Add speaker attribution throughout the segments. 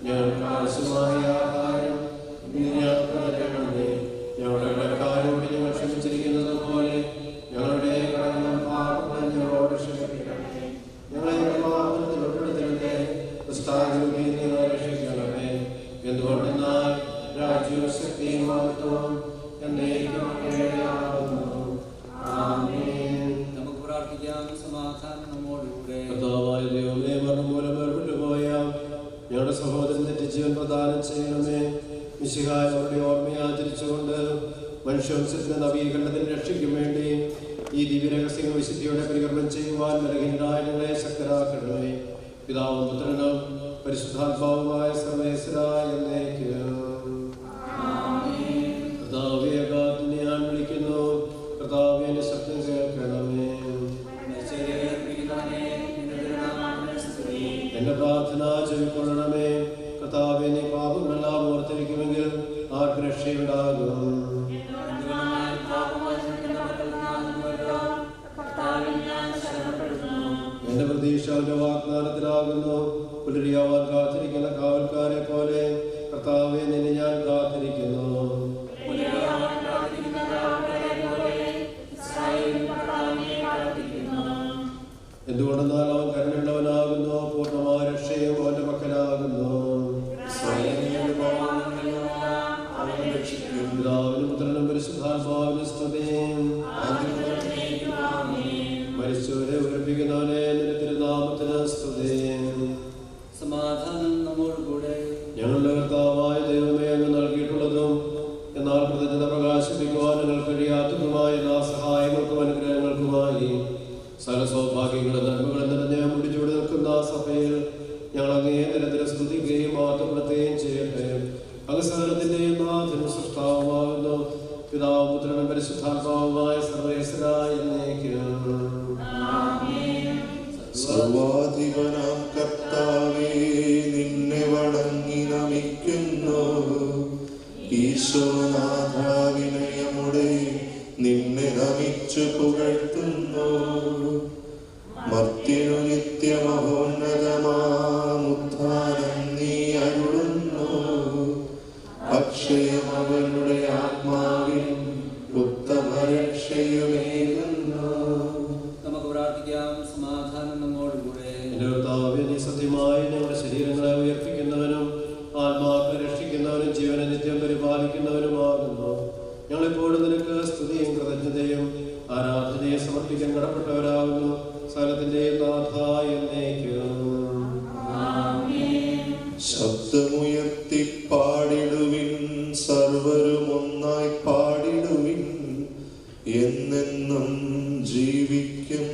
Speaker 1: ഞങ്ങൾക്ക് ആവശ്യമായ ആഹാരം ഞങ്ങളുടെ കടക്കാരോട് ഞങ്ങൾ ക്ഷമിച്ചിരിക്കുന്നത് പോലെ ഞങ്ങളുടെ കടങ്ങളും പാപങ്ങളും ഞങ്ങളോട് ക്ഷമിക്കണമേ. ഞങ്ങളെ പാപത്തിൽ ഉൾപ്പെടുത്തരുതേ, ദുഷ്ടാരൂപിയിൽ നിന്ന് രക്ഷിക്കണമേ. എന്തുകൊണ്ടെന്നാൽ രാജ്യവും ശക്തിയും മഹത്വവും എന്നേക്കും അങ്ങയുടേതാകുന്നു. ആമേൻ.
Speaker 2: നമുക്ക് പ്രാർത്ഥിക്കാം. സമാധാനം നമ്മോടുകൂടെ.
Speaker 1: കർത്താവായ ദൈവമേ, മരണം മൂലം വേർപെട്ടുപോയ ഞങ്ങളുടെ സഹോദരൻ നിത്യജീവൻ പ്രദാനം ചെയ്യണമേ. മിശിഹായ അവരുടെ ഓർമ്മയെ ആചരിച്ചുകൊണ്ട് മനുഷ്യവംശത്തിന്റെ നവീകരണത്തിന് രക്ഷയ്ക്കും വേണ്ടി ഈ ദിവ്യരഹസ്യങ്ങൾ വിശുദ്ധിയോടെ പരികർമ്മം ചെയ്യുവാൻ ബലഹീനരായ ഞങ്ങളെ ശക്തരാക്കണമേ. പിതാവും പുത്രനും പരിശുദ്ധാത്മാവുമായ സർവേശ്വരായ എന്നേക്കും. കർത്താവേ, അഗാധനെ ഞാൻ വിളിക്കുന്നു, കർത്താവേ എന്റെ ശബ്ദം കേൾക്കണമേ. എന്റെ പ്രാർത്ഥന ചെവിക്കൊള്ളണമേ. കർത്താവേ, നീ പാപങ്ങളെല്ലാം ഓർത്തിരിക്കുമെങ്കിൽ ആർക്ക് രക്ഷയുണ്ടാകും? എന്റെ പ്രതീക്ഷ അവന്റെ വാഗ്ദാനത്തിലാകുന്നു. പുലരിയാവാൻ കാത്തിരിക്കുന്ന കാവൽക്കാരെ പോലെ കർത്താവേ, നിന്നെ ഞാൻ കാത്തിരിക്കുന്നു. എന്തുകൊണ്ടെന്നാൽ അവൻ കരുണയുള്ളവനാകുന്നു, പൂർണ്ണമായ രക്ഷയും അവന്റെ പക്കലാകുന്നു. പിതാവിനും പുത്രനും പരിശുദ്ധാത്മാവിനും സ്തുതി. മരിച്ചവരെ ഉയർപ്പിക്കുന്നവനെ നിന്റെ തിരുനാമത്തിന് സ്തുതി.
Speaker 2: സമാധാനം നമ്മോടുകൂടെ.
Speaker 1: ഞങ്ങളുടെ കർത്താവായ ദൈവമേ, അങ്ങ് നൽകിയിട്ടുള്ളതും എന്നാൽ കൃതജ്ഞത പ്രകാശിപ്പിക്കുവാൻ ഞങ്ങൾ കഴിയാത്തതുമായ എല്ലാ സഹായങ്ങൾക്കും അനുഗ്രഹങ്ങൾക്കുമായി സകല സൗഭാഗ്യങ്ങളും നന്മകളും നിറഞ്ഞ മുടിച്ചൂടി നിൽക്കുന്ന സഭയിൽ ഞങ്ങൾ അങ്ങേ നിരന്തരം സ്തുതിക്കുകയും മാറ്റപ്പെടുത്തുകയും ചെയ്യട്ടെ. അങ്ങ് സകലത്തിന്റെയും നാഥനും സൃഷ്ടാവുമാകുന്നു. പിതാവും പുത്രനും പരിശുദ്ധാത്മാവുമായ സർവേശ്വരായ എന്നേക്കും.
Speaker 3: സർവാധിപനാം കർത്താവേ, നിന്നെ വണങ്ങി നമിക്കുന്നു. ഈശോനാഥ, വിനയമുടെ നിന്നെ നമിച്ചു പുകഴ്ത്തുന്നു. മർത്യനു നിത്യമഹോന്നതമാമുത്ഥാനം നീ അരുളുന്നു. അക്ഷയം അവനുടെ ആത്മാവിൻ ഉത്തമരക്ഷയുമേകുന്നു.
Speaker 2: നമുക്ക് പ്രാർത്ഥിക്കാം. സമാധാനം നമ്മോടുകൂടെ.
Speaker 1: നീ സത്യമായി ഞങ്ങളുടെ ശരീരങ്ങളെ ഉയർപ്പിക്കുന്നവനും ആത്മാക്കളെ രക്ഷിക്കുന്നവനും ജീവനെ നിത്യം പരിപാലിക്കുന്നവനുമാകുന്നു. ഞങ്ങളെപ്പോഴും നിനക്ക് സ്തുതിയും കൃതജ്ഞതയും ആരാധനയെ സമർപ്പിക്കാൻ കടപ്പെട്ടവരാകുന്നു. സകലത്തിന്റെയും നാഥ എന്നേക്കും.
Speaker 3: ശബ്ദമുയർത്തി പാടിടുവിൻ, സർവരും ഒന്നായി പാടിടുവിൻ. എന്നെന്നും ജീവിക്കും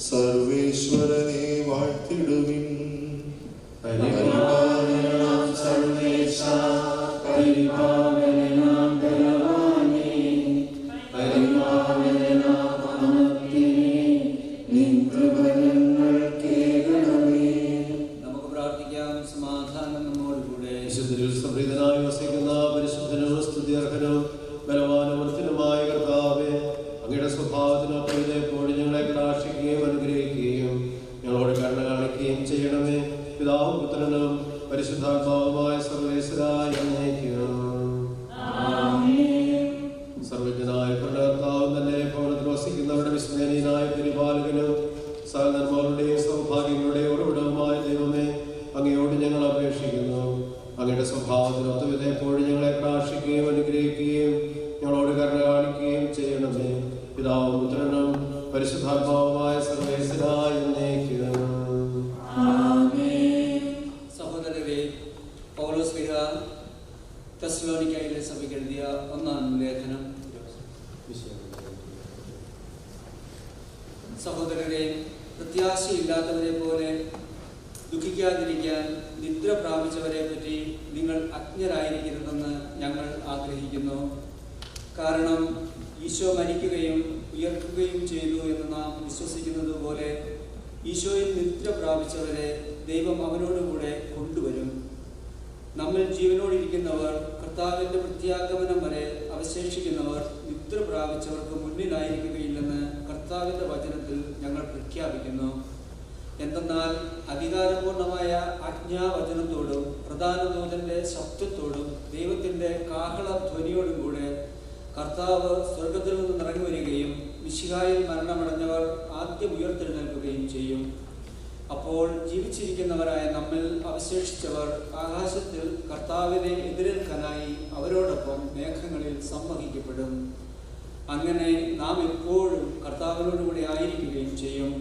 Speaker 3: സർവേശ്വരനെ വാഴ്ത്തിടുവിൻ. പരിപാലനം സർവേശ, പരിപാലനം ബലവാനേ, പരിപാലനം അമർത്യനേ, നിൻ കൃപകൾ കേൾക്കണമേ.
Speaker 2: നമുക്ക് പ്രാർത്ഥിക്കാം. സമാധാനം നമ്മോടുകൂടെ.
Speaker 1: വിശുദ്ധരിൽ സംപ്രീതനായി വസിക്കുന്ന പരിശുദ്ധനും സ്തുത്യർഹനും ബലവാനുമർത്തിനുമായ കർത്താവേ, അങ്ങയുടെ സ്വഭാവത്തിനൊപ്പം ഇതേപ്പോഴും ഞങ്ങളെ കടാക്ഷിക്കുകയും അനുഗ്രഹിക്കുകയും ഞങ്ങളോട് കരുണ കാണിക്കുകയും ചെയ്യണമേ. പിതാവും പുത്രനും പരിശുദ്ധാത്മാവുമായ സർവേശ്വരായ എന്നേക്കും. സർവജ്ഞനായ കർത്താവും തന്നെ ഭവനത്തിൽ വസിക്കുന്നവരുടെ വിസ്മരണീയനായ പരിപാലകനും സകല നന്മകളുടെയും സൗഭാഗ്യങ്ങളുടെയും ഉറവിടവുമായ ദൈവമേ, അങ്ങയോട് ഞങ്ങൾ അപേക്ഷിക്കുന്നു. അങ്ങയുടെ സ്വഭാവത്തിനൊത്ത് ഇതേപ്പോഴും ഞങ്ങളെ കടാക്ഷിക്കുകയും അനുഗ്രഹിക്കുകയും ഞങ്ങളോട് കരുണ കാണിക്കുകയും ചെയ്യണമേ. പിതാവും പുത്രനും പരിശുദ്ധാത്മാവുമായ സർവേശ്വരായ എന്നേക്കും.
Speaker 2: സഹോദരരെ, പൗലോസ് ശ്ലീഹ തെസ്സലോനിക്കയിലെ സഭയ്ക്ക് എഴുതിയ ഒന്നാം ലേഖനം. സഹോദരരെ, പ്രത്യാശയില്ലാത്തവരെ പോലെ ദുഃഖിക്കാതിരിക്കാൻ നിദ്ര പ്രാപിച്ചവരെ പറ്റി നിങ്ങൾ അജ്ഞരായിരിക്കരുതെന്ന് ഞങ്ങൾ ആഗ്രഹിക്കുന്നു. കാരണം ഈശോ മരിക്കുകയും ഉയർത്തുകയും ചെയ്തു എന്ന് നാം വിശ്വസിക്കുന്നത് പോലെ ഈശോയിൽ നിദ്ര പ്രാപിച്ചവരെ ദൈവം അവനോടുകൂടെ കൊണ്ടുവരും. നമ്മൾ ജീവനോടിരിക്കുന്നവർ കർത്താവിൻ്റെ പ്രത്യാഗമനം വരെ അവശേഷിക്കുന്നവർ നിദ്ര പ്രാപിച്ചവർക്ക് മുന്നിലായിരിക്കുകയില്ലെന്ന് കർത്താവിൻ്റെ വചനത്തിൽ ഞങ്ങൾ പ്രഖ്യാപിക്കുന്നു. എന്തെന്നാൽ അധികാരപൂർണമായ ആജ്ഞാവചനത്തോടും പ്രധാന ദൂതന്റെ ശബ്ദത്തോടും ദൈവത്തിന്റെ കാഹളധ്വനിയോടും കൂടെ കർത്താവ് സ്വർഗത്തിൽ നിന്ന് ഇറങ്ങി വരികയും മിശിഹായിൽ മരണമടഞ്ഞവർ ആദ്യം ഉയർത്തെഴുന്നേൽക്കുകയും ചെയ്യും. അപ്പോൾ ജീവിച്ചിരിക്കുന്നവരായ നമ്മിൽ അവശേഷിച്ചവർ ആകാശത്തിൽ കർത്താവിനെ എതിരേൽക്കാനായി അവരോടൊപ്പം മേഘങ്ങളിൽ സംവഹിക്കപ്പെടും. അങ്ങനെ നാം എപ്പോഴും കർത്താവിനോടുകൂടി ആയിരിക്കുകയും ചെയ്യും.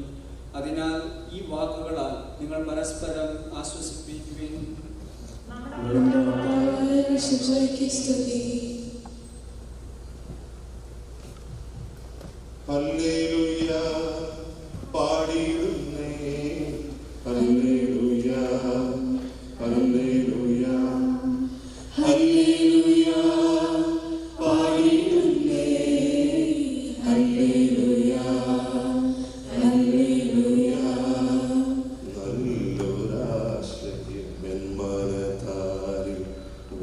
Speaker 2: അതിനാൽ ഈ വാക്കുകളാൽ നിങ്ങൾ പരസ്പരം ആശ്വസിപ്പിക്കുവിൻ.
Speaker 3: ഹല്ലേലൂയ പാടിയിടുന്നേ, ഹല്ലേലൂയ ഹല്ലേലൂയ ഹല്ലേലൂയ പാടിയിടുന്നേ, ഹല്ലേലൂയ ഹല്ലേലൂയ. നല്ലൊരാശ്രയമെന്മനതാരിൽ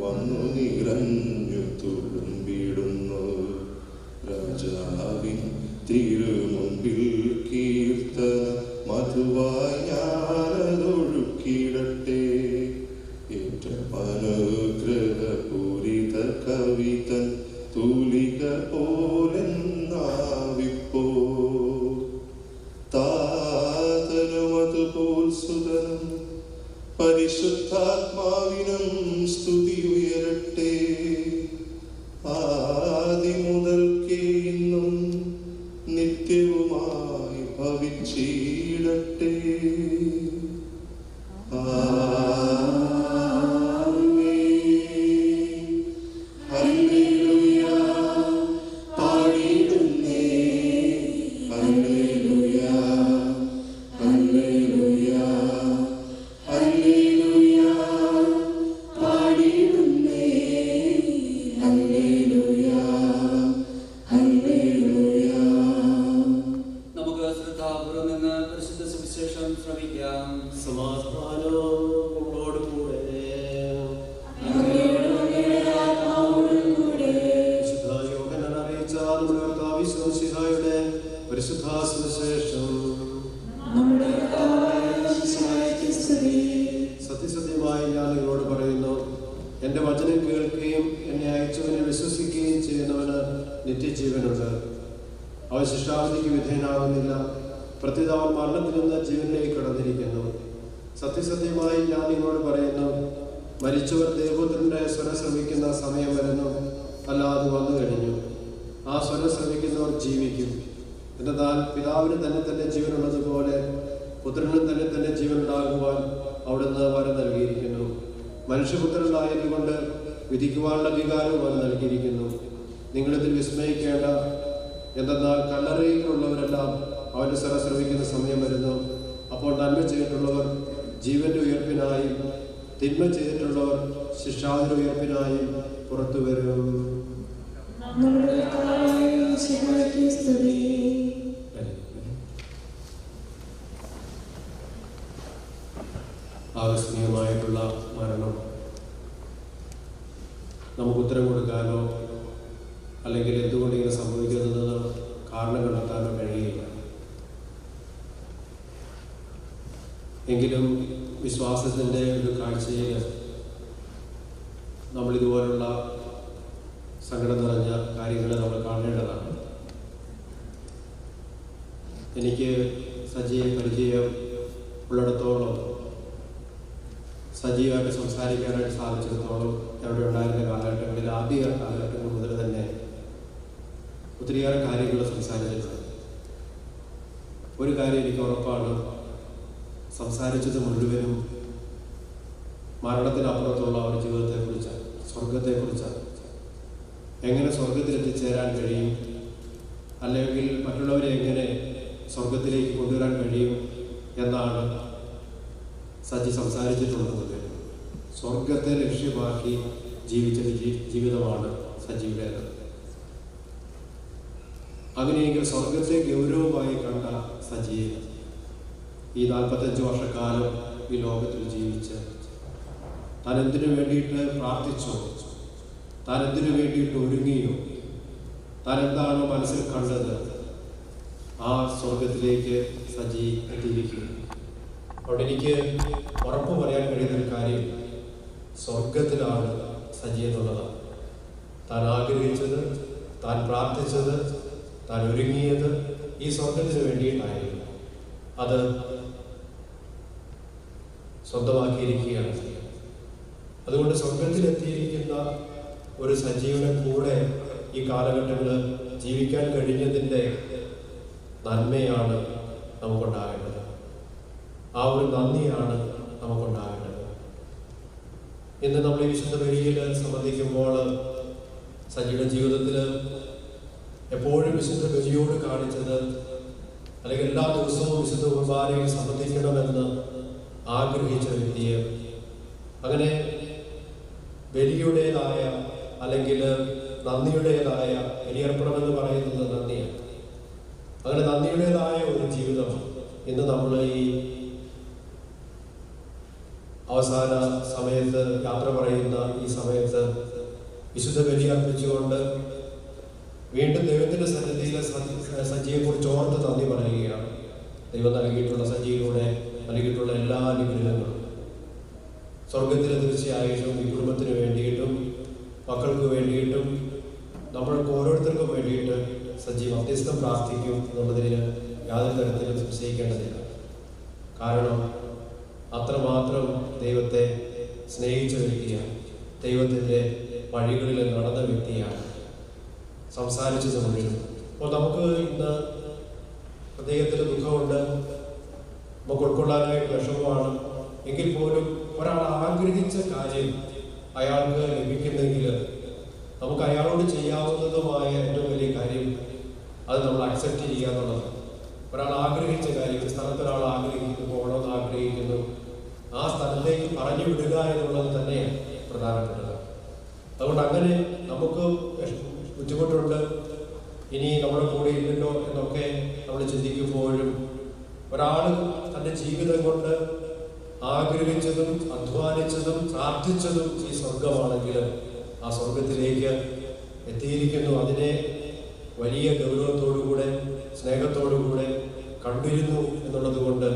Speaker 3: വന്നു നിറഞ്ഞു തുളുമ്പിടുന്നു രാജാവിൻ തിരുമുമ്പിൽ കീർത്തന മധുവായി ഞാനതൊഴുക്കിടട്ടെ. ഏറ്റമനുഗ്രഹപൂരിത കവിതൻ തൂലിക പോലെന്നാവിപ്പോ താതനുമതുപോൽ സുതനും പരിശുദ്ധാത്മാവിനും സ്തുതി ഉയരട്ടെ. ആദിമുതൽക്കേ ഇന്നും നിത്യവുമായി ഭവിച്ചിടട്ടെ. ഹല്ലേലൂയ പാടിയിടുന്നേ, ഹല്ലേലൂയ ഹല്ലേലൂയ ഹല്ലേലൂയ പാടിയിടുന്നേ, ഹല്ലേലൂയ ഹല്ലേലൂയ.
Speaker 2: നമുക്ക് ശ്രദ്ധാപൂർവം നിന്ന് പരിശുദ്ധ സുവിശേഷം ശ്രവിക്കാം.
Speaker 1: സമാധാനം നിങ്ങളോടുകൂടെ. വിശുദ്ധ യോഹന്നാൻ അറിയിച്ച നമ്മുടെ കർത്താവ് യേശുമിശിഹായുടെ പരിശുദ്ധ സുവിശേഷം. സത്യസത്യമായി ഞാൻ നിങ്ങളോട് പറയുന്നു, എന്റെ വചനം കേൾക്കുകയും എന്നെ അയച്ചവനെ വിശ്വസിക്കുകയും ചെയ്യുന്നവന് നിത്യജീവനുണ്ട്. അവൻ ശിക്ഷാവിധിക്ക് വിധേയനാകുന്നില്ല, പ്രത്യുത അവൻ മരണത്തിൽ നിന്ന് ജീവനിലേക്ക് കടന്നിരിക്കുന്നു. സത്യസത്യമായി ഞാൻ നിങ്ങളോട് പറയുന്നു, മരിച്ചവർ ദൈവപുത്രന്റെ സ്വരം ശ്രമിക്കുന്ന സമയം വരുന്നു, അല്ലാതെ വന്നു കഴിഞ്ഞു. ആ സ്വരം ശ്രമിക്കുന്നവർ ജീവിക്കും. എന്നാൽ പിതാവിന് തന്നെ ജീവനുള്ളതുപോലെ പുത്രനും തന്നെ ജീവനുണ്ടാകുവാൻ അവിടുന്ന് വരം നൽകിയിരിക്കുന്നു. മനുഷ്യപുത്രനായതുകൊണ്ട് വിധിക്കുവാനുള്ള അധികാരവും അവൻ നൽകിയിരിക്കുന്നു. നിങ്ങളിതിൽ വിസ്മയിക്കേണ്ട. എന്തെന്നാൽ കല്ലറയിലുള്ളവരെല്ലാം അവന്റെ സ്വരം ശ്രമിക്കുന്ന സമയം വരുന്നു. അപ്പോൾ നന്മ ചെയ്തിട്ടുള്ളവർ ജീവന്റെ ഉയർപ്പിനായും തിന്മ ചെയ്തിട്ടുള്ളവർ ശിക്ഷാവിന്റെ ഉയർപ്പിനായും പുറത്തു വരും. ആകസ്മികമായിട്ടുള്ള മരണം നമുക്ക് ഉത്തരം കൊടുക്കാനോ അല്ലെങ്കിൽ എന്തുകൊണ്ട് ഇങ്ങനെ സംഭവിക്കുന്നതെന്ന് കാരണം കണ്ടെത്താനോ കഴിയില്ല. എങ്കിലും വിശ്വാസത്തിൻ്റെ ഒരു കാഴ്ചയിൽ നമ്മളിതുപോലുള്ള സങ്കടം നിറഞ്ഞ കാര്യങ്ങളെ നമ്മൾ കാണേണ്ടതാണ്. എനിക്ക് സജിയെ പരിചയം ഉള്ളിടത്തോളം, സജീവമായിട്ട് സംസാരിക്കാനായിട്ട് സാധിച്ചിടത്തോളം, അവിടെ ഉണ്ടായിരുന്ന കാലഘട്ടങ്ങളിൽ ആദ്യ കാലഘട്ടങ്ങൾ മുതൽ തന്നെ ഒത്തിരിയേറെ കാര്യങ്ങൾ സംസാരിച്ചിട്ടുണ്ട്. ഒരു കാര്യം എനിക്ക് ഉറപ്പാണ്, സംസാരിച്ചത് മുഴുവനും മരണത്തിനപ്പുറത്തുള്ള അവരുടെ ജീവിതത്തെക്കുറിച്ചാണ്, സ്വർഗത്തെക്കുറിച്ചാണ്. എങ്ങനെ സ്വർഗത്തിൽ എത്തിച്ചേരാൻ കഴിയും, അല്ലെങ്കിൽ മറ്റുള്ളവരെ എങ്ങനെ സ്വർഗത്തിലേക്ക് കൊണ്ടുവരാൻ കഴിയും എന്നാണ് സജി സംസാരിച്ചിട്ടുള്ളത്. സ്വർഗത്തെ ലക്ഷ്യമാക്കി ജീവിച്ച ജീവിതമാണ് സജിയുടേത്. അങ്ങനെയെങ്കിൽ സ്വർഗത്തെ ഗൗരവമായി കണ്ട സജിയെ ഈ 45 വർഷക്കാലം ഈ ലോകത്തിൽ ജീവിച്ച് താൻ എന്തിനു വേണ്ടിയിട്ട് പ്രാർത്ഥിച്ചോ, താൻ എന്തിനു വേണ്ടിയിട്ട് ഒരുങ്ങിയോ, താൻ എന്താണോ മനസ്സിൽ കണ്ടത്, ആ സ്വർഗത്തിലേക്ക് സജി എത്തിയിരിക്കുന്നു. അവിടെ എനിക്ക് ഉറപ്പ് പറയാൻ കഴിയുന്നൊരു കാര്യം സ്വർഗത്തിലാണ് സജി എന്നുള്ളതാണ്. താൻ ആഗ്രഹിച്ചത്, താൻ പ്രാർത്ഥിച്ചത്, താൻ ഒരുങ്ങിയത് ഈ സ്വർഗത്തിന് വേണ്ടിയിട്ടായിരുന്നു. അത് സ്വന്തമാക്കിയിരിക്കുകയാണ്. അതുകൊണ്ട് സ്വർഗത്തിലെത്തിയിരിക്കുന്ന ഒരു സജീവനെ കൂടെ ഈ കാലഘട്ടങ്ങളിൽ ജീവിക്കാൻ കഴിഞ്ഞതിൻ്റെ നന്മയാണ് നമുക്കുണ്ടാകേണ്ടത്. ആ ഒരു നന്ദിയാണ് നമുക്കുണ്ടാകേണ്ടത്. ഇന്ന് നമ്മൾ ഈ വിശുദ്ധ ബലിയിൽ സംബന്ധിക്കുമ്പോൾ സജിയുടെ ജീവിതത്തിൽ എപ്പോഴും വിശുദ്ധ ബലിയോട് കാണിച്ചത്, അല്ലെങ്കിൽ എല്ലാ ദിവസവും വിശുദ്ധ കുർബാനയിൽ സംബന്ധിക്കണമെന്ന് ആഗ്രഹിച്ച വ്യക്തിയെ, അങ്ങനെ ബലിയുടേതായ അല്ലെങ്കിൽ നന്ദിയുടേതായ ബലിയർപ്പണമെന്ന് പറയുന്നത് നന്ദിയാണ്. അങ്ങനെ നന്ദിയുടേതായ ഒരു ജീവിതം ഇന്ന് നമ്മൾ ഈ അവസാന സമയത്ത് യാത്ര പറയുന്ന ഈ സമയത്ത് വിശുദ്ധ ബലി അർപ്പിച്ചുകൊണ്ട് വീണ്ടും ദൈവത്തിന്റെ സന്നിധിയിലെ സജിയെക്കുറിച്ച് ഓർത്ത് നന്ദി പറയുകയാണ്. ദൈവം നൽകിയിട്ടുള്ള സജിയിലൂടെ നൽകിയിട്ടുള്ള എല്ലാ അനുഗ്രഹങ്ങളും സ്വർഗത്തിൽ തീർച്ചയായിട്ടും ഈ കുടുംബത്തിന് വേണ്ടിയിട്ടും മക്കൾക്ക് വേണ്ടിയിട്ടും നമ്മൾക്ക് ഓരോരുത്തർക്കും വേണ്ടിയിട്ട് സജി മധ്യസ്ഥം പ്രാർത്ഥിക്കും എന്നുള്ളതിന് യാതൊരു തരത്തിലും സംശയിക്കേണ്ടതില്ല. കാരണം അത്രമാത്രം ദൈവത്തെ സ്നേഹിച്ച വ്യക്തിയാണ്, ദൈവത്തിൻ്റെ വഴികളിൽ നടന്ന വ്യക്തിയാണ്, സംസാരിച്ചു സമയം. അപ്പോൾ നമുക്ക് ഇന്ന് അദ്ദേഹത്തിന് ദുഃഖമുണ്ട്, നമുക്ക് ഉൾക്കൊള്ളാനായിട്ട് വിഷമമാണ്. എങ്കിൽ പോലും ഒരാൾ ആഗ്രഹിച്ച കാര്യം അയാൾക്ക് ലഭിക്കുന്നെങ്കിൽ നമുക്ക് അയാളോട് ചെയ്യാവുന്നതുമായ ഏറ്റവും വലിയ കാര്യം അത് നമ്മൾ അക്സെപ്റ്റ് ചെയ്യുക എന്നുള്ളതാണ്. ഒരാൾ ആഗ്രഹിച്ച കാര്യം, ഒരു സ്ഥലത്ത് ഒരാൾ ആഗ്രഹിക്കുന്നു, പോകണമെന്ന് ആഗ്രഹിക്കുന്നു, ആ സ്ഥലത്തേക്ക് പറഞ്ഞു വിടുക എന്നുള്ളത് തന്നെയാണ് പ്രധാനപ്പെട്ടത്. അതുകൊണ്ട് അങ്ങനെ നമുക്ക് ബുദ്ധിമുട്ടുണ്ട്, ഇനി നമ്മുടെ കൂടെ ഇല്ലല്ലോ എന്നൊക്കെ നമ്മൾ ചിന്തിക്കുമ്പോഴും ഒരാൾ തൻ്റെ ജീവിതം കൊണ്ട് ആഗ്രഹിച്ചതും അധ്വാനിച്ചതും പ്രാർത്ഥിച്ചതും ഈ സ്വർഗമാണെങ്കിൽ ആ സ്വർഗത്തിലേക്ക് എത്തിയിരിക്കുന്നു. അതിനെ വലിയ ഗൗരവത്തോടുകൂടെ സ്നേഹത്തോടുകൂടെ കണ്ടിരുന്നു എന്നുള്ളത് കൊണ്ട്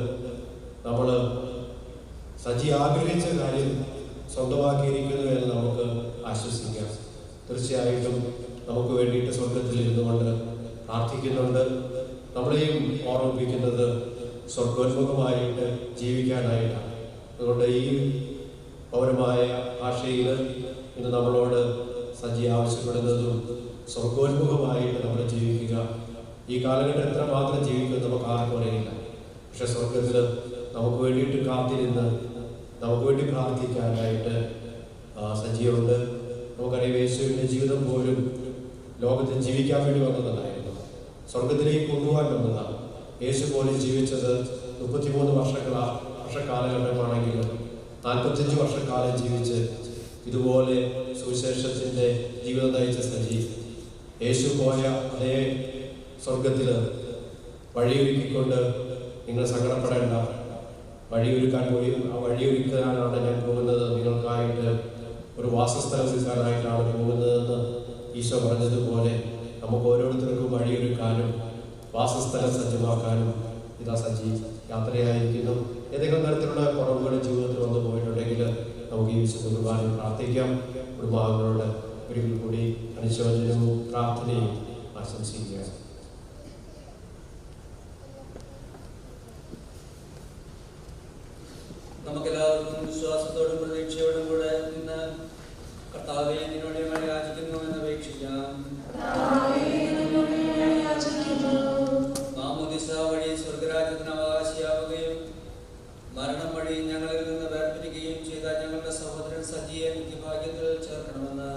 Speaker 1: നമ്മൾ സജി ആഗ്രഹിച്ച കാര്യം സ്വന്തമാക്കിയിരിക്കുന്നു എന്ന് നമുക്ക് ആശ്വസിക്കാം. തീർച്ചയായിട്ടും നമുക്ക് വേണ്ടിയിട്ട് സ്വർഗത്തിൽ ഇരുന്നുകൊണ്ട് പ്രാർത്ഥിക്കുന്നുണ്ട്. നമ്മളെയും ഓർമ്മിപ്പിക്കുന്നത് സ്വർഗോന്മുഖമായിട്ട് ജീവിക്കാനായിട്ടാണ്. അതുകൊണ്ട് ഈ പൗരമായ ഭാഷയിൽ ഇന്ന് നമ്മളോട് സജി ആവശ്യപ്പെടുന്നതും സ്വർഗോന്മുഖമായിട്ട് നമ്മൾ ജീവിക്കുക. ഈ കാലഘട്ടം എത്രമാത്രം ജീവിക്കും നമുക്ക് ആർക്കും അറിയില്ല. പക്ഷെ സ്വർഗത്തിൽ നമുക്ക് വേണ്ടിയിട്ട് കാത്തിരുന്ന് നമുക്ക് വേണ്ടി പ്രാർത്ഥിക്കാനായിട്ട് സജിയുണ്ട്. നമുക്കറിയാം, യേശുവിൻ്റെ ജീവിതം പോലും ലോകത്തിൽ ജീവിക്കാൻ വേണ്ടി വന്നതായിരുന്നു, സ്വർഗത്തിലേക്ക് കൊണ്ടുപോകാൻ വന്നതാണ്. യേശു പോലും ജീവിച്ചത് 33 വർഷക്കാലഘട്ടമാണെങ്കിലും 45 വർഷക്കാലം ജീവിച്ച് ഇതുപോലെ സുവിശേഷത്തിൻ്റെ ജീവിതം നയിച്ച സജി യേശു പോയ അതേ സ്വർഗത്തിൽ വഴിയൊരുക്കിക്കൊണ്ട് നിങ്ങൾ സങ്കടപ്പെടേണ്ട, വഴിയൊരുക്കാൻ പോയി ആ വഴിയൊരുക്കാനാണ് ഞാൻ പോകുന്നത്, നിങ്ങൾക്കായിട്ട് ഒരു വാസസ്ഥലം ഒരുക്കാനായിട്ടാണ് പോകുന്നതെന്ന് ഈശോ പറഞ്ഞതുപോലെ നമുക്ക് ഓരോരുത്തർക്കും വഴിയൊരുക്കാനും വാസസ്ഥലം സജ്ജമാക്കാനും ഇതാ സജി യാത്രയായിരിക്കുന്നു. ഏതെങ്കിലും തരത്തിലുള്ള കുറവുകൾ ജീവിതത്തിൽ വന്നു പോയിട്ടുണ്ടെങ്കിൽ നമുക്ക് ഈ വിശുദ്ധ കുർബാനയിൽ പ്രാർത്ഥിക്കാം. കുടുംബാംഗങ്ങളോട് ഒരിക്കൽ കൂടി അനുശോചനവും പ്രാർത്ഥനയും ആശംസിക്കുക.
Speaker 2: നമുക്കെല്ലാവർക്കും വിശ്വാസത്തോടും പ്രതീക്ഷയോടും കൂടെ നിന്ന് കർത്താവേ നിന്നോട് ഞങ്ങൾ യാചിക്കുന്നു എന്ന് അപേക്ഷിക്കാം. മാമോദിസ വഴി സ്വർഗരാജ്യത്തിന് അവകാശിയാവുകയും മരണം വഴി ഞങ്ങളിൽ നിന്ന് വേർപിരിക്കുകയും ചെയ്ത ഞങ്ങളുടെ സഹോദരൻ സജിയെ നിത്യഭാഗ്യത്തിൽ ചേർക്കണമെന്ന്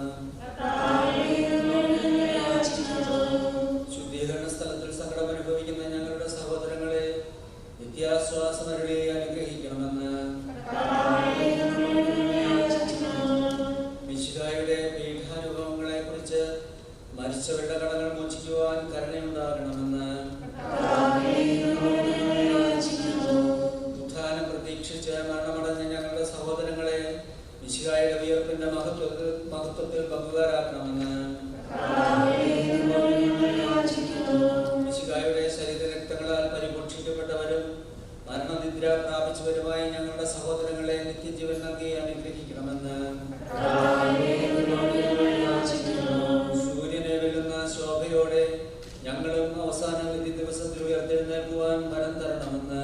Speaker 2: ശുദ്ധീകരണ സ്ഥലത്തിൽ സങ്കടം അനുഭവിക്കുന്ന ഞങ്ങളുടെ സഹോദരങ്ങളെ നിത്യാശ്വാസം അരുളി അനുഗ്രഹിക്കണമെന്ന് മിശിഹായുടെ പീഠാനുഭവങ്ങളെ കുറിച്ച് മരിച്ചവരുടെ കടങ്ങൾ മോചിക്കുവാൻ കരുണയുണ്ടാകണമെന്ന് ഉത്ഥാനം പ്രതീക്ഷിച്ച് മരണമടഞ്ഞ ഞങ്ങളുടെ സഹോദരങ്ങളെ മിശിഹായുടെ വിയർപ്പിന്റെ മഹത്വത്തിൽ പങ്കുകാരാക്കണമെന്ന് മിശിഹായുടെ ശരീരരക്തങ്ങളാൽ പരിപോഷിക്കപ്പെട്ടവരും മരണനിദ്ര പ്രാപിച്ചവരുമായി ഞങ്ങളുടെ സഹോദരങ്ങളെ നിത്യജീവൻ നൽകി അനുഗ്രഹിക്കണമെന്ന് സൂര്യനെ വെല്ലുന്ന ശോഭയോടെ ഞങ്ങളും അവസാന വിധി ദിവസത്തിൽ ഉയർത്തെഴുന്നേൽക്കുവാൻ വരം തരണമെന്ന്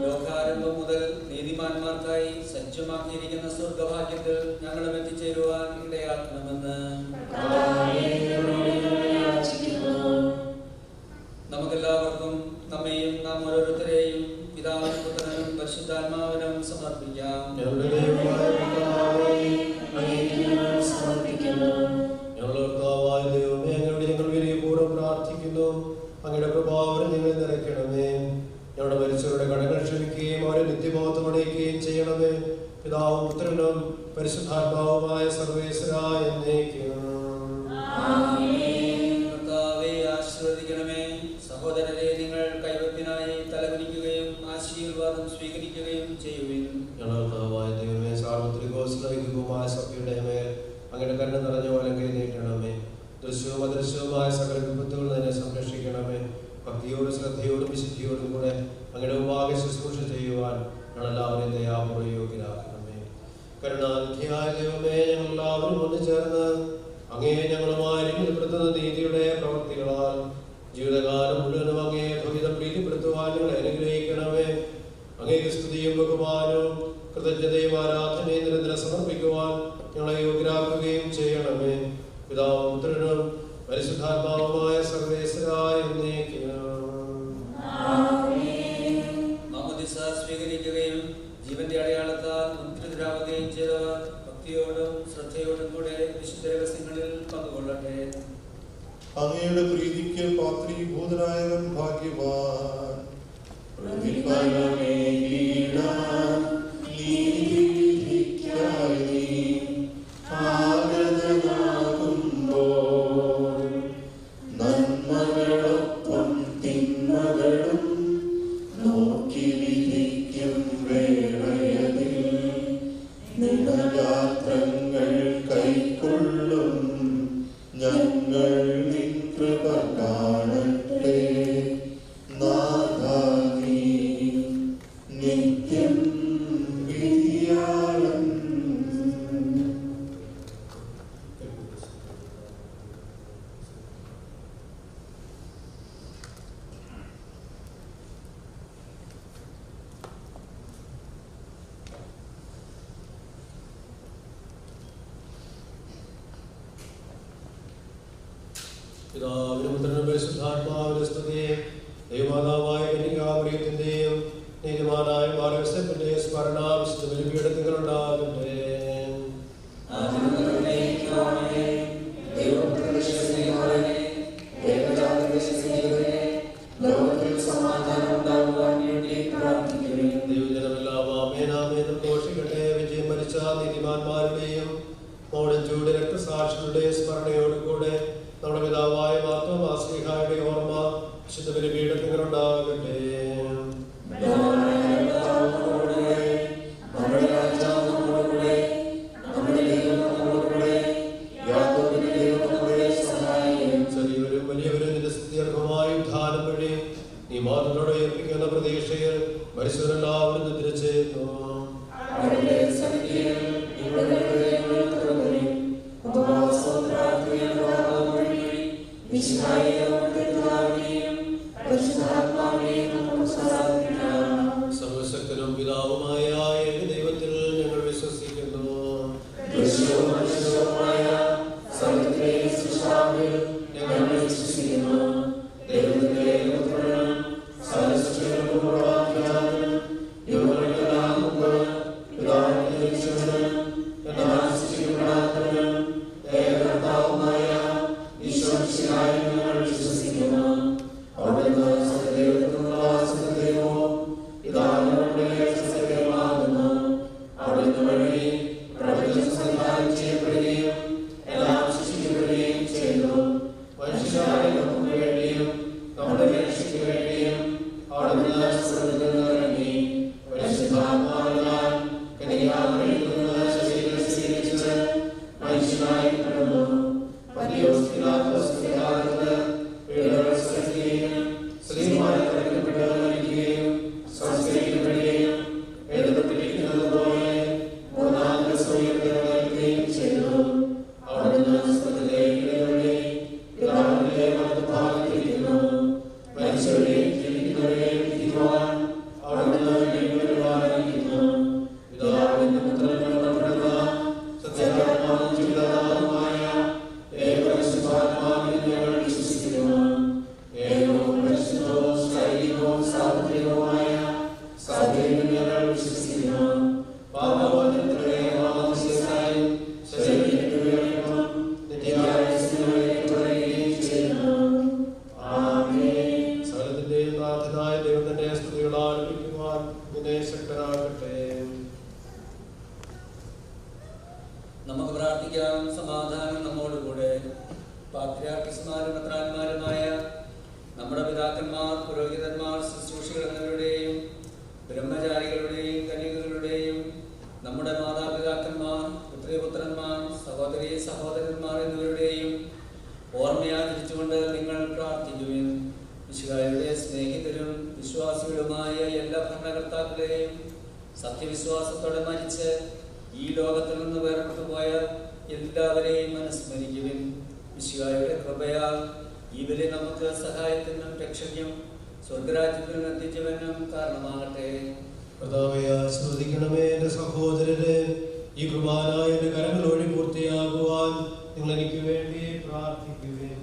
Speaker 2: ലോകാരംഭം മുതൽ നീതിമാന്മാർക്കായി സജ്ജമാക്കിയിരിക്കുന്ന സ്വർഗഭാഗ്യത്തിൽ ഞങ്ങളും എത്തിച്ചേരുവാൻ ഇടയാക്കണമെന്ന് നമുക്കെല്ലാവർക്കും നമ്മെയും നാം ഓരോരുത്തരെയും പിതാവിനും പുത്രനും പരിശുദ്ധാത്മാവിനും സമർപ്പിക്കാം.
Speaker 1: പ്രാർത്ഥിക്കുന്നു, അങ്ങയുടെ പ്രഭാവം ഞങ്ങൾ നിറയ്ക്കണമേ. ഞങ്ങളുടെ മരിച്ചവരുടെ കടങ്ങൾ ക്ഷമിക്കുകയും അവരെ നിത്യമഹത്വം അടയ്ക്കുകയും ചെയ്യണമേ. പിതാവും പുത്രനും പരിശുദ്ധാത്മാവുമായ സർവേശ്വരായ എന്നേക്കും.
Speaker 2: ആശീർവദിക്കണമേ. സഹോദരരെ, നിങ്ങൾ കൈവപ്പിനായി തലകുനിക്കുകയും ആശീർവാദം സ്വീകരിക്കുകയും ചെയ്യുവിൻ.
Speaker 1: ഞങ്ങളുടെ ദൈവമേ, സാർവത്രികോസ്ലൈകവുമായ സഭയുടെ മേൽ അങ്ങയുടെ കരുണ നിറഞ്ഞ വലങ്കൈ നീട്ടണമേ. ദൃശ്യവും അദൃശ്യവുമായ സകല വിപത്തുകൾ തന്നെ സംരക്ഷിക്കണമേ. ഭക്തിയോടും ശ്രദ്ധയോടും വിശുദ്ധിയോടും കൂടെ അങ്ങയുടെ മുമ്പാകെ ശുശ്രൂഷ ചെയ്യുവാൻ ഞങ്ങളെല്ലാവരെയും ദയാപൂർവ്വം യോഗ്യരാക്കണമേ. കരുണാനിധിയായ ദൈവമേ, ഞങ്ങളെല്ലാവരും ഒന്നു ചേർന്ന് അങ്ങേ ഞങ്ങളുമായി രൂപപ്പെടുത്തുന്ന നീതിയുടെ പ്രവൃത്തികളാൽ ജീവിതകാലം മുഴുവനും അങ്ങേ ഭവിതം പ്രീതിപ്പെടുത്തുവാൻ ഞങ്ങളെ അനുഗ്രഹിക്കണമേ. അങ്ങേക്ക് സ്തുതിയും ബഹുമാനവും കൃതജ്ഞതയും ആരാധനയും നിരന്തരം സമർപ്പിക്കുവാൻ ഞങ്ങളെ യോഗ്യരാക്കുകയും ചെയ്യണമേ. പിതാവും പുത്രനും പരിശുദ്ധാത്മാവുമായ സർവേശ്വരായ എന്നേക്കും.
Speaker 2: സ്വീകരിക്കുകയും ജീവന്റെ അടയാളത്താൽ മുദ്രിതരാവുകയും ചെയ്തവർ ഭക്തിയോടും ശ്രദ്ധയോടും കൂടെ വിശുദ്ധ രഹസ്യങ്ങളിൽ പങ്കുകൊള്ളട്ടെ.
Speaker 3: അങ്ങയുടെ പ്രീതിക്ക് പാത്രീഭൂതനായവൻ ഭാഗ്യവാൻ. നന്മകളൊപ്പം തിന്മകളും നോക്കി വിധിക്കും വേളയതിൽ നിടയാത്രങ്ങൾ കൈക്കൊള്ളും ഞങ്ങൾ നിൻ കൃപ കാണട്ടെ. നാഥാ, നീ നിത്യം വിധിയാളൻ.
Speaker 1: പിതാവിനും പുത്രനും പരിശുദ്ധാത്മാവിന്റെ സ്തുതി. ദൈവമാതാവായ കന്യകാമറിയത്തിന്റെയും നീതിമാനായ മാർഗ്ഗത്തിന്റെയും സ്മരണ വിശുദ്ധ ബലിപീഠത്തിൽ ഉണ്ടാകട്ടെ. ദൈവജനമെല്ലാം ആമേനാമേനും ഘോഷിക്കട്ടെ. വിജയം മരിച്ച നീതിമാന്മാരുടെയും മോടഞ്ചൂട് രക്തസാക്ഷികളുടെയും സ്മരണയോടുകൂടെ നമ്മുടെ പിതാവായ മാർത്തോമാശ്ലീഹായുടെ ഓർമ്മ വിശുദ്ധ ബലിപീഠത്തിൽ ഉണ്ടാകട്ടെ. ചെറിയവരും വലിയവരും നിന്റെ ദീർഘമായ ഉദ്ധാനം വഴി നീ മാതൃകളോട് ഏൽപ്പിക്കുന്ന പ്രതീക്ഷയിൽ മരിച്ചവരെല്ലാവരും നിദ്രിച്ചേരുന്നു. സർവശക്തനും പിതാവുമായ ഏക ദൈവത്തിൽ ഞങ്ങൾ വിശ്വസിക്കുന്നു.
Speaker 3: ഇതാണ് നമ്മുടെ
Speaker 1: നാഥനായ ദൈവം തന്നെ സ്തുതികൾ ആരംഭിക്കുവാൻ നിന്നെ ശക്തനാകട്ടെ.
Speaker 2: നമുക്ക് പ്രാർത്ഥിക്കാം. സമാധാനം നമ്മോടുകൂടെ. പാത്രിയാർക്കീസുമാരും മെത്രാന്മാരുമായ നമ്മുടെ പിതാക്കന്മാർ, പുരോഹിതന്മാർ, ശുശ്രൂഷികൾ എന്നിവരുടെയും ബ്രഹ്മചാരികളുടെയും കന്യകകളുടെയും നമ്മുടെ മാതാപിതാക്കന്മാർ, പുത്രിപുത്രന്മാർ, സഹോദരീ സഹോദരന്മാർ എന്നിവരുടെയും ഓർമ്മയാചരിച്ചുകൊണ്ട് നിങ്ങൾ പ്രാർത്ഥിക്കുവിൻ. മിശിഹായുടെ സ്നേഹിതരും വിശ്വാസികളുമായ എല്ലാ ഭരണകർത്താക്കളെയും സത്യവിശ്വാസത്തോടെ മരിച്ച് ഈ ലോകത്തിൽ നിന്ന് വേർപെട്ടു പോയ എല്ലാവരെയും അനുസ്മരിക്കുവിൻ. മിശിഹായുടെ കൃപയാൽ ഇവരെ നമുക്ക് സഹായത്തിനും രക്ഷയ്ക്കും സ്വർഗരാജ്യത്തിനും എത്തിച്ചവനും കാരണമാകട്ടെ.
Speaker 1: കർത്താവേ, ആശീർവദിക്കണമേ എന്റെ സഹോദരരെ. ഈ കുർബാന എന്റെ കരങ്ങളോടി പൂർത്തിയാകുവാൻ നിങ്ങൾ എനിക്ക് വേണ്ടി പ്രാർത്ഥിക്കുവിൻ.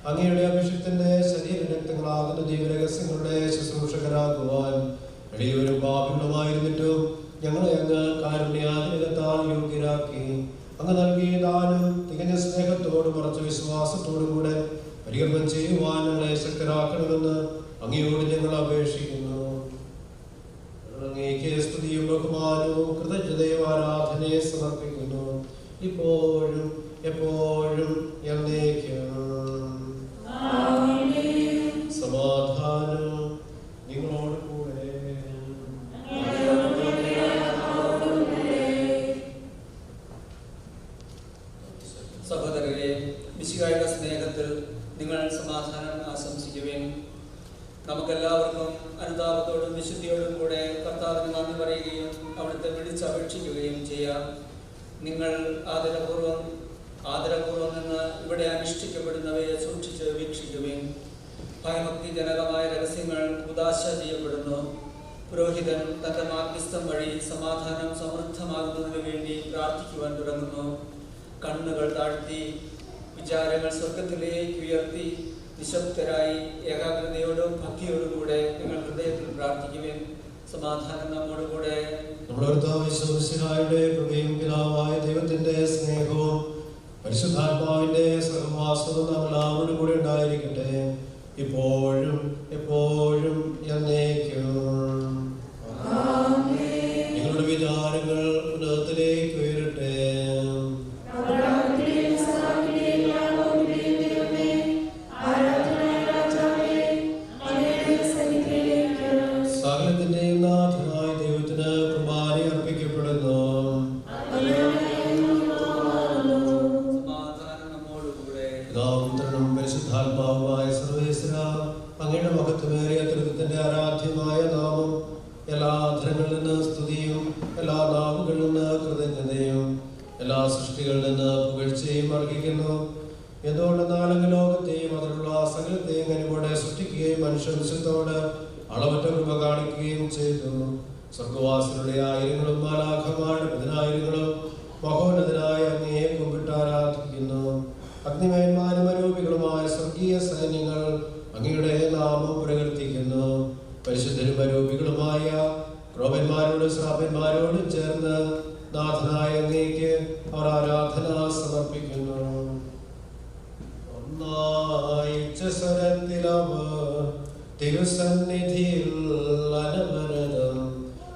Speaker 1: അങ്ങയുടെ അഭിഷേകത്തിന്റെ ശരീരരക്തങ്ങളാകുന്ന ദൈവരഹസ്യങ്ങളുടെ ശുശ്രൂഷകരാകുവാൻ എളിയവരും പാപികളുമായിരുന്നിട്ടും ഞങ്ങളെ അങ്ങ് കാരുണ്യാതിരകത്താൽ യോഗ്യരാക്കി. അങ്ങ് നൽകിയ ദാനം തികഞ്ഞ സ്നേഹത്തോടും ഉറച്ച വിശ്വാസത്തോടും കൂടെ പരികർമ്മം ചെയ്യുവാൻ ഞങ്ങളെ ശക്തരാക്കണമെന്ന് അങ്ങയോട് ഞങ്ങൾ അപേക്ഷിക്കുന്നു. അങ്ങേക്ക് സ്തുതിയും ബഹുമാനവും കൃതജ്ഞതയും ആരാധനയെ സമർപ്പിക്കുന്നു, ഇപ്പോഴും എപ്പോഴും എന്നേക്കും. സമാധാനം നിങ്ങളോട് കൂടെ.
Speaker 2: സഹോദരരെ, മിശിഹായുടെ സ്നേഹത്തിൽ നിങ്ങൾ സമാധാനം ആശംസിക്കുവിൻ. നമുക്കെല്ലാവർക്കും അനുതാപത്തോടും വിശുദ്ധിയോടും കൂടെ കർത്താവിന് നന്ദി പറയുകയും അവിടുത്തെ വിളിച്ചപേക്ഷിക്കുകയും ചെയ്യാം. നിങ്ങൾ ആദരപൂർവം നിന്ന് ഇവിടെ അനുഷ്ഠിക്കപ്പെടുന്നവയെ സൂക്ഷിച്ച് വീക്ഷിക്കുവിൻ. ഭയഭക്തിജനകമായ രഹസ്യങ്ങൾ ഉദാശ ചെയ്യപ്പെടുന്നു. പുരോഹിതൻ തന്റെ മാധ്യസ്ഥം വഴി സമാധാനം സമൃദ്ധമാകുന്നതിനു വേണ്ടി പ്രാർത്ഥിക്കുവാൻ തുടങ്ങുന്നു. കണ്ണുകൾ താഴ്ത്തി വിചാരങ്ങൾ സ്വർഗത്തിലേക്ക് ഉയർത്തി നിശബ്ദരായി ഏകാഗ്രതയോടും ഭക്തിയോടും കൂടെ നിങ്ങൾ ഹൃദയത്തിൽ പ്രാർത്ഥിക്കുവിൻ. സമാധാനം നമ്മോടുകൂടെ.
Speaker 1: നമ്മുടെ കൃപയും പിതാവായ ദൈവത്തിന്റെ സ്നേഹവും പരിശുദ്ധാത്മാവിന്റെ സഹവാസവും നമ്മളാവോടും കൂടെ ഉണ്ടായിരിക്കട്ടെ, ഇപ്പോഴും എപ്പോഴും എന്നേക്കും. നിങ്ങളുടെ വിചാരങ്ങൾ ഉന്നതത്തിലേക്ക് ഉയരട്ടെ. സകലത്തിന്റെയും നാഥനായ ദൈവത്തിന് കുർബാന അർപ്പിക്കപ്പെടുന്നു. പരിശുദ്ധാത്മാവുമായ സർവേശ്വര, അങ്ങയുടെ മഹത്വമേറിയ തൃത്വത്തിന്റെ ആരാധ്യമായ നാമം എല്ലാ അധരങ്ങളിൽ നിന്ന് സ്തുതിയും എല്ലാ നാവുകളിൽ നിന്ന് കൃതജ്ഞതയും എല്ലാ സൃഷ്ടികളിൽ നിന്ന് പുകഴ്ചയും അർഹിക്കുന്നു. എന്തുകൊണ്ടെന്നാൽ അങ്ങ് ലോകത്തെയും അതിലുള്ള സകലത്തെയും കനിവോടെ സൃഷ്ടിക്കുകയും മനുഷ്യവംശത്തോട് അളവറ്റ കൃപ കാണിക്കുകയും ചെയ്തു. സ്വർഗവാസികളുടെ ആയിരങ്ങളും മാലാഖമാരുടെ പതിനായിരങ്ങളും മഹോന്നതനായ അങ്ങയെ കുമ്പിട്ട് ആരാധിക്കുന്നു. അഗ്നിമയന്മാരും അരൂപികളുമായ സ്വർഗീയ സൈന്യങ്ങൾ അങ്ങയുടെ നാമം പ്രകീർത്തിക്കുന്നു. പരിശുദ്ധരും അരൂപികളുമായ ക്രോപന്മാരോടും ശ്രാപന്മാരോടും ചേർന്ന് നാഥനായ അങ്ങേക്ക് അവർ ആരാധന സമർപ്പിക്കുന്നു. സ്വരത്തിലവർ തിരുസന്നിധിയിൽ അനവരതം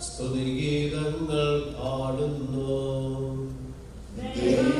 Speaker 1: സ്തുതിഗീതങ്ങൾ പാടുന്നു.
Speaker 3: David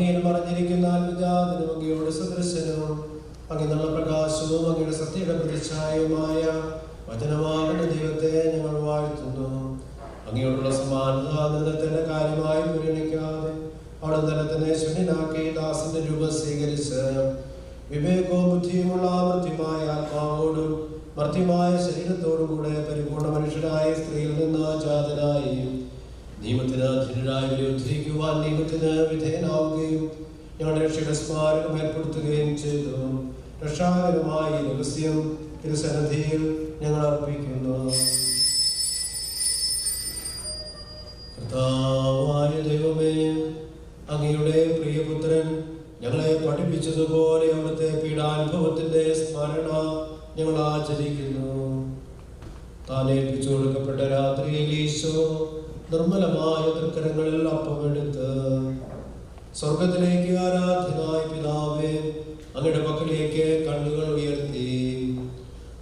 Speaker 1: അങ്ങയിൽ മറഞ്ഞിരിക്കുന്ന അത്ഭുജാതനും അങ്ങയോട് സദൃശനും അങ്ങനെയുള്ള പ്രകാശവും അങ്ങയുടെ സത്യയുടെ പ്രതിച്ഛായവുമായ വചനമാകുന്ന ദൈവത്തെ ഞങ്ങൾ വാഴ്ത്തുന്നു. അങ്ങയോടുള്ള സമാനത നിലത്തിന്റെ കാര്യമായി പരിഗണിക്കാതെ അവിടെ നിലത്തിനെ ശൂന്യനാക്കി ദാസന്റെ രൂപം സ്വീകരിച്ച് വിവേകവും ബുദ്ധിയുമുള്ള മർത്യമായ ആത്മാവോടും മർത്യമായ ശരീരത്തോടും കൂടെ പരിപൂർണ മനുഷ്യനായ സ്ത്രീയിൽ നിന്ന് ജാതനായി നിയമത്തിന് അധീനരായി ഉദ്ധരിക്കുവാൻ നിയമത്തിന് വിധേയനാവുകയും ഞങ്ങളുടെ രക്ഷയുടെ സ്മാരകം ഏർപ്പെടുത്തുകയും ചെയ്തു. രക്ഷാകരമായ രഹസ്യം തിരുസന്നിധിയിൽ ഞങ്ങൾ അർപ്പിക്കുന്നു. കർത്താവായ ദൈവമേ, അങ്ങയുടെ പ്രിയപുത്രൻ ഞങ്ങളെ പഠിപ്പിച്ചതുപോലെ അവിടുത്തെ പീഡാനുഭവത്തിന്റെ സ്മരണ ഞങ്ങൾ ആചരിക്കുന്നു. താൻ ഏൽപ്പിച്ചു കൊടുക്കപ്പെട്ട രാത്രിയിൽ ഈശോ നിർമ്മലമായ തൃക്കരങ്ങളിൽ അപ്പമെടുത്ത് സ്വർഗത്തിലേക്ക് ആരാധ്യനായ പിതാവേ അങ്ങയുടെ പക്കലേക്ക് കണ്ണുകൾ ഉയർത്തി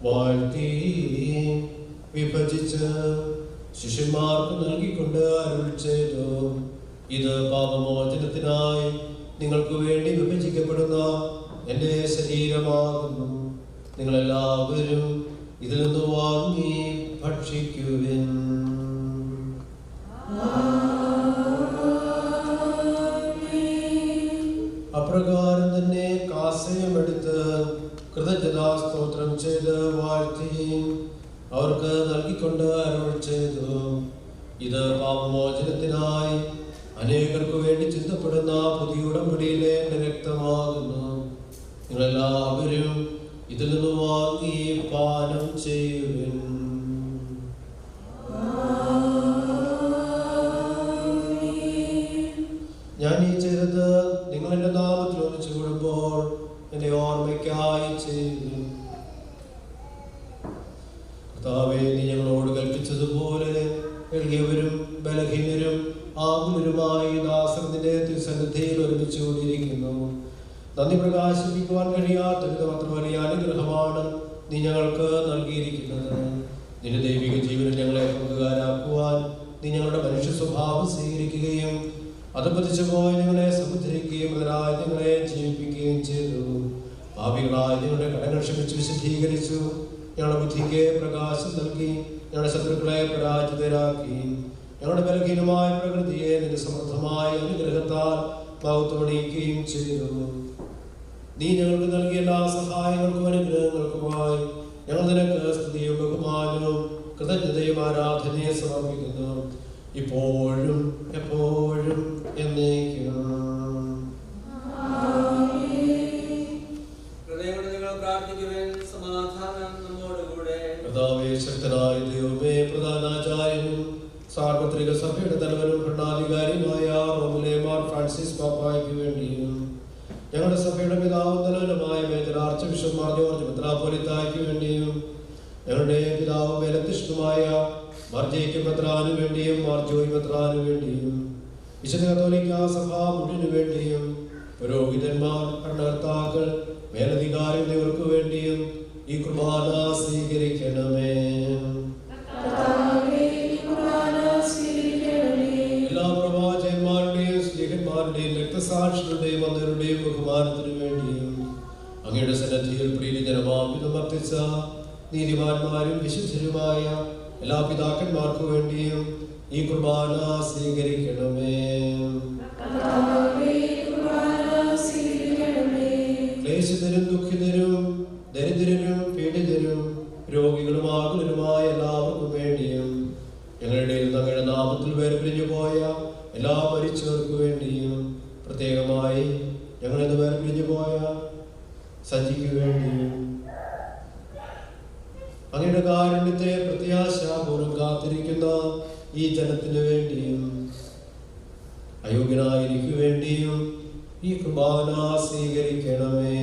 Speaker 1: വാഴ്ത്തി വിഭജിച്ച് ശിഷ്യന്മാർക്ക് നൽകിക്കൊണ്ട് അരുൾ ചെയ്തു, ഇത് പാപമോചനത്തിനായി നിങ്ങൾക്ക് വേണ്ടി വിഭജിക്കപ്പെടുന്ന എൻ്റെ ശരീരമാകുന്നു. നിങ്ങളെല്ലാവരും ഇതിൽ നിന്ന് വാങ്ങി ഭക്ഷിക്കുവിൻ. അപ്രകാരം തന്നെ കാസയുമെടുത്ത് കൃതജ്ഞതാസ്തോത്രം ചെയ്ത് വാഴ്ത്തി അവർക്ക് നൽകിക്കൊണ്ട് അരുൾ ചെയ്തു, ഇത് പാപമോചനത്തിനായി അനേകർക്ക് വേണ്ടി ചിന്തപ്പെടുന്ന പുതിയ ഉടമ്പടിയിലെ എൻ്റെ രക്തമാകുന്നു. നിങ്ങളെല്ലാവരും ഇതിൽ നിന്ന് വാങ്ങി പാനം ചെയ്യുവിൻ. ഞാൻ ഈ ചെയ്തത് നിങ്ങൾ എൻ്റെ നാമത്തിൽ ഒന്നിച്ചു കൂടുമ്പോൾ എൻ്റെ ഓർമ്മയ്ക്കായി ചെയ്യുവിൻ. കർത്താവേ, നീ ഞങ്ങളോട് കൽപ്പിച്ചതുപോലെ എളിയവരും ബലഹീനരും ആകുലരുമായി ദാസർ നിന്റെ തിരുസന്നിധിയിൽ ഒരുമിച്ച് കൂടിയിരിക്കുന്നു. നന്ദി പ്രകാശിപ്പിക്കുവാൻ കഴിയാത്ത വിധമത്ര വലിയ അനുഗ്രഹമാണ് നീ ഞങ്ങൾക്ക് നൽകിയിരിക്കുന്നത്. നിന്റെ ദൈവിക ജീവനിൽ ഞങ്ങളെ പങ്കുകാരാക്കുവാൻ നീ ഞങ്ങളുടെ മനുഷ്യ സ്വഭാവം സ്വീകരിക്കുകയും അത് പതിച്ചു പോയി ഞങ്ങളെ സമുദ്രിക്കുകയും അതിനായി ഞങ്ങളെ ജീവിപ്പിക്കുകയും ചെയ്തു. പാപികളായ ഞങ്ങളുടെ കടങ്ങൾ ക്ഷമിച്ച് വിശുദ്ധീകരിച്ചു. ഞങ്ങളുടെ ബുദ്ധിക്ക് പ്രകാശം നൽകി ഞങ്ങളുടെ ശത്രുക്കളെ പരാജിതരാക്കി. ഞങ്ങളുടെ ബലഹീനമായ പ്രകൃതിയെ നിന്റെ സമൃദ്ധമായ അനുഗ്രഹത്താൽ മഹത്വമണിയിക്കുകയും ചെയ്തു. നീ ഞങ്ങൾക്ക് നൽകിയ എല്ലാ സഹായങ്ങൾക്കും അനുഗ്രഹങ്ങൾക്കുമായി ഞങ്ങൾ നിനക്ക് സ്തുതിയും ബഹുമാനവും കൃതജ്ഞതയും ആരാധനയെ സമർപ്പിക്കുന്നു, ഇപ്പോഴും എപ്പോഴും എന്നേക്കും. ശക്തനായ ദൈവമേ, പ്രധാനാചാര്യനും സാർവത്രിക സഭയുടെ തലവനും ഭരണാധികാരിയുമായ റോമിലെ മാർ ഫ്രാൻസിസ് പാപ്പായ്ക്ക് വേണ്ടിയും ഞങ്ങളുടെ സഭയുടെ പിതാവും തലവനുമായ major archbishop Mar George മെത്രാപ്പോലീത്തായ്ക്ക് വേണ്ടിയും ഞങ്ങളുടെ പിതാവും മേലധ്യക്ഷനുമായ മാർ ജേക്കബ് മെത്രാനു വേണ്ടിയും മാർ ജോയ് മെത്രാനു വേണ്ടിയും വിശുദ്ധ കത്തോലിക്കാ സഭ മുഴുവനു വേണ്ടിയും പുരോഹിതന്മാർ, ഭരണകർത്താക്കൾ, മേലധികാരി എന്നിവർക്ക് വേണ്ടിയും ഈ കുർബാന സ്വീകരിക്കണമേ. എല്ലാ പ്രവാചകന്മാരുടെയും സ്ത്രീകന്മാരുടെയും രക്തസാക്ഷികളുടെയും അന്നരുടെയും ബഹുമാനത്തിനു വേണ്ടിയും അങ്ങയുടെ സന്നിധിയിൽ പ്രീതിജനമാവിധം വർത്തിച്ച നീതിമാന്മാരും വിശുദ്ധരുമായ എല്ലാ പിതാക്കന്മാർക്കു വേണ്ടിയും ഈ കുർബാന സ്വീകരിക്കണമേ. ക്ലേശിതരും ദുഃഖിതരും ദരിദ്രരും പീഡിതരും രോഗികളും ആകുലരുമായ എല്ലാവർക്കും വേണ്ടിയും ഞങ്ങളുടെ തങ്ങളുടെ നാമത്തിൽ വേർപിരിഞ്ഞു പോയ എല്ലാ മരിച്ചവർക്ക് വേണ്ടിയും പ്രത്യേകമായി ഞങ്ങളിന്ന് വേർപിരിഞ്ഞു പോയ സജിക്ക് വേണ്ടിയും അങ്ങയുടെ കാരുണ്യത്തെ പ്രത്യാശാപൂർവ്വം കാത്തിരിക്കുന്ന ഈ ജനത്തിന് വേണ്ടിയും അയോഗ്യനായിരിക്കു വേണ്ടിയും ഈ കുർബാന സ്വീകരിക്കണമേ.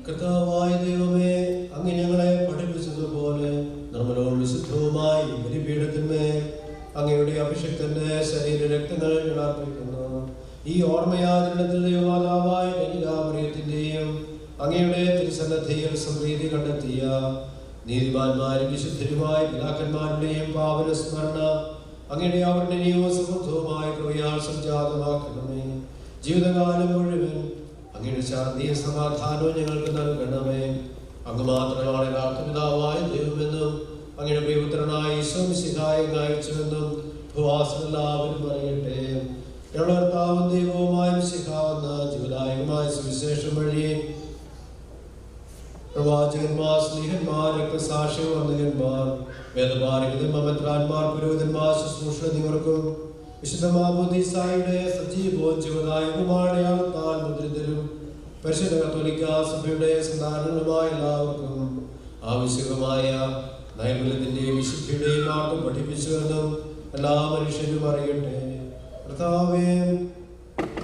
Speaker 1: കർത്താവായ ദൈവമേ, അങ്ങ് ഞങ്ങളെ പഠിപ്പിച്ചതുപോലെ നിർമ്മലവും വിശുദ്ധവുമായി ബലിപീഠത്തിന്മേൽ അങ്ങയുടെ അഭിഷിക്തന്റെ ശരീരരക്തങ്ങൾ അർപ്പിക്കുന്നു. ഈ ഓർമ്മയാചരണത്തിൽ ദൈവമാതാവായ കന്യകാമറിയത്തിന്റെയും അങ്ങയുടെ തിരുസന്നിധിയിൽ സമൃദ്ധി കണ്ടെത്തിയ നീതിമാന്മാരും വിശുദ്ധരുമായ പിതാക്കന്മാരുടെയും പാവന സ്മരണ അങ്ങയുടെ അവർണ്ണനീയവും സമൃദ്ധവുമായ കൃപയാൽ സംജാതമാക്കണമേ. ജീവിതകാലം മുഴുവൻ അങ്ങയുടെ ശാന്തിയും സമാധാനവും ഞങ്ങൾക്ക് നൽകണമേ. അങ്ങ് മാത്രമാണ് യഥാർത്ഥ പിതാവായ ദൈവമെന്നും അങ്ങയുടെ പ്രിയപുത്രനായ ഈശോ മിശിഹായെ അയച്ചുവെന്നും ഭൂവാസികളെല്ലാവരും അറിയട്ടെ. ഞങ്ങളുടെ കർത്താവും ദൈവവുമായ മിശിഹാവെന്ന ജീവദായകമായ സുവിശേഷം വഴി പ്രവാചകന്മാർ, സ്നേഹന്മാർ, രക്തസാക്ഷികൾ, വന്ദകന്മാർ, വേദപാരകന്മാർ, മെത്രാന്മാർ, പുരോഹിതന്മാർ, ശുശ്രൂഷ എന്നിവർക്കും വിശുദ്ധ മാമോദീസായുടെ സജീവവും ജീവദായകവുമായ അടയാളത്താൽ മുദ്രിതരും പരിശുദ്ധ കത്തോലിക്ക സഭയുടെ സന്താനങ്ങളുമായ എല്ലാവർക്കും ആവശ്യകമായ നൈർമല്യത്തിന്റെയും വിശുദ്ധിയുടെയും മാർഗം പഠിപ്പിച്ചുവെന്നും എല്ലാ മനുഷ്യരും അറിയട്ടെ. കർത്താവേ,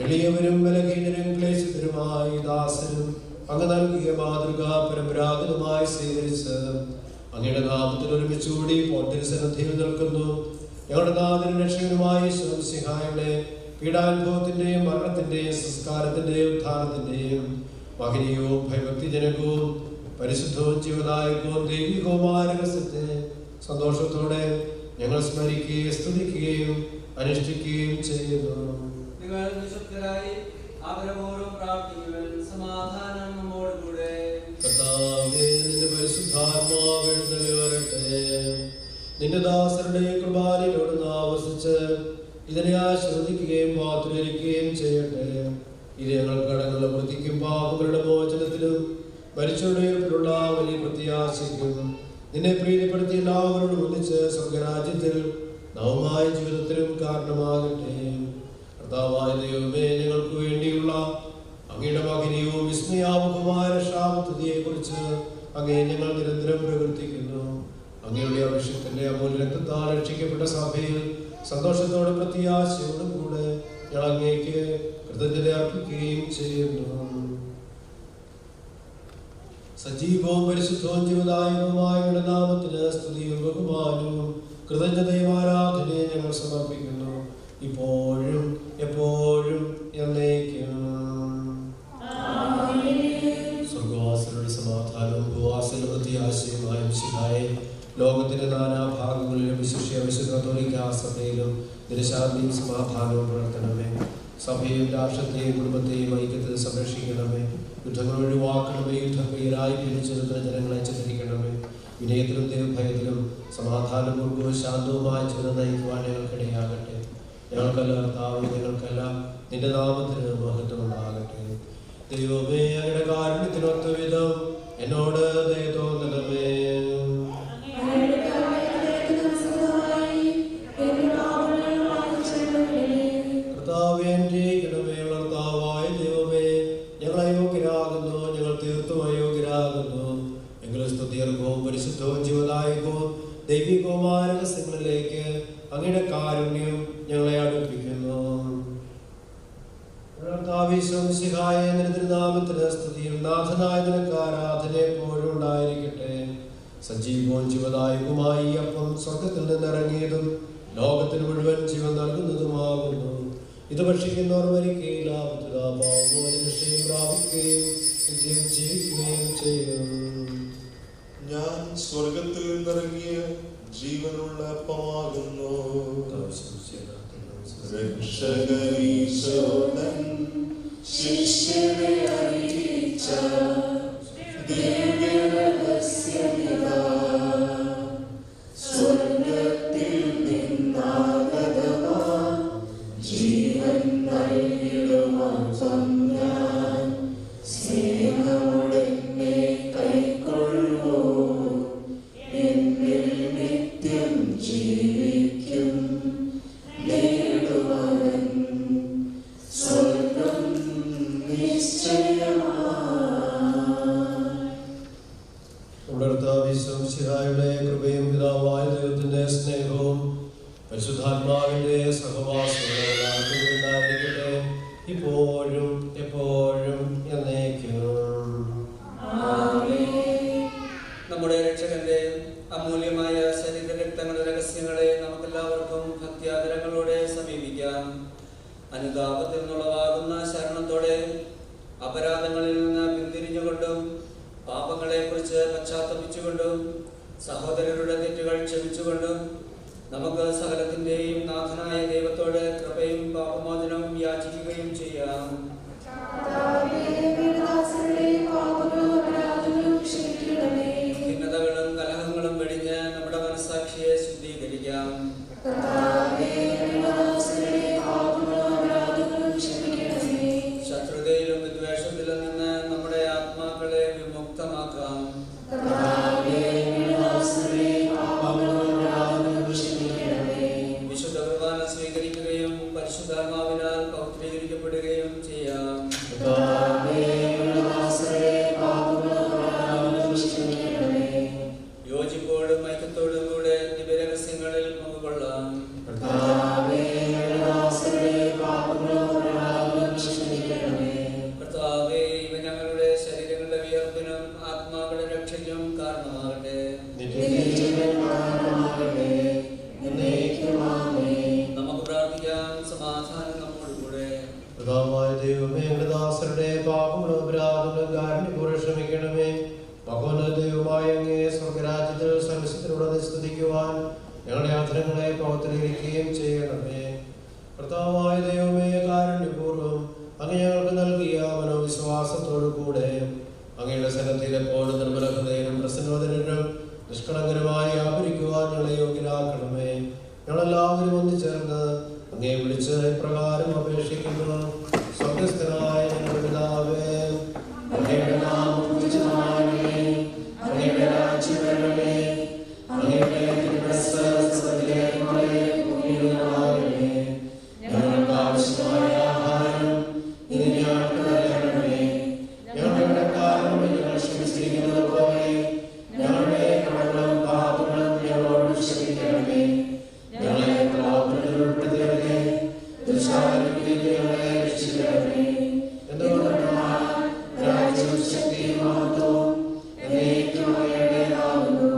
Speaker 1: എളിയവരും ബലഹീനരും ക്ലേശിതരുമായി ദാസരും അങ്ങ് നൽകിയ മാതൃക പരമ്പരാഗതമായി സ്വീകരിച്ച് അങ്ങയുടെ നാമത്തിൽ ഒരുമിച്ച് കൂടി പോറ്റരിസന്നിധിയിൽ നിൽക്കുന്നു. ഞങ്ങളുടെ നാഥനും രക്ഷകനുമായ ഈശോ മിശിഹായുടെ പീഡാനുഭവത്തിന്റെയും മരണത്തിന്റെയും സംസ്കാരത്തിന്റെയും ഉത്ഥാനത്തിന്റെയും മഹനീയവും ഭയഭക്തിജനകവും പരിശുദ്ധവും ജീവദായകവും ദൈവികവുമായ രഹസ്യത്തെ സന്തോഷത്തോടെ ഞങ്ങൾ സ്മരിക്കുകയും സ്തുതിക്കുകയും അനുഷ്ഠിക്കുകയും ചെയ്യുന്നു.
Speaker 2: നിങ്ങൾ നിശബ്ദരായി ആഗ്രഹപൂർവ്വം പ്രാർത്ഥിക്കുവാൻ സമാധാനം നമ്മോടുകൂടെ.
Speaker 1: കർത്താവേ, നിന്റെ പരിശുദ്ധാത്മാവ് എഴുന്നള്ളി വരട്ടെ. നിന്റെ ദാസരുടെ കൃപാലയോട് ആവസിച്ച് ഇതിനെ ആശ്രദിക്കുകയും പാത്രീകരിക്കുകയും ചെയ്യട്ടെ. ഇത് ഞങ്ങൾ കടങ്ങളുടെ വൃത്തിക്കും പാപങ്ങളുടെ മോചനത്തിലും മരിച്ചുടയത്തിലുള്ള വലിയ പ്രത്യാശയ്ക്കും നിന്നെ പ്രീതിപ്പെടുത്തി എല്ലാവരോടും ഒന്നിച്ച് സ്വർഗരാജ്യത്തിൽ നവമായ ജീവിതത്തിലും കാരണമാകട്ടെ. കർത്താവായ ദൈവമേ, ഞങ്ങൾക്ക് വേണ്ടിയുള്ള അങ്ങയുടെ മഹനീയവും വിസ്മയാമുഖമായ രക്ഷാപദ്ധതിയെ കുറിച്ച് അങ്ങേ ഞങ്ങൾ നിരന്തരം പ്രവർത്തിക്കുന്നു. അങ്ങയുടെ അഭിഷേകത്തിന്റെ അമൂല്യ രക്തത്താൽ രക്ഷിക്കപ്പെട്ട സഭയിൽ സന്തോഷത്തോടും പ്രത്യാശയോടും കൂടെ ഞങ്ങൾ അങ്ങേക്ക് കൃതജ്ഞത അർപ്പിക്കുകയും ചെയ്യുന്നു. സജീവവും പരിശുദ്ധവും ജീവദായകവുമായ അങ്ങയുടെ നാമത്തിന് സ്തുതിയും ബഹുമാനവും കൃതജ്ഞതയും ആരാധനയും ഞങ്ങൾ സമർപ്പിക്കുന്നു, ഇപ്പോഴും എപ്പോഴും എന്നേക്കും. സ്വർഗവാസികളുടെ സമാധാനവും ഭൂവാസികളുടെ പ്രത്യാശയുമായ മിശിഹായെ, ലോകത്തിന്റെ നാനാഭാഗങ്ങളിലും വിശിഷ്യ വിശുദ്ധ കത്തോലിക്ക സഭയിലും നിരശാന്തിയും സമാധാനവും പുലർത്തണമേ. സഭയും രാഷ്ട്രത്തെയും കുടുംബത്തെയും ഐക്യത്തിൽ സംരക്ഷിക്കണമേ. യുദ്ധങ്ങൾ ഒഴിവാക്കണമേ. യുദ്ധപ്രിയരായി പിരിച്ചെടുക്കുന്ന ജനങ്ങളെ ചിത്രിക്കണമേ. വിനയത്തിലും ദൈവഭയത്തിലും സമാധാനപൂർവ്വവും ശാന്തവുമായ ജീവിതം നയിക്കുവാൻ ഞങ്ങൾക്കിടയാകട്ടെ. ഞങ്ങൾക്കല്ല കർത്താവേ, ഞങ്ങൾക്കല്ല നിന്റെ നാമത്തിന് മഹത്വം ഉണ്ടാകട്ടെ. ദൈവമേ, അങ്ങയുടെ കാരുണ്യത്തിനൊത്ത വിധം എന്നോട് ദയ തോന്നണമേ. കർത്താവേ, അനുഗ്രഹിക്കണമേ. കർത്താവായ ദൈവമേ, ഞങ്ങൾ അയോഗ്യരാകുന്നു, ഞങ്ങൾ തീർത്തും അയോഗ്യരാകുന്നു. എങ്കിലും സ്തുത്യർഹവും പരിശുദ്ധവും ജീവദായകവും ദൈവികവുമായ രഹസ്യങ്ങളിലേക്ക് അങ്ങയുടെ കാരുണ്യം ഞങ്ങളെ അടുപ്പിക്കുന്നു. തിരുനാമത്തിന് സ്തുതിയും നാഥനായ നിനക്ക് ആരാധന എപ്പോഴും ഉണ്ടായിരിക്കട്ടെ. സജീവവും ജീവദായകവുമായി അപ്പം സ്വർഗത്തിൽ നിന്നിറങ്ങിയതും ലോകത്തിന് മുഴുവൻ ജീവൻ നൽകുന്നതുമാകുന്നു. ഇത് ഭക്ഷിക്കുന്നവർ മരിക്കുകയില്ല, രക്ഷയും പ്രാപിക്കുകയും നിത്യം ജീവിക്കുകയും ചെയ്യും.
Speaker 3: ഞാൻ സ്വർഗത്തിൽ നിന്നിറങ്ങിയ ജീവനുള്ള അപ്പമാകുന്നു. രക്ഷകനീശോദൻ ശിഷ്യരെ അറിയിച്ച ദിവ്യരഹസ്യമിതാ, സ്വർഗത്തിൽ നിന്നാഗതമാ ജീവൻ നൽകിടുമപ്പം ഞാൻ. സ്നേഹമുടനെ കൈക്കൊള്ളുവോ, എന്നിൽ നിത്യം ജീവിക്കും. നേടുവൻ സ്വർഗം നിശ്ചയമായി.
Speaker 1: മിശിഹായുടെ കൃപയും പിതാവായ ദൈവത്തിന്റെ സ്നേഹവും പരിശുദ്ധാത്മാവിന്റെ സഹവാസവും ഉണ്ടായിരിക്കട്ടെ, ഇപ്പോഴും എപ്പോഴും എന്നേക്കും.
Speaker 2: നമ്മുടെ രക്ഷകന്റെ അമൂല്യമായ ശരീര രക്തങ്ങളുടെ രഹസ്യങ്ങളെ നമുക്കെല്ലാവർക്കും ഭക്ത്യാദരങ്ങളോടെ സമീപിക്കാം. അനുതാപത്തിൽ നിന്നുളവാകുന്ന ശരണത്തോടെ അപരാധങ്ങളിൽ നിന്ന് പിന്തിരിഞ്ഞുകൊണ്ടും പാപങ്ങളെ കുറിച്ച് പശ്ചാത്തപിച്ചുകൊണ്ടും സഹോദരരുടെ തെറ്റുകൾ ക്ഷമിച്ചുകൊണ്ടും നമുക്ക് സകലത്തിന്റെയും നാഥനായ ദൈവത്തോട് കൃപയും പാപമോചനവും യാചിക്കുകയും ചെയ്യാം. ഭിന്നതകളും കലഹങ്ങളും വെടിഞ്ഞ് നമ്മുടെ മനസ്സാക്ഷിയെ ശുദ്ധീകരിക്കാം. ശത്രുതയിലും വിദ്വേഷത്തിലും നിന്ന് നമ്മുടെ ആത്മാക്കളെ വിമുക്തമാക്കാം. വിശുദ്ധ കുർബാന സ്വീകരിക്കുകയും പരിശുദ്ധാത്മാവിനാൽ പൗത്രീകരിക്കപ്പെടുകയും ചെയ്യാം. യോജിപ്പോടും ഐക്യത്തോടും കൂടെ ദിവ്യരഹസ്യങ്ങളിൽ പങ്കുകൊള്ളാം. കർത്താവേ, ഇവ ഞങ്ങളുടെ ശരീരങ്ങളുടെ വിയർപ്പിനും ആത്മാക്കളുടെ രക്ഷയ്ക്കും കാരണമാകട്ടെ. നമുക്ക് പ്രാർത്ഥിക്കാം. സമാധാനം നമ്മോടുകൂടെ.
Speaker 1: പിതാവായ ദൈവമേ, ഞങ്ങളുടെ ദാസരുടെ പാപങ്ങളും അപരാധങ്ങളും കാരുണ്യപൂർവ്വം ക്ഷമിക്കണമേ. മഹോന്നതദൈവമായ അങ്ങേ സ്വർഗ്ഗരാജ്യത്തിൽ സർവ്വശക്തനോട് സ്തുതിക്കുവാൻ ഞങ്ങളുടെ ആദരങ്ങളെ പൗത്രീകരിക്കുകയും ചെയ്യണമേ. കർത്താവായ ദൈവമേ, കാരുണ്യപൂർവ്വം അങ്ങ് ഞങ്ങൾക്ക് നൽകിയ മനോവിശ്വാസത്തോടു കൂടെ അങ്ങയുടെ സന്നദ്ധിയിൽ എപ്പോഴും നിർമ്മല ഹൃദയനും പ്രസന്നോദനും നിഷ്കളങ്കരമായി ആഭരിക്കുവാൻ ഞങ്ങളെ യോഗ്യരാക്കണമേ. ഞങ്ങളെല്ലാവരും ഒന്നുചേർന്ന് അങ്ങേ വിളിച്ച് ഇപ്രകാരം അപേക്ഷിക്കുന്നു. സ്വർഗ്ഗസ്ഥനായ ഞങ്ങളുടെ പിതാവേ, അങ്ങയുടെ നാമം പൂജിതമാകണമേ. അങ്ങയുടെ രാജ്യം വരണമേ. അങ്ങയുടെ തിരുമനസ്സ് സ്വർഗ്ഗത്തിലെ പോലെ ഭൂമിയിലുമാകണമേ. ഞങ്ങൾക്ക് ആവശ്യമായ ആഹാരം ഇന്ന് ഞങ്ങൾക്ക് തരണമേ. ഞങ്ങളുടെ കടക്കാരോട് ഞങ്ങൾ ക്ഷമിച്ചിരിക്കുന്നത് പോലെ ഞങ്ങളുടെ കടങ്ങളും പാപങ്ങളും ഞങ്ങളോട് ക്ഷമിക്കണമേ. ഞങ്ങളെ പ്രലോഭനത്തിൽ ഉൾപ്പെടുത്തരുതേ, ദുഷ്ടാരൂപിയിൽ ഞങ്ങളെ രക്ഷിക്കണമേ. എന്തുകൊണ്ടെന്നാൽ രാജ്യവും ശക്തിയും മഹത്വവും എന്നേക്കും അങ്ങയുടേതാകുന്നു.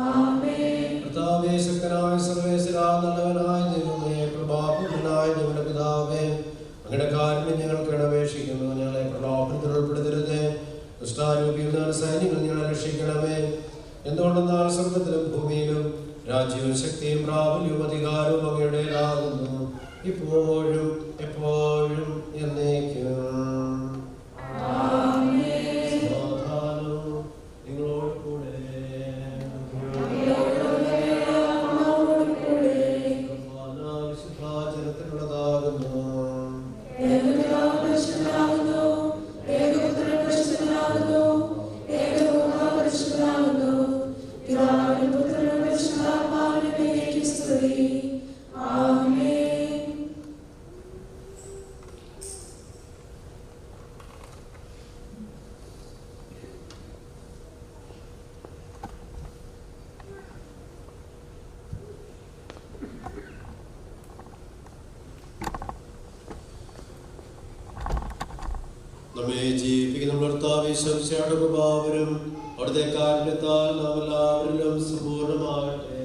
Speaker 1: ആമേൻ. കർത്താവേ, ശക്തനായ സർവ്വേശ്വരാ, നല്ലവനായ ദൈവമേ, പ്രഭാപൂർണനായ ഞങ്ങളുടെ പിതാവേ, അങ്ങയുടെ കാരുണ്യം ഞങ്ങൾക്ക് അപേക്ഷിക്കുന്നു. ഞങ്ങളെ പ്രലോഭനത്തിൽ ഉൾപ്പെടുത്തരുതേ, ദുഷ്ടാരൂപിയിൽ നിന്ന് സൈന്യങ്ങൾ ഞങ്ങളെ രക്ഷിക്കണമേ. എന്തുകൊണ്ടെന്നാൽ സ്വർഗ്ഗത്തിലും ഭൂമിയിലും രാജ്യവും ശക്തിയും പ്രാബല്യവും അധികാരവും അങ്ങയുടേതാകുന്നു, ഇപ്പോഴും എപ്പോഴും എന്നേക്കും. സമാധാനം നിങ്ങളോട് കൂടെ. വിശുദ്ധാചരണത്തിനുള്ളതാകുന്നു. നമ്മെ ജീവിപ്പിക്കുന്ന കർത്താവേ, ശംശയുടെ പ്രഭാവരും അവിടുത്തെ കാരുണ്യത്താൽ നാം എല്ലാവരിലും സമ്പൂർണ്ണമാകട്ടെ.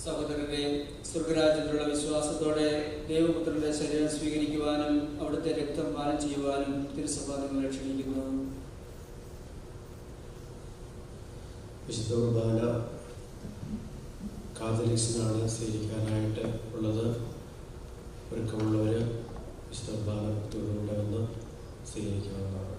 Speaker 2: സഹോദരരെ, സ്വർഗരാജ്യത്തിലുള്ള വിശ്വാസത്തോടെ ദൈവപുത്രന്റെ ശരീരം സ്വീകരിക്കുവാനും അവിടുത്തെ രക്തം പാനം ചെയ്യുവാനും തിരുസഭ നിങ്ങളെ ക്ഷണിക്കുന്നു.
Speaker 1: വിശുദ്ധ കുർബാന കാതലിക്സിനാണ് സ്വീകരിക്കാനായിട്ട് ഉള്ളത്. ഒരുക്കമുള്ളവർ വിശുദ്ധ കുർബാന ഭക്തിയോടുകൂടെ വന്ന് സ്വീകരിക്കാവുന്നതാണ്.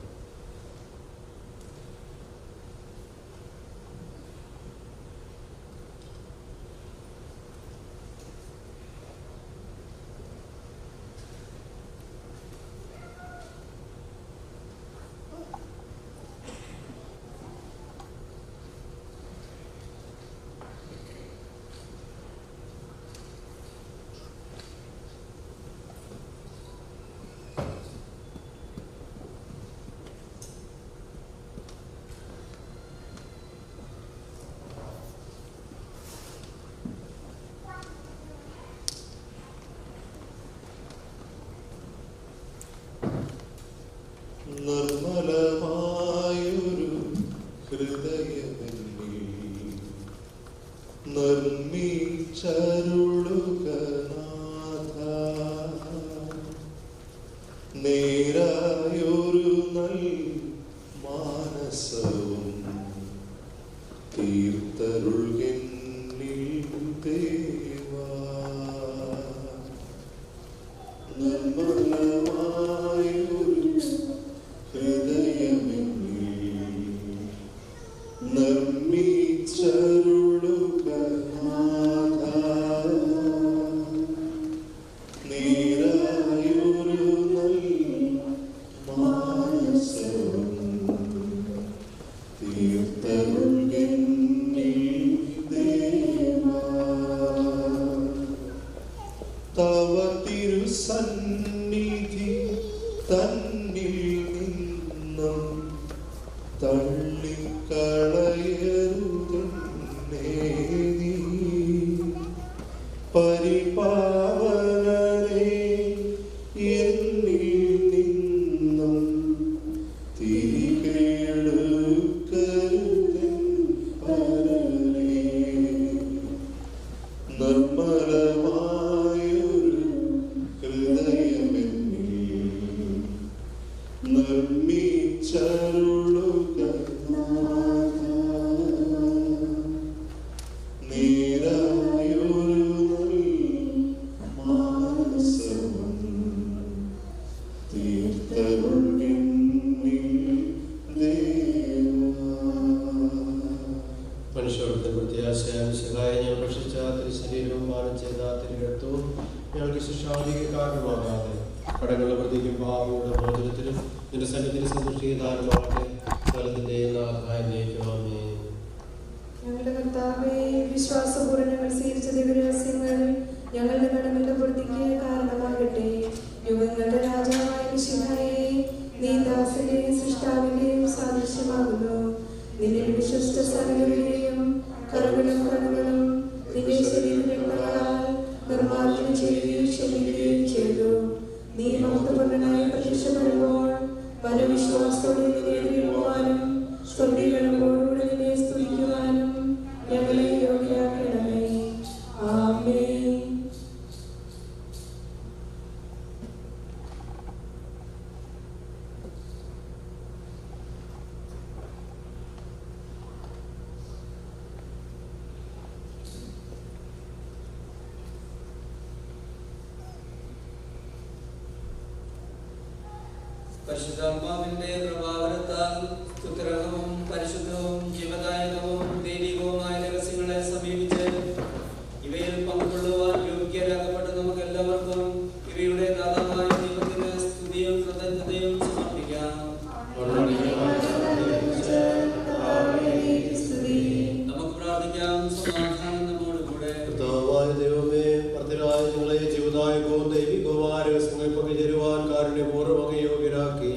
Speaker 2: പരിശുദ്ധാത്മാവിന്റെ പ്രഭാവനത്താൽ സ്തുത്യർഹവും പരിശുദ്ധവും ജീവദായകവും ദൈവികവുമായ രഹസ്യങ്ങളെ സമീപിച്ച് ഇവയിൽ പങ്കുകൊള്ളുവാൻ യോഗ്യരാകപ്പെട്ട നമുക്ക് എല്ലാവർക്കും ഇവയുടെ ദാതാവായ ദൈവത്തിന് സ്തുതിയും കൃതജ്ഞതയും സമർപ്പിക്കാം. നമുക്ക് പ്രാർത്ഥിക്കാം. സമാധാനം നമ്മോട് കൂടെ.
Speaker 1: കർത്താവായ ദൈവമേ, വർദ്ധനായ ഞങ്ങളെ ജീവദായകവും ദൈവികവുമായ രഹസ്യങ്ങൾ പങ്കുചേരുവാൻ കാരുണ്യപൂർവ്വം യോഗ്യരാക്കി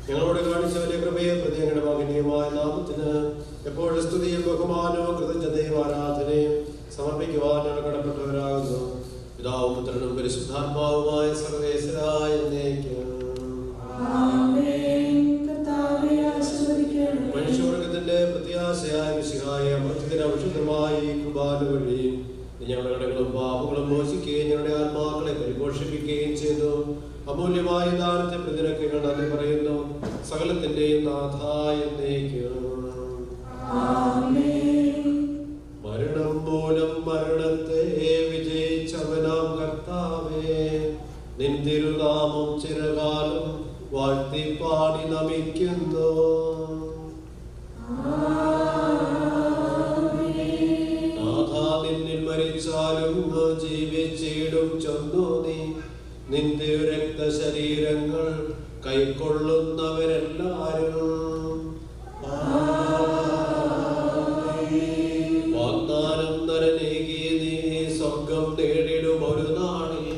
Speaker 1: ഞങ്ങളോട് കാണിച്ച വലിയ കൃപയെ പ്രതി ഞങ്ങളുടെ മഹനീയമായ നാമത്തിന് എപ്പോഴും സ്തുതിയും ബഹുമാനവും കൃതജ്ഞതയും ആരാധനയും സമർപ്പിക്കുവാൻ ഞങ്ങൾ കടപ്പെട്ടവരാകുന്നു. പിതാവും പുത്രനും പരിശുദ്ധാത്മാവുമായ സർവേശ്വരായ മനുഷ്യവർഗത്തിന്റെ പ്രത്യാശയായ മിശിഹായ അമൃതത്തിന് ഔഷധമായ ഈ കുർബാന വഴി ഞങ്ങളുടെ കടകളും പാപങ്ങളും മോചിക്കുകയും ഞങ്ങളുടെ ആത്മാക്കളെ പരിപോഷിപ്പിക്കുകയും ചെയ്തു. അമൂല്യമായ ദാനത്തെ പ്രതിനിധി ഞങ്ങൾ നന്ദി പറയുന്നു. സകലത്തിന്റെയും നാഥായ മരണം മൂലം മരണത്തെ വിജയിച്ചവനാം കർത്താവേ, നിൻ തിരുനാമം ചിരകാലം വാഴ്ത്തിപ്പാടി നമിക്കുന്നു. നാഥാ, നിന്നിൽ മരിച്ചാലും ജീവിച്ചിടും ചൊന്നു നീ. നിൻ തിരുരക്തശരീരങ്ങൾ കൈക്കൊള്ളുന്നവരെല്ലാരും വാഗ്ദാനം നരനേകി നീ സ്വർഗം നേടിടും ഒരു നാളിൽ.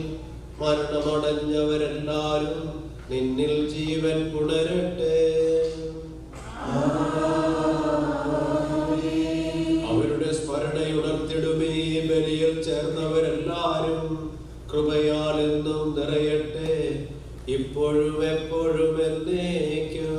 Speaker 1: മരണമടഞ്ഞവരെല്ലാരും നിന്നിൽ ജീവൻ പുണരട്ടെ. അവരുടെ സ്മരണയുണർത്തിടുമേ ബലിയിൽ ചേർന്നവരെല്ലാരും കൃപയാൽ എന്നും നിറയട്ടെ, ഇപ്പോഴും എപ്പോഴും എന്നേക്കും.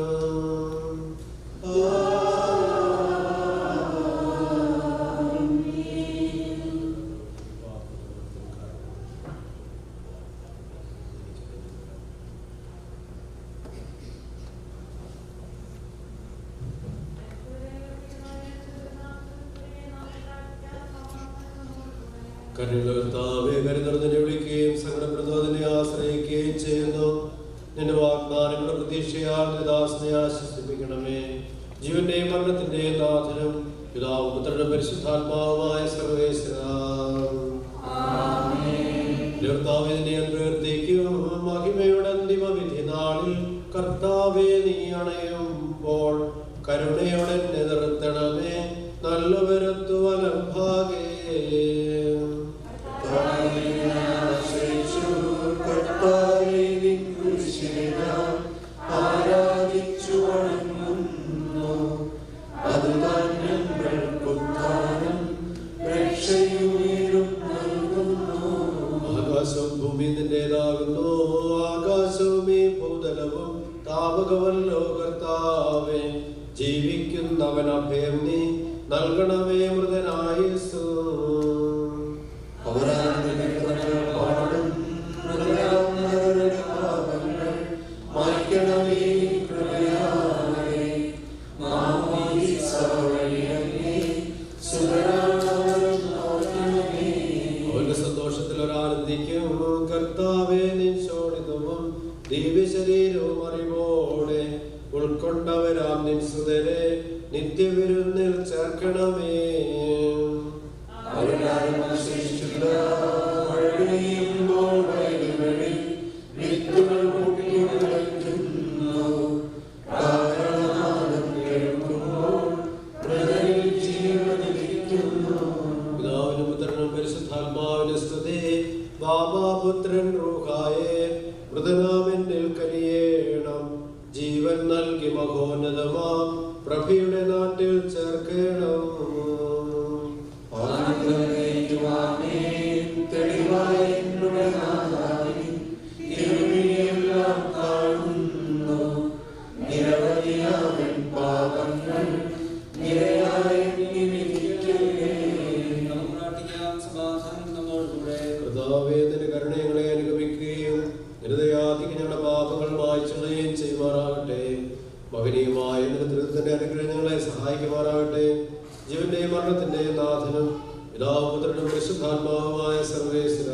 Speaker 1: കരുണകർത്താവേ, കരുതലിനെ വിളിക്കുകയും സങ്കടപ്രദോദനെ ആശ്രയിക്കുകയും ചെയ്യുന്നു. നിന്റെ വാഗ്ദാനങ്ങളുടെ പ്രതീക്ഷയാൽ ദാസനെ ആശ്വസിപ്പിക്കണമേ. ജീവന്റെയും മരണത്തിന്റെയും നാഥനും പിതാവും പുത്രനും പരിശുദ്ധാത്മാവുമായ സർവേശ്വരാ, മഹിമയുടെ അന്തിമ വിധി നാളിൽ കർത്താവേ, നീ അണയുമ്പോൾ കരുണയോടെ നിർത്തണമേ. നല്ലവരത്തു വലഭാഗേ
Speaker 3: ആരാധിച്ചു വണങ്ങുന്നു.
Speaker 1: ജീവിക്കുന്നവൻ അഭയം നീ നൽകണമേ മൃതനായേസു. അവന്റെ സന്തോഷത്തിൽ ഒരാനന്ദിക്കും. കർത്താവേ നിൻ ശോണിതവും ദിവ്യശരീരവും അറിവോടെ ഉൾക്കൊണ്ടവരാം നിൻ സുതരെ നിത്യവിരുന്നിൽ ചേർക്കണമേ. പിതാവിനും പുത്രനും പരിശുദ്ധാത്മാവിനും സ്തുതി. ബാബാപുത്രൻ റൂഹായേ മൃതനാമെന്നിൽ കനിയേണം. ജീവൻ നൽകി മഹോന്നതമാം പ്രഭയുടെ നാട്ടിൽ ചേർക്കണം. കർത്താവേദിന്റെ കരുണകളെ അനുഗമിക്കുകയും ഹൃദയാധിക്ക് ഞങ്ങളുടെ പാപങ്ങൾ മായ്ച്ചുകളയും ചെയ്യുമാറാകട്ടെ. മഹനീയമായ ദൃഢത്തിന്റെ അനുഗ്രഹങ്ങളെ സഹായിക്കുമാറാകട്ടെ. ജീവന്റെയും മരണത്തിന്റെയും നാഥനും പിതാവും പുത്രനും പരിശുദ്ധാത്മാവുമായ സർവേശ്വര.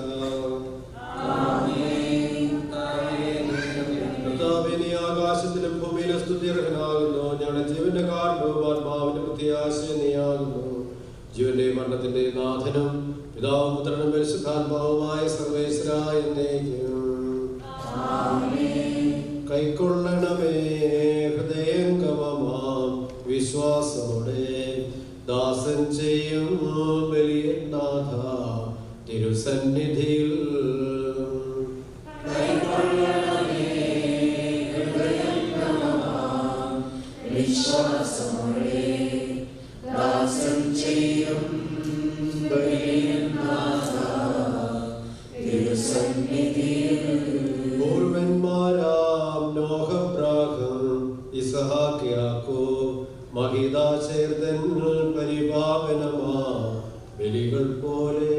Speaker 1: കർത്താവേ, നീ ആകാശത്തിലും ഭൂമിയിലും സ്തുത്യർഹനാകുന്നു. ഞങ്ങളുടെ ജീവന്റെ കാരണവും ആത്മാവിന്റെ പ്രത്യാശയും നീയാകുന്നു. ജീവന്റെയും മരണത്തിന്റെയും നാഥനും പിതാവും പുത്രനും പരിശുദ്ധാത്മാവുമായ സർവേശ്വര എന്നേക്കും. കൈക്കൊള്ളണമേ ഹൃദയംഗമമാം വിശ്വാസമോടെ ദാസൻ ചെയ്യും ബലിയനാഥ തിരുസന്നിധിയിൽ. പൂർവന്മാരാം നോഹബ്രാഹം ഇസഹാക്ക് യാക്കോബ് മഹിദാചേർതൻ പരിപാവനമാ ബലികൾ പോലെ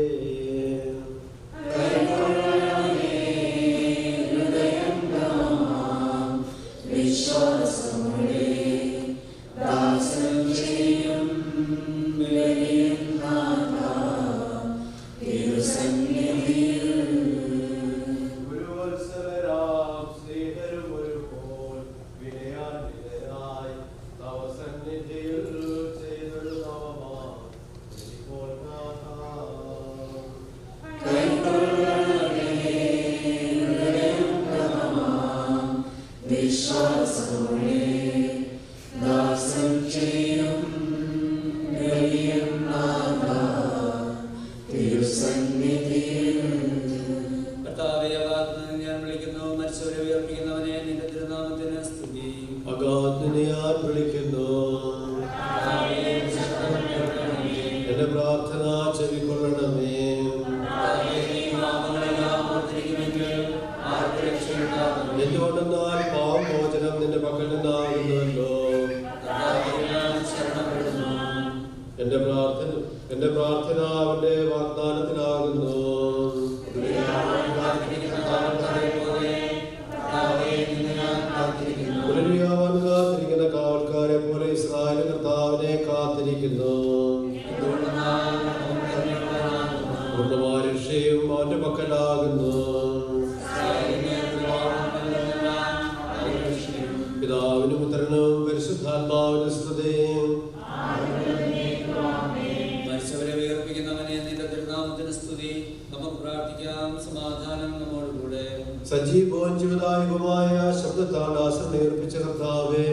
Speaker 1: സജീവവും ജീവദായകവുമായ ശബ്ദത്താൽ ആശ്രയം ഏർപ്പിച്ച കർത്താവേ,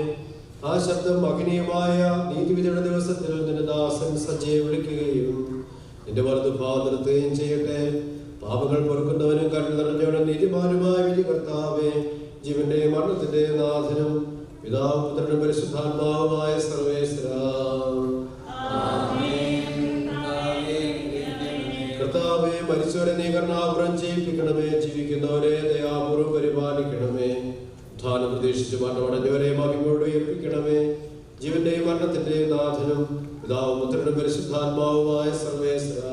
Speaker 1: ആ ശബ്ദം അഗ്നിയമായ നീതിവിധിയുടെ ദിവസത്തിൽ നിന്റെ ദാസൻ സജ്ജയെ വിളിക്കുകയും നിന്റെ വലതുഭാഗത്തുകയും ചെയ്യട്ടെ. പാപങ്ങൾ പൊറുക്കുന്നവനും കരുണ നിറഞ്ഞവനും നീതിമാനുമായ വിധി കർത്താവേ, ജീവന്റെ മരണത്തിന്റെ നാഥനും പിതാവും പുത്രനും പരിശുദ്ധാത്മാവുമായ സർവേശ്വര. കർത്താവേ, മരിച്ചവരെ നീ കരുണാപുരം ചെയ്യിപ്പിക്കണമേ. ജീവിക്കുന്നവരെ ദയാപൂർവ്വം പരിപാലിക്കണമേ. ഉത്ഥാനം പ്രതീക്ഷിച്ച് മരണമടഞ്ഞവരെ മഹിമയോടെ ഏൽപ്പിക്കണമേ. ജീവന്റെയും മരണത്തിന്റെയും നാഥനും പിതാവും പുത്രനും പരിശുദ്ധാത്മാവുമായ സർവേശ്വര.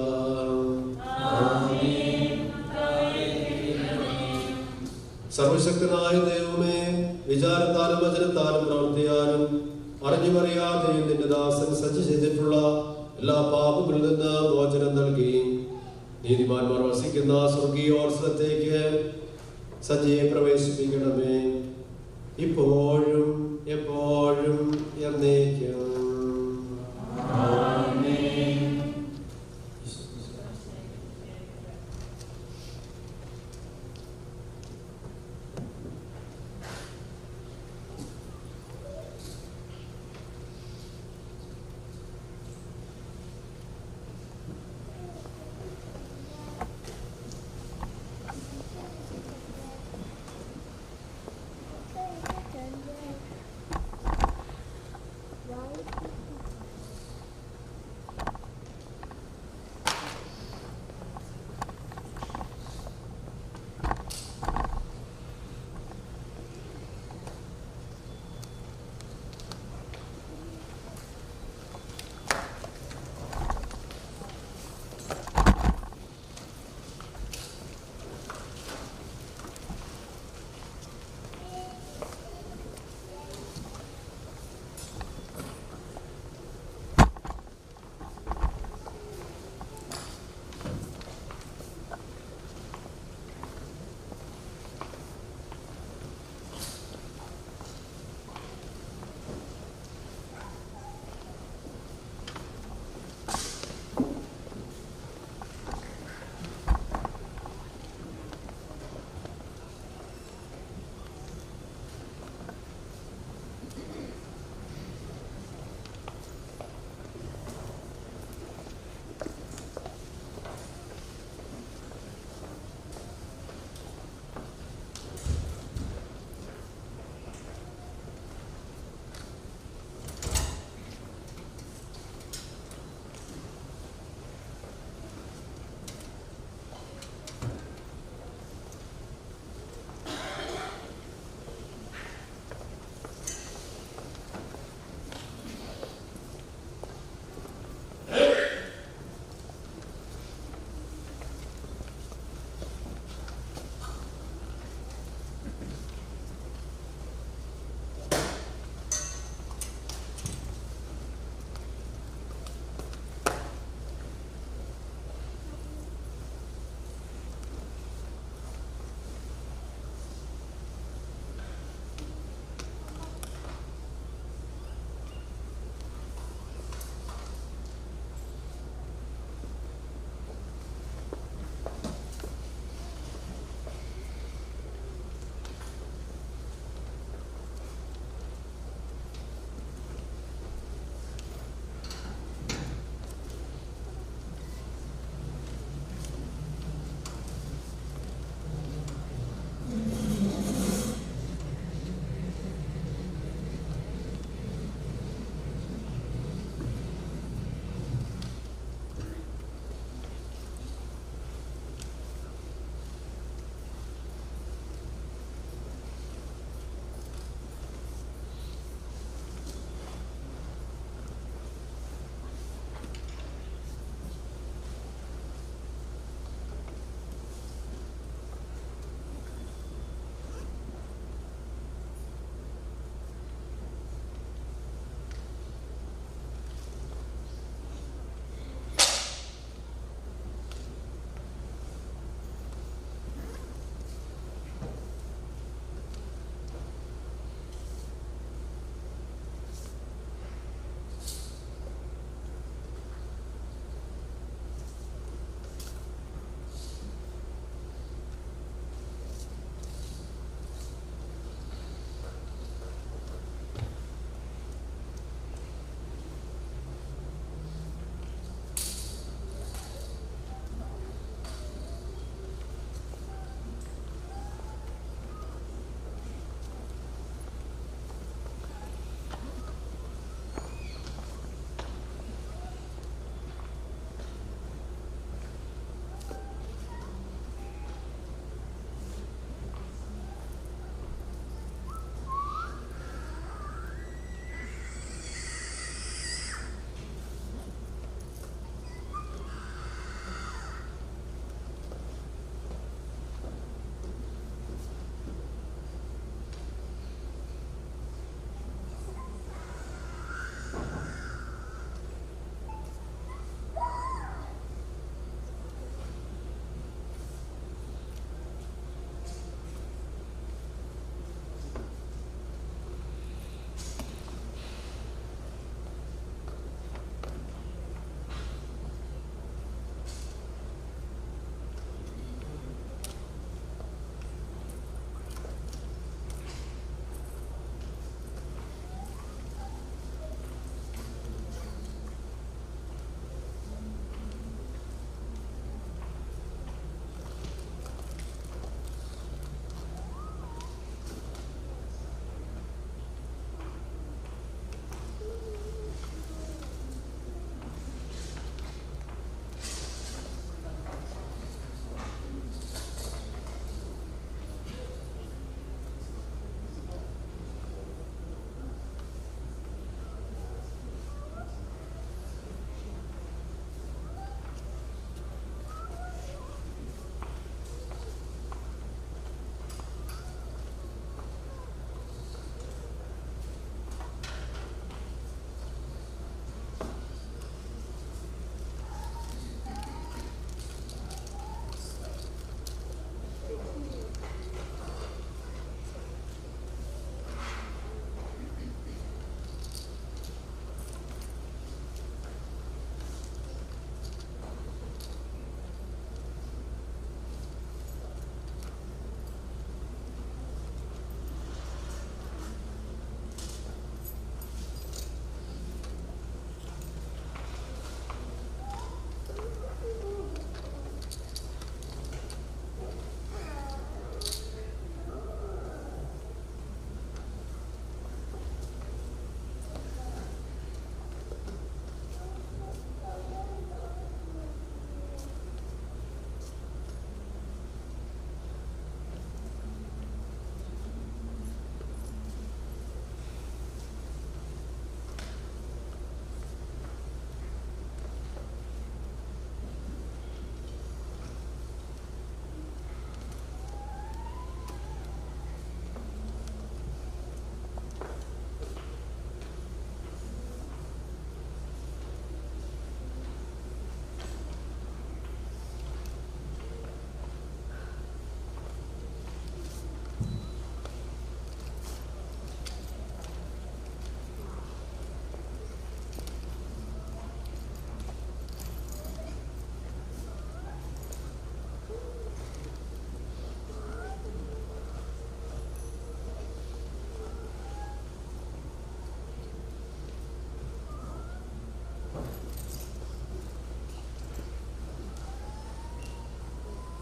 Speaker 1: സർവശക്തനായ ദൈവമേ, വിചാരത്താലും വചനത്താലും പ്രവർത്തിയാലും അറിഞ്ഞുമറിയാതെയും നിന്റെ ദാസൻ സജ്ജ ചെയ്തിട്ടുള്ള എല്ലാ പാപങ്ങളിൽ നിന്ന് മോചനം നൽകി നീതിമാന്മാർ വസിക്കുന്ന സ്വർഗീയോത്സവത്തേക്ക് സജ്ജയെ പ്രവേശിപ്പിക്കണമേ, ഇപ്പോഴും എപ്പോഴും എന്നേക്കും.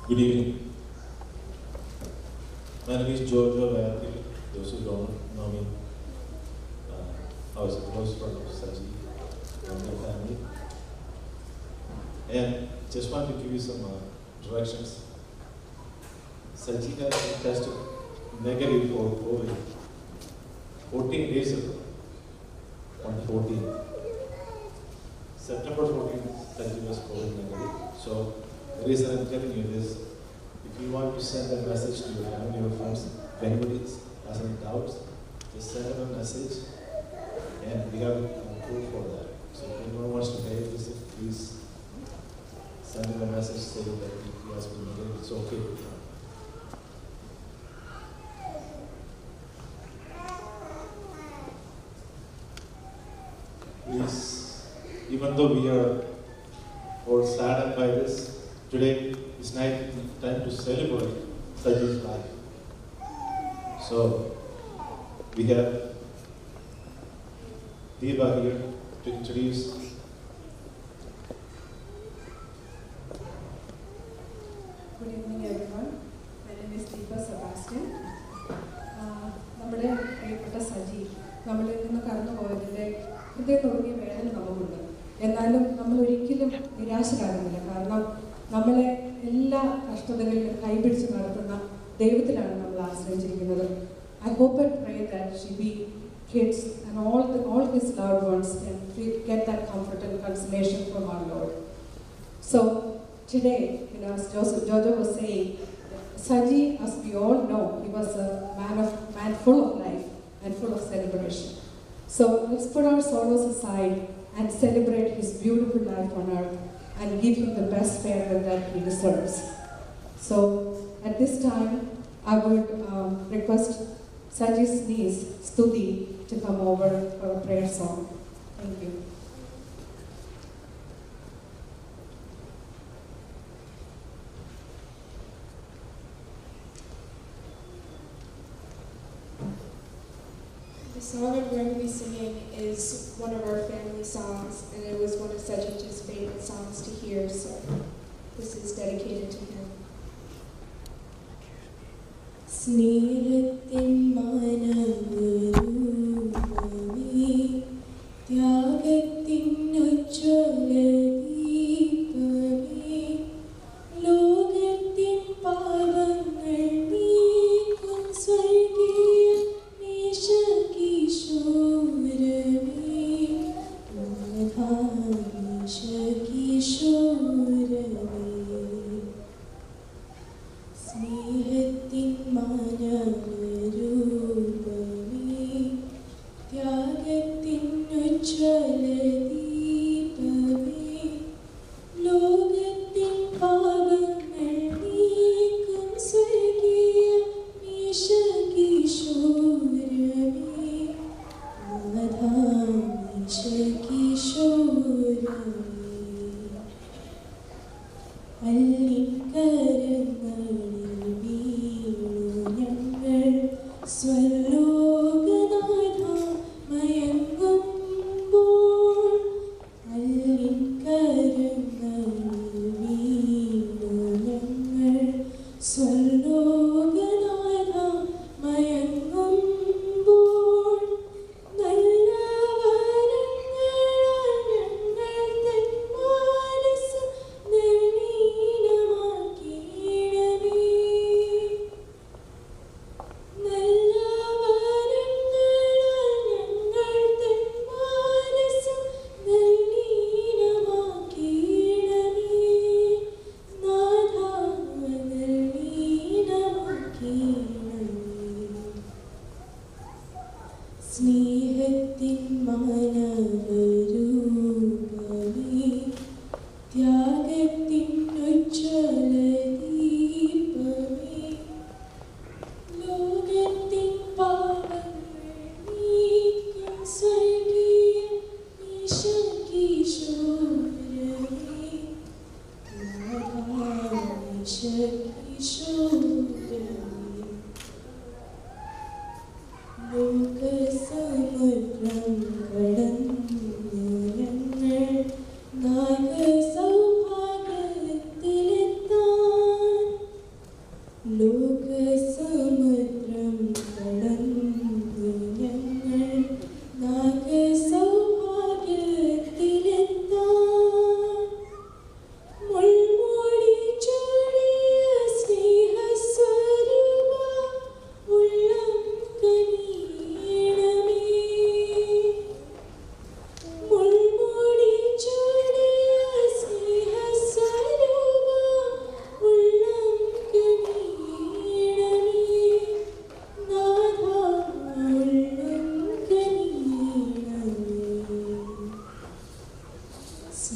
Speaker 4: Good evening. My name is Giorgio Bayati. Those who don't know me, I was a close friend of Saji and my family. And just want to give you some directions. Saji has been tested negative for COVID 14 days ago, on 14. September 14th, Saji was COVID negative. So the reason I'm telling you this, if you want to send a message to your family or friends, if anybody has any doubts, just send them a message and we have proof for that. So if anyone wants to pay this, please send him a message saying that he has been negative, it's okay. Please, even though we are all saddened by this, today is time to celebrate Saji's life. So, we have Deva here to introduce.
Speaker 5: Good evening, everyone. My name is Deepa Sebastian. നമ്മുടെ പ്രിയപ്പെട്ട സജി നമ്മളിൽ നിന്ന് കടന്നു പോയതിൻ്റെ ഹൃദയം തുടങ്ങിയ വേദന നമുക്കുണ്ട്. എന്നാലും നമ്മൾ ഒരിക്കലും നിരാശരാകുന്നില്ല. കാരണം നമ്മളെ എല്ലാ കഷ്ടതകളിലും കൈപിടിച്ച് നടത്തുന്ന ദൈവത്തിലാണ് നമ്മൾ ആശ്രയിച്ചിരിക്കുന്നത്. I hope and pray that Shibi, kids and all his loved ones can get that comfort and consolation from our Lord. So today, as Jojo was saying, Saji, as we all know, he was a man full of life and full of celebration. So let's put our sorrows aside and celebrate his beautiful life on earth and give him the best farewell that he deserves. So at this time, I would request Saji's niece, Stuti, to come over for a prayer song. Thank you.
Speaker 6: The song I'm going to be singing is one of our family songs, and it was one of Saji's favorite songs to hear, so this is dedicated to him. സ്നേഹത്തിൻ മാനവരൂപമേ ത്യാഗത്തിൻ ഉജ്ജ്വലദീപമേ ലോകത്തിൻ പാപങ്ങൾ നീക്കും സ്വർഗീയ ഈശകിശോരമേ ഈശകിശോരമേ സ്നേഹത്തിൻ മാനവരൂപമേ ത്യാഗത്തിൻ ഉജ്ജ്വലദീപമേ ലോകത്തിൻ പാപങ്ങൾ നീക്കും സ്വർഗീയ ഈശകിശോരമേ ഈശകിശോരമേ അല്ലിക്കരങ്ങളിൽ വീണു ഞങ്ങൾ സ്വലോകനാഥ മയങ്ങുമ്പോൾ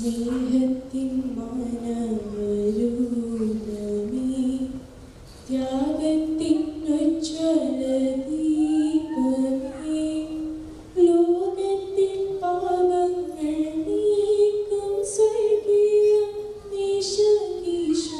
Speaker 3: സ്നേഹത്തിൻ മാനവരൂപമേ ത്യാഗത്തിൻ ഉജ്ജ്വലദീപമേ ലോകത്തിൻ പാപങ്ങൾ നീക്കും സ്വർഗീയ നിശകിശോരമേ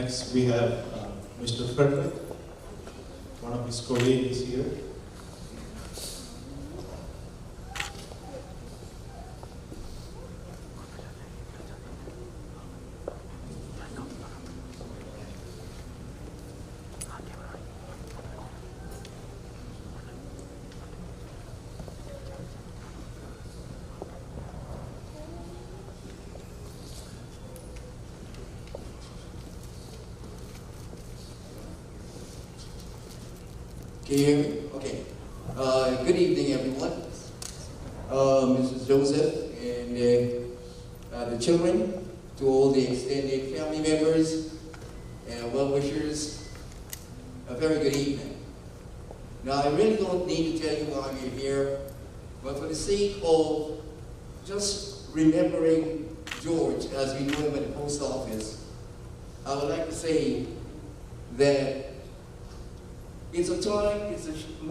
Speaker 4: Next, we have Mr. Frederick, one of his colleagues here.
Speaker 7: Can you hear me? Okay. Good evening, everyone. Mrs. Joseph and the children, to all the extended family members and well-wishers, a very good evening. Now, I really don't need to tell you why we're here, but for the sake of just remembering George as we knew him at the post office, I would like to say that it's a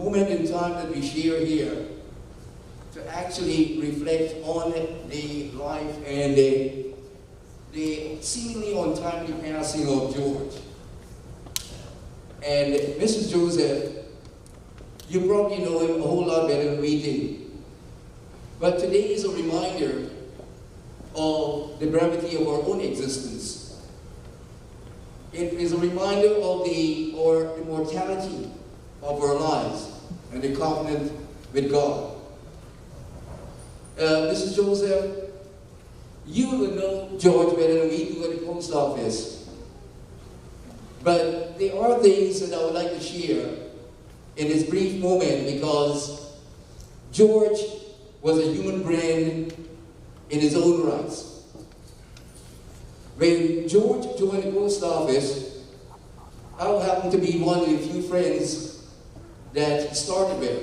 Speaker 7: moment in time that we share here to actually reflect on the life and the seemingly untimely passing of George. And Mrs. Joseph, you probably know him a whole lot better than we do. But today is a reminder of the brevity of our own existence. It is a reminder of the immortality of our lives and the covenant with God. Mrs. Joseph, you will know George better than we do at the post office. But there are things that I would like to share in this brief moment because George was a human brain in his own rights. When George joined the post office, I happened to be one of the few friends that he started with.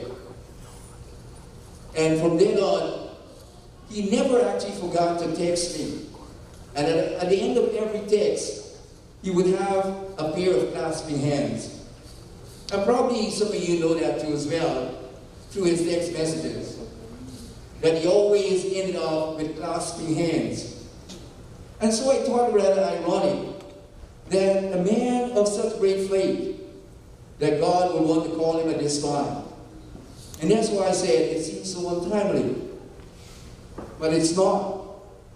Speaker 7: And from then on, he never actually forgot to text me. And at the end of every text, he would have a pair of clasping hands. And probably some of you know that too as well, through his text messages, that he always ended off with clasping hands. And so I thought it rather ironic that a man of such great faith, that God would want to call him at this time. And that's why I said it seems so untimely. But it's not.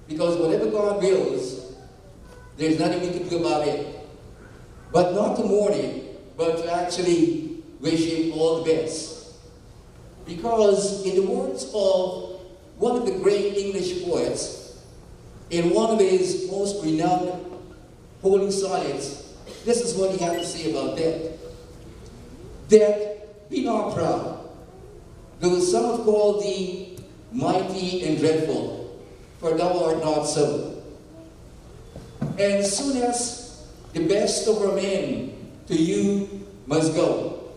Speaker 7: Because whatever God wills, there's nothing we can do about it. But not to mourn him, but to actually wish him all the best. Because in the words of one of the great English poets, in one of his most renowned holy sonnets, this is what he had to say about death. Death, be not proud, though some have called thee mighty and dreadful, for thou art not so. And soon as the best of our men to you must go,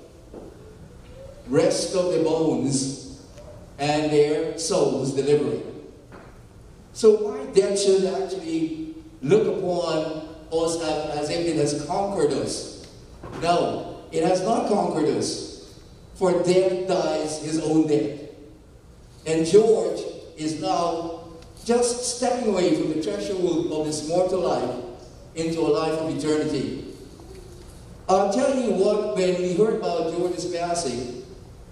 Speaker 7: rest of the bones and their souls delivering. So why death should actually look upon us as if it has conquered us? No, it has not conquered us, for death dies his own death. And George is now just stepping away from the threshold of this mortal life into a life of eternity. I'll tell you what, when we heard about George's passing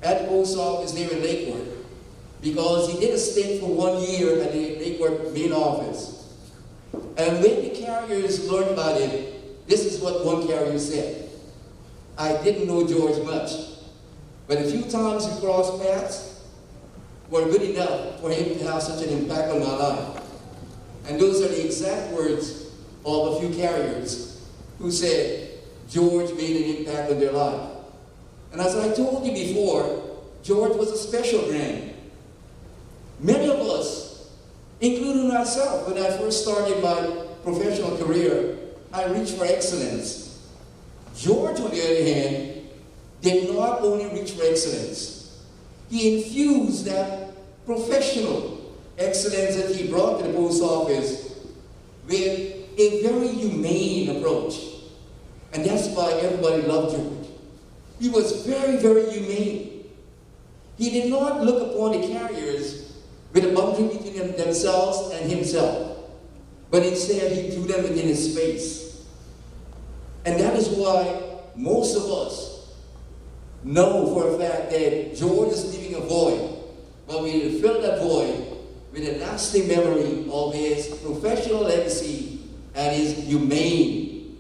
Speaker 7: at the post office there in Lakewood, because he did a stint for 1 year at the Lakewood main office. And when the carriers learned about it, this is what one carrier said. I didn't know George much, but a few times we crossed paths were good enough for him to have such an impact on my life. And those are the exact words of a few carriers who said George made an impact on their life. And as I told you before, George was a special grand. Many of us, including myself, when I first started my professional career, I reached for excellence. George, on the other hand, did not only reach for excellence. He infused that professional excellence that he brought to the post office with a very humane approach. And that's why everybody loved George. He was very, very humane. He did not look upon the carriers with a boundary between themselves and himself, but instead he threw them within his space. And that is why most of us know for a fact that George is leaving a void, but we will fill that void with a lasting memory of his professional legacy and his humane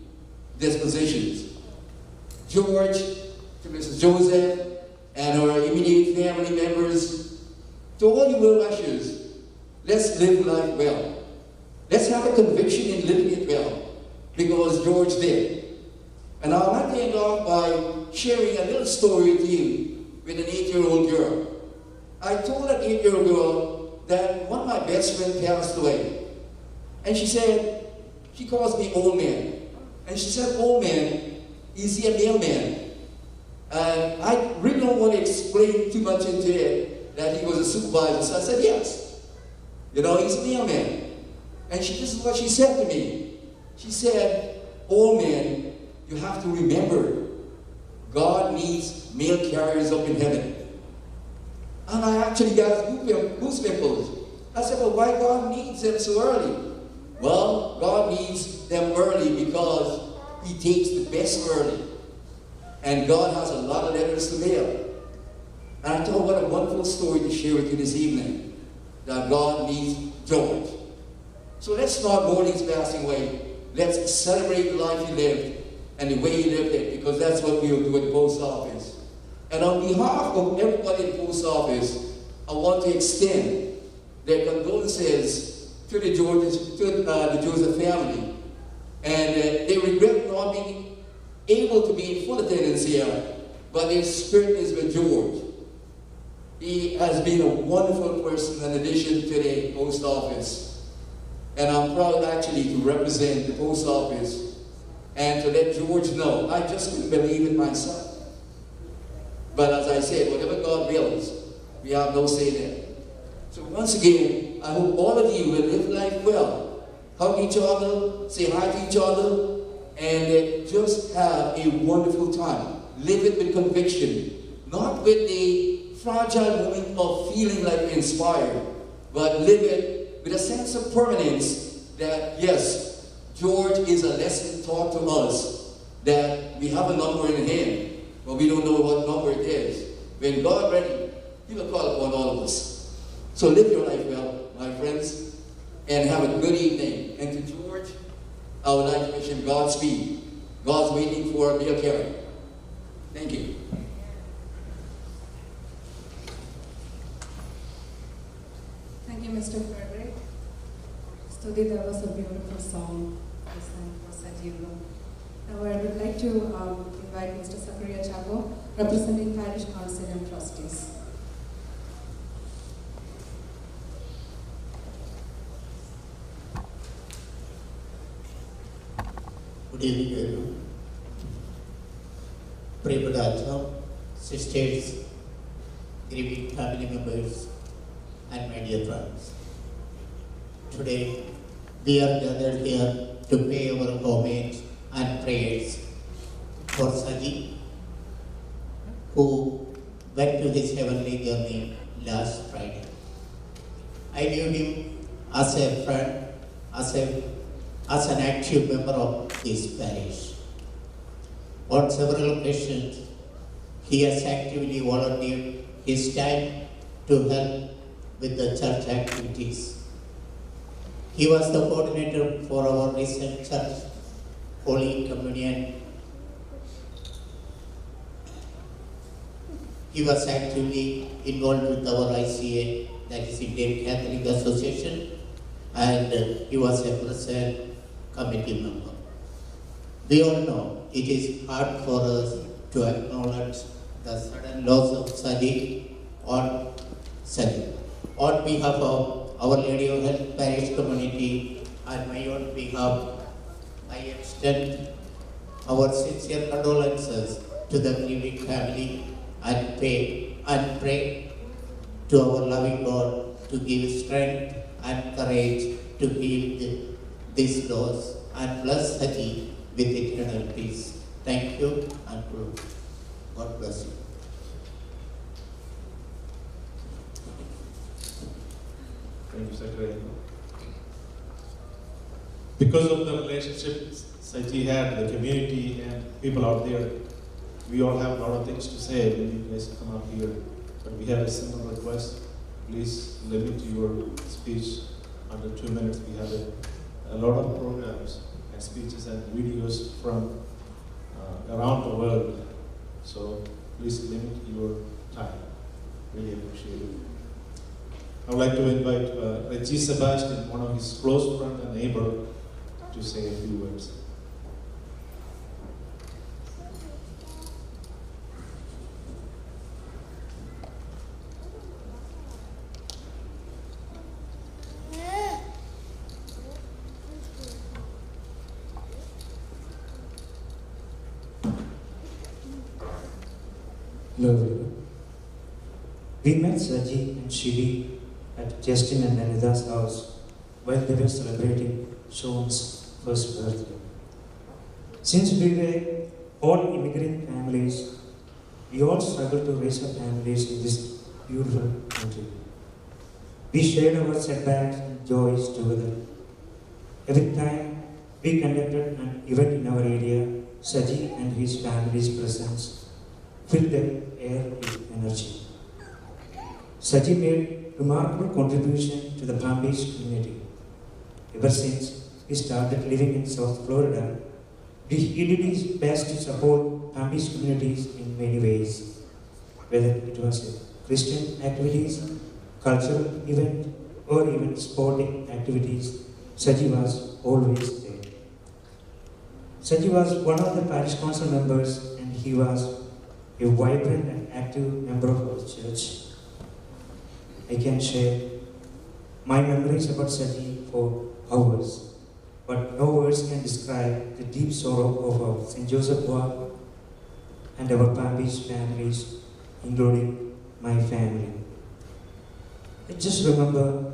Speaker 7: dispositions. George, to Mrs. Joseph, and our immediate family members, to all you well-wishers, let's live life well. Let's have a conviction in living it well, because George did. And I'd like to end off by sharing a little story with you with an 8-year-old girl. I told that 8-year-old girl that one of my best friends passed away. And she said, she calls me old man. And she said, old man, is he a mailman? And I really don't want to explain too much into it that he was a supervisor. So I said, yes. You know, he's a mailman. And this is what she said to me. She said, old man, you have to remember, God needs mail carriers up in heaven. And I actually got goosebumps. I said, well, why God needs them so early? Well, God needs them early because he takes the best early. And God has a lot of letters to mail. And I thought, what a wonderful story to share with you this evening, that God needs George. So let's not mourn his passing away. Let's celebrate the life he lived and the way he lived it, because that's what we'll do at the post office. And on behalf of everybody at the post office, I want to extend their condolences to the Joseph family. And they regret not being able to be in full attendance here, but their spirit is with George. He has been a wonderful person in addition to the post office. And I'm proud actually to represent the post office and to let George know. I just couldn't believe it myself. But as I said, whatever God wills, we have no say there. So once again, I hope all of you will live life well. Hug each other, say hi to each other, and just have a wonderful time. Live it with conviction, not with the fragile moment of feeling like inspired, but live it with a sense of permanence that, yes, George is a lesson taught to us, that we have a number in hand, but we don't know what number it is. When God ready, he will call upon all of us. So live your life well, my friends, and have a good evening. And to George, I would like to wish him Godspeed. God's waiting for a mail carrier. Thank you.
Speaker 5: Thank you, Mr. Frederick. Study, that was a beautiful song this time for Saji. Now I would like to invite Mr. Sakariya Chago, representing Parish Council and Trustees.
Speaker 8: Good evening, everyone. Prayable Ajahn, sisters, grieving family members, and my dear friends. Today, we are gathered here to pay our homage and prayers for Saji, who went to his heavenly journey last Friday. I knew him as a friend, as an active member of this parish. On several occasions, he has actively volunteered his time to help with the church activities. He was the coordinator for our recent church Holy Communion. He was actively involved with our ICA, that is Indian Catholic Association, and he was a present committee member. We all know it is hard for us to acknowledge the sudden loss of Saji, on Saji. On behalf of Our Lady of Health Parish community and my own behalf, I extend our sincere condolences to the grieving family and pray to our loving God to give strength and courage to heal this loss and bless Saji with eternal peace. Thank you and God bless you.
Speaker 4: Thank you, Secretary. Because of the relationship Saji had, the community and people out there, we all have a lot of things to say when you guys come up here. But we have a simple request. Please limit your speech under 2 minutes. We have a lot of programs and speeches and videos from around the world. So please limit your time. Really appreciate it. I would like to invite Reggie Sebastian, one of his close friend and neighbor, to say a few words.
Speaker 9: Hello everyone. We met Saji and Shidi at Justin and Anita's house while they were celebrating Sean's first birthday. Since we were all immigrant families, we all struggled to raise our families in this beautiful country. We shared our setbacks and joys together. Every time we conducted an event in our area, Saji and his family's presence filled the air with energy. Saji made remarkable contribution to the Palm Beach community. Ever since he started living in South Florida, he did his best to support Palm Beach communities in many ways. Whether it was Christian activities, cultural event, or even sporting activities, Saji was always there. Saji was one of the parish council members and he was a vibrant and active member of our church. I can share my memories about Saji for hours, but no words can describe the deep sorrow of our St. Joseph Ward and our Palm Beach families, including my family. I just remember,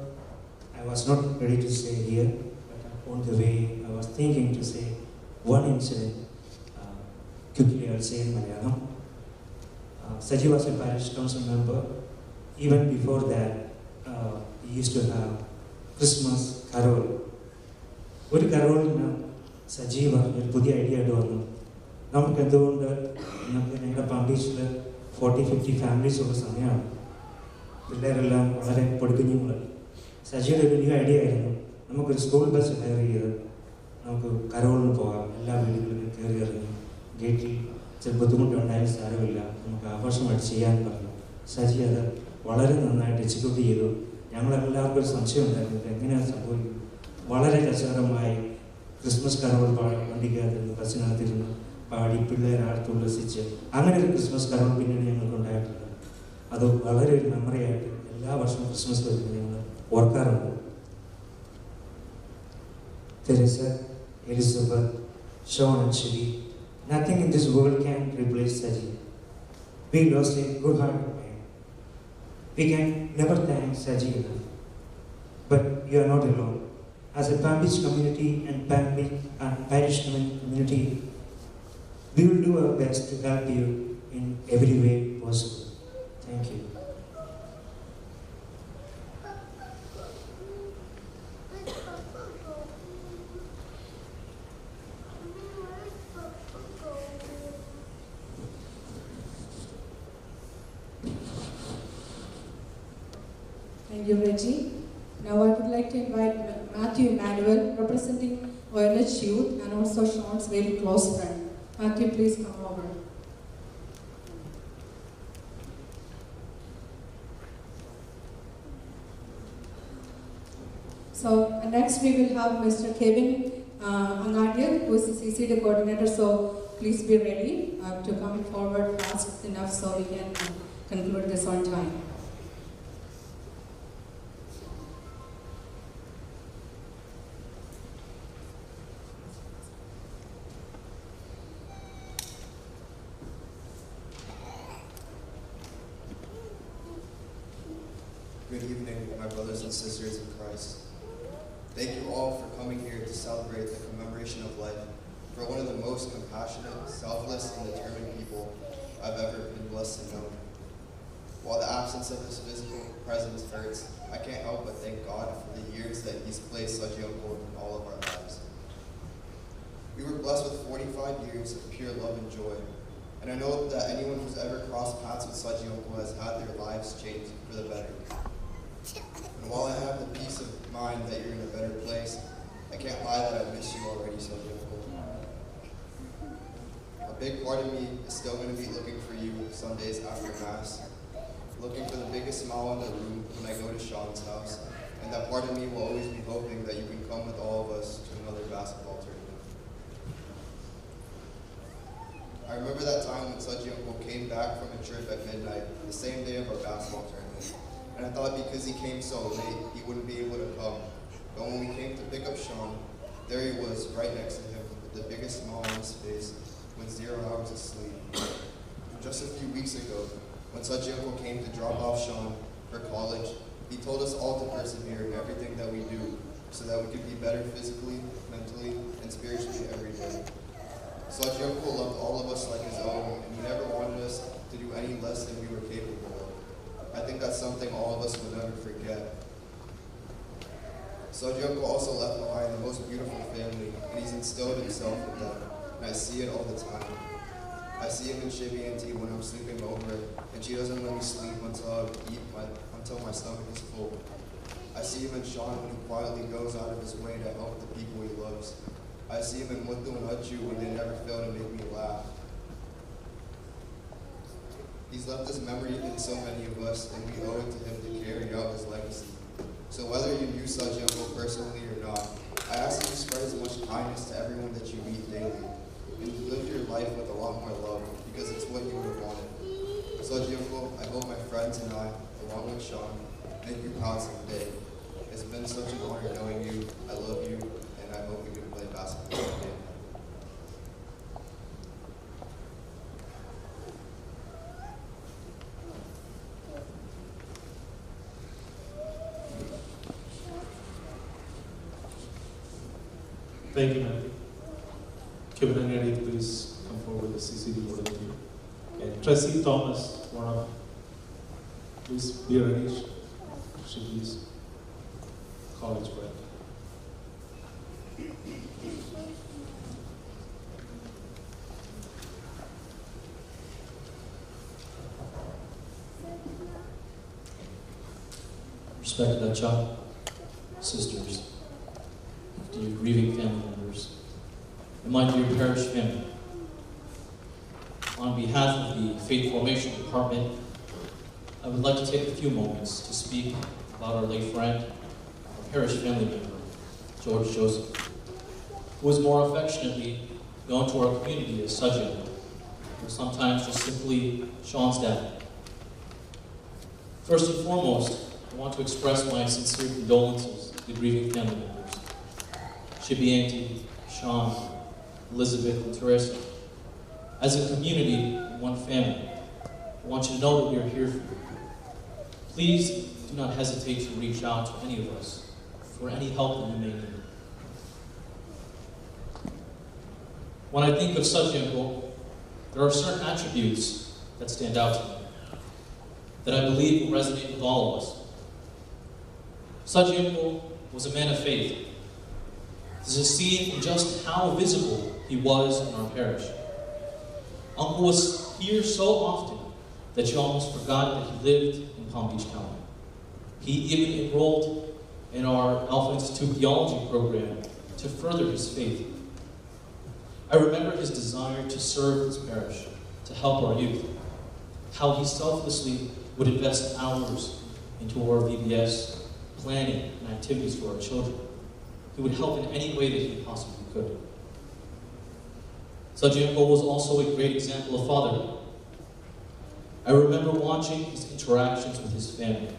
Speaker 9: I was not ready to say here, but on the way I was thinking to say one incident. Quickly I'll say in Malayalam. Saji was a parish council member. Even before that, he used to have Christmas carol. ഒരു കരോളിന് സജീവ ഒരു പുതിയ idea ആയിട്ട് വന്നു. നമുക്ക് എന്തുകൊണ്ട് ഞങ്ങളുടെ palm ബീച്ചിൽ 40-50 ഫാമിലീസ് ഉള്ള സമയമാണ്. പിള്ളേരെല്ലാം വളരെ പൊടിക്കുഞ്ഞുങ്ങൾ. സജിയുടെ ഒരു ന്യൂ ഐഡിയ ആയിരുന്നു, നമുക്കൊരു സ്കൂൾ ബസ് ഹയർ ചെയ്ത് നമുക്ക് കരോളിന് പോകാം. എല്ലാ വീടുകളിലും കയറി ഇറങ്ങി ഗേറ്റിൽ ചില ബുദ്ധിമുട്ടുണ്ടായാലും സാരമില്ല, നമുക്ക് ആഘോഷമായിട്ട് ചെയ്യാൻ പറഞ്ഞു. സജി അത് വളരെ നന്നായിട്ട് എക്സിക്യൂട്ട് ചെയ്തു. ഞങ്ങളെല്ലാവർക്കും ഒരു സംശയം ഉണ്ടായിരുന്നു, എങ്ങനെയാണ് സംഭവിക്കുന്നത്. വളരെ രസകരമായി ക്രിസ്മസ് കരോൾ വണ്ടിക്കകത്തിരുന്ന് ബസ്സിനകത്തിരുന്ന് പാടി പിള്ളേരെ ഉല്ലസിച്ച് അങ്ങനെ ഒരു ക്രിസ്മസ് കരോൾ പിന്നീട് ഞങ്ങൾക്ക് ഉണ്ടായിട്ടുണ്ട്. അത് വളരെ ഒരു മെമ്മറി ആയിട്ട് എല്ലാ വർഷവും ക്രിസ്മസ് വരുമ്പോൾ ഞങ്ങൾ ഓർക്കാറുണ്ട്. Teresa, Elizabeth, Sean and Shiri, nothing in this world can replace Saji. We lost a good-hearted man. We can never thank Saji enough. But you are not alone. As a Palm Beach community and parish community, we will do our best to help you in every way possible. Thank you.
Speaker 5: Thank you, Reggie. Now I would like to invite Matthew Emmanuel, representing OLH Youth and also Sean's very close friend. Matthew, please come over. So next we will have Mr. Kevin Angadia, who is the CCD coordinator. So please be ready to come forward fast enough so we can conclude this on time.
Speaker 10: Good evening, my brothers and sisters in Christ. Thank you all for coming here to celebrate the commemoration of life for one of the most compassionate, selfless, and determined people I've ever been blessed to know. While the absence of his physical presence hurts, I can't help but thank God for the years that he's placed Saji Uncle in all of our lives. We were blessed with 45 years of pure love and joy, and I know that anyone who's ever crossed paths with Saji Uncle has had their lives changed for the better. And while I have the peace of mind that you're in a better place, I can't lie that I miss you already, Saji Uncle. A big part of me is still going to be looking for you Sundays after Mass, looking for the biggest smile in the room when I go to Sean's house, and that part of me will always be hoping that you can come with all of us to another basketball tournament. I remember that time when Saji Uncle came back from a trip at midnight, the same day of our basketball tournament. And I thought because he came so late, he wouldn't be able to come. But when we came to pick up Sean, there he was, right next to him, with the biggest smile on his face, with 0 hours of sleep. Just a few weeks ago, when Saji Uncle came to drop off Sean for college, he told us all to persevere in everything that we do, so that we could be better physically, mentally, and spiritually every day. Saji Uncle loved all of us like his own, and he never wanted us to do any less than we were capable of. I think that's something all of us will never forget. Saji Uncle also left behind the most beautiful family, and he's instilled himself with them, and I see it all the time. I see him in Shibby Auntie when I'm sleeping over, and she doesn't let me sleep until my stomach is full. I see him in Sean when he quietly goes out of his way to help the people he loves. I see him in Muthu and Achu when they never fail to make me laugh. He's left his memory in so many of us, and we owe it to him to carry out his legacy. So whether you knew Saji Uncle personally or not, I ask that you spread as much kindness to everyone that you meet daily, and live your life with a lot more love, because it's what you would have wanted. Saji Uncle, I hope my friends and I, along with Sean, make you proud someday. It's been such an honor knowing you. I love you, and I hope we can play basketball again.
Speaker 4: Thank you, Matthew. Kevin and Eddie, please come forward with the CCD volunteer. And Tracy Thomas, one of, please be ready. She is college grad.
Speaker 11: Respected Acha, sisters, dear grieving family members, and my dear parish family, on behalf of the Faith Formation Department, I would like to take a few moments to speak about our late friend, our parish family member, George Joseph, who is more affectionately known to our community as Saji, or sometimes just simply Sean's dad. First and foremost, I want to express my sincere condolences to the grieving family members, Shibby Auntie, Sean, Elizabeth, and Teresa. As a community, one family, I want you to know that we are here for you. Please do not hesitate to reach out to any of us for any help that you may need. When I think of Saji Uncle, there are certain attributes that stand out to me that I believe will resonate with all of us. Saji Uncle was a man of faith. This is seen in just how visible he was in our parish. Uncle was here so often that you almost forgot that he lived in Palm Beach County. He even enrolled in our Alpha Institute theology program to further his faith. I remember his desire to serve his parish, to help our youth, how he selflessly would invest hours into our VBS, planning and activities for our children. He would help in any way that he possibly could. Saji Uncle was also a great example of fatherhood. I remember watching his interactions with his family,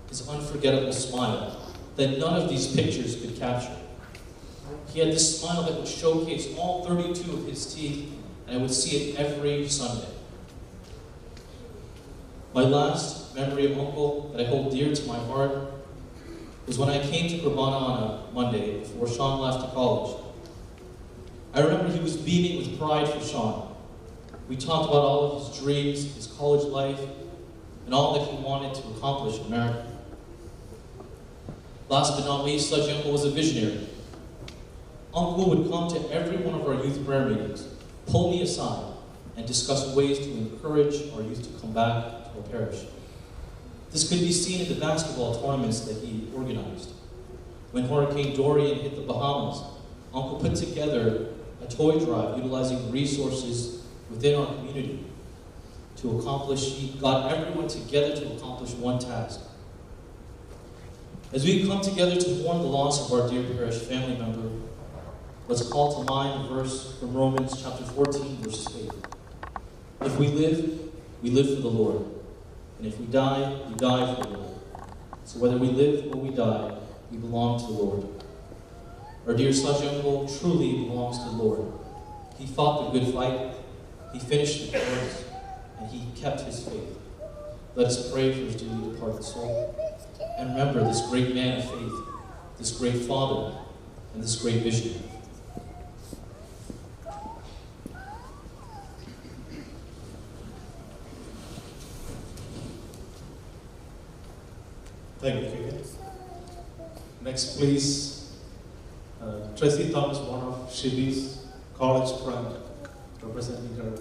Speaker 11: his unforgettable smile that none of these pictures could capture. He had this smile that would showcase all 32 of his teeth, and I would see it every Sunday. My last memory of Uncle that I hold dear to my heart was when I came to Grabana on a Monday before Sean left to college. I remember he was beaming with pride for Sean. We talked about all of his dreams, his college life, and all that he wanted to accomplish in America. Last but not least, Saji Uncle was a visionary. Uncle would come to every one of our youth prayer meetings, pull me aside, and discuss ways to encourage our youth to come back to our parish. This could be seen in the basketball tournaments that he organized. When Hurricane Dorian hit the Bahamas, Uncle put together a toy drive utilizing resources within our community to accomplish, he got everyone together to accomplish one task. As we come together to mourn the loss of our dear parish family member, let's call to mind a verse from Romans chapter 14, verse 8. If we live for the Lord. And if we die for the Lord. So whether we live or we die, we belong to the Lord. Our dear Saji Uncle truly belongs to the Lord. He fought the good fight, he finished the course, and he kept his faith. Let us pray for his dearly departed soul. And remember this great man of faith, this great father, and this great visionary.
Speaker 4: Thank you, Kevin. Next, please, Tracy Thomas, one of Shibi's college friend, representing her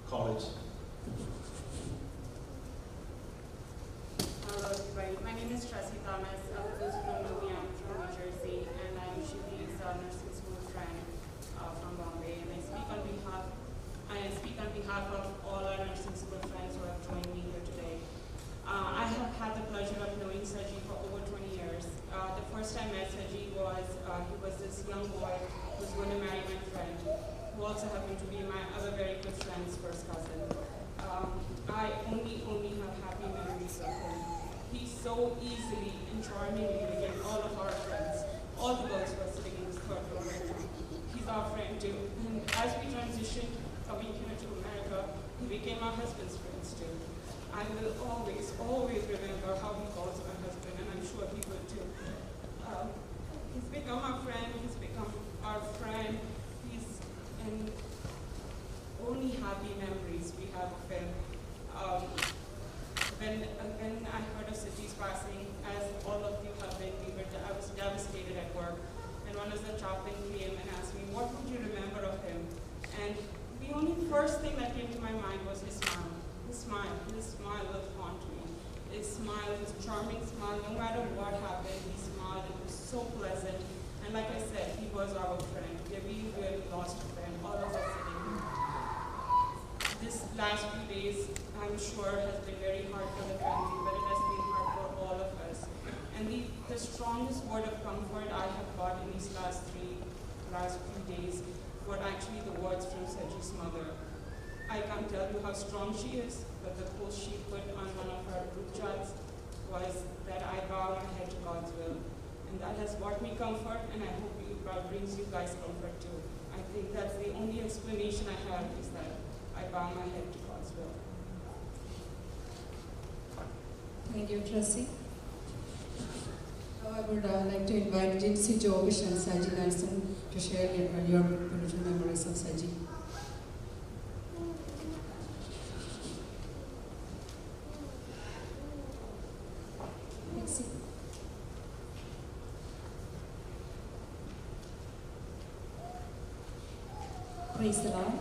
Speaker 4: college.
Speaker 12: Hello, everybody. My name is Tracy Thomas. For those who don't know me, I'm from New Jersey, and I'm Shibi's nursing school friend from Bombay. And I speak on behalf of all our nursing school friends who have joined me here today. I have had the pleasure of knowing Saji for over 20 years. The first time I met Saji was, he was this young boy who was going to marry my friend, who also happened to be my other very good friend's first cousin. I only have happy memories of him. He so easily and charmingly became all of our friends. All the girls were sitting in this third row right now. He's our friend too. And as we transitioned coming here to America, he became our husband's friends too. I will always remember how he calls my husband, and I'm sure he will too. He's become our friend, he's become our friend. And only happy memories we have of him. When I heard of Saji's passing, as all of you have been, I was devastated at work. And one of the chaplain came and asked me, what would you remember of him? And the only first thing that came to my mind was his smile. His smile will haunt me. His smile, his charming smile, no matter what happened, he smiled. It was so pleasant. And like I said, he was our friend. We really lost a friend, all of us sitting here. This last few days, I'm sure, has been very hard for the family, but it has been hard for all of us. And the strongest word of comfort I have got in these last few days were actually the words from Saji's mother. I can't tell you how strong she is, but the post she put on one of her group chats was that I bow my head to God's will. And that has brought me comfort, and I hope God brings you guys comfort too. I think that's the only explanation I have, is that I bow my head to God's will.
Speaker 5: Thank you, Tracy. Now I would like to invite Jinsi Jovish and Saji Nelson to share your beautiful memories of Saji.
Speaker 13: Praise the Lord.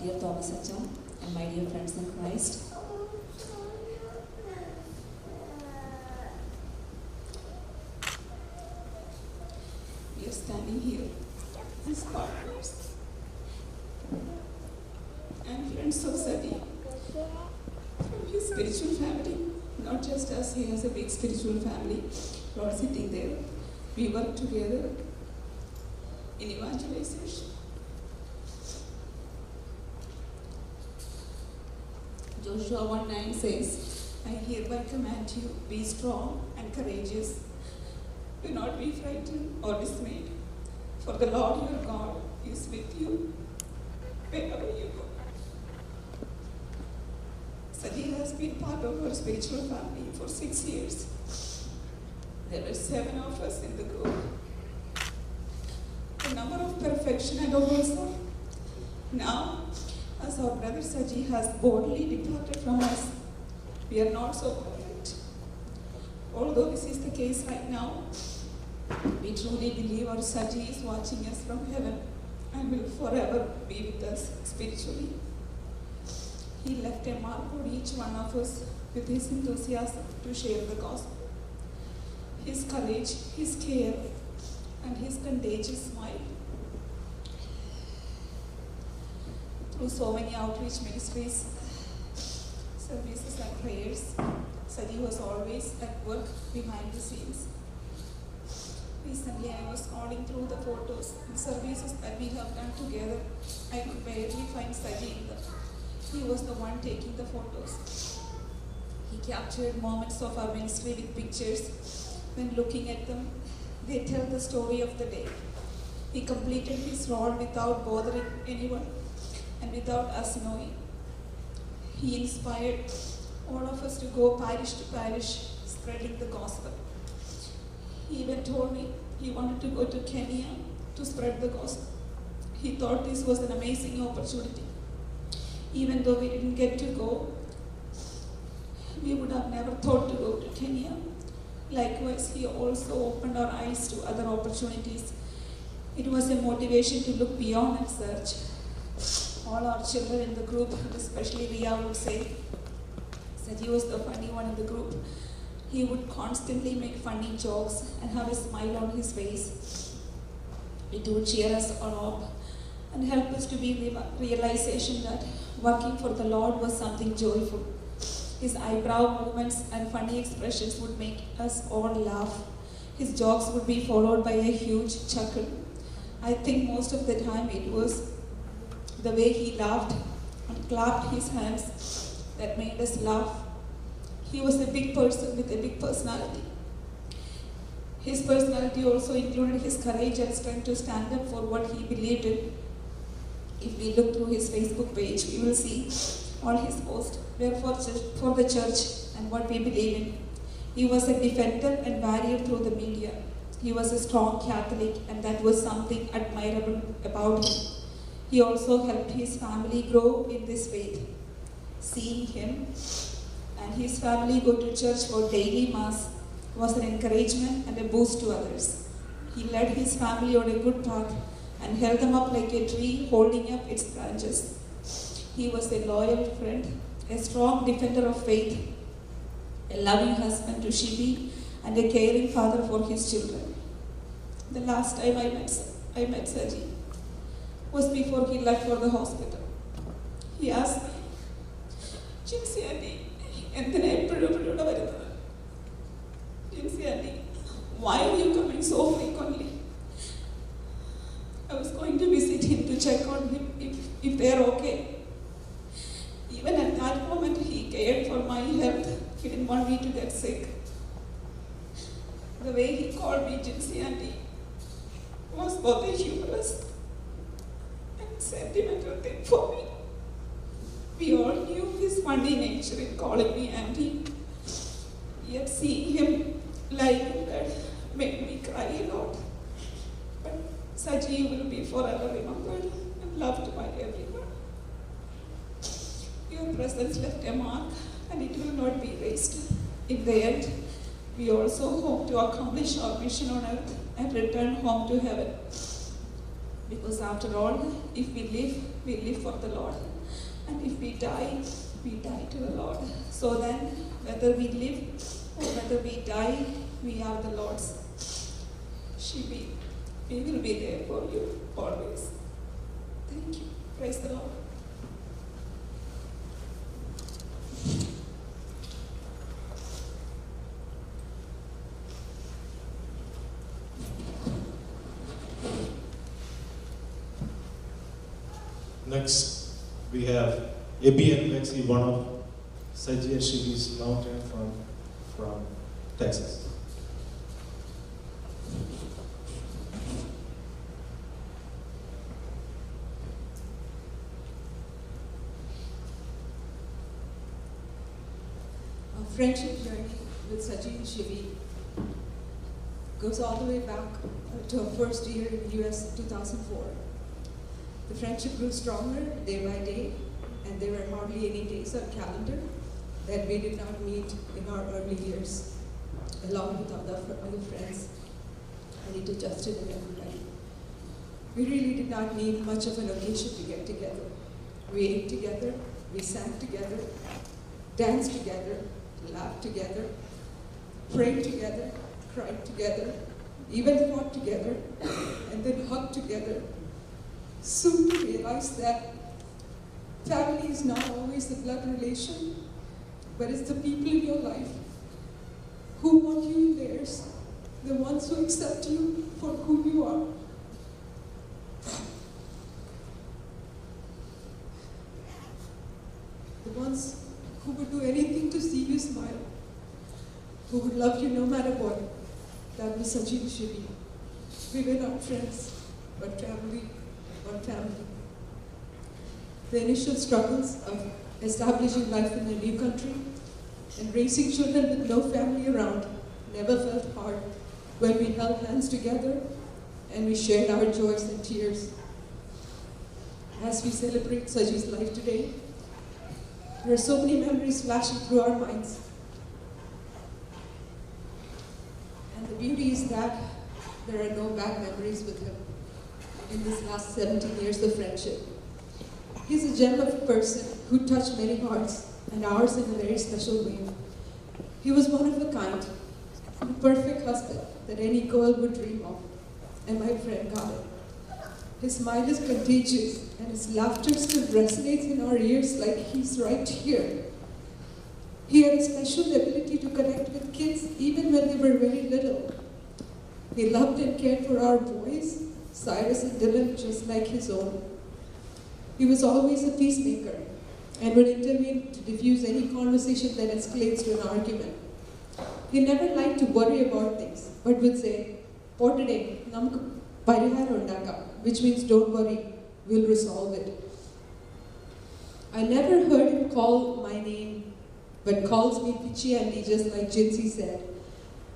Speaker 13: Dear Thomas Acha and my dear friends in Christ. We are standing here as partners and friends of Saji from his spiritual family. Not just us, he has a big spiritual family. We're all sitting there. We work together in evangelization. Joshua 1:9 says, I hereby command you, be strong and courageous. Do not be frightened or dismayed, for the Lord your God is with you wherever you go. has been part of our spiritual family for 6 years. There were 7 of us in the group. The number of perfection and also now, as our brother Saji has boldly departed from us, we are not so perfect. Although this is the case right now, we truly believe our Saji is watching us from heaven and will forever be with us spiritually. He left a mark on each one of us with his enthusiasm to share the gospel. His courage, his care, and his contagious smile. Through so many outreach ministries, services and prayers, Saji was always at work behind the scenes. Recently I was scrolling through the photos and services that we have done together. I could barely find Saji in them. He was the one taking the photos. He captured moments of our ministry with pictures. When looking at them, they tell the story of the day. He completed his role without bothering anyone and without us knowing. He inspired all of us to go parish to parish, spreading the gospel. He even told me he wanted to go to Kenya to spread the gospel. He thought this was an amazing opportunity. Even though we didn't get to go, we would have never thought to go to Kenya. Likewise, he also opened our eyes to other opportunities. It was a motivation to look beyond and search. All our children in the group, especially Ria, would say, Saji was the funny one in the group. He would constantly make funny jokes and have a smile on his face. It would cheer us all up and help us to be the realization that working for the Lord was something joyful. His eyebrow movements and funny expressions would make us all laugh. His jokes would be followed by a huge chuckle. I think most of the time it was the way he laughed and clapped his hands that made us laugh. He was a big person with a big personality. His personality also included his courage and strength to stand up for what he believed in. If we look through his Facebook page, we will see all his posts were for the church and what we believe in. He was a defender and barrier through the media. He was a strong Catholic, and that was something admirable about him. He also helped his family grow in this faith. Seeing him and his family go to church for daily mass was an encouragement and a boost to others. He led his family on a good path and held them up like a tree holding up its branches. He was a loyal friend, a strong defender of faith, a loving husband to Shibi, and a caring father for his children. The last time I met Saji was before he left for the hospital. He asked me, Jinsi Auntie, Jinsi Auntie, why are you coming so frequently? I was going to visit him to check on him if they are okay. Even at that moment, he cared for my health. He didn't want me to get sick. The way he called me Jinsi Auntie was both a humorous and sentimental thing for me. We all knew his funny nature in calling me Auntie. Yet seeing him lying in bed made me cry a lot. But Saji will be forever remembered and loved by everyone. Your presence left a mark, and it will not be erased. In the end, we also hope to accomplish our mission on earth and return home to heaven. Because after all, if we live for the Lord. And if we die to the Lord. So then, whether we live or whether we die, we are the Lord's. We will be there for you always. Thank you. Praise the Lord.
Speaker 4: Next, we have Abby and Lexi, one of Saji and Shibi's long-term from Texas.
Speaker 5: friendship journey with Saji and Shivi goes all the way back to our first year in the US in 2004. The friendship grew stronger day by day, and there were hardly any days on calendar that we did not meet in our early years, along with other friends, and it adjusted and everybody. We really did not need much of an occasion to get together. We ate together, we sang together, danced together, laughed together, prayed together, cried together, even fought together, and then hugged together. Soon we realized that family is not always the blood relation, but it's the people in your life who want you in theirs, the ones who accept you for who you are. The ones who would do anything to see you smile, who would love you no matter what. That was Saji and Shivi. We were not friends, but family, one family. The initial struggles of establishing life in a new country and raising children with no family around never felt hard when we held hands together and we shared our joys and tears. As we celebrate Saji's life today, there are so many memories flashing through our minds. And the beauty is that there are no bad memories with him in this last 17 years of friendship. He's a gem of a person who touched many hearts, and ours in a very special way. He was one of a kind, the perfect husband that any girl would dream of, and my friend got it. His smile is contagious, and his laughter still resonates in our ears like he's right here. He had a special ability to connect with kids even when they were very little. He loved and cared for our boys, Cyrus and Dylan, just like his own. He was always a peacemaker and would intervene to diffuse any conversation that escalates to an argument. He never liked to worry about things, but would say, "Potade, namukku pariharam undakam," which means don't worry, we'll resolve it. I never heard him call my name, but calls me Pichi Auntie, just like Jinsi said.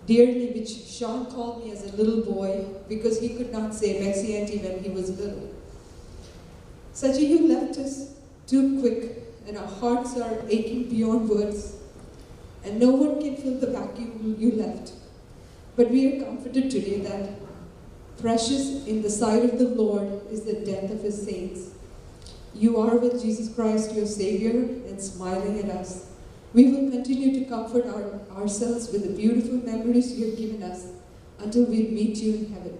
Speaker 5: Dearly, which Sean called me as a little boy because he could not say Bexy Auntie when he was little. Saji, you left us too quick, and our hearts are aching beyond words, and no one can fill the vacuum you left. But we are comforted today that precious in the sight of the Lord is the death of his saints. You are with Jesus Christ, your Savior, and smiling at us. We will continue to comfort ourselves with the beautiful memories you have given us until we meet you in heaven.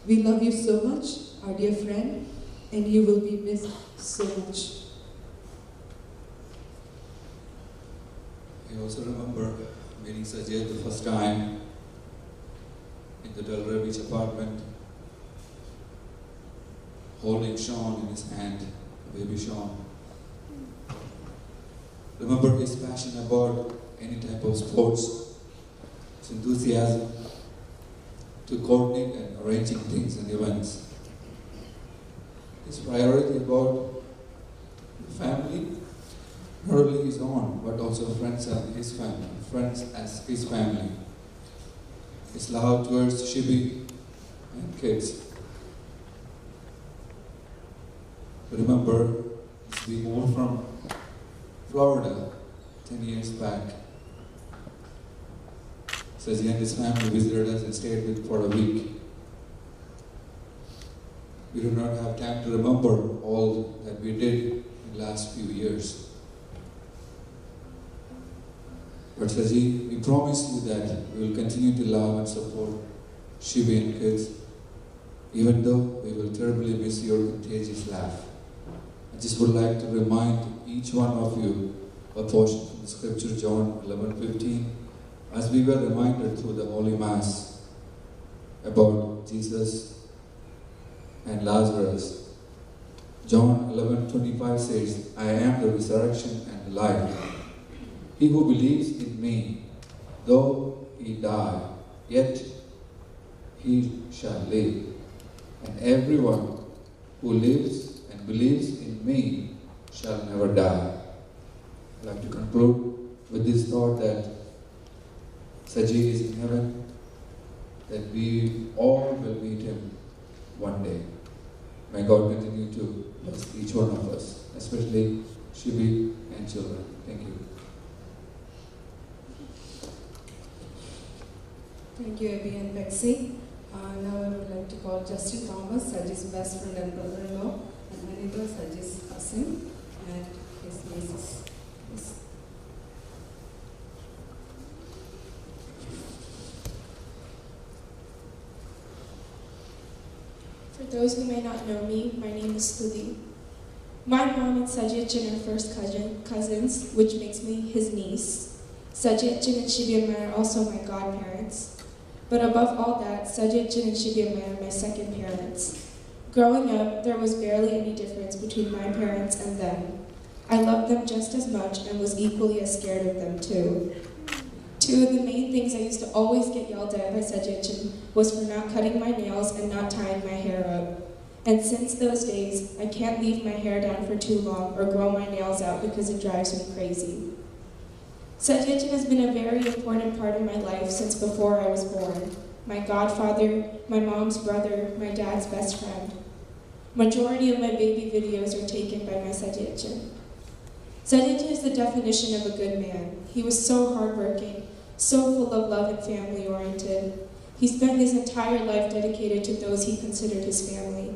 Speaker 5: We love you so much, our dear friend, and you will be missed so much.
Speaker 14: I also remember meeting Saji the first time in the Delray Beach apartment, holding Sean in his hand, baby Sean. Remember his passion about any type of sports, his enthusiasm to coordinate and arranging things and events. His priority about the family, not only his own, but also friends as his family. His love towards Shibi and kids. Remember, we moved from Florida 10 years back. Saji and his family visited us and stayed with for a week. We do not have time to remember all that we did in the last few years. But Saji, we promise you that we will continue to love and support Shibi and kids, even though we will terribly miss your contagious laugh. I just would like to remind each one of you a portion from the scripture, John 11:15, as we were reminded through the Holy Mass about Jesus and Lazarus. John 11:25 says, "I am the resurrection and the life. He who believes in me, though he die, yet he shall live. And everyone who lives and believes in me shall never die." I'd like to conclude with this thought that Saji is in heaven, that we all will meet him one day. May God continue to bless each one of us, especially Shibi and children. Thank you.
Speaker 5: Thank you, Abby and Bexy. Now I would like to call Justin Thomas, Saji's best friend and brother-in-law, and Anita, Saji's cousin, and his nieces. Yes.
Speaker 6: For those who may not know me, my name is Stuti. My mom and Saji are first cousins, which makes me his niece. Saji and Shibi are also my godparents. But above all that, Saji and Shibi are my second parents. Growing up, there was barely any difference between my parents and them. I loved them just as much and was equally as scared of them too. Two of the main things I used to always get yelled at by Saji was for not cutting my nails and not tying my hair up. And since those days, I can't leave my hair down for too long or grow my nails out because it drives me crazy. Saji has been a very important part of my life since before I was born. My godfather, my mom's brother, my dad's best friend. Majority of my baby videos are taken by my Saji. Saji is the definition of a good man. He was so hardworking, so full of love and family-oriented. He spent his entire life dedicated to those he considered his family.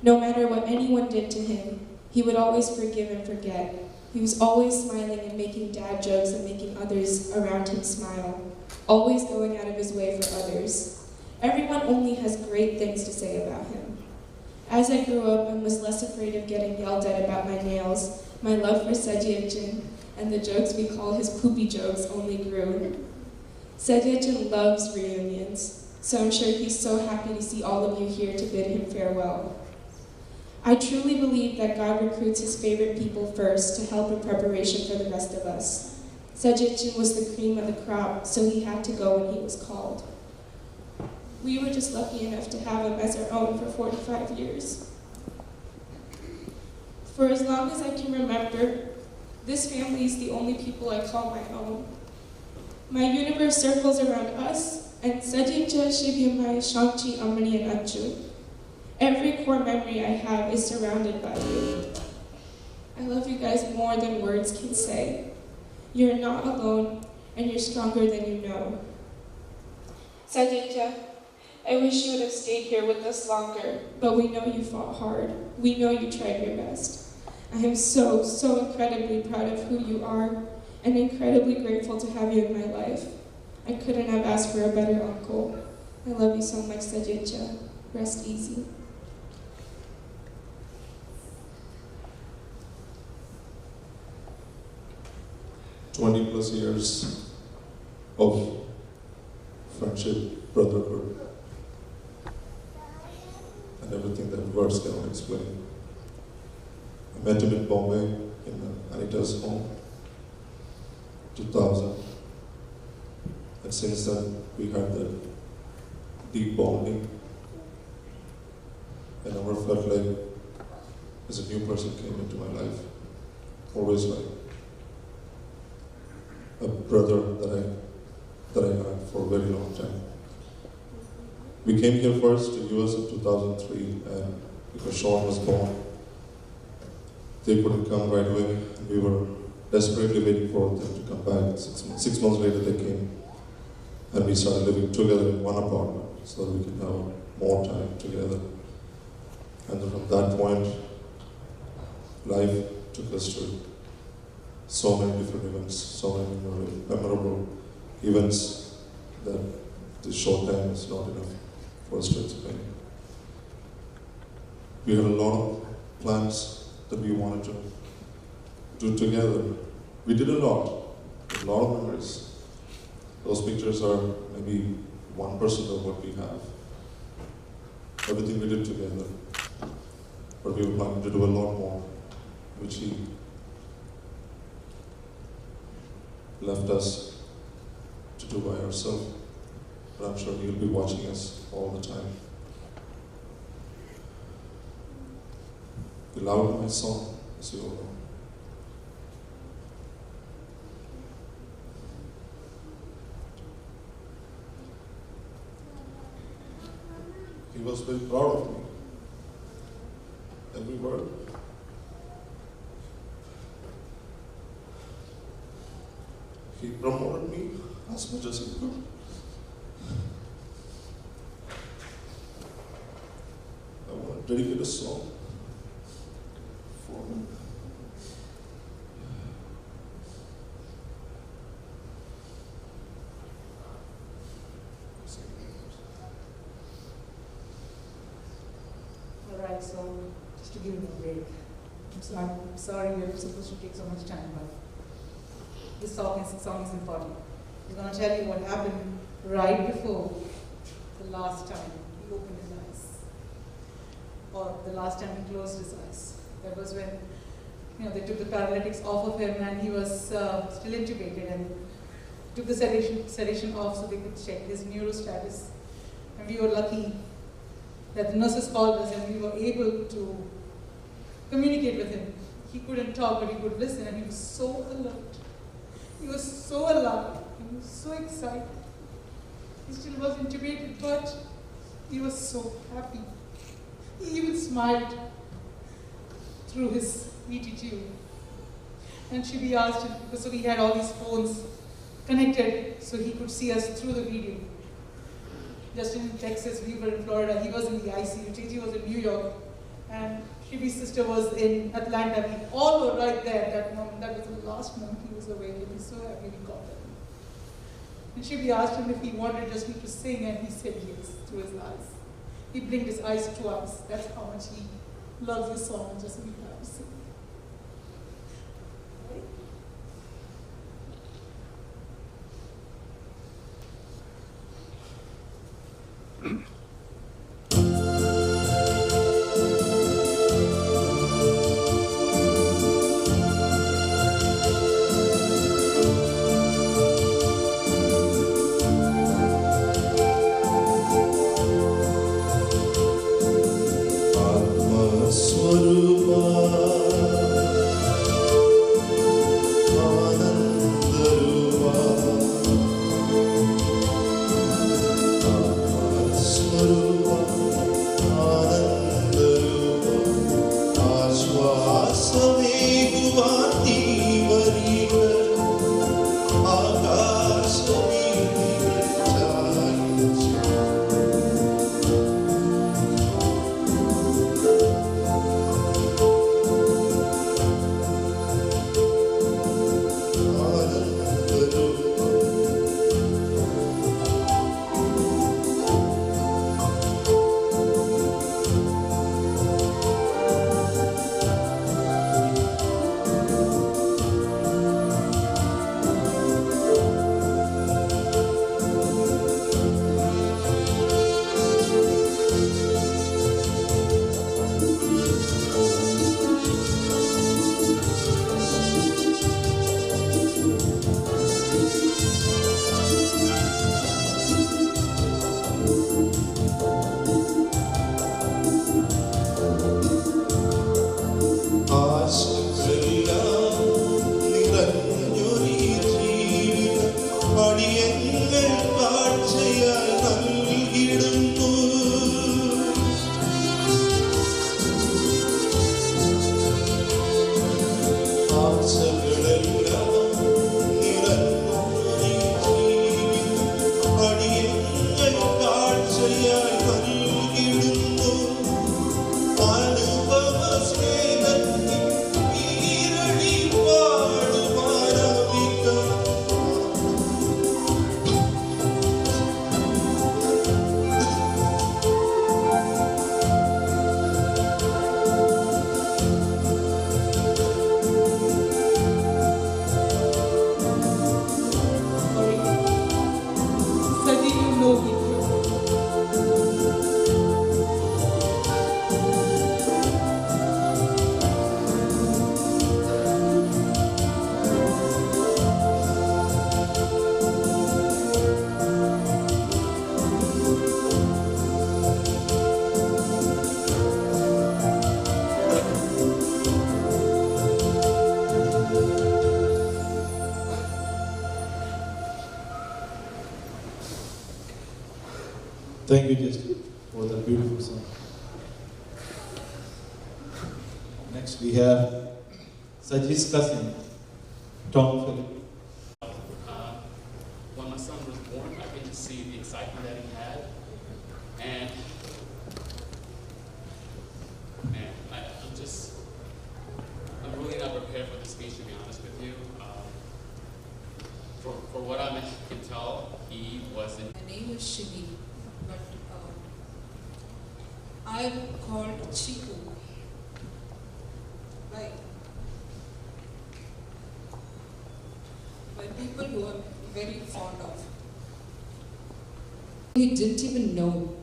Speaker 6: No matter what anyone did to him, he would always forgive and forget. He was always smiling and making dad jokes and making others around him smile, always going out of his way for others. Everyone only has great things to say about him. As I grew up and was less afraid of getting yelled at about my nails, my love for Saji and the jokes we call his poopy jokes only grew. Saji loves reunions, so I'm sure he's so happy to see all of you here to bid him farewell. I truly believe that God recruits his favorite people first to help in preparation for the rest of us. Saji was the cream of the crop, so he had to go when he was called. We were just lucky enough to have him as our own for 45 years. For as long as I can remember, this family is the only people I call my own. My universe circles around us, and Saji, Shibi, Shanchi, Amani, and Anju. Every core memory I have is surrounded by you. I love you guys more than words can say. You're not alone, and you're stronger than you know. Sajija, I wish you would have stayed here with us longer, but we know you fought hard. We know you tried your best. I am so, so incredibly proud of who you are, and incredibly grateful to have you in my life. I couldn't have asked for a better uncle. I love you so much, Sajija. Rest easy.
Speaker 15: 20+ years of friendship, brotherhood, and everything that words cannot explain. I met him in Bombay, in Anita's home, 2000. And since then, we had that deep bonding. I never felt like as a new person came into my life. Always like a brother that I had for a very long time. We came here first to US in 2003, and because Sean was born, they couldn't come right away, and we were desperately waiting for them to come back. 6 months later they came, and we started living together in one apartment so that we could have more time together. And from that point, life took us to so many different events, so many memorable events that this short time is not enough for us to explain. We had a lot of plans that we wanted to do together. We did a lot of memories. Those pictures are maybe 1% of what we have. Everything we did together. But we were planning to do a lot more, which he left us to do by ourselves. But I'm sure he'll be watching us all the time. You loved my song, as you all know. he was very proud of me. Every word. He promoted me as much as he could. I want to dedicate a song for him.
Speaker 16: Alright, so just to give him a break. I'm sorry we're supposed to take so much time, but this song is important. He's going to tell you what happened right before the last time he opened his eyes, or the last time he closed his eyes. That was when they took the paralytics off of him, and he was still intubated, and took the sedation off so they could check his neuro status. And we were lucky that the nurses called us, and we were able to communicate with him. He couldn't talk, but he could listen, and he was so alert. He was so alive. He was so excited. He still was intubated, but he was so happy. He even smiled through his ET tube. And Shibi asked him, because so we had all these phones connected so he could see us through the video. Justin in Texas, we were in Florida, he was in the ICU, Gigi was in New York, and Shibi's sister was in Atlanta. We all were right there at that moment. That was the last moment he was awake, and he's so happy we got that. And Shibi asked him if he wanted just me to sing, and he said yes, through his eyes. He blinked his eyes twice. That's how much he loves this song, and just me to sing.
Speaker 4: Thank you, Justin, for for the beautiful song. Next we have Saji's cousin, Tom Philip.
Speaker 17: When my son was born, I get to see the excitement that he had, and man, I'm really not prepared for this speech, to be honest with you. For what I can tell, he wasn't.
Speaker 18: My name is Shivi, but I'm called Chiku by people who I'm very fond of. He didn't even know,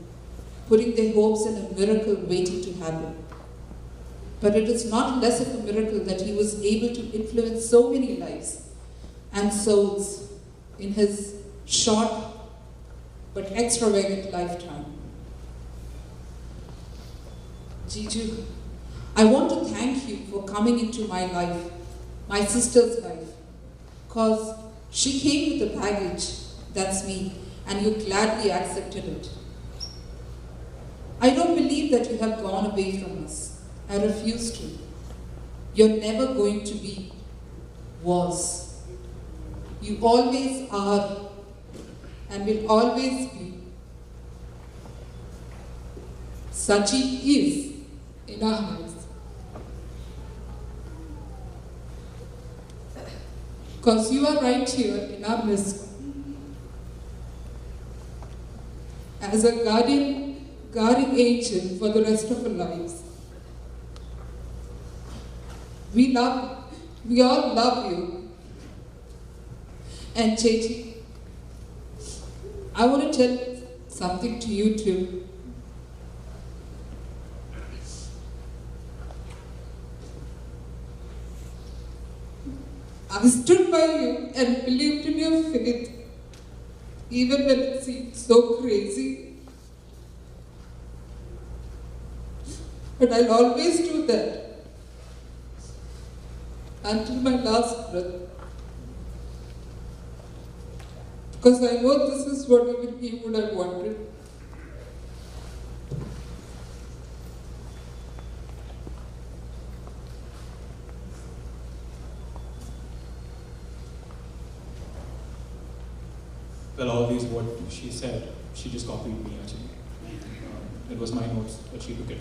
Speaker 18: putting their hopes in a miracle waiting to happen. But it is not less of a miracle that he was able to influence so many lives and souls in his short but extravagant lifetime. Jiju, I want to thank you for coming into my life, my sister's life, because she came with a baggage, that's me, and you gladly accepted it. I don't believe that you have gone away from us. I refuse to. You're never going to be, was. You always are and will always be. Saji is in our hearts. Because you are right here in our midst as a guardian angel for the rest of our lives. We all love you. And Chechi, I want to tell something to you too. I stood by you and believed in your faith, even when it seemed so crazy. But I'll always do that until my last breath. Because I know this is what even he would have wanted.
Speaker 11: Well, all these what she said, she just copied me actually. It was my notes, but she took it.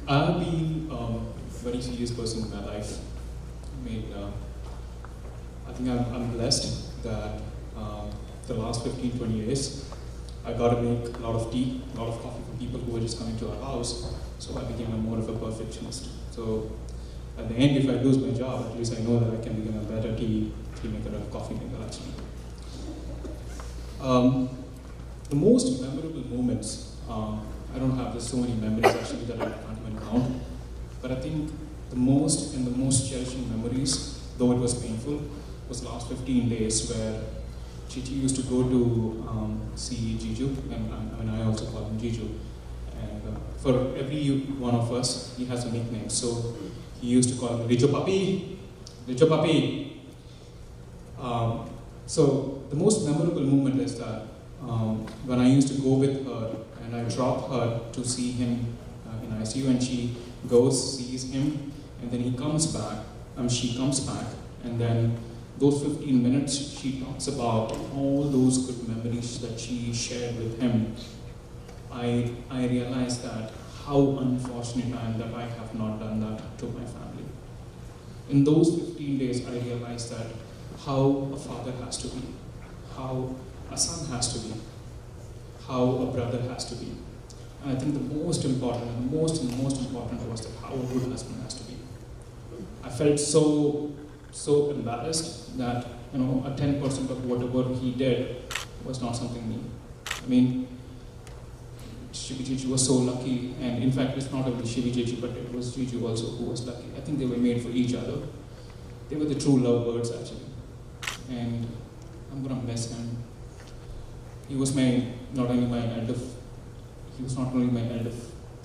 Speaker 11: I've been a very serious person in my life. I mean, I think I'm blessed that the last 15-20 years, I got to make a lot of tea, a lot of coffee for people who were just coming to our house. So I became more of a perfectionist. So at the end, if I lose my job, at least I know that I can become a better tea maker or coffee maker actually. The most memorable moments, I don't have so many memories actually that I can't even count, but I think the most cherishing memories, though it was painful, was last 15 days where Chichi used to go to see Jiju, and I also call him Jiju. And for every one of us, he has a nickname. So he used to call him Rijo Papi, Rijo Papi. So the most memorable moment is that when I used to go with her and I drop her to see him in ICU, and she goes, sees him, and then he comes back, she comes back, and then those 15 minutes she talks about all those good memories that she shared with him. I realized that how unfortunate I am that I have not done that to my family. In those 15 days I realized that how a father has to be, how a son has to be, how a brother has to be. And I think the most important was that how a good husband has to be. I felt so embarrassed that a 10% of whatever he did was not something new. I mean, Shivi was so lucky, and in fact it's not only Shivi, but it was Jiju also who was lucky. I think they were made for each other. They were the true lovebirds actually. And I'm gonna miss him. He was not only my elder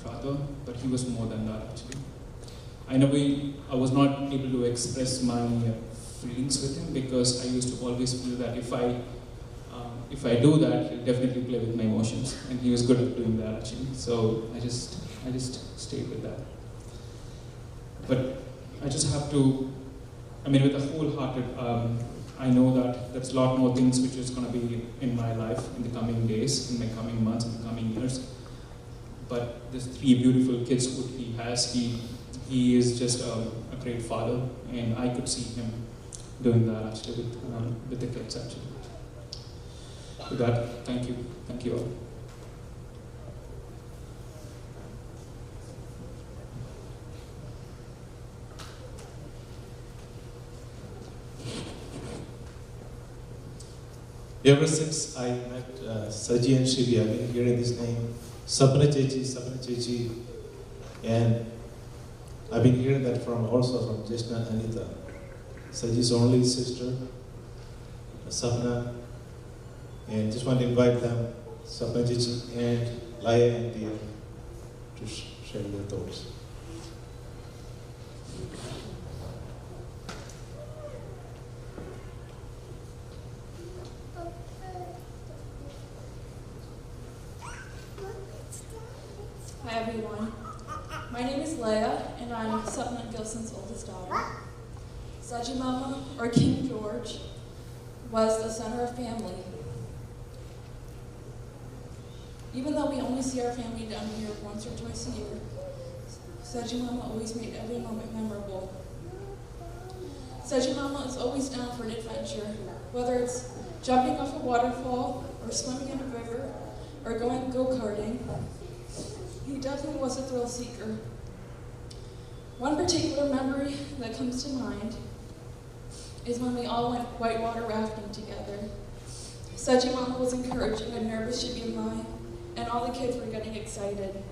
Speaker 11: brother, but he was more than that actually. I was not able to express my feelings with him because I used to always feel that if I
Speaker 19: if I do that, he'll definitely play with my emotions, and he was good at doing that actually. So I just stayed with that. But I just have to, with a wholehearted, I know that there's a lot more things which is going to be in my life in the coming days, in my coming months, in the coming years. But these 3 beautiful kids who he has, he is just a great father, and I could see him doing that actually with the kids actually. With that, thank you all.
Speaker 4: Ever since I met Saji and Shivi, I've been hearing this name, Sapna Chechi, and I've been hearing that also from Jeshna and Anita, Saji's only sister, Sapna, and just want to invite them, Sapna Chechi and Laya and Dia, to share their thoughts.
Speaker 20: Hi everyone, my name is Leia and I'm Sapna Gilson's oldest daughter. Saji Mama, or King George, was the center of family. Even though we only see our family down here once or twice a year, Saji Mama always made every moment memorable. Saji Mama is always down for an adventure, whether it's jumping off a waterfall, or swimming in a river, or going go-karting. He definitely was a thrill seeker. One particular memory that comes to mind is when we all went whitewater rafting together. Saji Mama was encouraging a nervous Shibimai, and all the kids were getting excited.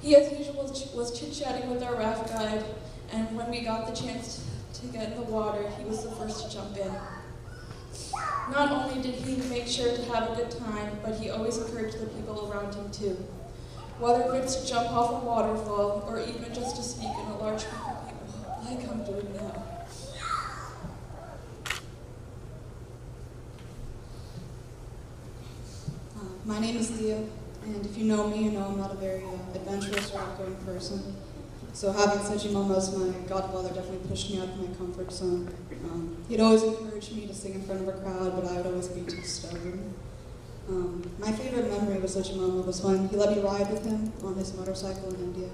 Speaker 20: He, as usual, was chit-chatting with our raft guide, and when we got the chance to get in the water, he was the first to jump in. Not only did he make sure to have a good time, but he always encouraged the people around him too. Whether it's to jump off a waterfall, or even just to speak in a large group of people, like I'm doing now.
Speaker 21: My name is Leah, and if you know me, you know I'm not a very adventurous or outgoing person. So having Saji Mama as my godfather definitely pushed me out of my comfort zone. He'd always encourage me to sing in front of a crowd, but I would always be too stubborn. My favorite memory with Saji Mama was when he let me ride with him on his motorcycle in India.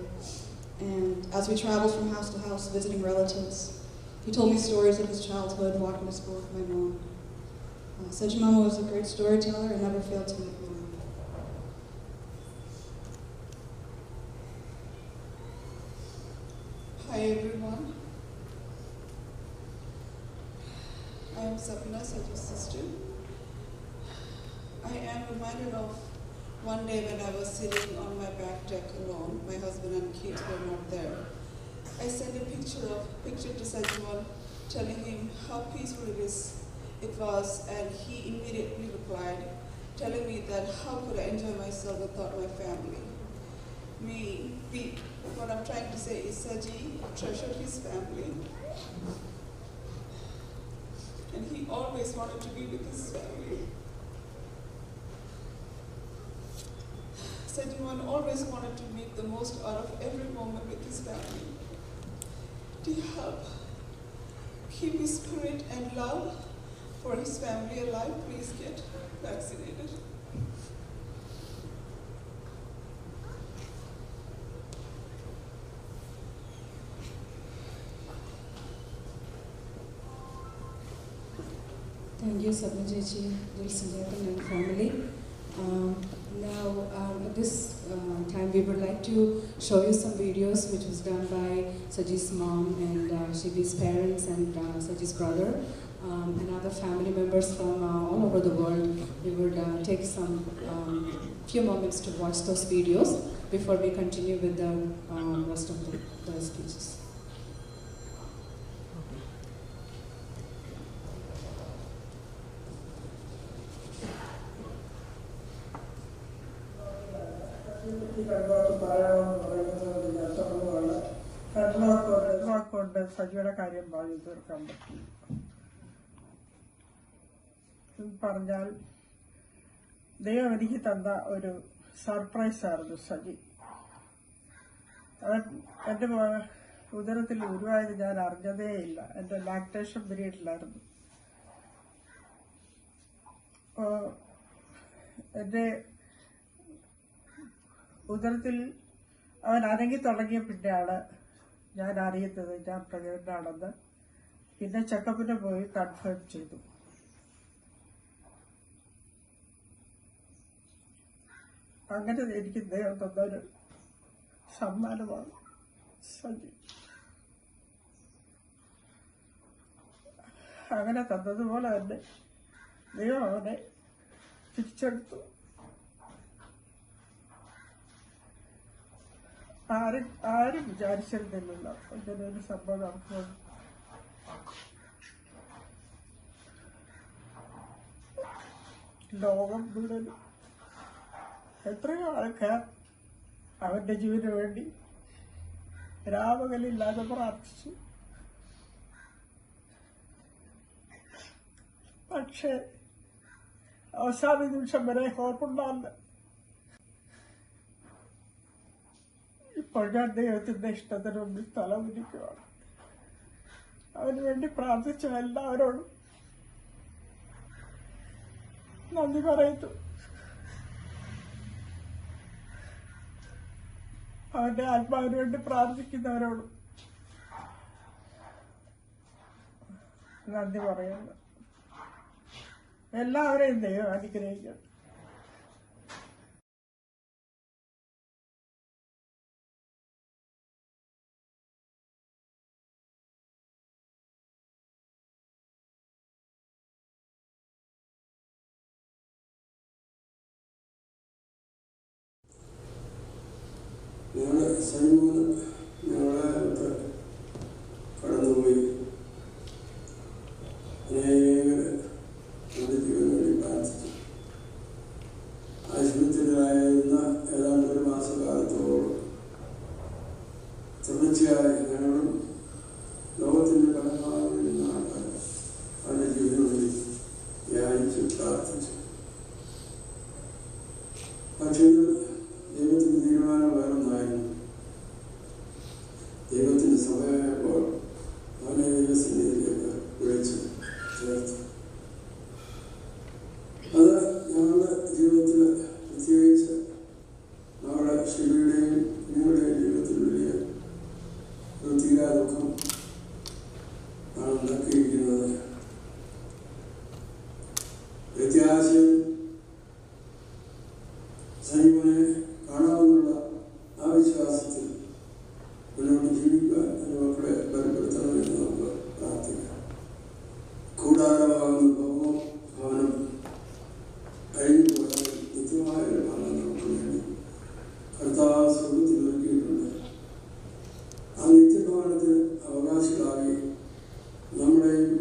Speaker 21: And as we traveled from house to house visiting relatives, he told me stories of his childhood walking to school with my mom. Saji Mama was a great storyteller and never failed to make me laugh.
Speaker 22: Hi everyone. I am Sapna, Saji's sister. I am reminded of one day when I was sitting on my back deck alone. My husband and kids were not there. I sent a picture to Saji, telling him how peaceful it was, and he immediately replied, telling me that how could I enjoy myself without my family. What I'm trying to say is Saji treasured his family, and he always wanted to be with his family. Saji always wanted to make the most out of every moment with his family. To help keep his spirit and love for his family alive, please get vaccinated.
Speaker 5: Thank you, Sapna Chechi, Gilson and family. Now, at this time, we would like to show you some videos which was done by Saji's mom and Shivi's parents and Saji's brother and other family members from all over the world. We would take some few moments to watch those videos before we continue with the rest of the speeches.
Speaker 23: സജിയുടെ കാര്യം പറഞ്ഞു തീർക്കാൻ പറ്റും.
Speaker 1: പറഞ്ഞാൽ ദൈവം എനിക്ക് തന്ന ഒരു സർപ്രൈസായിരുന്നു സജി. അവൻ എൻ്റെ ഉദരത്തിൽ ഉരുവായത് ഞാൻ അറിഞ്ഞതേയില്ല. എൻ്റെ ലാക്ടേഷൻ പീരീഡിലായിരുന്നു. അപ്പോൾ എൻ്റെ ഉദരത്തിൽ അവൻ അനങ്ങി തുടങ്ങിയ പിന്നെയാണ് ഞാൻ അറിയുന്നത് ഞാൻ പ്രഗ്നൻ്റ് ആണെന്ന്. പിന്നെ ചെക്കപ്പിന് പോയി കൺഫേം ചെയ്തു. അങ്ങനെ എനിക്ക് ദൈവം തന്നൊരു സമ്മാനമാണ് സജി. അങ്ങനെ തന്നതുപോലെ തന്നെ ദൈവം അവനെ തിരിച്ചെടുത്തു. ആരും വിചാരിച്ചിരുന്നില്ലല്ലോ ഇങ്ങനെ ഒരു സംഭവം നടക്കുമെന്ന്. ലോകം മുഴുവൻ എത്രയോ ആൾക്കാർ അവന്റെ ജീവന് വേണ്ടി രാമകലില്ലാതെ പ്രാർത്ഥിച്ചു. പക്ഷേ അവസാന നിമിഷം വരെ ഹോപ്പുണ്ടാവില്ല. ഇപ്പോൾ ഞാൻ ദൈവത്തിന്റെ ഇഷ്ടത്തിന് മുമ്പിൽ തലകുനിക്കുകയാണ്. അവന് വേണ്ടി പ്രാർത്ഥിച്ച എല്ലാവരോടും നന്ദി പറയുന്നു. അവന്റെ ആത്മാവിന് വേണ്ടി പ്രാർത്ഥിക്കുന്നവരോടും നന്ദി പറയുന്നു. എല്ലാവരെയും ദൈവം അനുഗ്രഹിക്കട്ടെ.
Speaker 2: ഞങ്ങളുടെ സൈമൂന്ന് ഞങ്ങളെ കടന്നുപോയി. അനേകരെ നമ്മുടെ ജീവന് വേണ്ടി പ്രാർത്ഥിച്ചു. ആശുപത്രിയിലായിരുന്ന ഏതാണ്ട് ഒരു മാസക്കാലത്തോളം തുടർച്ചയായി ഞങ്ങളും ലോകത്തിൻ്റെ പല ഭാഗങ്ങളിൽ നിന്ന് ആൾക്കാർ അവരുടെ ജീവന് വേണ്ടി ധ്യാനിച്ചു പ്രാർത്ഥിച്ചു. പക്ഷേ ദൈവത്തിൻ്റെ തീരുമാനം വേറൊന്നായിരുന്നു. ദൈവത്തിൻ്റെ സമയമായപ്പോൾ അവനെ ദൈവസന്നിധിയിലേക്ക് വിളിച്ചു ചേർത്തു. അത് ഞങ്ങളുടെ ജീവിതത്തിൽ പ്രത്യേകിച്ച് നമ്മുടെ ശിവയുടെയും കുഞ്ഞുങ്ങളുടെയും ജീവിതത്തിൽ വലിയ ഒരു തീരാ ദുഃഖം ആണ് ഉണ്ടാക്കിയിരിക്കുന്നത്. വ്യത്യാസം സൈമനെ കാണാമെന്നുള്ള ആ വിശ്വാസത്തിൽ മുന്നോട്ട് ജീവിക്കാൻ മക്കളെ ബലപ്പെടുത്തണമെന്ന് നമുക്ക് പ്രാർത്ഥിക്കാം. കൂടാരമാകുന്ന ഭവനം കഴിഞ്ഞു പോയാൽ നിത്യമായ ഒരു ഭവനം നമുക്ക് വേണ്ടി കർത്താവ് സ്വർഗ്ഗത്തിൽ ഒരുക്കിയിട്ടുണ്ട്. ആ നിത്യഭവനത്തിന് അവകാശികളായി നമ്മളെയും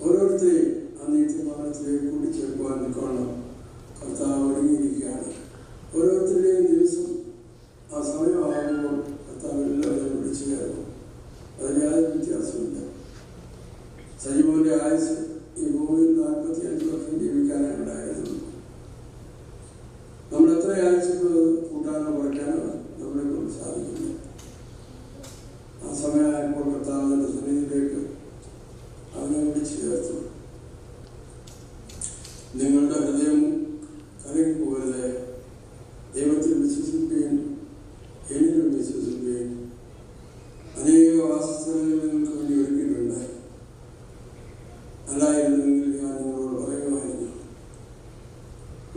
Speaker 2: ഓരോരുത്തരെയും ആ നിത്യഭവനത്തിലേക്ക് കൂട്ടിച്ചേർക്കുവാൻ നിൽക്കണം കർത്താവ് ഒരുങ്ങിയിരിക്കുകയാണ്. ഓരോരുത്തരുടെയും ദിവസം ആ സമയമാകുമ്പോൾ കർത്താവ് എല്ലാവരെയും വിളിച്ചു കയറും. അതിന് യാതൊരു വ്യത്യാസമില്ല. സജീവന്റെ ആയുസ് ഈ ഭൂമിയിൽ 45 വർഷം ജീവിക്കാനാണ് ഉണ്ടായിരുന്നത്. നമ്മൾ എത്ര ആയുസുള്ളത് കൂട്ടാനോ കുറയ്ക്കാനോ നമ്മളെ കൊണ്ട് സാധിക്കില്ല. ആ സമയമായപ്പോൾ കർത്താവിന്റെ സന്നിധിയിലേക്ക് അവനെ വിളിച്ചു ചേർത്തു. നിങ്ങളുടെ ഹൃദയം കലങ്ങി പോകരുത്. ദൈവത്തിൽ വിശ്വസിക്കുകയും എന്നിലും വിശ്വസിക്കുകയും അനേക വാസസ്ഥലങ്ങൾ നിങ്ങൾക്ക് വേണ്ടി ഒരുക്കിയിട്ടുണ്ട്. അല്ലായിരുന്നെങ്കിൽ ഞാൻ നിങ്ങളോട് പറയുമായിരുന്നു.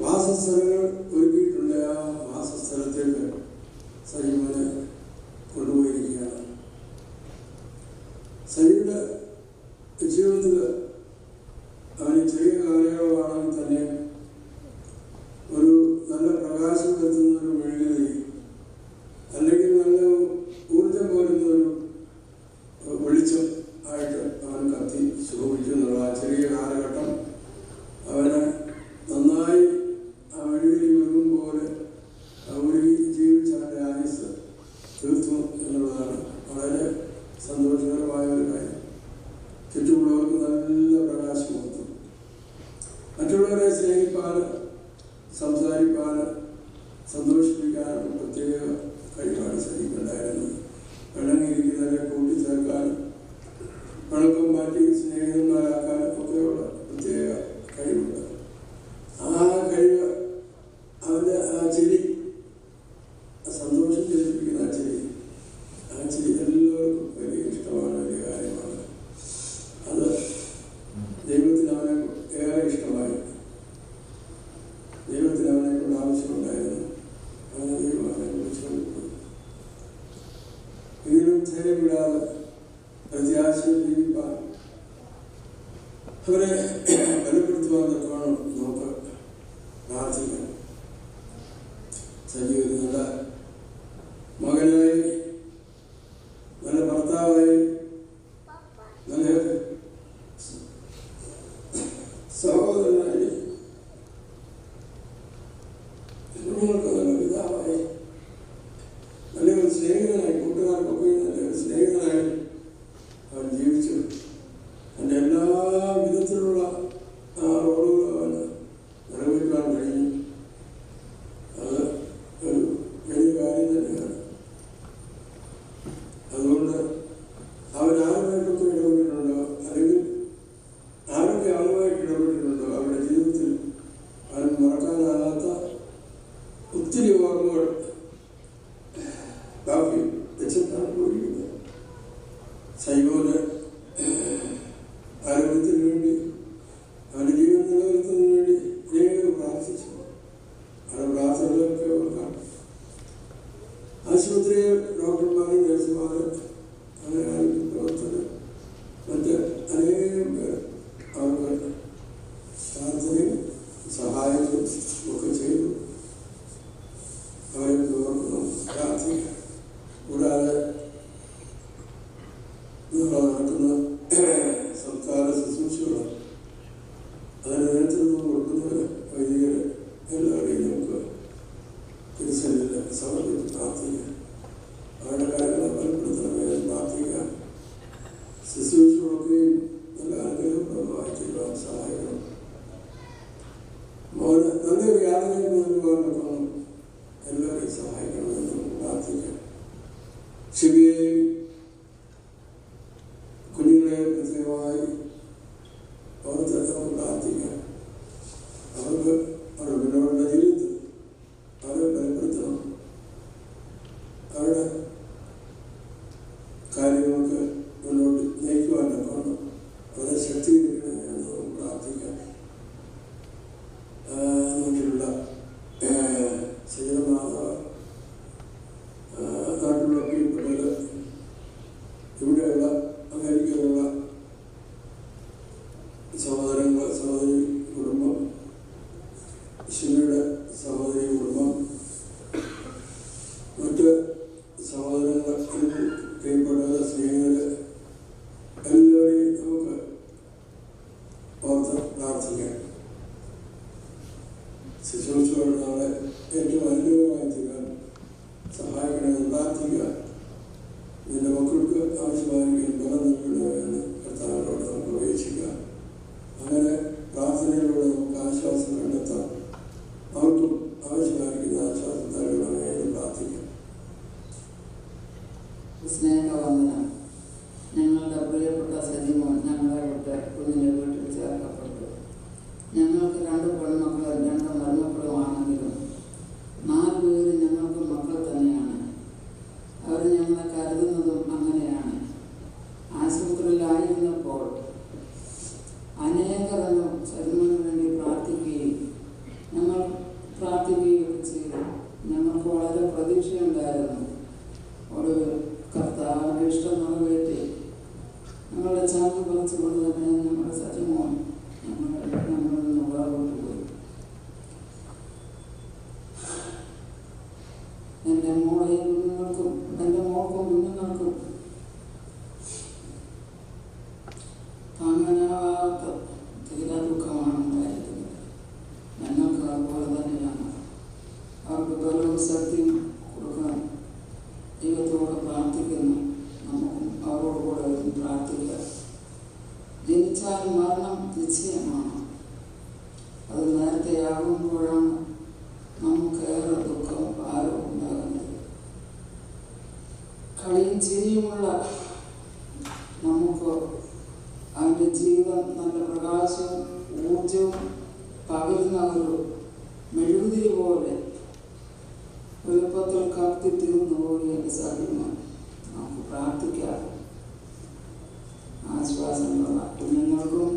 Speaker 2: വാസസ്ഥലങ്ങൾ ഒരുക്കിയിട്ടുണ്ട്. ആ വാസസ്ഥലത്തേക്ക് സജീവനെ കൊണ്ടുപോയിരിക്കുകയാണ്. സജീവന്റെ ജീവിതത്തിൽ അവന് ചെറിയ കാലയളവാണെങ്കിൽ തന്നെ ഒരു നല്ല പ്രകാശം എത്തുന്ന ഒരു മെഴുകുതിരി അല്ലെങ്കിൽ നല്ല ഊർജം പോരുന്ന ഒരു വെളിച്ചം ആയിട്ട് അവൻ കത്തി ശോഭിച്ചു എന്നുള്ള ആ ചെറിയ കാലഘട്ടം അവന് നന്നായി ആ മെഴുകുതിരി വെറും പോലെ ഒരുങ്ങി ജീവിച്ച അവൻ്റെ ആയുസ് തീർത്തു എന്നുള്ളതാണ് വളരെ സന്തോഷകരമായ ഒരു കാര്യം. ചുറ്റുമുള്ളവർക്ക് നല്ല പ്രകാശം കൊടുത്തു. ചിരിപ്പാൻ, സംസാരിപ്പാൻ, സന്തോഷിപ്പിക്കാനും പ്രത്യേക കഴിവാണ് സജിക്കുണ്ടായിരുന്നത്. പിണങ്ങിയിരിക്കുന്നവരെ കൂട്ടിച്ചേർക്കാൻ, പിണക്കം മാറ്റി സ്നേഹിതന്മാരാക്കാനും ഒക്കെയുള്ള പ്രത്യേക കഴിവുണ്ട്. ആ കഴിവ് അവൻ്റെ ആ ചിരി, സന്തോഷം ജനിപ്പിക്കുന്ന ആ ചിരി എല്ലാവർക്കും വലിയ ഇഷ്ടമാണ്, വലിയ കാര്യമാണ്. അത് ദൈവത്തിന് അവനെ ഏറെ ഇഷ്ടമായി. ദൈവത്തിന് അവനെ കൊണ്ട് ആവശ്യമുണ്ടായിരുന്നു. അങ്ങനെ ദൈവം അവനെ വിളിച്ചുകൊണ്ടിരുന്നു. എങ്കിലും ധൈര്യം വിടാതെ പ്രത്യാശയിൽ ജീവിപ്പാൻ, അവരെ ബലപ്പെടുത്തുവാൻ തക്കവണ്ണം നമുക്ക് പ്രാർത്ഥിക്കാം. സജി ഒരു നല്ല മകനായി, നല്ല ഭർത്താവായി, നല്ല സഹോദരനായി, കുഞ്ഞുങ്ങൾക്ക് നല്ല പിതാവായി, നല്ലൊരു സ്നേഹിതനായി, കൂട്ടുകാർക്കൊക്കെ നല്ലൊരു സ്നേഹിതനായി അവൻ ജീവിച്ചു. എൻ്റെ എല്ലാ വിധത്തിലുള്ള ആ റോളുകളും അവന് നിറവേറ്റാൻ കഴിഞ്ഞു. അത് ഒരു വലിയ കാര്യം തന്നെയാണ്. അതുകൊണ്ട് അവൻ ആരുമായിട്ടൊക്കെ ഇടപെട്ടിട്ടുണ്ടോ, അല്ലെങ്കിൽ ആരൊക്കെ അവനുമായിട്ട് ഇടപെട്ടിട്ടുണ്ടോ, അവരുടെ ജീവിതത്തിൽ അവൻ മറക്കാനാകാത്ത ഒത്തിരി ഓർമ്മകൾ ബാക്കി വെച്ചിട്ടാണ് പോയിരിക്കുന്നത്. സൈമോന് ആരോഗ്യത്തിന് വേണ്ടി, അവൻ്റെ ജീവൻ നിലനിർത്തുന്നതിന് വേണ്ടി അനേകം പ്രാർത്ഥിച്ചു. അവരുടെ പ്രാർത്ഥനകളൊക്കെ ഓർക്കാം. ആശുപത്രിയിൽ ഡോക്ടർമാരും നഴ്സുമാരും അങ്ങനെ പ്രവർത്തകർ, മറ്റ് അനേകം പേർ അവർക്ക് പ്രാർത്ഥനയും സഹായവും ഒക്കെ ചെയ്തു. അവരെ ഓർക്കുന്നു, പ്രാർത്ഥിക്കാം. കൂടാതെ നടക്കുന്ന സർക്കാർ ശുശ്രൂഷകൾ, അതിന് നേതൃത്വം കൊടുക്കുന്നവർ, വൈദികർ എല്ലാവരെയും നമുക്ക് തിരിച്ചറിയില്ല സമർപ്പിച്ച് പ്രാർത്ഥിക്കാം. അവരുടെ കാര്യങ്ങളെ ബലപ്പെടുത്തണമെന്ന് പ്രാർത്ഥിക്കാം. ശുശ്രൂഷകളൊക്കെയും നല്ല അനുഗ്രഹപ്രദമായി ചെയ്യുവാൻ സഹായിക്കണം. മോന് നല്ലൊരു യാതനയിൽ നൽകുവാനൊക്കെ എല്ലാവരെയും സഹായിക്കണമെന്ന് പ്രാർത്ഥിക്കാം. ഷിബിയെയും കുഞ്ഞുങ്ങളെയും പ്രത്യേകമായി ഓർത്തെല്ലാം പ്രാർത്ഥിക്കാം. അവർക്ക് അവരുടെ പിന്നോടുള്ള ജീവിതത്തിൽ അവരെ ബലപ്പെടുത്തണം. അവരുടെ കാര്യങ്ങൾക്ക് മുന്നോട്ട് നയിക്കുവാനൊക്കെ അവരെ ശക്തീകരിക്കണമെന്ന് നമുക്ക് പ്രാർത്ഥിക്കാം. നാട്ടിലുള്ള സജീവമാതാവ്, നാട്ടിലുള്ള പ്രിയപ്പെട്ടവർ, ഇവിടെയുള്ള അമേരിക്കയിലുള്ള സഹോദരങ്ങൾ, സഹോദരി കുടുംബം, ശിവയുടെ സഹോദരി കുടുംബം, മറ്റ് സഹോദരങ്ങൾ, പ്രിയപ്പെട്ടവർ, സ്നേഹിതർ, എല്ലാവരെയും നമുക്ക് ഓർത്ത് പ്രാർത്ഥിക്കാം. ശുശ്രൂഷകൾ നാളെ ഏറ്റവും അനുകൂലമായി തീരാൻ സഹായിക്കണമെന്ന് പ്രാർത്ഥിക്കുക. നിന്റെ മക്കൾക്ക് ആവശ്യമായിരിക്കും ബലം നൽകണമെന്ന് കർത്താവിനോട് നമുക്ക് അപേക്ഷിക്കാം. അങ്ങനെ പ്രാർത്ഥനയിലൂടെ നമുക്ക് ആശ്വാസം കണ്ടെത്താം. അവർക്കും ആവശ്യമായിരിക്കുന്ന ആശ്വാസം നൽകണമെന്ന് പ്രാർത്ഥിക്കാം.
Speaker 3: സ്നേഹവന്ദനം. ഞങ്ങളുടെ പ്രിയപ്പെട്ട സജിമോൻ ഞങ്ങളെ വിട്ട് കുഞ്ഞിനെ വീട്ടിൽ ചേർക്കപ്പെട്ടു. ഞങ്ങൾക്ക് 2 പെൺമക്കളും 2 മരുമക്കളുമാണെങ്കിലും 4 പേര് ഞങ്ങൾക്ക് മക്കൾ തന്നെയാണ്. അവർ ഞങ്ങളെ കരുതുന്നതും അങ്ങനെയാണ്. ആശുപത്രിയിലായിരുന്നപ്പോൾ അനേകരെന്നും സജിമോന് വേണ്ടി പ്രാർത്ഥിക്കുകയും ഞങ്ങൾ പ്രാർത്ഥിക്കുകയൊക്കെ ചെയ്തു. ഞങ്ങൾക്ക് വളരെ പ്രതീക്ഷയുണ്ടായിരുന്നു. ഒടുവിൽ കർത്താവിൻ്റെ ഇഷ്ടം നിറവേറ്റി ഞങ്ങളുടെ ചാക്ക് പറിച്ചുകൊണ്ട് തന്നെ ഞങ്ങളുടെ സജിമോൻ നമ്മളിൽ നിന്ന് വേർപെട്ടു പോയി. എൻ്റെ മോളെയും കുഞ്ഞുങ്ങൾക്കും എൻ്റെ മോൾക്കും കുഞ്ഞുങ്ങൾക്കും താങ്ങാനാവാത്ത തീരാ ദുഃഖമാണ് ഉണ്ടായിരിക്കുന്നത്. ഞങ്ങൾക്ക് അതുപോലെ തന്നെയാണ്. അവർക്ക് ബലവും ശക്തിയും കൊടുക്കാൻ ദൈവത്തോട് പ്രാർത്ഥിക്കുന്നു. നമുക്കും അവരോടുകൂടെ പ്രാർത്ഥിക്കുക. ജനിച്ചാൽ മരണം നിശ്ചയമാണ്. അത് നേരത്തെ ആകും നമുക്ക് അവൻ്റെ ജീവിതം നല്ല പ്രകാശവും ഊർജവും പകരുന്ന ഒരു മെഴുകുതിരി പോലെ എളുപ്പത്തിൽ കത്തി തീർന്നു പോയി എൻ്റെ സാധ്യമാണ്. നമുക്ക് പ്രാർത്ഥിക്കാം. ആശ്വാസമുള്ള കുഞ്ഞുങ്ങൾക്കും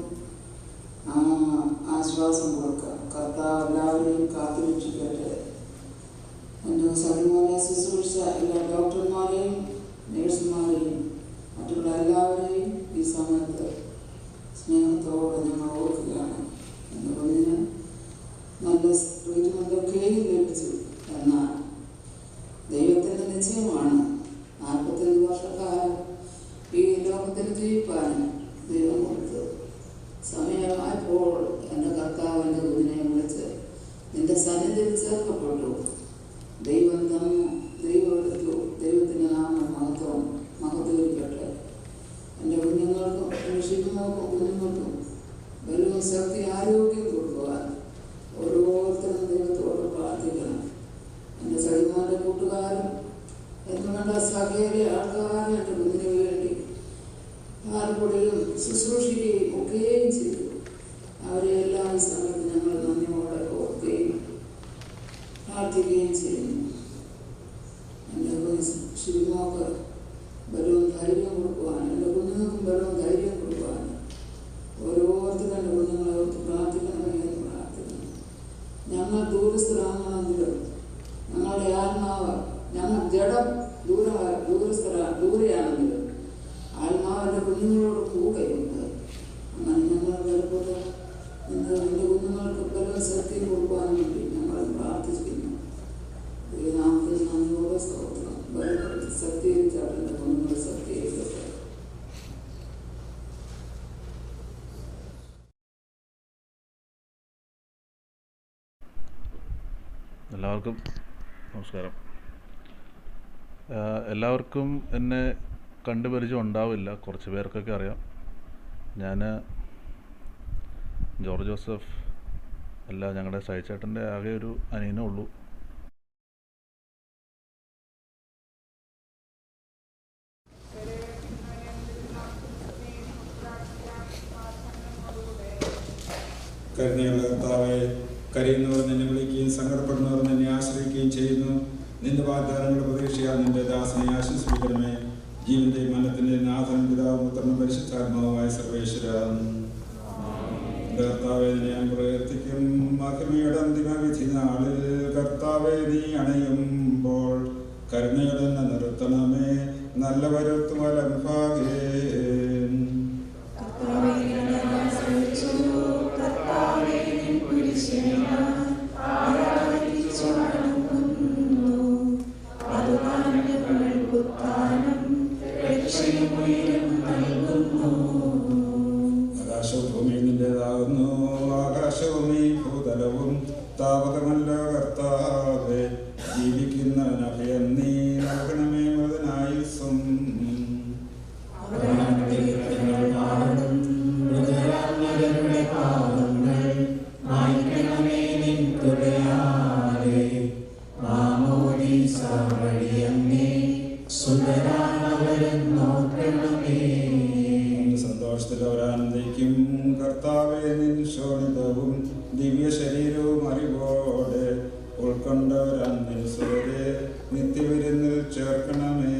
Speaker 3: ആശ്വാസം കൊടുക്കാം. കർത്താവ് എല്ലാവരെയും കാത്തുരക്ഷിക്കട്ടെ. എൻ്റെ സഹോദരനെ ശുശ്രൂഷ എല്ലാ ഡോക്ടർമാരെയും നേഴ്സുമാരെയും മറ്റുള്ള എല്ലാവരെയും ഈ സമയത്ത് സ്നേഹത്തോടെ ഞങ്ങൾ ഓർക്കുകയാണ്. എൻ്റെ കുഞ്ഞിന് നല്ല ട്രീറ്റ്മെൻറ്റൊക്കെയും ലഭിച്ചു. എന്നാൽ ദൈവത്തിൻ്റെ നിശ്ചയമാണ് 45 വർഷക്കാലം ഈ ലോകത്തിൽ ജീവിക്കാൻ ദൈവം കൊടുത്തു. സമയമായപ്പോൾ എൻ്റെ കർത്താവ് എൻ്റെ കുഞ്ഞിനെ വിളിച്ച് നിന്റെ സന്നിധിയിൽ ചേർക്കപ്പെട്ടു. ദൈവം തന്നു, ദൈവം എടുത്തു. ദൈവത്തിൻ്റെ നാമം മഹത്വീകരിക്കട്ടെ. എൻ്റെ കുഞ്ഞുങ്ങൾക്കും ശിശുക്കൾക്കും കുഞ്ഞുങ്ങൾക്കും വലിയ ശക്തി ആരോഗ്യം കൊടുക്കുവാൻ ഓരോരുത്തരും ദൈവത്തോട് പ്രാർത്ഥിക്കണം. എൻ്റെ സൈമാൻ്റെ കൂട്ടുകാരും എന്ന് വേണ്ട സകല ആൾക്കാരും എൻ്റെ കുഞ്ഞിന് വേണ്ടി പാൽപ്പൊടിയും ശുശ്രൂഷിക്കുകയും ഒക്കെയും ചെയ്തു. അവരെ എല്ലാ സമയത്ത് ഞങ്ങൾ നന്ദിയോടെ ഓർക്കുകയും പ്രാർത്ഥിക്കുകയും ചെയ്യുന്നു. എൻ്റെ ശിവമോക്ക് ബലവും ധൈര്യം കൊടുക്കുവാൻ, എൻ്റെ കുഞ്ഞുങ്ങൾക്കും ബലവും ധൈര്യം കൊടുക്കുവാൻ ഓരോരുത്തരും എൻ്റെ കുഞ്ഞുങ്ങളെ ഓർത്ത് പ്രാർത്ഥിക്കണമെന്ന് എന്ന് പ്രാർത്ഥിക്കുന്നു. ഞങ്ങൾ ദൂരസ്ഥരാണെങ്കിലും ഞങ്ങളുടെ ആത്മാവ്, ഞങ്ങൾ ജഡം ദൂരെയാണെങ്കിലും ആത്മാവിൻ്റെ കുഞ്ഞുങ്ങളോട് കൂടെയുണ്ട്. അങ്ങനെ ഞങ്ങൾ വരുമ്പോൾ എൻ്റെ കുഞ്ഞുങ്ങൾക്ക് ബലവും ശക്തിയും കൊടുക്കുവാൻ വേണ്ടി ഞങ്ങൾ പ്രാർത്ഥിക്കുന്നു. ദൈവനാമത്തിൽ നന്ദിയോടെ സ്തോത്രം. ബലപ്പെടുത്തി ശക്തീകരിച്ചാൽ എൻ്റെ കുഞ്ഞുങ്ങളെ ശക്തീകരിക്കട്ടെ.
Speaker 7: എല്ലാവർക്കും നമസ്കാരം. എല്ലാവർക്കും എന്നെ കണ്ടുപരിചയം ഉണ്ടാവില്ല, കുറച്ച് പേർക്കൊക്കെ അറിയാം. ഞാൻ ജോർജ് ജോസഫ് അല്ല, ഞങ്ങളുടെ സായിച്ചേട്ടൻ്റെ ആകെ ഒരു അനിയനേ ഉള്ളൂ.
Speaker 8: കരുണയുള്ള കർത്താവേ, കരയുന്നവർ നിന്നെ വിളിക്കുകയും സങ്കടപ്പെടുന്നവർ നിന്നെ ആശ്രയിക്കുകയും ചെയ്യുന്നു. നിന്റെ വാഗ്ദാനങ്ങളുടെ പ്രതീക്ഷയാൽ നിന്റെ ദാസനെ ആശ്വസിപ്പിക്കണമേ. ജീവന്റെ മനത്തിന്റെ നാഥനും പിതാവും പുത്രനും പരിശുദ്ധാത്മാവുമായ സർവേശ്വര കർത്താവേ, നിന്നെ ഞാൻ പ്രവർത്തിക്കും. മഹിമയുടെ അന്തിമ വിധി നാളിൽ കർത്താവേ, നീ അണയുമ്പോൾ കരുണയുടെ നിർത്തണമേ. നല്ല വരുത്തു വലംഭാഗേ ആകാശവും ഭൂമിയിൽ നിന്റേതാകുന്നു. ആകാശവും ഈ ഭൂതലവും താപകമല്ല കർത്താവേ. ജീവിക്കുന്നവൻ അഭയം നീ നൽകണമേ മൃതനായുസ്സും. സന്തോഷത്തിൽ അവരാനന്ദിക്കും. കർത്താവേ, നിൻ ശോണിതവും ദിവ്യ ശരീരവും അറിവോടെ ഉൾക്കൊണ്ടവരാൻ സ്വരെ നിത്യവിരുന്നിൽ ചേർക്കണമേ.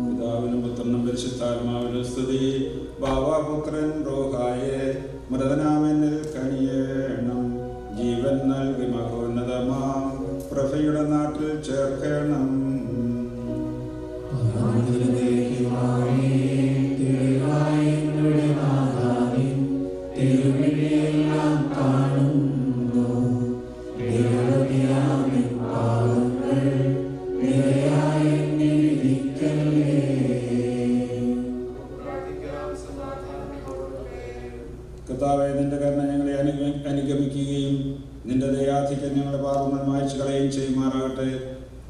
Speaker 8: പിതാവിനും പുത്രനും പരിശുദ്ധാത്മാവിനും സ്തുതി. ബാവാപുത്രൻ റോഹായെ മൃതനാമെന്നിൽ കനിയേണം. ജീവൻ നൽകി മഹോന്നതമാം പ്രഭയുടെ നാട്ടിൽ ചേർക്കണം. കർത്താവേ, നിന്റെ കരുണ ഞങ്ങളെ അനുഗമിക്കുകയും നിന്റെ ദയാധിക്യം ഞങ്ങളുടെ പാപങ്ങൾ മായ്ച്ചു കളയുകയും ചെയ്യുമാറാകട്ടെ.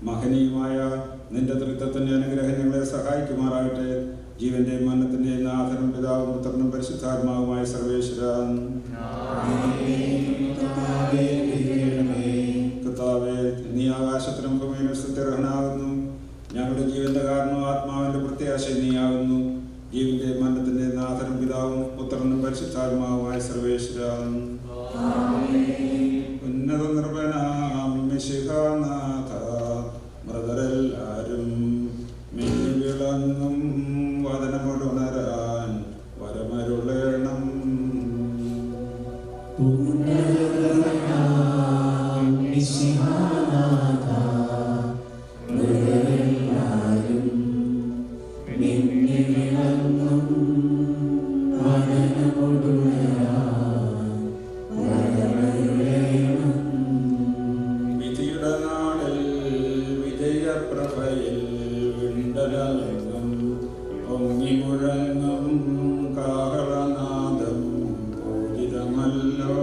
Speaker 8: മഹനീയമായ നിന്റെ തൃത്വത്തിന്റെ അനുഗ്രഹം ഞങ്ങളെ സഹായിക്കുമാറാകട്ടെ. അനുഗ്രഹിക്കുമാറാകട്ടെ. ജീവന്റെയും മരണത്തിന്റെയും നാഥനും പിതാവും പുത്രനും പരിശുദ്ധാത്മാവുമായ സർവേശ്വരൻ. കർത്താവേ, നീ ആകാശത്തിലും ഭൂമിയിലും സ്തുത്യർഹനാകുന്നു. ഞങ്ങളുടെ ജീവന്റെ കാരണവും ആത്മാവിന്റെ പ്രത്യാശ നീയാകുന്നു. ജീവന്റെയും മരണത്തിന്റെയും നാഥനും പിതാവും പുത്രനും പരിശുദ്ധാത്മാവുമായ സർവേശ്വരൻ. ഉന്നത നിർഭനാം മിശിഹാനാഥ, മൃതരെല്ലാരും മിന്നി വിളങ്ങും വദനമുണരാൻ വരമരുളേണം. വിധിയുടെ നാളിൽ വിജയപ്രഭയിൽ വിണ്ടലമെങ്ങും പൊങ്ങി മുഴങ്ങും കാഹളനാദം പൂജിതമല്ലോ.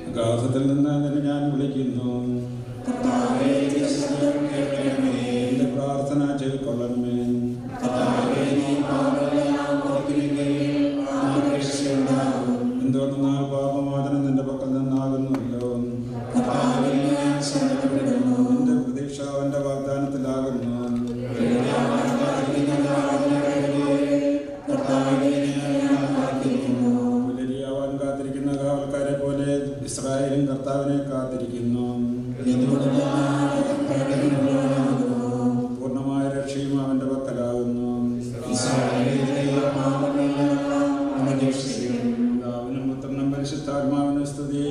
Speaker 8: അഗാധത്തിൽ നിന്ന് നിന്നെ ഞാൻ വിളിക്കുന്നു. എന്റെ പ്രാർത്ഥന ചെവിക്കൊള്ളണമേ. എന്തുകൊണ്ടെന്നാൽ പാപമോചനം നിന്റെ പക്കൽ നിന്നാകുന്നുവല്ലോ. എന്റെ പ്രതീക്ഷ അവന്റെ വാഗ്ദാനത്തിലാകുന്നു. പുലരിയാവാൻ കാത്തിരിക്കുന്ന കാവൽക്കാരെ പോലെ ഇസ്രായേലും കർത്താവിനെ കാത്തിരിക്കുന്നു. പൂർണ്ണമായ രക്ഷയും അവന്റെ പക്കലാകുന്നു. പിതാവിനും പുത്രനും പരിശുദ്ധാത്മാവിനും സ്തുതി.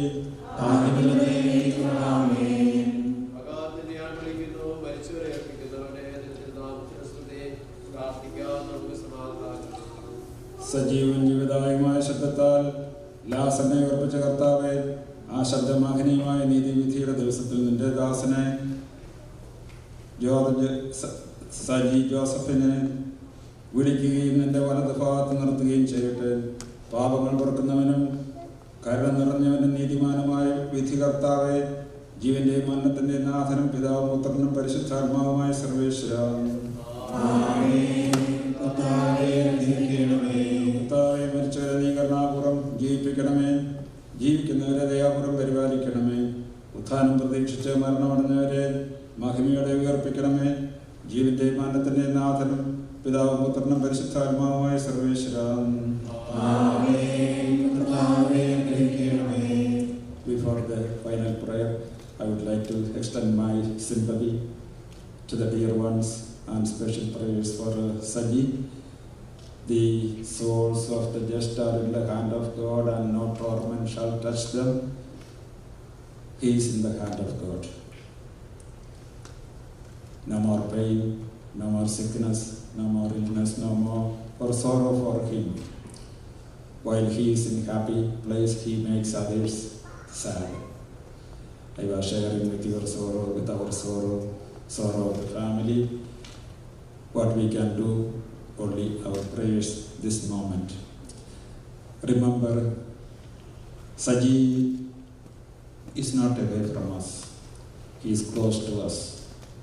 Speaker 8: സജീവൻ ജീവിതായുമായ ശബ്ദത്താൽ ലാസനെ ഉറപ്പിച്ച കർത്താവെ, ആ ശബ്ദമാഹനീയമായ നീതിവിധിയുടെ ദിവസത്തിൽ നിന്റെ ദാസനെ സജി ജോസഫിനെ വിളിക്കുകയും നിന്റെ വലത് ഭാഗത്ത് നിർത്തുകയും ചെയ്യട്ടെ. പാപങ്ങൾ പൊറുക്കുന്നവനും കരുണ നിറഞ്ഞവനും നീതിമാനുമായ വിധി കർത്താവെ, ജീവന്റെയും മരണത്തിന്റെയും നാഥനും പിതാവും പുത്രനും പരിശുദ്ധാത്മാവുമായ സർവേശ്വരൻ. കർത്താവെ, മരിച്ചവരെ നീ കരുണാപൂർവ്വം ജീവിപ്പിക്കണമേ. ജീവിക്കുന്നവരെ ദയാപൂർവ്വം പരിപാലിക്കണമേ. ഉത്ഥാനം പ്രതീക്ഷിച്ച് മരണമടഞ്ഞവരെ മഹിമയോടെ ഉയർപ്പിക്കണമേ. ജീവന്റെയും മരണത്തിന്റെയും നാഥനും പിതാവും പുത്രനും പരിശുദ്ധാത്മാവുമായ സർവേശ്വരൻ. Before the final prayer, I would like to extend my sympathy to the dear ones and special prayers for Saji. The souls of the just are in the hand of God, and no torment shall touch them. He is in the hand of God. No more pain, no more sickness, no more illness, no more or sorrow for him. While he is in happy place, he makes others sad. I was sharing with your sorrow, with our sorrow of the family. What we can do, only our prayers this moment. Remember, Saji is not away from us. He is close to us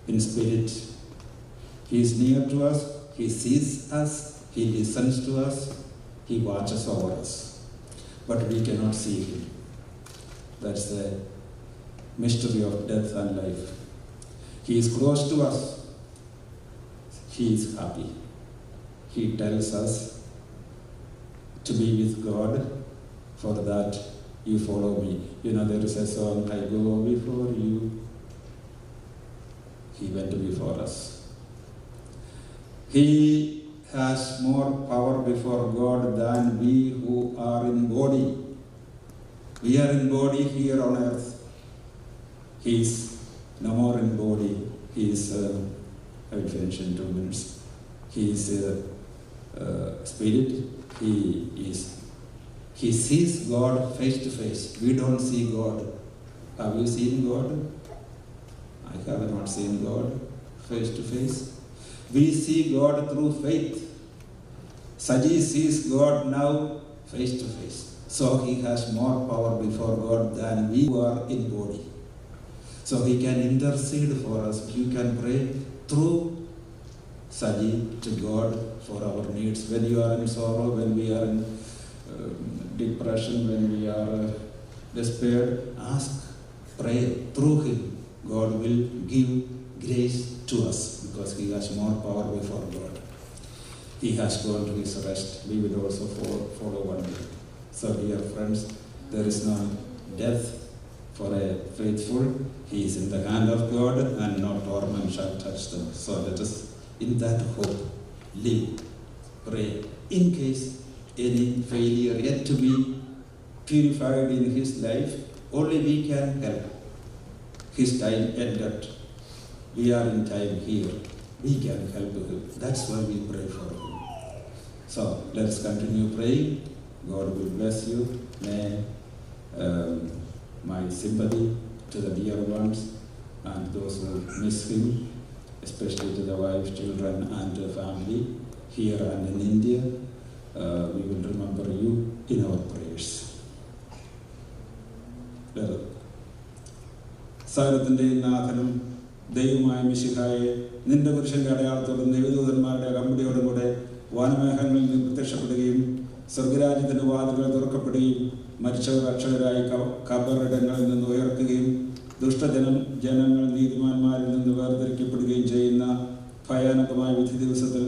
Speaker 8: in spirit. He is near to us. He sees us. He listens to us. He watches over us. But we cannot see him. That's the mystery of death and life. He is close to us. He is happy. He tells us to be with God. For that, you follow me. You know, there is a song, I go before you. He went before us. He has more power before God than we who are in body. We are in body here on earth. He is no more in body. He is, I will finish in 2 minutes. He is spirit. He sees God face to face. We don't see God. Have you seen God? I have not seen God face to face. We see God through faith. Saji sees God now face to face. So he has more power before God than we who are in body. So he can intercede for us. You can pray through Saji to God for our needs. When you are in sorrow, when we are in depression, when we are despaired, ask, pray through him. God will give grace to us because he has more power before God. He has gone to his rest. We will also follow one day. So dear friends, there is no death for a faithful. He is in the hand of God and no torment shall touch them. So let us in that hope live, pray. In case any failure yet to be purified in his life, only we can help. His time ended. We are in time here. We can help him. That's why we pray for him. So let's continue praying. God will bless you. May my sympathy to the dear ones and those who miss him, especially to the wife, children, and the family here and in India. We will remember you in our prayers. സകലത്തിൻ്റെയും നാഥനും ദൈവമായ മിശിഹായെ നിന്റെ പുരുഷന്റെ അടയാളത്തോടും ദൈവദൂതന്മാരുടെ അകമ്പടിയോടും കൂടെ വാനമേഘങ്ങളിൽ നിന്ന് പ്രത്യക്ഷപ്പെടുകയും സ്വർഗരാജ്യത്തിന്റെ വാതിലുകൾ തുറക്കപ്പെടുകയും മരിച്ചവർ അക്ഷരരായി കബറിടങ്ങളിൽ നിന്ന് ഉയർത്തുകയും ജനങ്ങൾ നീതിമാന്മാരിൽ നിന്ന് വേർതിരിക്കപ്പെടുകയും ചെയ്യുന്ന ഭയാനകമായ വിധി ദിവസത്തിൽ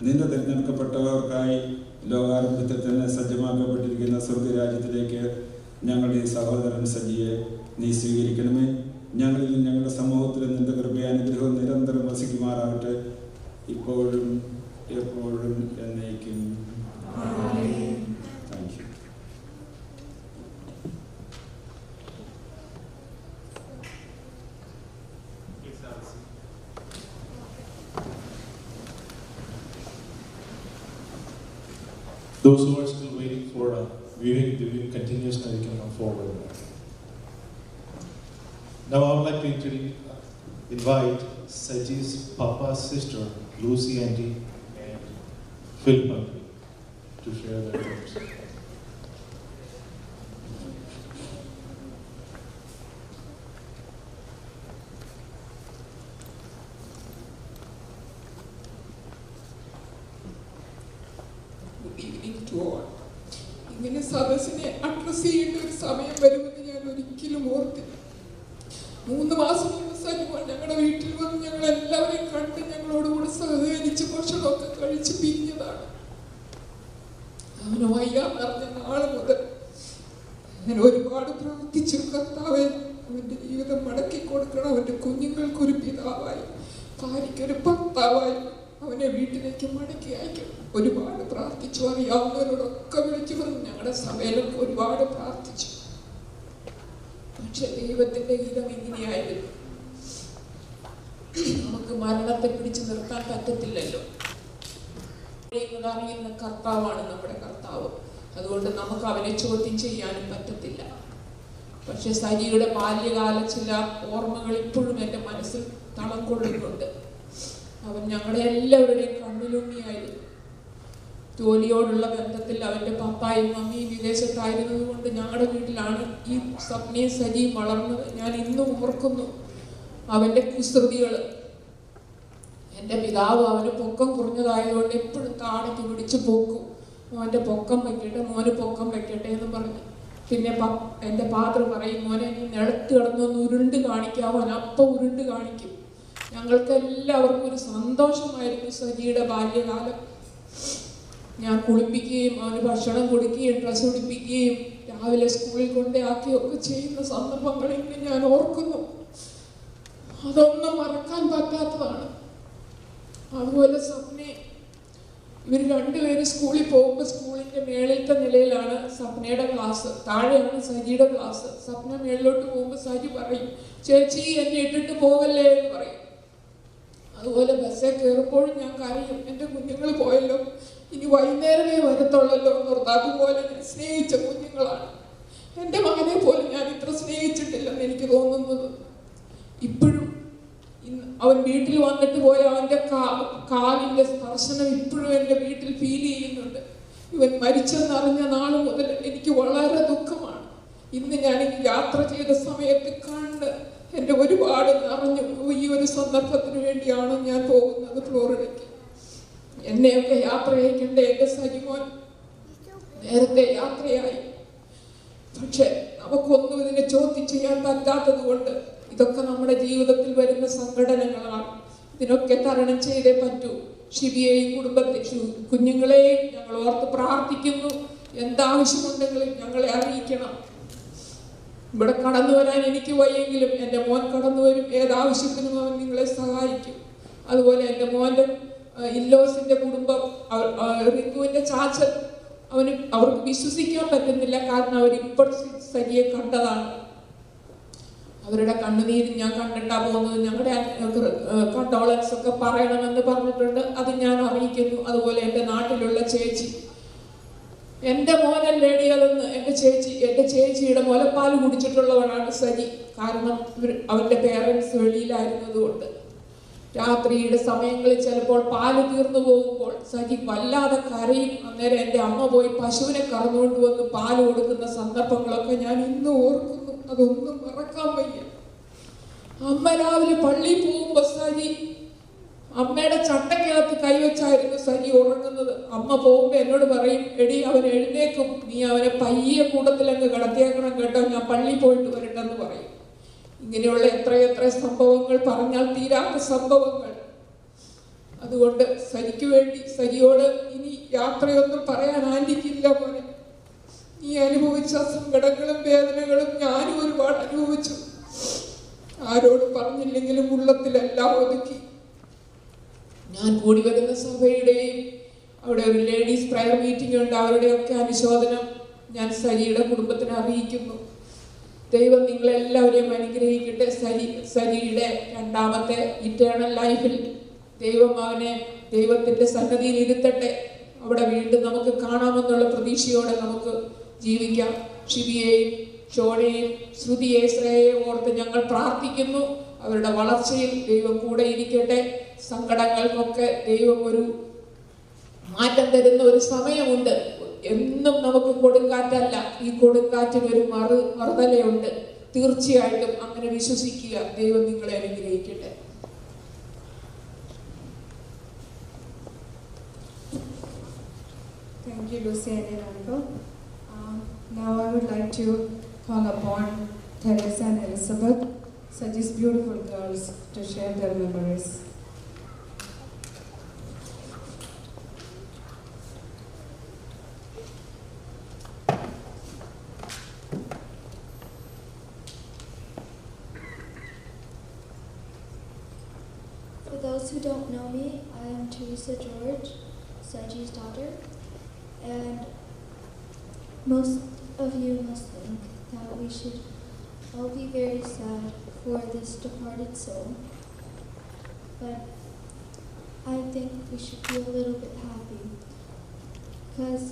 Speaker 8: നിന്റെ തിരഞ്ഞെടുക്കപ്പെട്ടവർക്കായി ലോകാരംഭത്തിൽ തന്നെ സജ്ജമാക്കപ്പെട്ടിരിക്കുന്ന സ്വർഗരാജ്യത്തിലേക്ക് ഞങ്ങളുടെ ഈ സഹോദരൻ സജിയെ നീ സ്വീകരിക്കണമേ. ഞങ്ങളിൽ ഞങ്ങളുടെ സമൂഹത്തിൽ നിന്റെ കൃപയാനുഗ്രഹം നിരന്തരം വസിക്കുമാറാകട്ടെ, ഇപ്പോഴും എപ്പോഴും എന്നേക്കും. Thank you.
Speaker 4: Those who are still waiting for viewing, the viewing continues now. You can come forward. Now I would like to invite Saji's papa's sister, Lucy Auntie, and Philippa to share their words.
Speaker 13: ഇങ്ങനെ സദസ്സിനെ address ചെയ്യേണ്ട ഒരു സമയം വരുമെന്ന് ഞാൻ ഒരിക്കലും ഓർത്തില്ല. 3 മാസം മുമ്പ് സജിമോൻ ഞങ്ങളുടെ വീട്ടിൽ വന്ന് ഞങ്ങൾ എല്ലാവരെയും കണ്ട് ഞങ്ങളോടുകൂടെ സഹകരിച്ച് ഭക്ഷണമൊക്കെ കഴിച്ച് പിരിഞ്ഞതാണ്. അവന് വയ്യാന്നറിഞ്ഞ നാളെ മുതൽ ഞാൻ ഒരുപാട് പ്രാർത്ഥിച്ചു, കർത്താവേ അവന്റെ ജീവിതം മടക്കി കൊടുക്കണം, അവന്റെ കുഞ്ഞുങ്ങൾക്കൊരു പിതാവായി ഭാര്യയ്ക്കൊരു ഭർത്താവായി അവനെ വീട്ടിലേക്ക് മടക്കി അയക്കണം. ഒരുപാട് പ്രാർത്ഥിച്ചു, അറിയാവുന്നവരോടൊക്കെ വിളിച്ചു പറഞ്ഞു, ഞങ്ങളുടെ സഭയിലൊക്കെ ഒരുപാട് പ്രാർത്ഥിച്ചു. പക്ഷെ ദൈവത്തിന്റെ ഗീതം ഇങ്ങനെയായിരുന്നു. നമുക്ക് മരണത്തെ പിടിച്ചു നിർത്താൻ പറ്റത്തില്ലല്ലോ. അറിയുന്ന കർത്താവാണ് നമ്മുടെ കർത്താവ്, അതുകൊണ്ട് നമുക്ക് അവനെ ചോദ്യം ചെയ്യാനും പറ്റത്തില്ല. പക്ഷെ സജിയുടെ ബാല്യകാല ചില ഓർമ്മകൾ ഇപ്പോഴും എൻ്റെ മനസ്സിൽ തളം കൊള്ളുന്നുണ്ട്. അവൻ ഞങ്ങളുടെ എല്ലാവരുടെയും കണ്ണിലുണ്ണിയായിരുന്നു. ജോലിയോടുള്ള ബന്ധത്തിൽ അവൻ്റെ പപ്പായും മമ്മിയും വിദേശത്തായിരുന്നത് കൊണ്ട് ഞങ്ങളുടെ വീട്ടിലാണ് ഈ സ്വപ്നയും സജിയും വളർന്നത്. ഞാൻ ഇന്നും ഓർക്കുന്നു അവൻ്റെ കുസൃതികൾ. എൻ്റെ പിതാവ് അവന് പൊക്കം കുറഞ്ഞതായതുകൊണ്ട് എപ്പോഴും താടയ്ക്ക് പിടിച്ച് പോക്കും, മോൻ്റെ പൊക്കം വയ്ക്കട്ടെ, മോന് പൊക്കം വയ്ക്കട്ടെ എന്ന് പറഞ്ഞു. പിന്നെ എൻ്റെ ഫാദർ പറയും, മോനെ നീ നിലത്ത് കിടന്നൊന്ന് ഉരുണ്ട് കാണിക്കാവോ, അപ്പം ഉരുണ്ട് കാണിക്കും. ഞങ്ങൾക്ക് എല്ലാവർക്കും ഒരു സന്തോഷമായിരുന്നു സജിയുടെ ബാല്യകാലം.
Speaker 9: ഞാൻ കുളിപ്പിക്കുകയും അവന് ഭക്ഷണം കൊടുക്കുകയും ഡ്രസ്സ് ഉടുപ്പിക്കുകയും രാവിലെ സ്കൂളിൽ കൊണ്ടാക്കുകയൊക്കെ ചെയ്യുന്ന സന്ദർഭങ്ങൾ ഇന്ന് ഞാൻ ഓർക്കുന്നു. അതൊന്നും മറക്കാൻ പറ്റാത്തതാണ്. അതുപോലെ സ്വപ്നെ, ഇവർ രണ്ടുപേരും സ്കൂളിൽ പോകുമ്പോൾ സ്കൂളിൻ്റെ മേളിലത്തെ നിലയിലാണ് സ്വപ്നയുടെ ക്ലാസ്, താഴെയാണ് സജിയുടെ ക്ലാസ്. സ്വപ്ന മേളിലോട്ട് പോകുമ്പോൾ സജി പറയും, ചേച്ചി എന്നെ ഇട്ടിട്ട് പോകല്ലേ എന്ന് പറയും. അതുപോലെ ബസ്സിൽ കയറുമ്പോഴും ഞാൻ കരയും, എൻ്റെ കുഞ്ഞുങ്ങൾ പോയല്ലോ, ഇനി വൈകുന്നേരമേ വരത്തുള്ളല്ലോ എന്നോർത്ത്. അതുപോലെ ഞാൻ സ്നേഹിച്ച കുഞ്ഞുങ്ങളാണ്. എൻ്റെ മകനെ പോലും ഞാൻ ഇത്ര സ്നേഹിച്ചിട്ടില്ലെന്ന് എനിക്ക് തോന്നുന്നത്. ഇപ്പോഴും അവൻ വീട്ടിൽ വന്നിട്ട് പോയ അവൻ്റെ കാലിൻ്റെ സ്പർശനം ഇപ്പോഴും എൻ്റെ വീട്ടിൽ ഫീൽ ചെയ്യുന്നുണ്ട്. ഇവൻ മരിച്ചെന്നറിഞ്ഞ നാൾ മുതൽ എനിക്ക് വളരെ ദുഃഖമാണ്. ഇന്ന് ഞാൻ യാത്ര ചെയ്ത സമയത്ത് കണ്ട് എൻ്റെ ഒരുപാട് നിറഞ്ഞു. ഈ ഒരു സന്ദർഭത്തിന് വേണ്ടിയാണ് ഞാൻ പോകുന്നത് ഫ്ലോറിഡയ്ക്ക്. എന്നെയൊക്കെ യാത്ര ചെയ്യേണ്ട എൻ്റെ സജിമോൻ നേരത്തെ യാത്രയായി. പക്ഷെ നമുക്കൊന്നും ഇതിനെ ചോദ്യം ചെയ്യാൻ പറ്റാത്തത് കൊണ്ട് ഇതൊക്കെ നമ്മുടെ ജീവിതത്തിൽ വരുന്ന സംഘടനകളാണ്. ഇതിനൊക്കെ തരണം ചെയ്തേ പറ്റൂ. ഷിബിയെയും കുഞ്ഞുങ്ങളെയും ഞങ്ങൾ ഓർത്ത് പ്രാർത്ഥിക്കുന്നു. എന്താവശ്യമുണ്ടെങ്കിലും ഞങ്ങളെ അറിയിക്കണം. ഇവിടെ കടന്നു വരാൻ എനിക്ക് വയ്യെങ്കിലും എൻ്റെ മോൻ കടന്നു വരും. ഏതാവശ്യത്തിനും അവൻ നിങ്ങളെ സഹായിക്കും. അതുപോലെ എൻ്റെ മോൻ്റെ ഇല്ലോസിൻ്റെ കുടുംബം, റിങ്കുവിൻ്റെ ചാച്ചൻ, അവർക്ക് വിശ്വസിക്കാൻ പറ്റുന്നില്ല. കാരണം അവരിപ്പോൾ സജിയെ കണ്ടതാണ്. അവരുടെ കണ്ണുനീര് ഞാൻ കണ്ടിട്ടാ പോകുന്നത്. ഞങ്ങളുടെ കണ്ടോളൻസ് ഒക്കെ പറയണമെന്ന് പറഞ്ഞിട്ടുണ്ട്. അത് ഞാൻ അറിയിക്കുന്നു. അതുപോലെ എൻ്റെ നാട്ടിലുള്ള ചേച്ചി, എൻ്റെ മോനല്ലേടി അതെന്ന് എൻ്റെ ചേച്ചിയുടെ മുലപ്പാൽ കുടിച്ചിട്ടുള്ളവനാണ് സജി. കാരണം അവൻ്റെ പേരൻസ് വെളിയിലായിരുന്നത് കൊണ്ട് രാത്രിയുടെ സമയങ്ങളിൽ ചിലപ്പോൾ പാല് തീർന്നു പോകുമ്പോൾ സജി വല്ലാതെ കരയും. അന്നേരം എൻ്റെ അമ്മ പോയി പശുവിനെ കറന്നുകൊണ്ട് വന്ന് പാല് കൊടുക്കുന്ന സന്ദർഭങ്ങളൊക്കെ ഞാൻ ഇന്ന് ഓർക്കുന്നു. അതൊന്നും മറക്കാൻ വയ്യ. അമ്മ രാവിലെ പള്ളിയിൽ പോകുമ്പോൾ സജി അമ്മയുടെ ചട്ടക്കകത്ത് കൈവച്ചായിരുന്നു സജി ഉറങ്ങുന്നത്. അമ്മ പോകുമ്പോൾ എന്നോട് പറയും, എടി അവൻ എഴുന്നേക്കും, നീ അവനെ പയ്യെ കൂട്ടത്തിലങ്ങ് കിടത്തിയേക്കണം കേട്ടോ, ഞാൻ പള്ളിയിൽ പോയിട്ട് വരട്ടെന്ന് പറയും. ഇങ്ങനെയുള്ള എത്രയെത്ര സംഭവങ്ങൾ പറഞ്ഞാൽ തീരാത്ത സംഭവങ്ങൾ. അതുകൊണ്ട് സജിക്ക് വേണ്ടി സജിയോട് ഇനി യാത്രയൊന്നും പറയാൻ ആന്റിക്കില്ല മോനെ. നീ അനുഭവിച്ച സങ്കടങ്ങളും വേദനകളും ഞാനും ഒരുപാട് അനുഭവിച്ചു. ആരോടും പറഞ്ഞില്ലെങ്കിലും ഉള്ളത്തിലെല്ലാം ഒതുക്കി. ഞാൻ കൂടി വരുന്ന സഭയുടെയും അവിടെ ഒരു ലേഡീസ് പ്രയർ മീറ്റിംഗ് ഉണ്ട്, അവരുടെയൊക്കെ അനുശോചനം ഞാൻ സജിയുടെ കുടുംബത്തിന് അറിയിക്കുന്നു. ദൈവം നിങ്ങളെല്ലാവരെയും അനുഗ്രഹിക്കട്ടെ. സജിയുടെ രണ്ടാമത്തെ ഇറ്റേണൽ ലൈഫിൽ ദൈവം അവനെ ദൈവത്തിൻ്റെ സന്നദ്ധിയിൽ ഇരുത്തട്ടെ. അവിടെ വീണ്ടും നമുക്ക് കാണാമെന്നുള്ള പ്രതീക്ഷയോടെ നമുക്ക് ജീവിക്കാം. ഷിബിയെയും ഷോണയെയും ശ്രുതിയെ ശ്രേയയെ ഓർത്ത് ഞങ്ങൾ പ്രാർത്ഥിക്കുന്നു. അവരുടെ വളർച്ചയിൽ ദൈവം കൂടെ ഇരിക്കട്ടെ. സങ്കടങ്ങൾക്കൊക്കെ ദൈവം ഒരു മാറ്റം തരുന്ന ഒരു സമയമുണ്ട്. എന്നും നമുക്ക് കൊടുങ്കാറ്റല്ല, ഈ കൊടുങ്കാറ്റിനൊരു മറുതലയുണ്ട്. തീർച്ചയായിട്ടും അങ്ങനെ വിശ്വസിക്കുക. ദൈവം നിങ്ങളെ അനുഗ്രഹിക്കട്ടെ.
Speaker 5: Thank you, Lucy and Uncle. Now I would like to call upon Teresa and Elizabeth, Saji's beautiful girls, to share their memories.
Speaker 10: For those who don't know me, I am Teresa George, Saji's daughter, and most of you must think that we should all be very sad for this departed soul, but I think we should be a little bit happy, because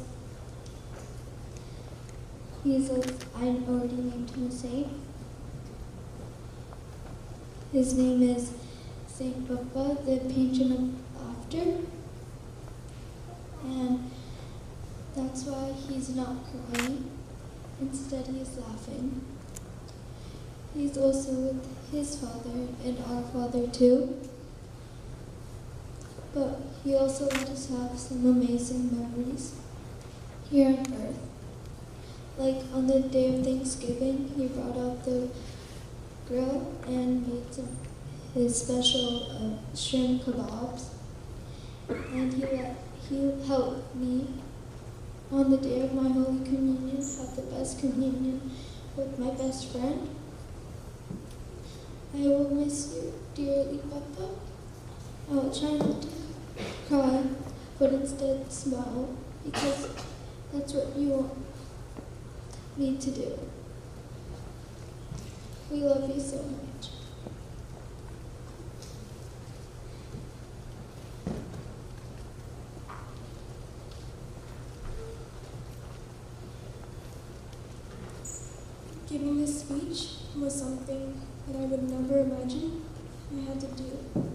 Speaker 10: I already named him a saint. His name is Saint Papa, the patron of laughter, and that's why he's not crying. Instead, he is laughing. He's also with his father and our father too. But he also let us have some amazing memories here on earth. Like on the day of Thanksgiving, he brought out the grill and made his special shrimp kebabs. And He helped me on the day of my Holy Communion have the best communion with my best friend. I will miss you dearly, Papa. I will try not to cry, but instead smile, because that's what you want me to do. We love you so much.
Speaker 6: Giving this speech was something that I would never imagine I had to do.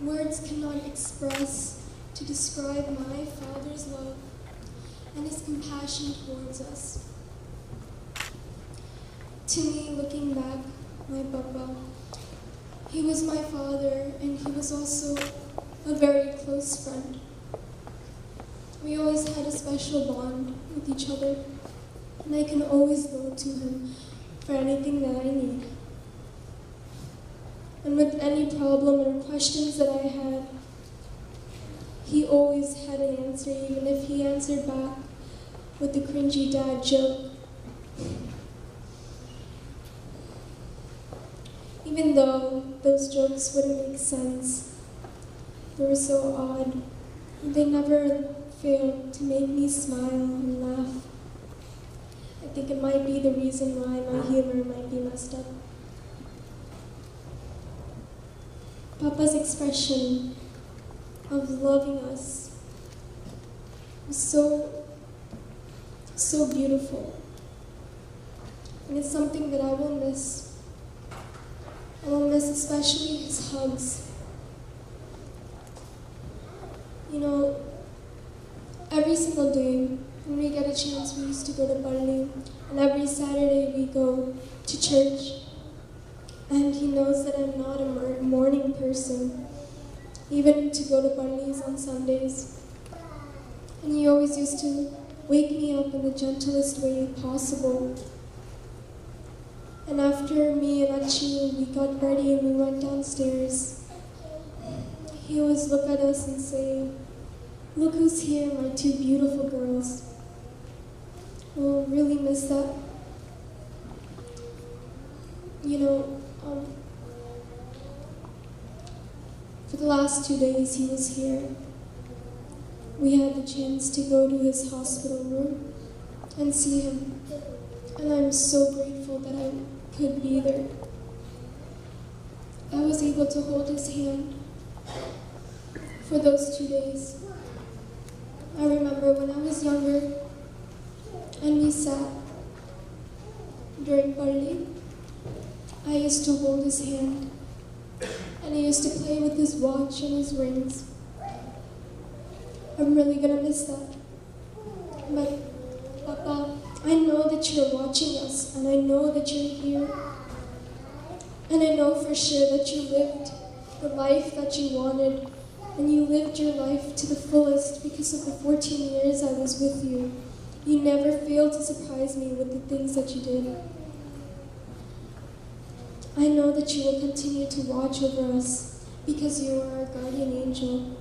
Speaker 6: Words cannot express to describe my Father's love and His compassion towards us. To me, looking back, my Papa, he was my father, and he was also a very close friend. We always had a special bond with each other, and I can always go to him for anything that I need. And with any problem or questions that I had, he always had an answer, even if he answered back with the cringy dad joke. Even though those jokes wouldn't make sense, they were so odd, they never failed to make me smile and laugh. I think it might be the reason why my humor might be messed up. Papa's expression of loving us was so beautiful. And it's something that I will miss. I will miss especially his hugs. You know, every single day when we get a chance, we used to go to Parish, and every Saturday we go to church. And he knows that I'm not a morning person, even to go to Parish on Sundays. And he always used to wake me up in the gentlest way possible. And after me and Achi, we got ready and we went downstairs, he always look at us and say, "Look who's here, my two beautiful girls." We'll really miss that. You know, for the last 2 days he was here. We had the chance to go to his hospital room and see him. And I'm so grateful that I could be there. I was able to hold his hand for those 2 days. I remember when I was younger and we sat during Parish, I used to hold his hand and he used to play with his watch and his rings. I'm really gonna miss that. But Papa, I know that you're watching us, and I know that you're here. And I know for sure that you lived the life that you wanted, and you lived your life to the fullest because of the 14 years I was with you. You never failed to surprise me with the things that you did. I know that you will continue to watch over us because you are our guardian angel.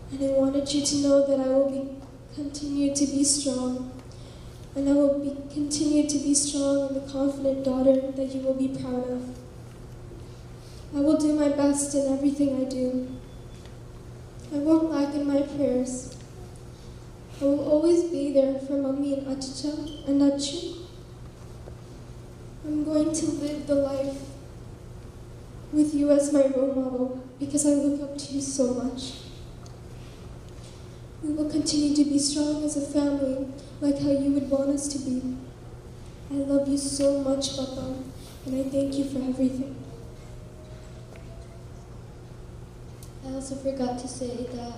Speaker 6: And I wanted you to know that I will continue to be strong. And I will continue to be strong and the confident daughter that you will be proud of. I will do my best in everything I do. I won't lack in my prayers. I will always be there for Mommy and Achicha and Achu. I'm going to live the life with you as my role model because I look up to you so much. We will continue to be strong as a family, like how you would want us to be. I love you so much, Papa, and I thank you for everything.
Speaker 10: I also forgot to say that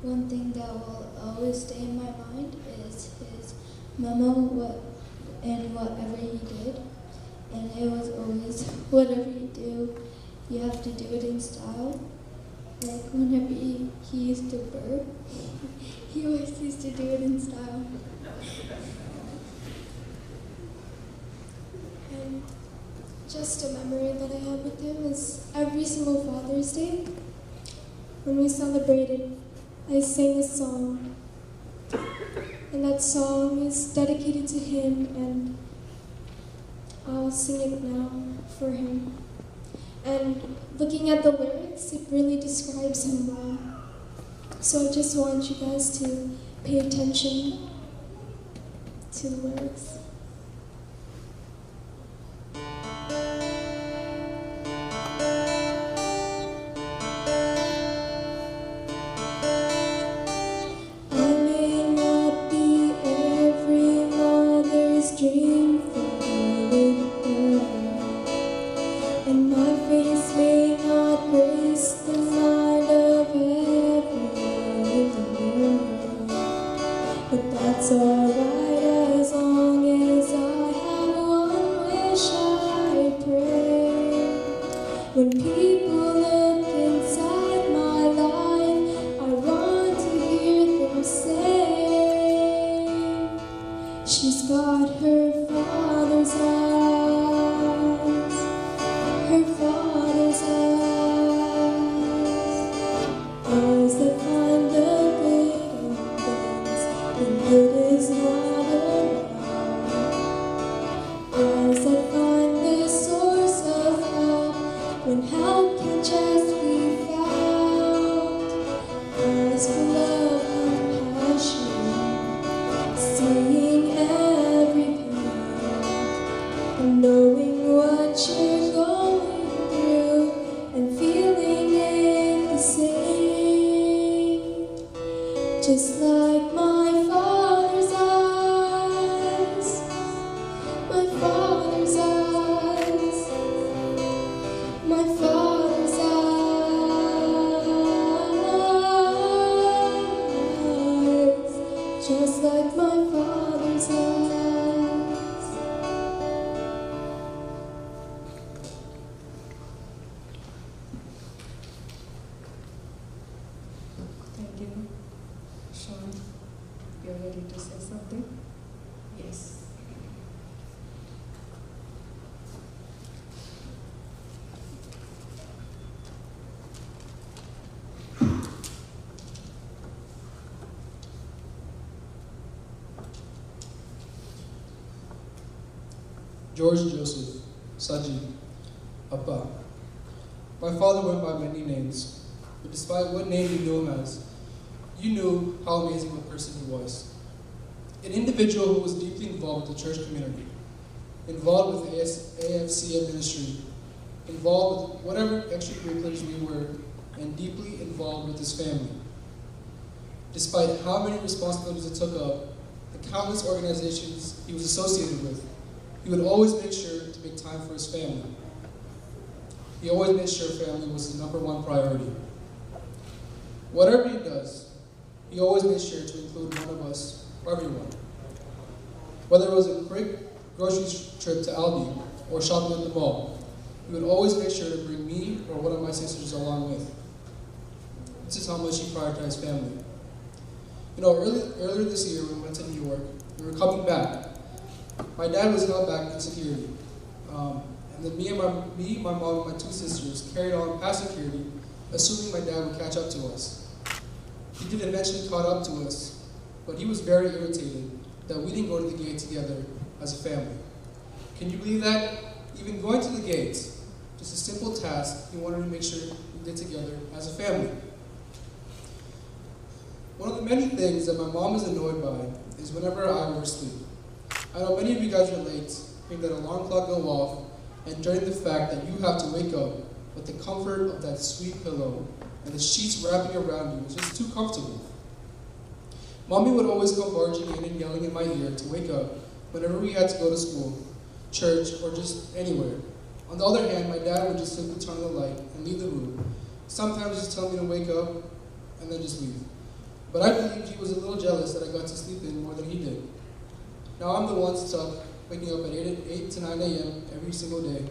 Speaker 10: one thing that will always stay in my mind is his memo and whatever he did. And it was always, whatever you do, you have to do it in style. Like whenever he used to burp, he always used to do it in style.
Speaker 6: And just a memory that I have with him is every single Father's Day,
Speaker 12: when we celebrated, I sang a song. And that song is dedicated to him, and I'll sing it now for him. And looking at the lyrics, it really describes him well. So I just want you guys to pay attention to the lyrics. Dream for her, and my face may not grace the mind of everyone in the world, but that's alright as long as I have one wish I pray. When people look inside my life, I want to hear them say, she's got her father's eyes, her father's eyes that find the good in things when good is not around, eyes that find the source of help when help can just be found, eyes full of compassion, seeing every pain, knowing what you're going through and feeling it the same. Just like my father's eyes, my father's eyes, my father's eyes, just like my father's eyes.
Speaker 5: Thank you. Sean, you're ready to say something? Yes.
Speaker 14: George Joseph, Saji, Appa. My father went by many names, but despite what name you knew him as, you knew how amazing of a person he was. An individual who was deeply involved with the church community, involved with the AFCM ministry, involved with whatever extracurriculars we were, and deeply involved with his family. Despite how many responsibilities it took up, the countless organizations he was associated with, he would always make sure to make time for his family. He always made sure family was his #1 priority. Whatever he does, he always made sure to include one of us, or everyone. Whether it was a quick grocery trip to Aldi or shopping at the mall, he would always make sure to bring me or one of my sisters along with. This is how much he prioritized family. You know, earlier this year when we went to New York, we were coming back. My dad was held back in security. And then me, my mom, and my 2 sisters carried on past security, assuming my dad would catch up to us. He did eventually caught up to us, but he was very irritated that we didn't go to the gate together as a family. Can you believe that? Even going to the gates, just a simple task he wanted to make sure we did together as a family. One of the many things that my mom is annoyed by is whenever I oversleep. I know many of you guys relate, hearing that alarm clock go off, and dreading the fact that you have to wake up with the comfort of that sweet pillow and the sheets wrapping around you is just too comfortable. Mommy would always come barging in and yelling in my ear to wake up whenever we had to go to school, church, or just anywhere. On the other hand, my dad would just simply turn on the light and leave the room, sometimes just tell me to wake up and then just leave. But I believed he was a little jealous that I got to sleep in more than he did. Now I'm the one stuck waking up at 8 to 9 a.m. every single day,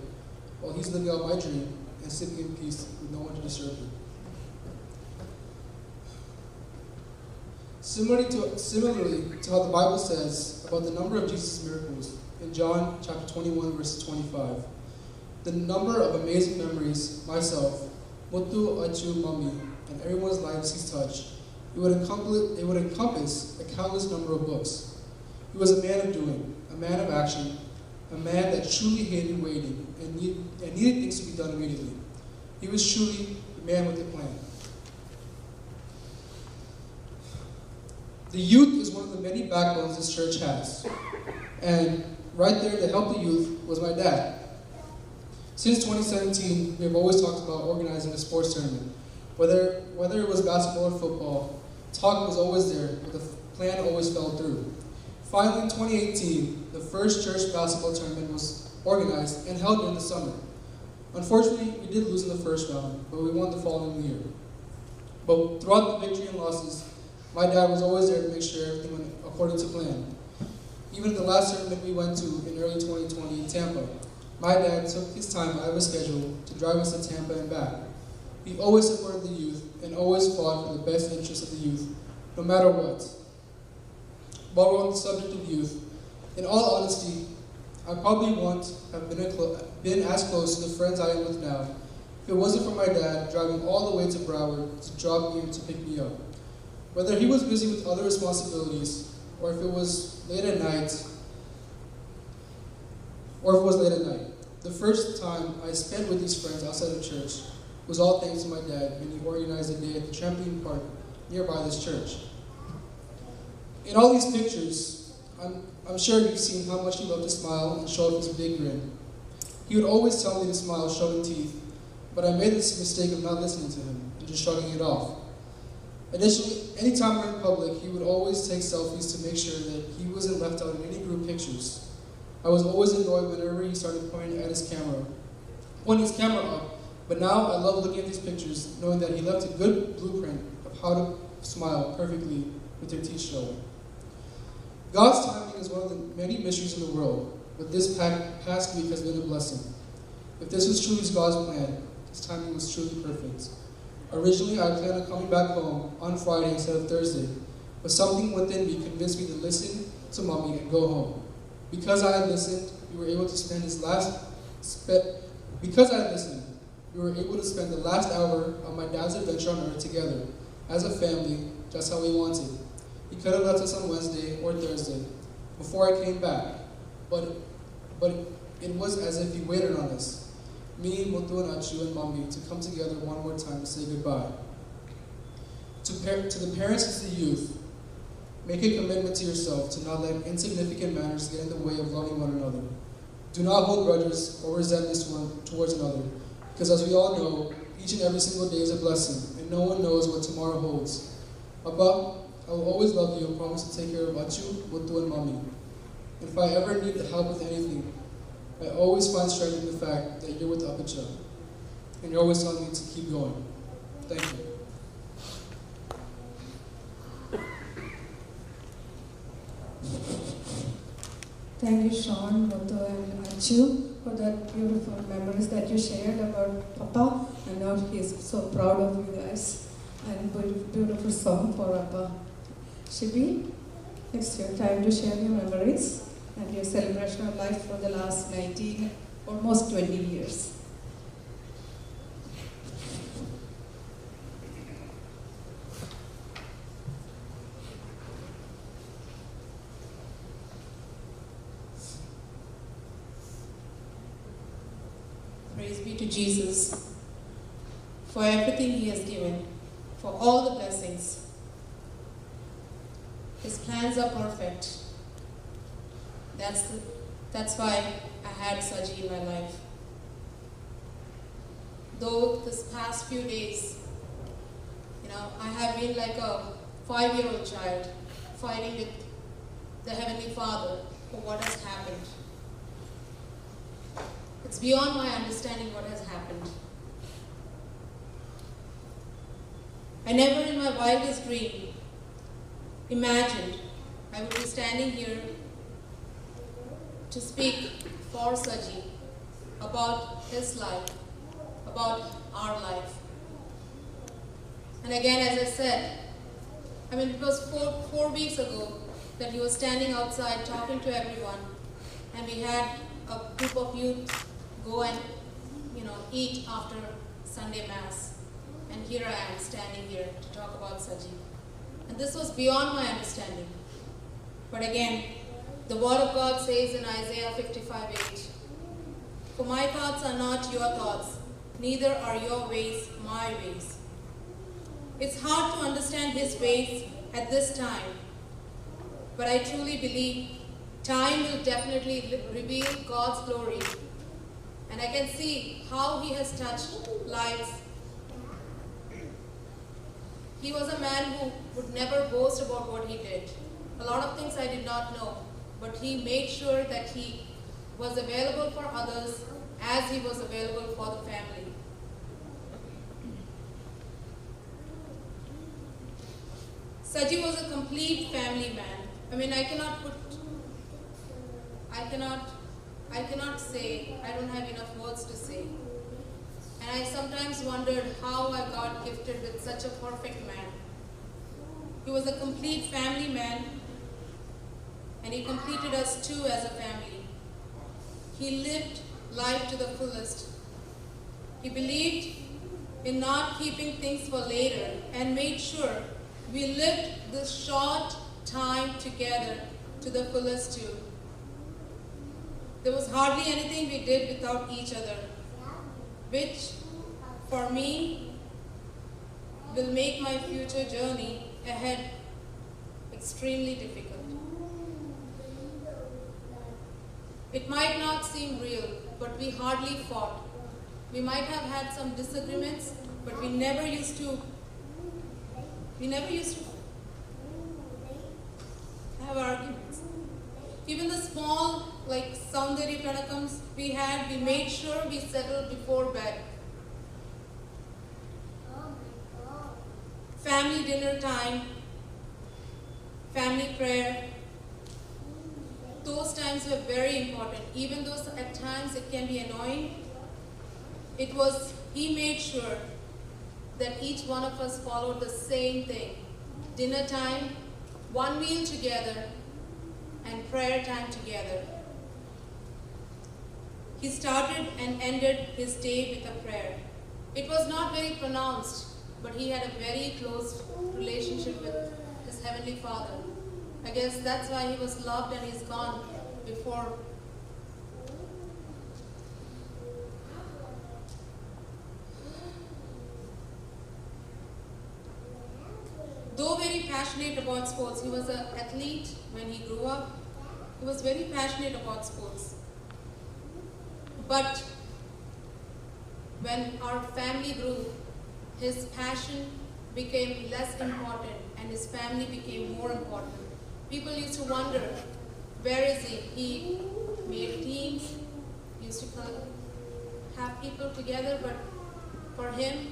Speaker 14: while he's living out my dream and sitting in peace with no one to disturb him. Similarly to how the Bible says about the number of Jesus' miracles in John chapter 21, verse 25, the number of amazing memories myself, Mutu, Achu, Mami, and everyone's lives he's touched, it would encompass a countless number of books. He was a man of doing, a man of action, a man that truly hated waiting and needed things to be done immediately. He was truly the man with a plan. The youth is one of the many backbones this church has. And right there to help the youth was my dad. Since 2017, we have always talked about organizing a sports tournament. Whether it was basketball or football, talk was always there, but the plan always fell through. Finally, in 2018, the first church basketball tournament was organized and held during the summer. Unfortunately, we did lose in the first round, but we won the following year. But throughout the victory and losses, my dad was always there to make sure everything went according to plan. Even the last tournament we went to in early 2020 in Tampa, my dad took his time out of his schedule to drive us to Tampa and back. He always supported the youth and always fought for the best interests of the youth, no matter what. While we're on the subject of youth, in all honesty, I probably wouldn't have been as close to the friends I am with now if it wasn't for my dad driving all the way to Broward to drop me and to pick me up. Whether he was busy with other responsibilities, or if it was late at night, the first time I spent with these friends outside of church was all thanks to my dad when he organized a day at the trampoline park nearby this church. In all these pictures, I'm sure you've seen how much he loved to smile and show off his big grin. He would always tell me to smile, showing teeth, but I made this mistake of not listening to him and just shrugging it off. Additionally, anytime we're in public, he would always take selfies to make sure that he wasn't left out in any group pictures. I was always annoyed whenever he started pointing his camera up, but now I love looking at these pictures, knowing that he left a good blueprint of how to smile perfectly with their teeth showing. God's timing is one of the many mysteries in the world, but this past week has been a blessing. If this was truly God's plan, His timing was truly perfect. Originally, I planned on coming back home on Friday instead of Thursday, but something within me convinced me to listen to Mommy and go home. Because I had listened, we were able to spend the last hour of my dad's adventure on Earth together, as a family, just how we wanted. He could have left us on Wednesday or Thursday, before I came back, but it was as if he waited on us, me, Mutu and Achu and Mommy, to come together one more time to say goodbye. To the parents and to the youth, make a commitment to yourself to not let insignificant matters get in the way of loving one another. Do not hold grudges or resentments towards another, because as we all know, each and every single day is a blessing, and no one knows what tomorrow holds. Abba, I will always love you and promise to take care of Achu, Mutu, and Mommy. And if I ever need help with anything, I always find strength in the fact that you're with Apacha, and you're always telling me to keep going. Thank you.
Speaker 5: Thank you, Sean, Muthu, and Achu, for that beautiful memories that you shared about Papa. And now he is so proud of you guys. And beautiful song for Papa. Shibi, it's your time to share your memories and your celebration of life for the last 19, almost 20 years.
Speaker 15: Praise be to Jesus for everything He has given, for all the blessings. His plans are perfect. That's why I had Saji in my life. Though this past few days, I have been like a 5-year-old child fighting with the Heavenly Father for what has happened. It's beyond my understanding what has happened. I never in my wildest dream imagined I would be standing here to speak for Saji about his life, about our life. And again, as I said, it was four weeks ago that he was standing outside talking to everyone, and we had a group of youth go and eat after Sunday Mass. and here I am standing here to talk about Saji. And this was beyond my understanding. But again, the word of God says in Isaiah 55:8, "For my thoughts are not your thoughts, neither are your ways my ways." It's hard to understand his ways at this time, but I truly believe time will definitely reveal God's glory. And I can see how he has touched lives. He was a man who would never boast about what he did. A lot of things I did not know, but he made sure that he was available for others as he was available for the family. Saji was a complete family man. I mean, I cannot say, I don't have enough words to say. And I sometimes wondered how I got gifted with such a perfect man. He was a complete family man, and he completed us too as a family. He lived life to the fullest. He believed in not keeping things for later and made sure we lived this short time together to the fullest too. There was hardly anything we did without each other, which for me will make my future journey ahead extremely difficult. It might not seem real, but we hardly fought. We might have had some disagreements, but we never used to have arguments. Even the small, like Soundari Pranakams we had, we made sure we settled before bed. Family dinner time, family prayer, those times were very important. Even though at times it can be annoying, he made sure that each one of us followed the same thing. Dinner time, one meal together, and prayer time together. He started and ended his day with a prayer. It was not very pronounced, but he had a very close relationship with his Heavenly Father. I guess that's why he was loved and he's gone before. Though very passionate about sports, he was an athlete when he grew up. He was very passionate about sports. But when our family grew, his passion became less important and his family became more important. People used to wonder, where is he? He made teams, used to have people together, but for him,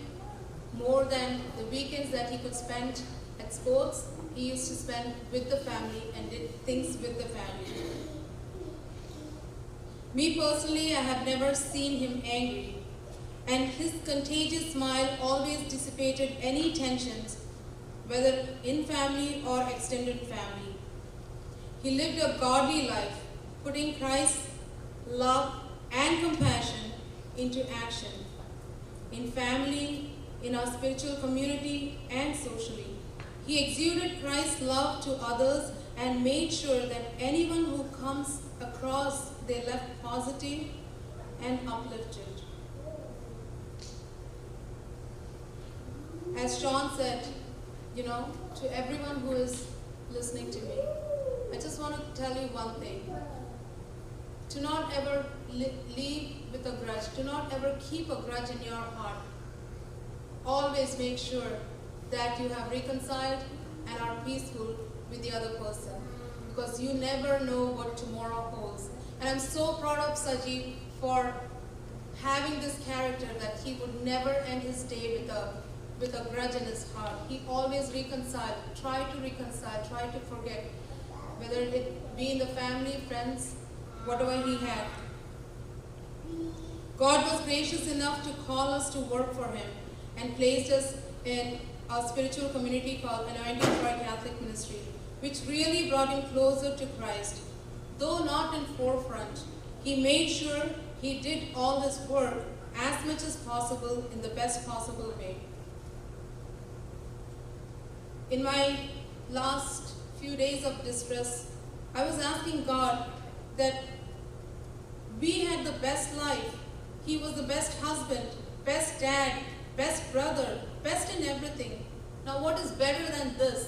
Speaker 15: more than the weekends that he could spend at sports, he used to spend with the family and did things with the family. Me personally, I have never seen him angry, and his contagious smile always dissipated any tensions, whether in family or extended family. He lived a godly life, putting Christ's love and compassion into action, in family, in our spiritual community, and socially. He exuded Christ's love to others and made sure that anyone who comes across, they left positive and uplifted. As Sean said, to everyone who is listening to me, I just want to tell you one thing. Do not ever leave with a grudge. Do not ever keep a grudge in your heart. Always make sure that you have reconciled and are peaceful with the other person, because you never know what tomorrow holds. And I'm so proud of Saji for having this character that he would never end his day with a grudge in his heart. He always reconciled, tried to forget, whether it be in the family, friends, whatever he had. God was gracious enough to call us to work for him and placed us in our spiritual community called Anointing Joy Catholic Ministry, which really brought him closer to Christ. Though not in forefront, he made sure he did all his work as much as possible in the best possible way. in my last few days of distress, I was asking God that we had the best life. He was the best husband, best dad, best brother, best in everything. Now what is better than this?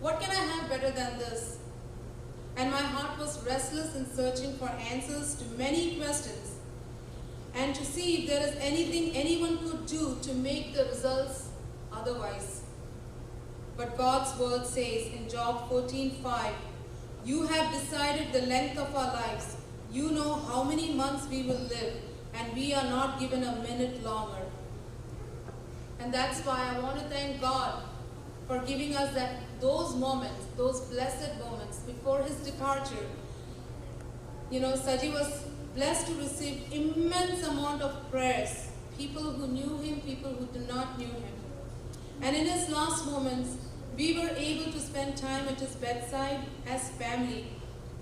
Speaker 15: What can I have better than this? And my heart was restless in searching for answers to many questions and to see if there is anything anyone could do to make the results otherwise. But God's word says in Job 14:5, you have decided the length of our lives. You know how many months we will live, and we are not given a minute longer. And that's why I want to thank God for giving us those moments, those blessed moments before his departure. You know, Saji was blessed to receive immense amount of prayers. People who knew him, people who did not know him. And in his last moments, we were able to spend time at his bedside as family,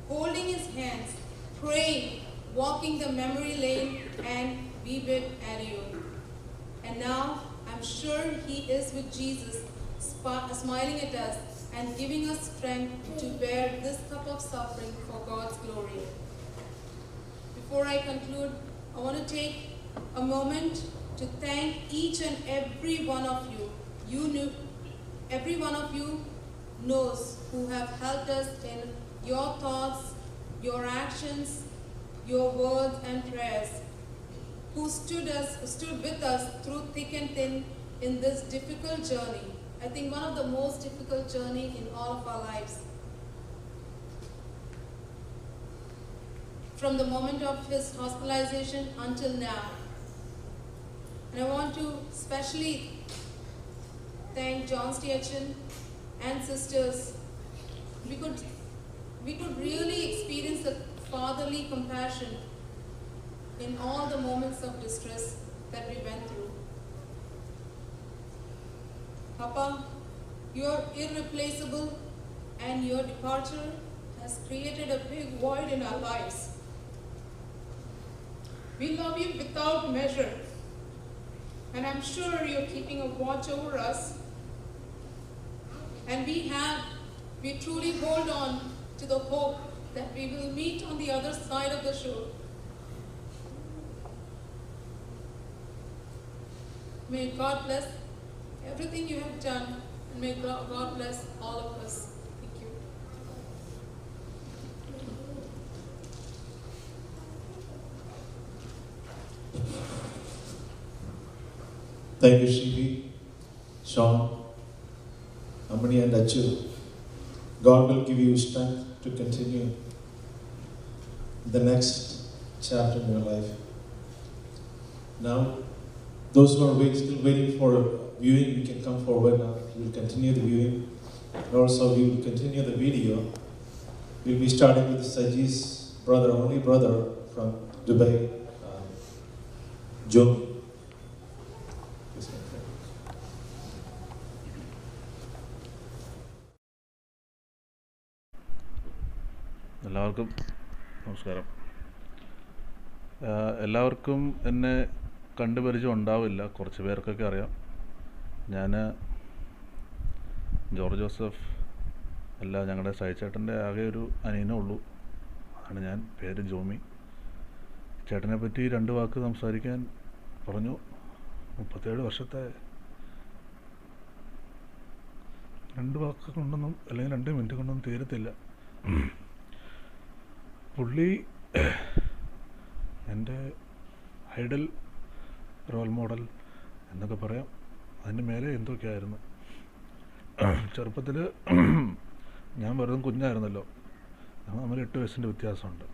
Speaker 15: holding his hands, praying, walking the memory lane, and we bid adieu. And now, I'm sure he is with Jesus, smiling at us and giving us strength to bear this cup of suffering for God's glory. Before I conclude, I want to take a moment to thank each and every one of you. Every one of you knows who have helped us in your thoughts, your actions, your words and prayers, who stood with us through thick and thin in this difficult journey. I think one of the most difficult journey in all of our lives. From the moment of his hospitalization until now. And I want to especially thank John Stiachin and sisters. We could really experience the fatherly compassion in all the moments of distress that we went through. Papa, you are irreplaceable, and your departure has created a big void in our lives. We love you without measure, and I'm sure you're keeping a watch over us. And we truly hold on to the hope that we will meet on the other side of the shore. May God bless everything you have done, and may God bless all of us. Thank you.
Speaker 4: Thank you, Shivi, Sean, Amani and Achu. God will give you strength to continue the next chapter in your life. Now, those who are still waiting for viewing, you can come forward now. We will continue the viewing. And also, we will continue the video. We'll be starting with Saji's brother, only brother from Dubai, Jomi.
Speaker 7: എല്ലാവർക്കും നമസ്കാരം. എല്ലാവർക്കും എന്നെ കണ്ടുപരിചയം ഉണ്ടാവില്ല, കുറച്ച് പേർക്കൊക്കെ അറിയാം. ഞാൻ George Joseph അല്ല, ഞങ്ങളുടെ സായിച്ചേട്ടൻ്റെ ആകെ ഒരു അനിയനേ ഉള്ളൂ. അതാണ് ഞാൻ. പേര് ജോമി. ചേട്ടനെ പറ്റി 2 വാക്ക് സംസാരിക്കാൻ പറഞ്ഞു. 37 വർഷത്തെ 2 വാക്ക് കൊണ്ടൊന്നും, അല്ലെങ്കിൽ 2 മിനിറ്റ് കൊണ്ടൊന്നും തീരത്തില്ല. പുള്ളി എൻ്റെ ഐഡൽ, റോൾ മോഡൽ എന്നൊക്കെ പറയാം. അതിൻ്റെ മേലെ എന്തൊക്കെയായിരുന്നു. ചെറുപ്പത്തിൽ ഞാൻ വെറുതെ കുഞ്ഞായിരുന്നല്ലോ. ഞങ്ങൾ തമ്മിൽ 8 വയസ്സിൻ്റെ വ്യത്യാസമുണ്ട്.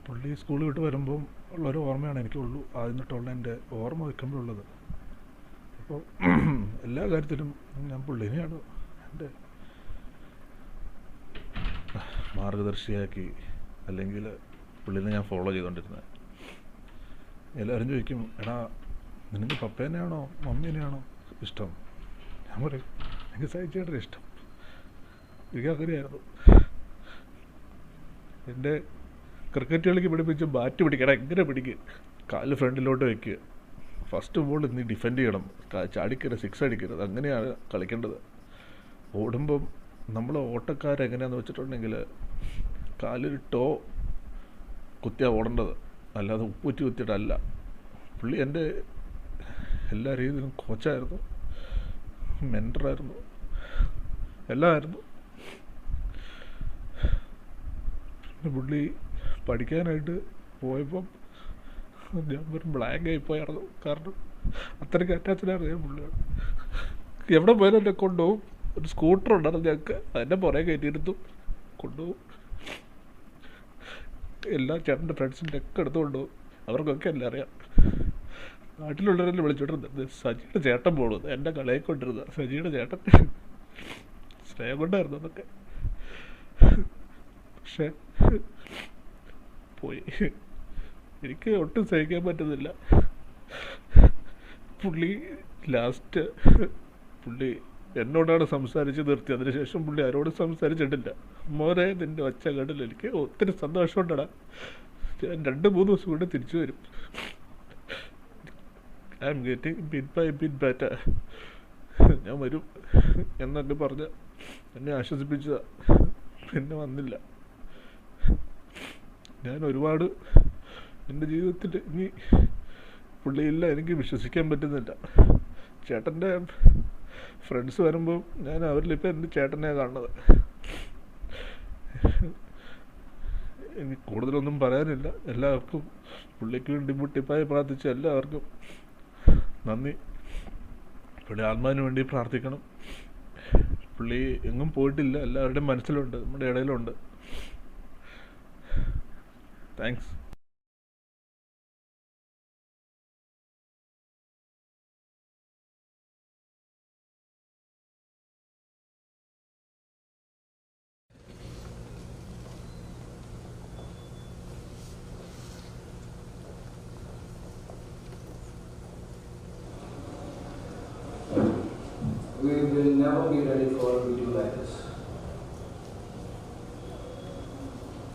Speaker 7: പുള്ളി സ്കൂൾ വിട്ട് വരുമ്പം ഉള്ളൊരു ഓർമ്മയാണ് എനിക്കുള്ളൂ. ആദ്യം തൊട്ടുള്ള എൻ്റെ ഓർമ്മ വയ്ക്കുമ്പോഴുള്ളത്. അപ്പോൾ എല്ലാ കാര്യത്തിലും ഞാൻ പുള്ളിനെയാണ് എൻ്റെ മാർഗദർശിയാക്കി, അല്ലെങ്കിൽ പുള്ളിനെ ഞാൻ ഫോളോ ചെയ്തുകൊണ്ടിരുന്നത്. എല്ലാവരും ചോദിക്കും, എടാ നിനക്ക് പപ്പേനെയാണോ മമ്മീനെയാണോ ഇഷ്ടം? ഞാൻ പറയും, എനിക്ക് സായിച്ചേട്ടനെ ഇഷ്ടം. എനിക്ക് അങ്ങനെയായിരുന്നു. എൻ്റെ ക്രിക്കറ്റ് കളിക്ക് പഠിപ്പിച്ച് ബാറ്റ് പിടിക്കണം, എങ്ങനെ പിടിക്കുക, കാല് ഫ്രണ്ടിലോട്ട് വയ്ക്കുക, ഫസ്റ്റ് ബോൾ നീ ഡിഫെൻഡ് ചെയ്യണം, ചാടിക്കരുത്, 6 അടിക്കരുത്, അങ്ങനെയാണ് കളിക്കേണ്ടത്. ഓടുമ്പം നമ്മൾ ഓട്ടക്കാരെങ്ങനെയാണെന്ന് വെച്ചിട്ടുണ്ടെങ്കിൽ കാലൊരു ടോ കുത്തിയാണ് ഓടേണ്ടത്, അല്ലാതെ ഉപ്പൂറ്റി കുത്തിയിട്ടല്ല. പുള്ളി എൻ്റെ എല്ലാ രീതിയിലും കോച്ചായിരുന്നു, മെൻറ്ററായിരുന്നു, എല്ലാമായിരുന്നു. പിന്നെ പുള്ളി പഠിക്കാനായിട്ട് പോയപ്പം ഞാൻ വെറും ബ്ലാങ്കായി പോയായിരുന്നു. കാരണം അത്രയ്ക്ക് അറ്റാച്ച്ഡായിരുന്നു ഞാൻ പുള്ളിയോട്. എവിടെ പോയാലും എന്നെ കൊണ്ടുപോകും. ഒരു സ്കൂട്ടർ ഉണ്ടായിരുന്നു ഞങ്ങൾക്ക്, അതിൻ്റെ പുറകെ കയറ്റിയിരുന്നു കൊണ്ടുപോകും. എല്ലാ ചേട്ടൻ്റെ ഫ്രണ്ട്സിൻ്റെ ഒക്കെ എടുത്ത് കൊണ്ടുപോകും. അവർക്കൊക്കെ എല്ലാം അറിയാം. നാട്ടിലുള്ളവരെല്ലാം വിളിച്ചോണ്ടിരുന്നത് സജിയുടെ ചേട്ടൻ പോണത്, എൻ്റെ കളയെ കൊണ്ടിരുന്നത് സജിയുടെ ചേട്ടൻ. സ്നേഹം കൊണ്ടായിരുന്നു അതൊക്കെ. പക്ഷേ പോയി. എനിക്ക് ഒട്ടും സഹിക്കാൻ പറ്റുന്നില്ല. പുള്ളി ലാസ്റ്റ് പുള്ളി എന്നോടാണ് സംസാരിച്ച് നിർത്തി. അതിനുശേഷം പുള്ളി ആരോടും സംസാരിച്ചിട്ടില്ല. മോനെ നിൻ്റെ ഒച്ച കേട്ടില്ല, എനിക്ക് ഒത്തിരി സന്തോഷമുണ്ടടാ, ഞാൻ 2-3 ദിവസം കൊണ്ട് തിരിച്ചു വരും, I'm getting bit by bit better, ഞാൻ വരും എന്നൊക്കെ പറഞ്ഞ് എന്നെ ആശ്വസിപ്പിച്ചതാ. പിന്നെ വന്നില്ല. ഞാൻ ഒരുപാട് എൻ്റെ ജീവിതത്തിൽ ഇനി പുള്ളിയില്ല, എനിക്ക് വിശ്വസിക്കാൻ പറ്റുന്നില്ല. ചേട്ടൻ്റെ ഫ്രണ്ട്സ് വരുമ്പോൾ ഞാൻ അവരിലിപ്പോൾ എൻ്റെ ചേട്ടനെയാണ് കാണുന്നത്. ഇനി കൂടുതലൊന്നും പറയാനില്ല. എല്ലാവർക്കും പുള്ളിക്ക് വേണ്ടി മുട്ടിപ്പായി പ്രാർത്ഥിച്ച എല്ലാവർക്കും നന്ദി. പുള്ളി ആത്മാവിന് വേണ്ടി പ്രാർത്ഥിക്കണം. പുള്ളി എങ്ങും പോയിട്ടില്ല, എല്ലാവരുടെയും മനസ്സിലുണ്ട്, നമ്മുടെ ഇടയിലുണ്ട്. Thanks.
Speaker 16: We will never be ready for a video like this.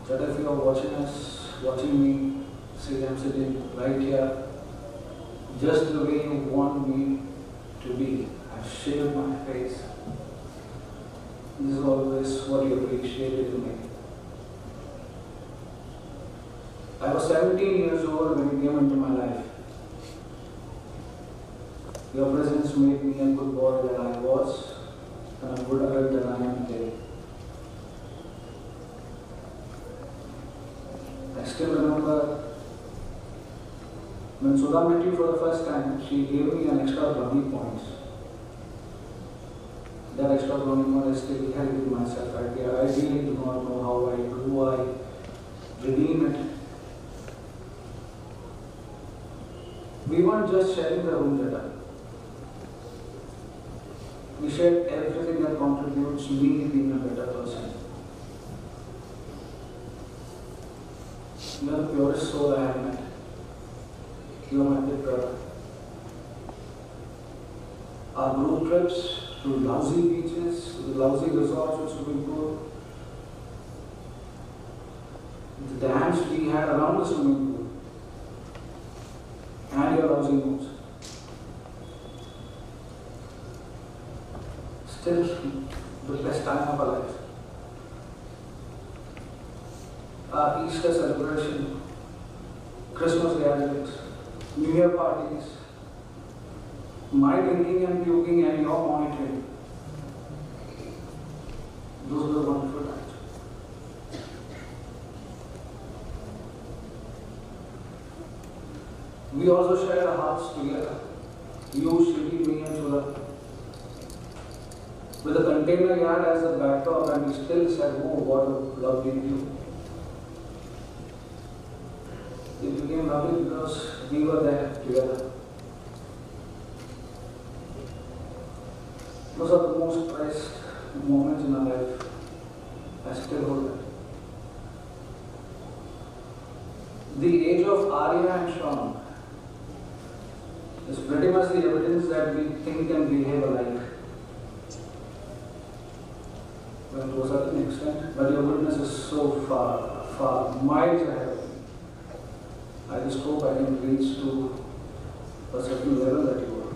Speaker 16: But if you are watching me, see I'm sitting right here, just the way you want me to be. I've shaved my face. This is always what you appreciated in me. I was 17 years old when you came into my life. Your presence made me a good boy that I was, and a good adult that I am today. I still remember when Sudha met you for the first time, she gave me an extra brownie points. That extra brownie point I still held with myself. I really do not know how I redeem it. We weren't just sharing the room together. We shared everything that contributes me being a better person. You are the purest soul I have met. You are my big brother. Our group trips to lousy beaches, to the lousy resorts with swimming pool, the dance we had around the swimming pool, and your lousy moods. Still the best time of our life. Our Easter celebration, Christmas gatherings, New Year parties, my drinking and puking and your monitoring. Those were wonderful times. We also shared our hearts together. You, Shri, me and Sudha. With a container yard as a backdrop, and we still said, oh, what a lovely view. It became lovely because we were there together. Those are the most prized moments in our life. I still hold that. The age of Arya and Sean is pretty much the evidence that we think and behave alike. Well, to a certain extent, but your goodness is so far miles ahead of me. I just hope I can reach to a certain level that you are.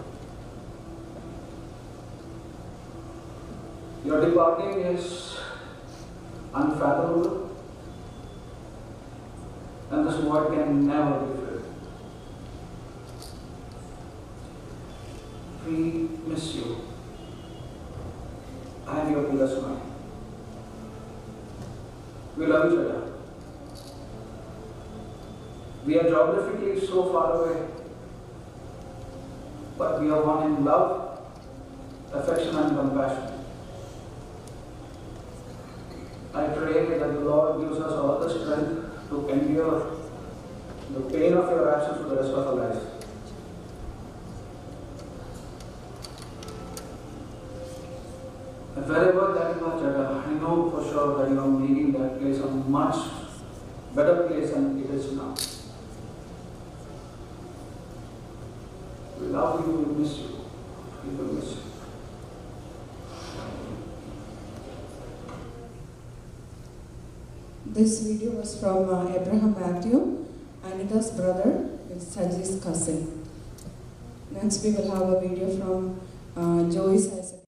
Speaker 16: Your departing is unfathomable, and this void can never be filled. We miss you and your pillar smile. We love each other. We are geographically so far away, but we are one in love, affection and compassion. I pray that the Lord gives us all the strength to endure the pain of your absence for the rest of our life. And wherever that is, I know for sure that you are making that place a much better place than it is now. We love you, we miss you, we will miss you.
Speaker 17: This video was from Abraham Matthew, Anita's brother, it's Saji's cousin. Next we will have a video from Joey's Isaac.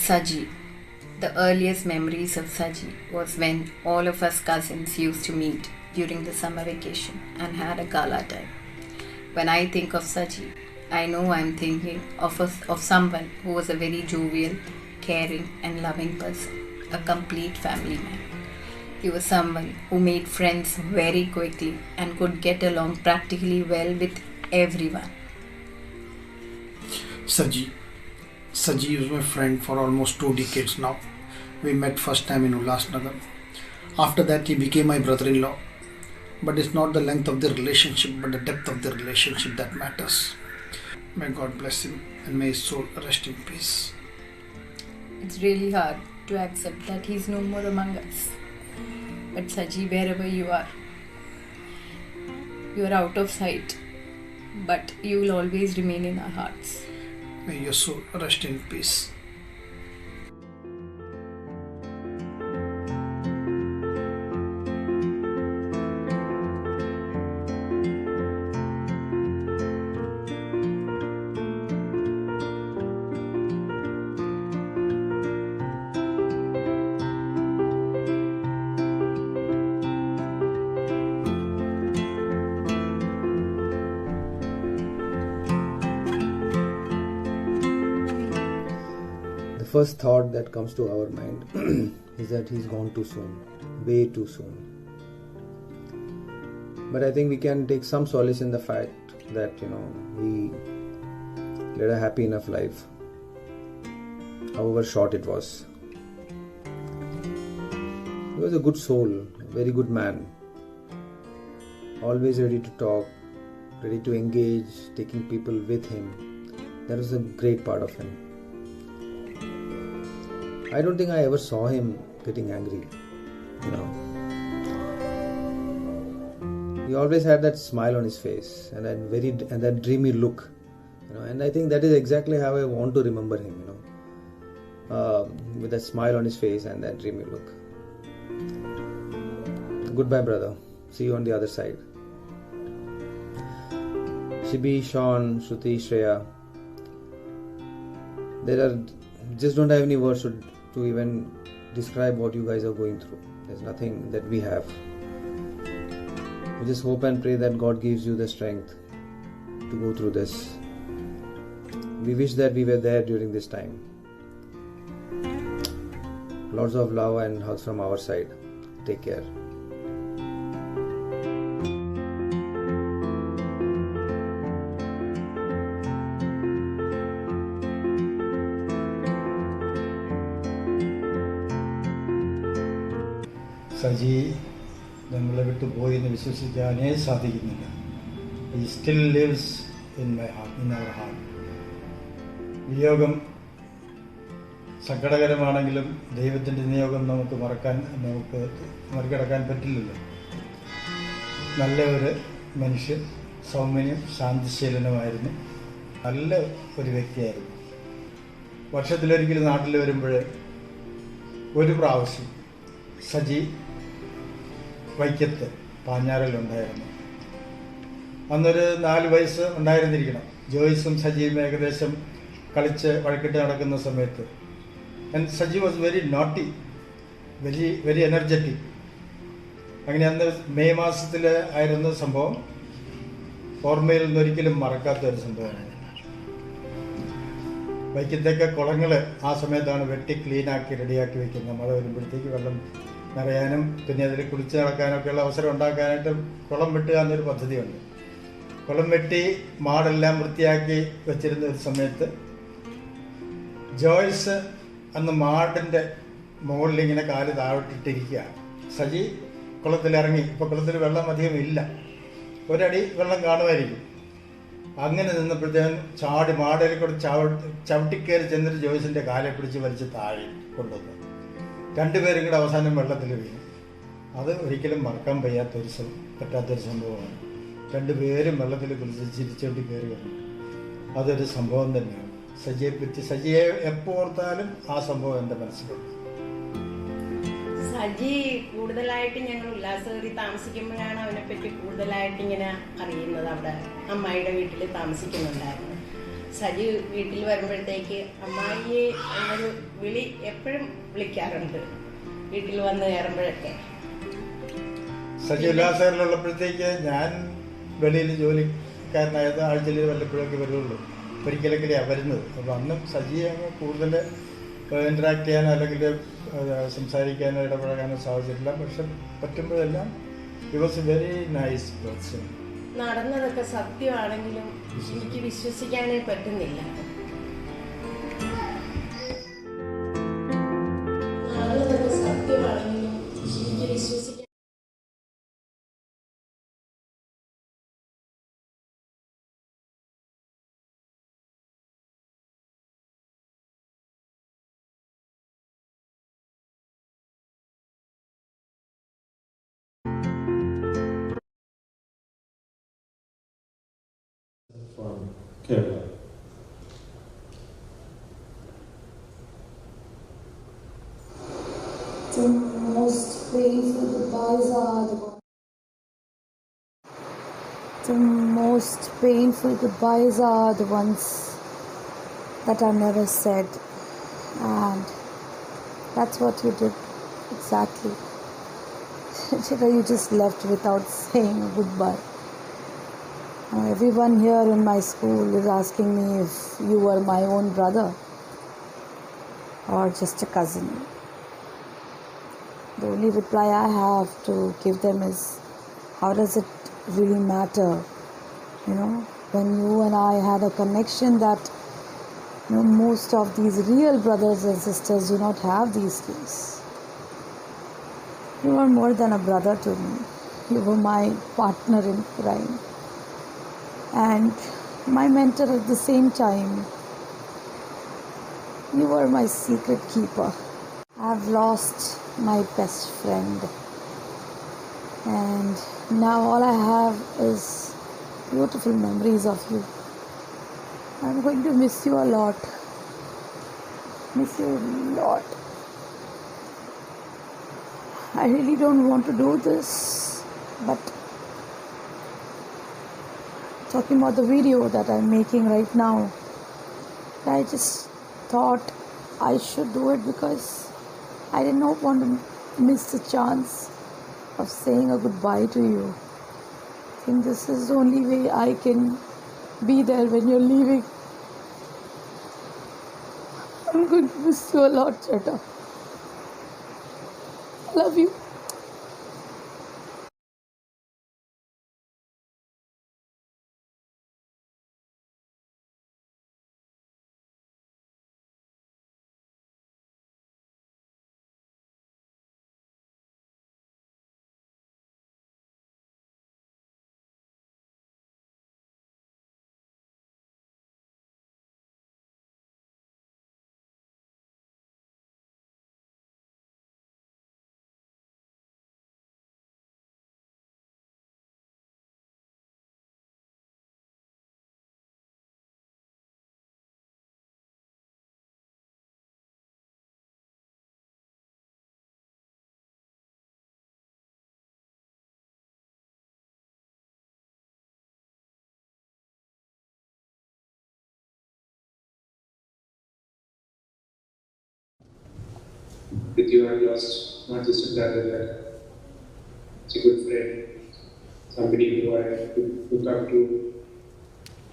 Speaker 18: Saji. The earliest memories of Saji was when all of us cousins used to meet during the summer vacation and had a gala time. When I think of Saji, I know I'm thinking of someone who was a very jovial, caring and loving person, a complete family man. He was someone who made friends very quickly and could get along practically well with everyone.
Speaker 23: Saji is my friend for almost 2 decades now. We met first time in Ulhasnagar. After that he became my brother-in-law. But it's not the length of the relationship but the depth of the relationship that matters. May God bless him and may his soul rest in peace.
Speaker 18: It's really hard to accept that he's no more among us. But Saji, wherever you are out of sight, but you will always remain in our hearts.
Speaker 23: May your soul rest in peace.
Speaker 24: The first thought that comes to our mind is that he's gone too soon, way too soon. But I think we can take some solace in the fact that, he led a happy enough life, however short it was. He was a good soul, a very good man, always ready to talk, ready to engage, taking people with him. That was a great part of him. I don't think I ever saw him getting angry. He always had that smile on his face and that dreamy look. And I think that is exactly how I want to remember him. With that smile on his face and that dreamy look. Goodbye, brother. See you on the other side. Shibi, Sean, Shruti, Shreya. Just don't have any words to even describe what you guys are going through. There's nothing that we have. We just hope and pray that God gives you the strength to go through this. We wish that we were there during this time. Lots of love and hugs from our side. Take care.
Speaker 25: Saji നമ്മളെ വിട്ടു പോയി എന്ന് വിശ്വസിക്കാനേ സാധിക്കുന്നില്ല. He still lives in my heart, in our heart. വിയോഗം സങ്കടകരമാണെങ്കിലും ദൈവത്തിൻ്റെ നിയോഗം നമുക്ക് മറികടക്കാൻ പറ്റില്ലല്ലോ. നല്ല ഒരു മനുഷ്യൻ, സൗമ്യനും ശാന്തശീലനുമായിരുന്നു. നല്ല ഒരു വ്യക്തിയായിരുന്നു. വർഷത്തിലൊരിക്കൽ നാട്ടിൽ വരുമ്പോൾ ഒരു പ്രാവശ്യം സജി വൈക്കത്ത് പാഞ്ഞാറിലുണ്ടായിരുന്നു. അന്നൊരു 4 വയസ്സ് ഉണ്ടായിരുന്നിരിക്കണം. ജോയ്സും സജിയും ഏകദേശം കളിച്ച് വഴക്കിട്ട് നടക്കുന്ന സമയത്ത് Saji was very naughty, very energetic. അങ്ങനെ അന്ന് മെയ് മാസത്തിൽ ആയിരുന്നു സംഭവം. ഓർമ്മയിൽ നിന്നൊരിക്കലും മറക്കാത്ത ഒരു സംഭവമാണ്. വൈക്കത്തേക്ക് കുളങ്ങൾ ആ സമയത്താണ് വെട്ടി ക്ലീനാക്കി റെഡിയാക്കി വെക്കുന്നത്. മഴ വരുമ്പോഴത്തേക്ക് വെള്ളം നിറയാനും പിന്നെ അതിൽ കുളിച്ച് നടക്കാനൊക്കെയുള്ള അവസരം ഉണ്ടാക്കാനായിട്ട് കുളം വെട്ടുക എന്നൊരു പദ്ധതിയുണ്ട്. കുളം വെട്ടി മാടെല്ലാം വൃത്തിയാക്കി വെച്ചിരുന്ന ഒരു സമയത്ത് ജോയ്സ് അന്ന് മാടിൻ്റെ മുകളിൽ ഇങ്ങനെ കാല് താഴോട്ടിട്ടിരിക്കുക. സജി കുളത്തിലിറങ്ങി. ഇപ്പോൾ കുളത്തിൽ വെള്ളം അധികം ഇല്ല, ഒരടി വെള്ളം കാണുമായിരിക്കും. അങ്ങനെ നിന്നപ്പോഴത്തേക്കും ചാടി മാടയിൽ കൂടെ ചവിട്ടിക്കയറി ചെന്നിട്ട് ജോയ്സിൻ്റെ കാലെ പിടിച്ച് വലിച്ച് താഴെ കൊണ്ടുവന്നു. 2 പേരും കൂടെ അവസാനം വെള്ളത്തിൽ വീണു. അത് ഒരിക്കലും മറക്കാൻ പറ്റാത്തൊരു സംഭവമാണ്. 2 പേരും വെള്ളത്തിൽ കുളിച്ച് ചിരിച്ചോട്ടി കയറി വന്നു. അതൊരു സംഭവം തന്നെയാണ്. സജിയെ എപ്പോൾ ഓർത്താലും ആ സംഭവം എൻ്റെ മനസ്സിലുണ്ട്.
Speaker 11: സജി കൂടുതലായിട്ട് ഞങ്ങൾ ഉല്ലാസകരി താമസിക്കുമ്പോഴാണ് അവനെപ്പറ്റി കൂടുതലായിട്ട് ഇങ്ങനെ അറിയുന്നത്. അവിടെ അമ്മായിയുടെ വീട്ടിൽ താമസിക്കുന്നുണ്ടായിരുന്നു. സജി വീട്ടിൽ വരുമ്പോഴത്തേക്ക് അമ്മായിയെ എന്നൊരു വിളി എപ്പോഴും വിളിക്കാറുണ്ട് വീട്ടിൽ വന്ന് കയറുമ്പോഴൊക്കെ.
Speaker 25: സജി ഉല്ലാസകരിലുള്ളപ്പോഴത്തേക്ക് ഞാൻ വെളിയിൽ ജോലിക്കാരനായത് ആഴ്ചയിൽ വല്ലപ്പോഴൊക്കെ വരുള്ളൂ. ഒരിക്കലൊക്കെയാണ് വരുന്നത്. അപ്പോൾ അന്നും സജിയെ അങ്ങ് കൂടുതൽ ഇൻട്രാക്ട് ചെയ്യാനോ അല്ലെങ്കിൽ സംസാരിക്കാനോ ഇടപഴകാനോ സാധിച്ചിട്ടില്ല. പക്ഷെ പറ്റുമ്പോഴെല്ലാം it was a very nice person.
Speaker 11: നടന്നതൊക്കെ സത്യമാണെങ്കിലും എനിക്ക് വിശ്വസിക്കാനേ പറ്റുന്നില്ല. നടന്നതൊക്കെ സത്യമാണെങ്കിലും എനിക്ക് വിശ്വസിക്കാൻ
Speaker 4: from Kerala.
Speaker 19: The most painful goodbyes are the ones. The most painful goodbyes are the ones that are never said, and that's what you did exactly. You just left without saying a goodbye. Everyone here in my school is asking me if you were my own brother or just a cousin. The only reply I have to give them is, how does it really matter? When you and I had a connection that most of these real brothers and sisters do not have these days. You are more than a brother to me. You were my partner in crime and my mentor at the same time. You were my secret keeper. I've lost my best friend, and now all I have is beautiful memories of you. I'm going to miss you a lot. Miss you a lot. I really don't want to do this, but talking about the video that I'm making right now, I just thought I should do it because I did not want to miss the chance of saying a goodbye to you. I think this is the only way I can be there when you're leaving. I'm going to miss you a lot, Cheta. Love you.
Speaker 1: with you I've lost not just a brother, but a good friend, somebody who I could look up to,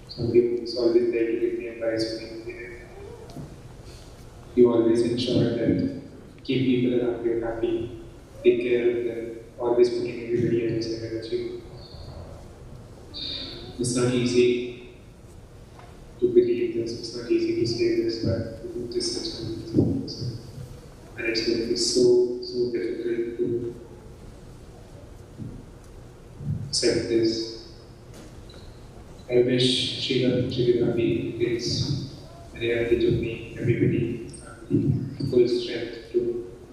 Speaker 1: somebody who's always there to give me advice when I'm there. You always ensure that keep people around you happy, take care of them, always putting everybody else ahead of you. It's not easy to believe this, it's not easy to say this, but it is just such an amazing person. And it's going to be so difficult to accept this. I wish Srila Gabi gets advantage of me, everybody, full strength to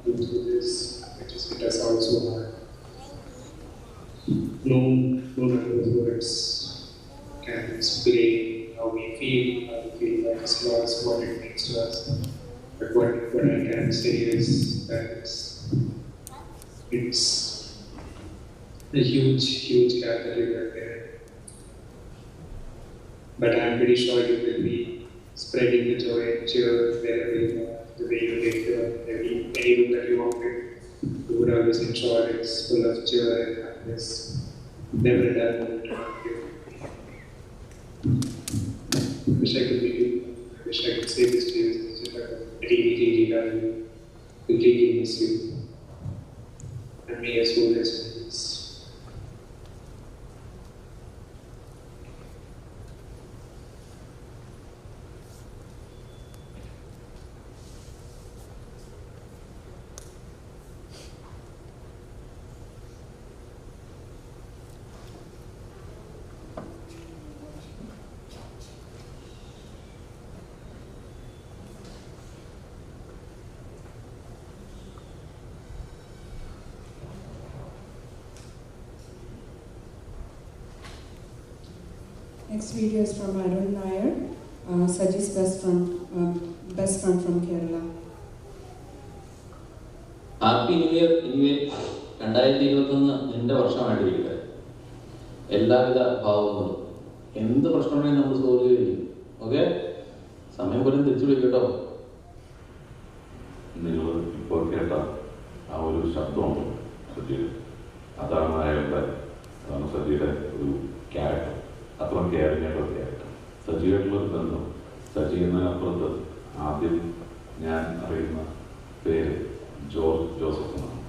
Speaker 1: go through this. It has all so hard. No matter the words can explain how we feel about this loss, what it means to us. But what I can say is that it's a huge gap that you got there. But I'm pretty sure you will be spreading the joy and cheer wherever you are, the way you live, any room that you walk in. You would always ensure it's full of joy and happiness. Never a dull moment around you. I wish I could be you. I wish I could say this to you. I really love you. Completely miss you. And may your soul rest in peace.
Speaker 17: Next video is from Arun Nair, Saji's best friend from Kerala.
Speaker 2: Happy new year anyway 2021 നിന്റെ വർഷമായിട്ടിരിക്കട്ടെ. എല്ലാവിധ ഭാവങ്ങളും എന്ത് പ്രശ്നമാണെങ്കിലും നമ്മൾ solve ചെയ്യും. Okay, സമയം പോലും തിരിച്ചു വിളിക്കട്ടോ.
Speaker 7: നിങ്ങൾ ഇപ്പോൾ കേട്ട ആ ഒരു ശബ്ദമുണ്ട് സജിയുടെ, അതാണ് അയാളുടെ, അതാണ് സജിയുടെ ഒരു ക്യാരക്ടർ. അത്ര കെയറിങ് ആയിട്ടുള്ള ക്യാരക്ടർ. സജിയായിട്ടുള്ളൊരു ബന്ധം. സജി എന്നതിനപ്പുറത്ത് ആദ്യം ഞാൻ അറിയുന്ന പേര് ജോർജ് ജോസഫ് എന്നാണ്.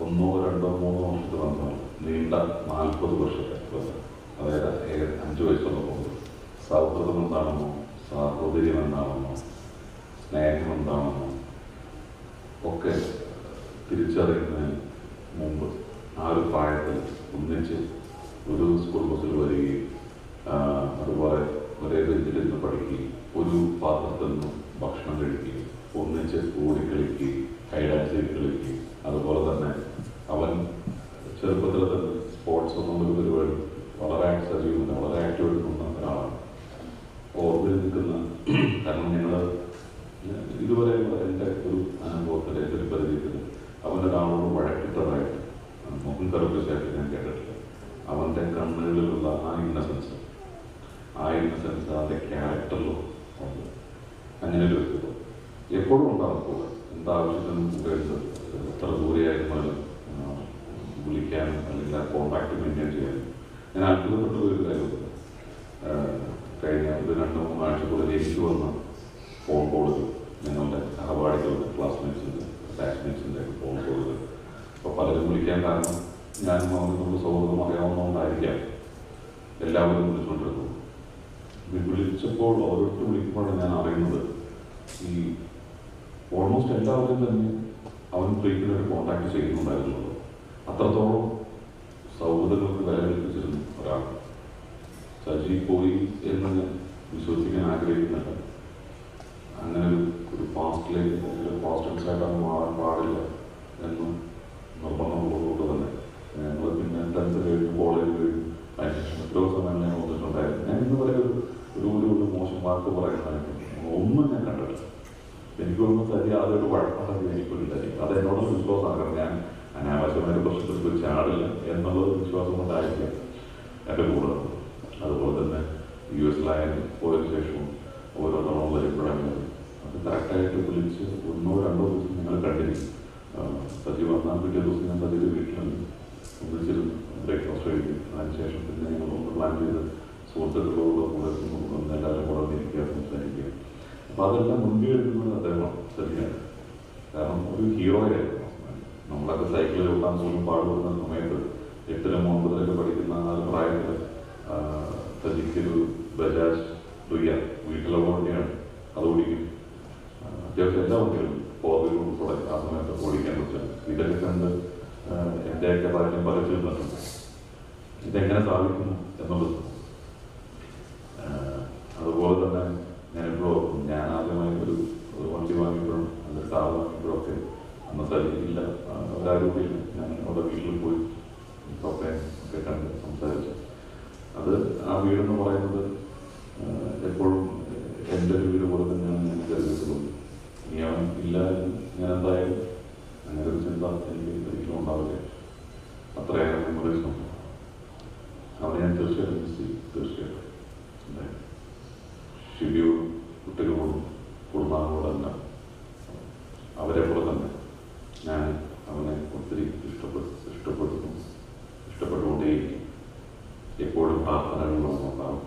Speaker 7: 1, 2, 3 വർഷത്തെ ബന്ധമാണ്. നീണ്ട 40 വർഷത്തെ ബന്ധം. അതായത് 5 വയസ്സുള്ള പോകുന്നത്. സൗഹൃദം എന്താണെന്നോ, സാഹോദര്യം എന്താണെന്നോ, സ്നേഹം എന്താണെന്നോ ഒക്കെ തിരിച്ചറിയുന്നതിന് മുമ്പ് ആ ഒരു പ്രായത്തിൽ ഒന്നിച്ച് ഒരു സ്കൂൾ ബസ്സിൽ വരികയും അതുപോലെ ഒരേ ബെഞ്ചിലിരുന്ന് പഠിക്കുകയും ഒരു പാത്രത്തിൽ നിന്ന് ഭക്ഷണം കഴിക്കുകയും ഒന്നിച്ച് ഓടിക്കളിക്കുകയും ഹൈഡാൻസ് കളിക്കുകയും അതുപോലെ തന്നെ അവൻ ചെറുപ്പത്തിൽ തന്നെ സ്പോർട്സ് ഒന്നും ഒരു പരിപാടി വളരെ സജീവമാണ്, വളരെ ആക്റ്റീവായിട്ട് നിന്ന ഒരാളാണ്. ഓർമ്മയിൽ നിൽക്കുന്ന, കാരണം ഞങ്ങൾ ഇതുവരെ എൻ്റെ ഒരു അനുഭവത്തിൽ, എൻ്റെ ഒരു പരിചയത്തിൽ അവനൊരാളോട് വഴക്കിട്ടതായിട്ട് മുഖം കറുപ്പിച്ചായിട്ട് ഞാൻ കേട്ടിട്ടില്ല. അവൻ്റെ കണ്ണുകളിലുള്ള ആ ഇന്നസെൻസ് അവൻ്റെ ക്യാരക്ടറിലും ഉണ്ട്. അങ്ങനെ ഒരു വ്യക്തിത്വം എപ്പോഴും ഉണ്ടാകും. കൂടെ എന്താവശ്യത്തിനും കൂടെ ഉണ്ട്. എത്ര ദൂരെയായിരുന്നാലും വിളിക്കാനും അല്ലെങ്കിൽ ആ കോൺടാക്ട് മെയിൻറ്റെയിൻ ചെയ്യാനും. ഞാൻ അത്ഭുതപ്പെട്ട ഒരു കാര്യമുണ്ട്. കഴിഞ്ഞ ഒരു 2-3 ആഴ്ചക്കുള്ളിൽ എനിക്ക് വന്ന ഫോൺ കോളുകൾ ഞങ്ങളുടെ സഹപാഠികളുടെ ക്ലാസ്മേറ്റ്സിൻ്റെ ബാച്ച്മേറ്റ്സിൻ്റെ ഫോൺ കോളുകൾ. അപ്പോൾ പലരും വിളിക്കാൻ കാരണം ഞാനും അവർക്ക് നമ്മൾ സൗഹൃദം അറിയാവുന്നതുകൊണ്ടായിരിക്കാം എല്ലാവരും വിളിച്ചുകൊണ്ടിരുന്നത്. വിളിച്ചപ്പോൾ ഓരോരുത്തർ വിളിക്കുമ്പോഴാണ് ഞാൻ അറിയുന്നത് ഈ ഓൾമോസ്റ്റ് എല്ലാവരും തന്നെ അവൻ ഫ്രീക്വൻ്റായിട്ട് കോൺടാക്ട് ചെയ്യുന്നുണ്ടായിരുന്നുള്ളൂ. അത്രത്തോളം സൗഹൃദങ്ങൾക്ക് വില കൽപ്പിച്ചിരുന്നു ഒരാൾ. സജി പോയി എന്ന് ഞാൻ വിശ്വസിക്കാൻ ആഗ്രഹിക്കുന്നില്ല. അങ്ങനെ ഒരു പാസ്റ്റിലേക്ക് അല്ലെങ്കിൽ പാസ്റ്റൻസായിട്ടാണ് മാറാൻ പാടില്ല എന്ന് നിർബന്ധമുള്ളതുകൊണ്ട് തന്നെ ഞങ്ങൾ പിന്നെ 10th കഴിഞ്ഞു, കോളേജ് കഴിഞ്ഞു, അതിനുശേഷം എത്രയോ സമയം ഞാൻ വന്നിട്ടുണ്ടായിരുന്നു. ഞാൻ ഇന്ന് വരെ ഒരു മോശം വാക്ക് പറയുന്നതായിട്ട് ഒന്നും ഞാൻ കണ്ടിട്ടില്ല. എനിക്ക് തോന്നുന്നു സജി അതൊരു വഴക്കുണ്ടെങ്കിൽ എനിക്കൊരില്ലായിരിക്കും. അത് എന്നോട് വിശ്വാസമാണ്. കാരണം ഞാൻ അനാവശ്യമായിട്ട് പ്രശ്നത്തിൽ പോയി ചാടില്ല എന്നുള്ളത് വിശ്വാസം കൊണ്ടായിരിക്കാം എൻ്റെ കൂടെ. അതുപോലെ തന്നെ US പോയതിനു ശേഷവും ഓരോ തവണ വരുമ്പോഴാണ് അത് കറക്റ്റായിട്ട് വിളിച്ച് 1-2 ദിവസം നിങ്ങൾ കണ്ടിരിക്കും.
Speaker 3: പിറ്റേ ദിവസം ഞാൻ സജിയുടെ വീട്ടിലുണ്ട് ഒന്നിച്ചിരുന്നു ബ്രേക്ക്ഫാസ്റ്റ് കഴിക്കും. അതിനുശേഷം പിന്നെ ഞങ്ങൾ പ്ലാൻ ചെയ്ത് സുഹൃത്തുക്കളോട് കൂടെ എല്ലാവരും കൂടെ ഇരിക്കുക, സംസാരിക്കുക. അപ്പോൾ അതെല്ലാം മുൻപിൽ എടുക്കുന്നത് അദ്ദേഹം സജിയാണ്. കാരണം ഒരു ഹീറോയായിരുന്നു. നമ്മളൊക്കെ സൈക്കിളിൽ ഓടാൻ പോലും പാടുപെടുന്ന സമയത്ത് 8ലും 9ലും പഠിക്കുന്ന ആ ഒരു പ്രായത്തിൽ സജിക്കൊരു ബജാജ് ഡുയ വീട്ടിലുള്ള വണ്ടിയാണ്, അത് ഓടിക്കും. അത്യാവശ്യം എല്ലാ വണ്ടികളും 4 വീലർ ഉൾപ്പെടെ ആ സമയത്ത് ഓടിക്കാൻ പറ്റും. ഇതൊക്കെ കണ്ട് എൻ്റെയൊക്കെ പലരും പലച്ചു നിന്നിട്ടുണ്ട്. ഇതെങ്ങനെ സാധിക്കുന്നു എന്നുള്ളത്. അതുപോലെ തന്നെ ഞാനിപ്പോൾ ഞാൻ ആദ്യമായി ഒരു വണ്ടി വാങ്ങിയപ്പോഴും അതിൻ്റെ കാർ വാങ്ങിയപ്പോഴൊക്കെ അന്ന് സജിയില്ല, ഒരാരോഗ്യമില്ല. ഞാൻ അവിടെ വീട്ടിൽ പോയി ഒക്കെ കണ്ട് സംസാരിച്ചു. അത് ആ വീടെന്ന് പറയുന്നത് എപ്പോഴും എൻ്റെ ഒരു വീട് പോലെ തന്നെയാണ് ഞാൻ കരുതിയിട്ടുള്ളൂ. ഇനി അവൻ ഇല്ല എന്ന് ഞാൻ എന്തായാലും അങ്ങനെ ഒരു ചിന്ത എനിക്ക് ഒരിക്കലും ഉണ്ടാവില്ല. അത്രയേറെ മെമ്മറീസ് ഉണ്ട്. അവനെ ഞാൻ തീർച്ചയായിട്ടും മിസ് ചെയ്യും. തീർച്ചയായിട്ടും ഷിബിയോടും കുട്ടികളോടും കുടുംബാംഗങ്ങളോടെല്ലാം അവരെ പോലെ തന്നെ ഞാൻ അവനെ ഒത്തിരി ഇഷ്ടപ്പെട്ടുകൊണ്ടേയിരിക്കും. എപ്പോഴും പ്രാർത്ഥനകളുണ്ടാവും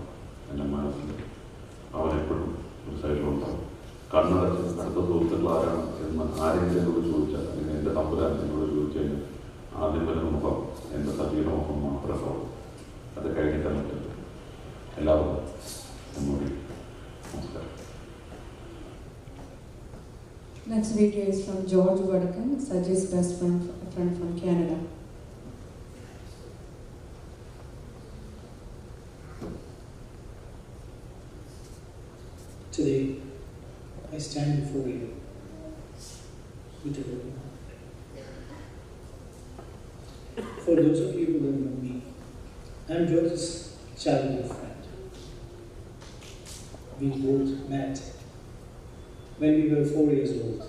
Speaker 3: എൻ്റെ മനസ്സിൽ. അവനെപ്പോഴും ഒരു സൈഡിലുണ്ടാവും. കണ്ണടച്ച് അടുത്ത സുഹൃത്തുക്കൾ ആരാണ് എന്ന് ആരെങ്കിലും എന്നോട് ചോദിച്ചാൽ, അല്ലെങ്കിൽ എൻ്റെ തമ്പുരാൻ എന്നോട് ചോദിച്ചു കഴിഞ്ഞാൽ ആദ്യം വരുന്ന മുഖം എൻ്റെ സജീവ മുഖം മാത്രമേ ഉള്ളൂ. അത് കഴിഞ്ഞിട്ടാണ് പറ്റുന്നത്. എല്ലാവർക്കും ഒന്നുകൂടി നമസ്കാരം.
Speaker 17: Next video is from George Vadakan, Saji's best friend from Canada.
Speaker 8: Today, I stand before you with a broken heart. For those of you who don't know me, I am George's childhood friend. We both met when we were 4 years old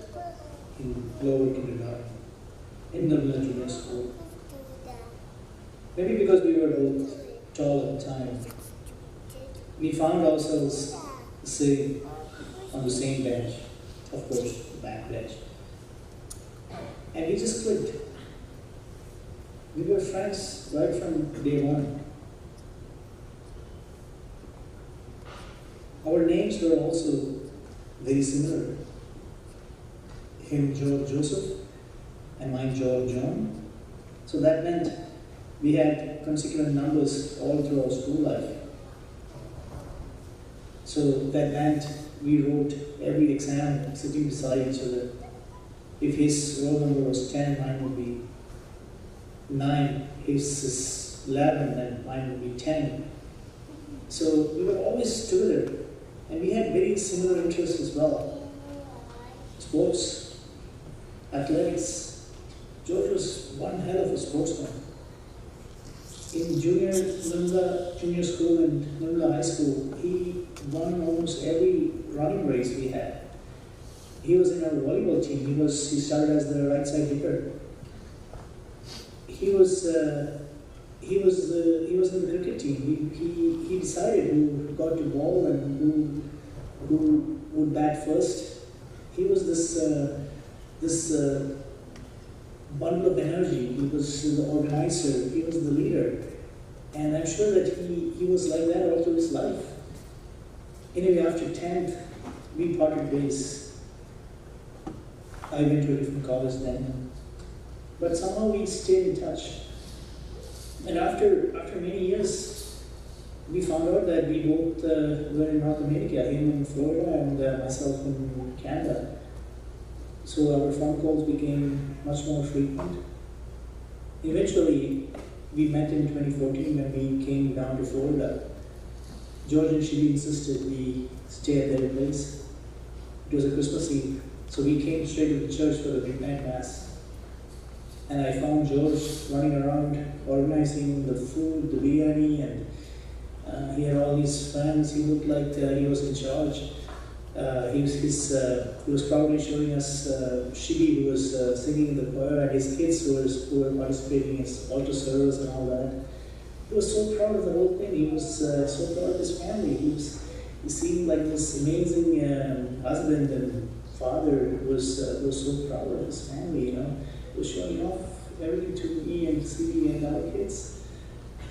Speaker 8: in lower kindergarten in Nirmala Junior School. Maybe because we were both tall at the time, we found ourselves sitting on the same bench, of course, the back bench. And we just clicked. We were friends right from day one. Our names were also very similar. Him George Joseph and mine George John. So that meant we had consecutive numbers all through our school life. So that meant we wrote every exam sitting beside each other. If his roll number was 10, mine would be 9. His is 11, and mine would be 10. So we were always together. And we had very similar interests as well. Sports, athletics. George was one hell of a sportsman. In Nirmala Junior School and Nirmala High School, he won almost every running race we had. He was in our volleyball team. He started as the right side hooker. He was in the cricket team. He decided who got to ball and who would bat first. He was this bundle of energy. He was the organizer. He was the leader, and I'm sure that he was like that all through his life. Anyway, after 10th, we parted ways. I went to a different college then, but somehow we stayed in touch. And after many years, we found out that we both were in North America, him in Florida and myself in Canada. So our phone calls became much more frequent. Eventually, we met in 2014 when we came down to Florida. George and Shivi insisted we stay at their place. It was a Christmas Eve, so we came straight to the church for the midnight mass. And I found George running around organizing the food, the biryani, and he had all these friends. He looked like he was in charge. He was proudly showing us Shibi, who was singing in the choir, and his kids who were participating as altar servers and all that. He was so proud of the whole thing. He was so proud of his family. He seemed like this amazing husband and father who was so proud of his family, you know. was showing off everything to me and Siri and other kids.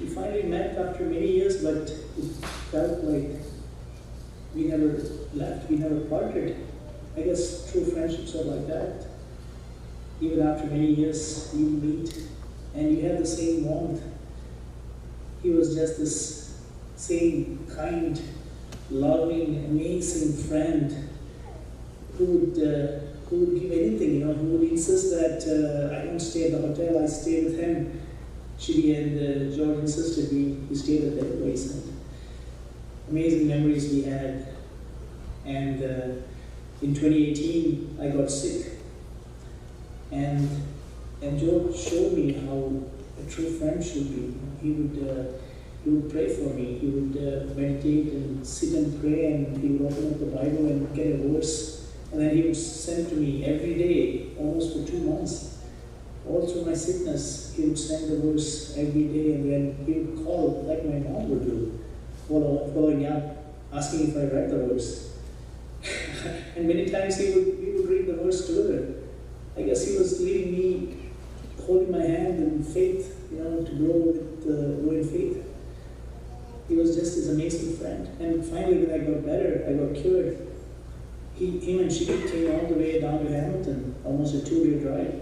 Speaker 8: We finally met after many years, but it felt like we never left, we never parted. I guess true friendships are like that. Even after many years, you meet and you have the same warmth. He was just this same kind, loving, amazing friend who would give anything, who would insist that I don't stay at the hotel, I stay with him. She and George insisted we stayed at their place. And amazing memories we had. And in 2018, I got sick. And George showed me how a true friend should be. He would pray for me. He would meditate and sit and pray, and he would open up the Bible and get a verse. And then he would send to me every day, almost for 2 months. All through my sickness, he would send the verse every day, and then he would call, like my mom would do, following up, asking if I read the verse. And many times we would read the verse together. I guess he was leading me, holding my hand in faith, to grow in faith. He was just this amazing friend. And finally, when I got better, I got cured. Him and she came all the way down to Hamilton, almost a 2-day drive,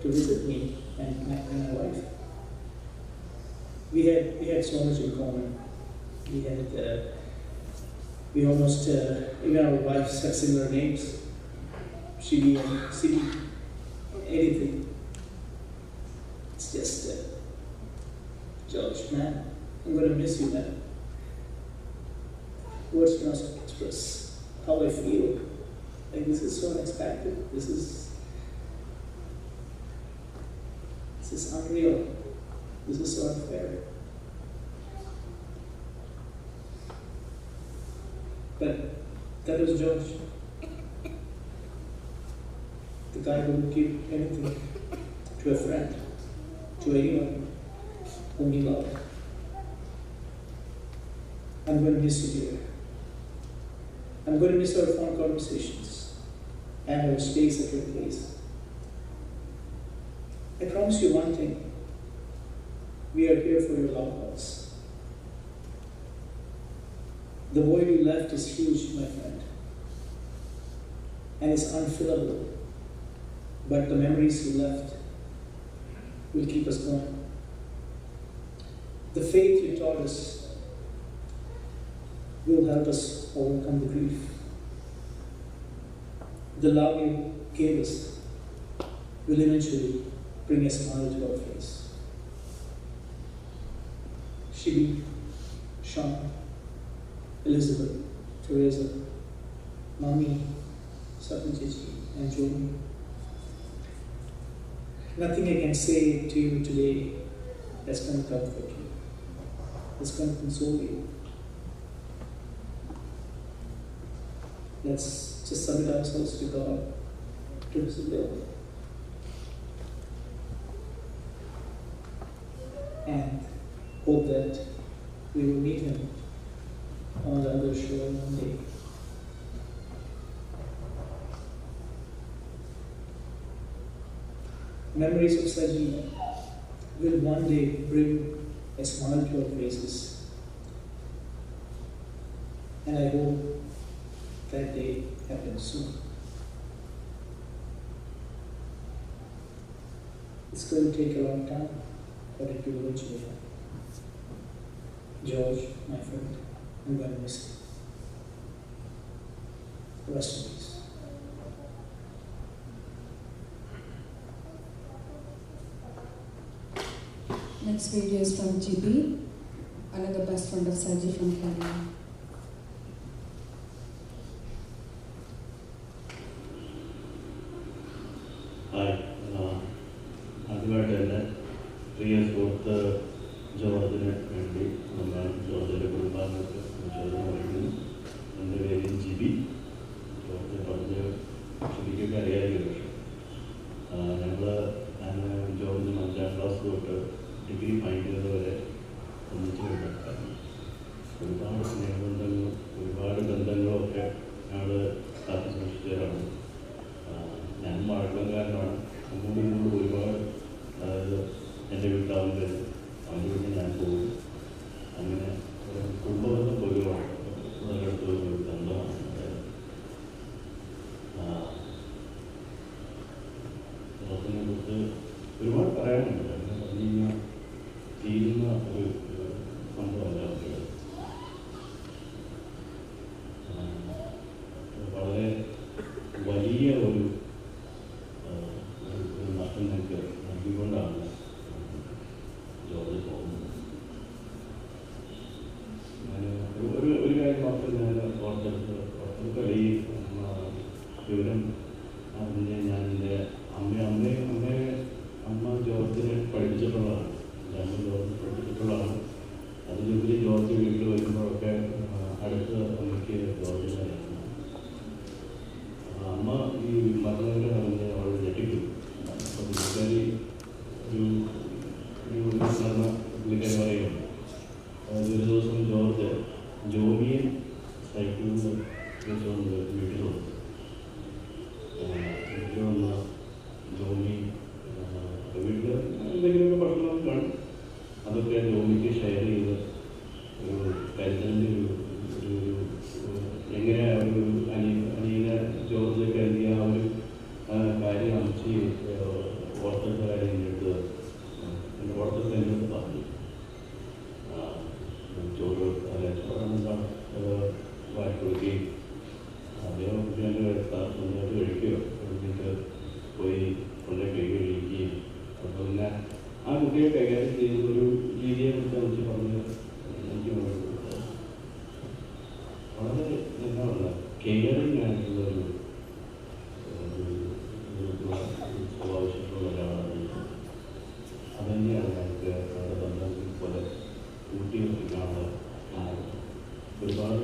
Speaker 8: to visit me and my wife. We had so much in common. We almost, even our wives have similar names. She and City, anything. It's just, George, man, I'm going to miss you, man. Words cannot express how I feel. Like, this is so unexpected. This is unreal. This is so unfair. But that was George. The guy who would give anything to a friend, to anyone whom he loved. I'm going to miss you here. I'm going to miss our phone conversations and our space at your place. I promise you one thing. We are here for your loved ones. The void you left is huge, my friend, and it's unfillable. But the memories you left will keep us going. The faith you taught us will help us overcome the grief. The love you gave us will eventually bring a smile to our face. Shibi, Sean, Elizabeth, Teresa, Mommy, Saji, and Joey. Nothing I can say to you today that's going to comfort you, that's going to console you. Let's just submit ourselves to God, to His will, and hope that we will meet Him on the other shore one day. Memories of Saji will one day bring a smile to our faces. And I hope that day happens soon. It's going to take a long time, but it will eventually happen. George, my friend, I'm going to miss you. Rest in peace.
Speaker 17: Next video is from GB, another best friend of Saji from Kerala.
Speaker 9: Hi, ആദ്യമായിട്ട് തന്നെ പ്രിയ സുഹൃത്ത് ജോർജിന് വേണ്ടി നമ്മൾ ജോർജിൻ്റെ കുടുംബാംഗങ്ങൾക്ക് ചോദ്യം പറയുന്നു. എൻ്റെ പേര് ജിബി. ജോർജ് പറഞ്ഞ് ജിബിക്കൊക്കെ അറിയാമായിരിക്കും. ഞാൻ ജോർജിന് 5ാം ക്ലാസ് തൊട്ട് ഡിഗ്രി ഫൈനൽ വരെ ഒന്നിച്ച് കണ്ടെത്താറുണ്ട്. ഒരുപാട് സ്നേഹബന്ധങ്ങളും ഒരുപാട് ബന്ധങ്ങളുമൊക്കെ ഞങ്ങൾ കാത്തു സൂക്ഷിച്ചവരാണ്. ഞാൻ വഴക്കംകാരനാണ്. അങ്ങോട്ടും ഇങ്ങോട്ടും കാര്യം മാത്രം ഞാൻ ഓർത്തെടുത്ത് ഈ വിവരം അറിഞ്ഞ് ഞാൻ എൻ്റെ അമ്മ ജോർജിനെ പഠിപ്പിച്ചിട്ടുള്ളതാണ്. എൻ്റെ അമ്മ ജോർജ് പഠിപ്പിച്ചിട്ടുള്ളതാണ്. അതിലുപരി ജോർജ് വീട്ടിൽ വരുമ്പോഴൊക്കെ അടുത്ത അമ്മയ്ക്ക് ജോർജിനെ അമ്മ ഈ മരണങ്ങളെ അറിഞ്ഞ് അവൾ ഞെട്ടിക്കും. അപ്പോൾ പുള്ളിക്കാരി ഒരു പുള്ളിക്കാരി പറയുന്നുണ്ട്. ഒരു ദിവസം ജോമിയെ സൈക്കിളിൽ വെച്ചുകൊണ്ട് വീട്ടിൽ വന്നു. വീട്ടിൽ വന്ന ജോമി വീട്ടിൽ എന്തെങ്കിലുമൊക്കെ ഭക്ഷണം കാണും. അതൊക്കെ ജോമിക്ക് ഷെയർ ചെയ്ത് ഒരു കരുതലിൻ്റെ ഒരു എങ്ങനെ ഒരു അനിയനെ ജോർജ് കരുതിയ ആ ഒരു കാര്യം അമ്മച്ചി ഓർത്തെടുത്ത കാര്യം എൻ്റെ ഓർത്തെടുത്ത് എൻ്റെ അടുത്ത് പറഞ്ഞു. ചോറാണെന്താണ് വാരി കൊടുക്കുകയും അദ്ദേഹം കുട്ടികളുടെ സ്വന്തമായിട്ട് കഴിക്കുകയോ കഴിഞ്ഞിട്ട് പോയി കൊണ്ടുപോയി കൈ കഴിക്കുകയും അപ്പോൾ പിന്നെ ആ കുട്ടിയെ കൈകാര്യം ചെയ്യുന്ന ഒരു രീതിയെ കുറിച്ച് അമ്മച്ചി പറഞ്ഞ് എനിക്ക് വളരെ എന്താ പറയുക കെയറിങ് ആയിട്ടുള്ളൊരു സ്വഭാവശേഷിയുള്ള ഒരാളാണ്. അതുതന്നെയാണ് ഞങ്ങൾക്ക് അവരുടെ ബന്ധത്തിൽ പോലെ ഊട്ടി നിർത്തിക്കാനുള്ള ഒരുപാട്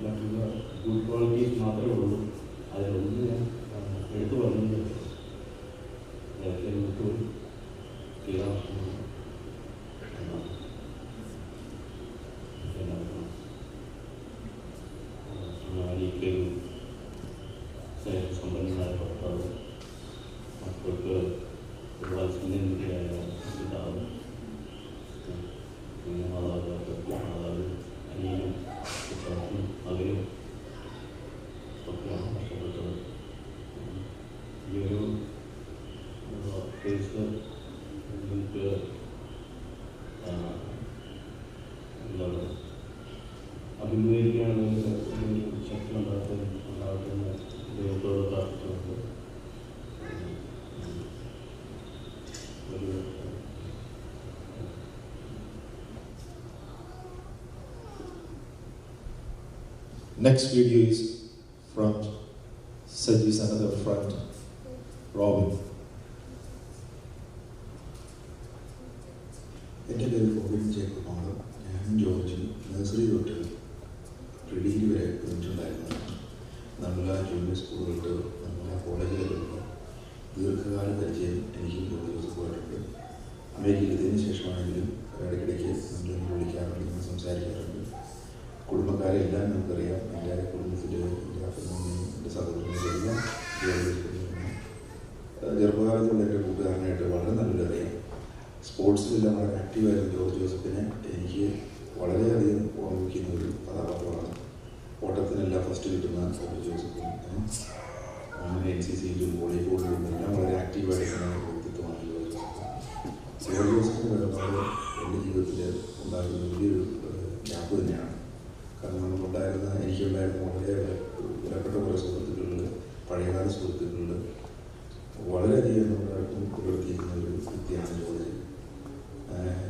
Speaker 9: മറ്റുള്ള ഗുഡ് ക്വാളിറ്റീസ് മാത്രമേ ഉള്ളൂ. അതിലൊന്ന് ഞാൻ എടുത്തു പറഞ്ഞത് അനിയക്കും സമ്പന്നനായ ഭർത്താവ്, മക്കൾക്ക് ഒരുപാട് സുന്ദരിയായ പിതാവ്, പിന്നെ മാതാവ് അനിയനും മകനും ഒക്കെയാണ് നഷ്ടപ്പെട്ടത്. ഈ ഒരു കേസ് നമുക്ക് എന്താണ് അഭിമുഖീകരിക്കാനുള്ള ശക്തി ഉണ്ടാകുന്ന ദൈവത്തോട് പ്രാർത്ഥിച്ചുകൊണ്ട് ഒരു
Speaker 4: Next video is from Saji's another friend, Robin.
Speaker 10: എൻ്റെ പേര് റോബിൻ ജേക്കബാണ്. ഞാൻ ജോർജിൽ നഴ്സറി തൊട്ട് പ്രീഡിഗ്രി വരെ ഒരുമിച്ചുണ്ടായിരുന്നതാണ്. നല്ല ജൂനിയർ സ്കൂൾ തൊട്ട് നല്ല കോളേജിലൊക്കെ ദീർഘകാല പരിചയം എനിക്കും ജോസഫുമായിട്ടുണ്ട്. അമേരിക്കയിലെത്തിയതിനു ശേഷമാണെങ്കിലും ഇടയ്ക്കിടയ്ക്ക് നമ്മൾ വിളിക്കാറുണ്ട്, നമ്മൾ സംസാരിക്കാറുണ്ട്. കുടുംബക്കാരെല്ലാം നമുക്കറിയാം. എൻ്റെ കുടുംബത്തിലെ എൻ്റെ അപ്പനെയും എൻ്റെ സഹോദരനെല്ലാം ചെറുപ്പകാലത്തുള്ള എൻ്റെ കൂട്ടുകാരനായിട്ട് വളരെ നല്ലതറിയാം. സ്പോർട്സിലെല്ലാം വളരെ ആക്റ്റീവായിരുന്ന ജോർജ് ജോസഫിനെ എനിക്ക് വളരെയധികം ഓർമ്മിക്കുന്ന ഒരു കഥാപാത്രമാണ്. ഓട്ടത്തിനെല്ലാം ഫസ്റ്റ് കിട്ടുന്ന ജോർജ് ജോസഫിന് അങ്ങനെ NCCയിലും വോളിബോളിലും എല്ലാം വളരെ ആക്റ്റീവായിട്ടുള്ള വ്യക്തിത്വമാണ് ജോർജ് ജോസഫ്. ജോർജ് ജോസഫിൻ്റെ വേർപാട് എൻ്റെ ജീവിതത്തിൽ ഉണ്ടാകുന്ന വലിയൊരു ഗ്യാപ്പ് തന്നെയാണ്. കാരണം എനിക്കുണ്ടായിരുന്ന വളരെ വിലപ്പെട്ട കുറേ സുഹൃത്തുക്കളിൽ, പഴയകാല സുഹൃത്തുക്കളിൽ വളരെയധികം നമ്മളായിട്ടും പുലർത്തിയിരിക്കുന്ന ഒരു വ്യക്തിയാണ് ജോർജ്.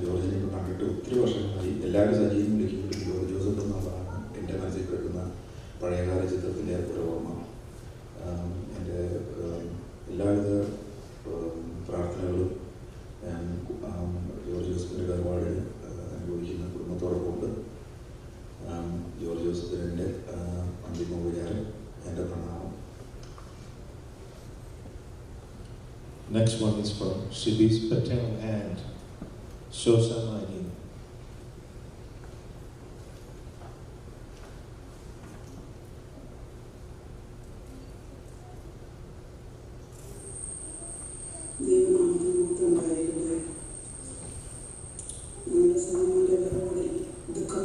Speaker 10: ജോർജിനെ ഇപ്പോൾ കണ്ടിട്ട് ഒത്തിരി വർഷങ്ങളായി. എല്ലാവരും സജീവം വിളിക്കുമ്പോഴും ജോർജ് ജോസഫ് എന്നുള്ളതാണ് എൻ്റെ മനസ്സിൽ കിടക്കുന്ന പഴയകാല ചിത്രത്തിൻ്റെ ഒരു ഓർമ്മ. എൻ്റെ എല്ലാവിധ പ്രാർത്ഥനകളും ജോർജ് ജോസഫിൻ്റെ വേർപാടിൽ അനുഭവിക്കുന്ന കുടുംബത്തോടൊപ്പമുണ്ട്. ജോർജ് ജോസഫിന് എൻ്റെ അന്തിമ ഉപചാരം, എൻ്റെ പ്രണാമം.
Speaker 4: Next one is from Shibi's paternal aunt, Shosha Mani.
Speaker 13: ദുഃഖം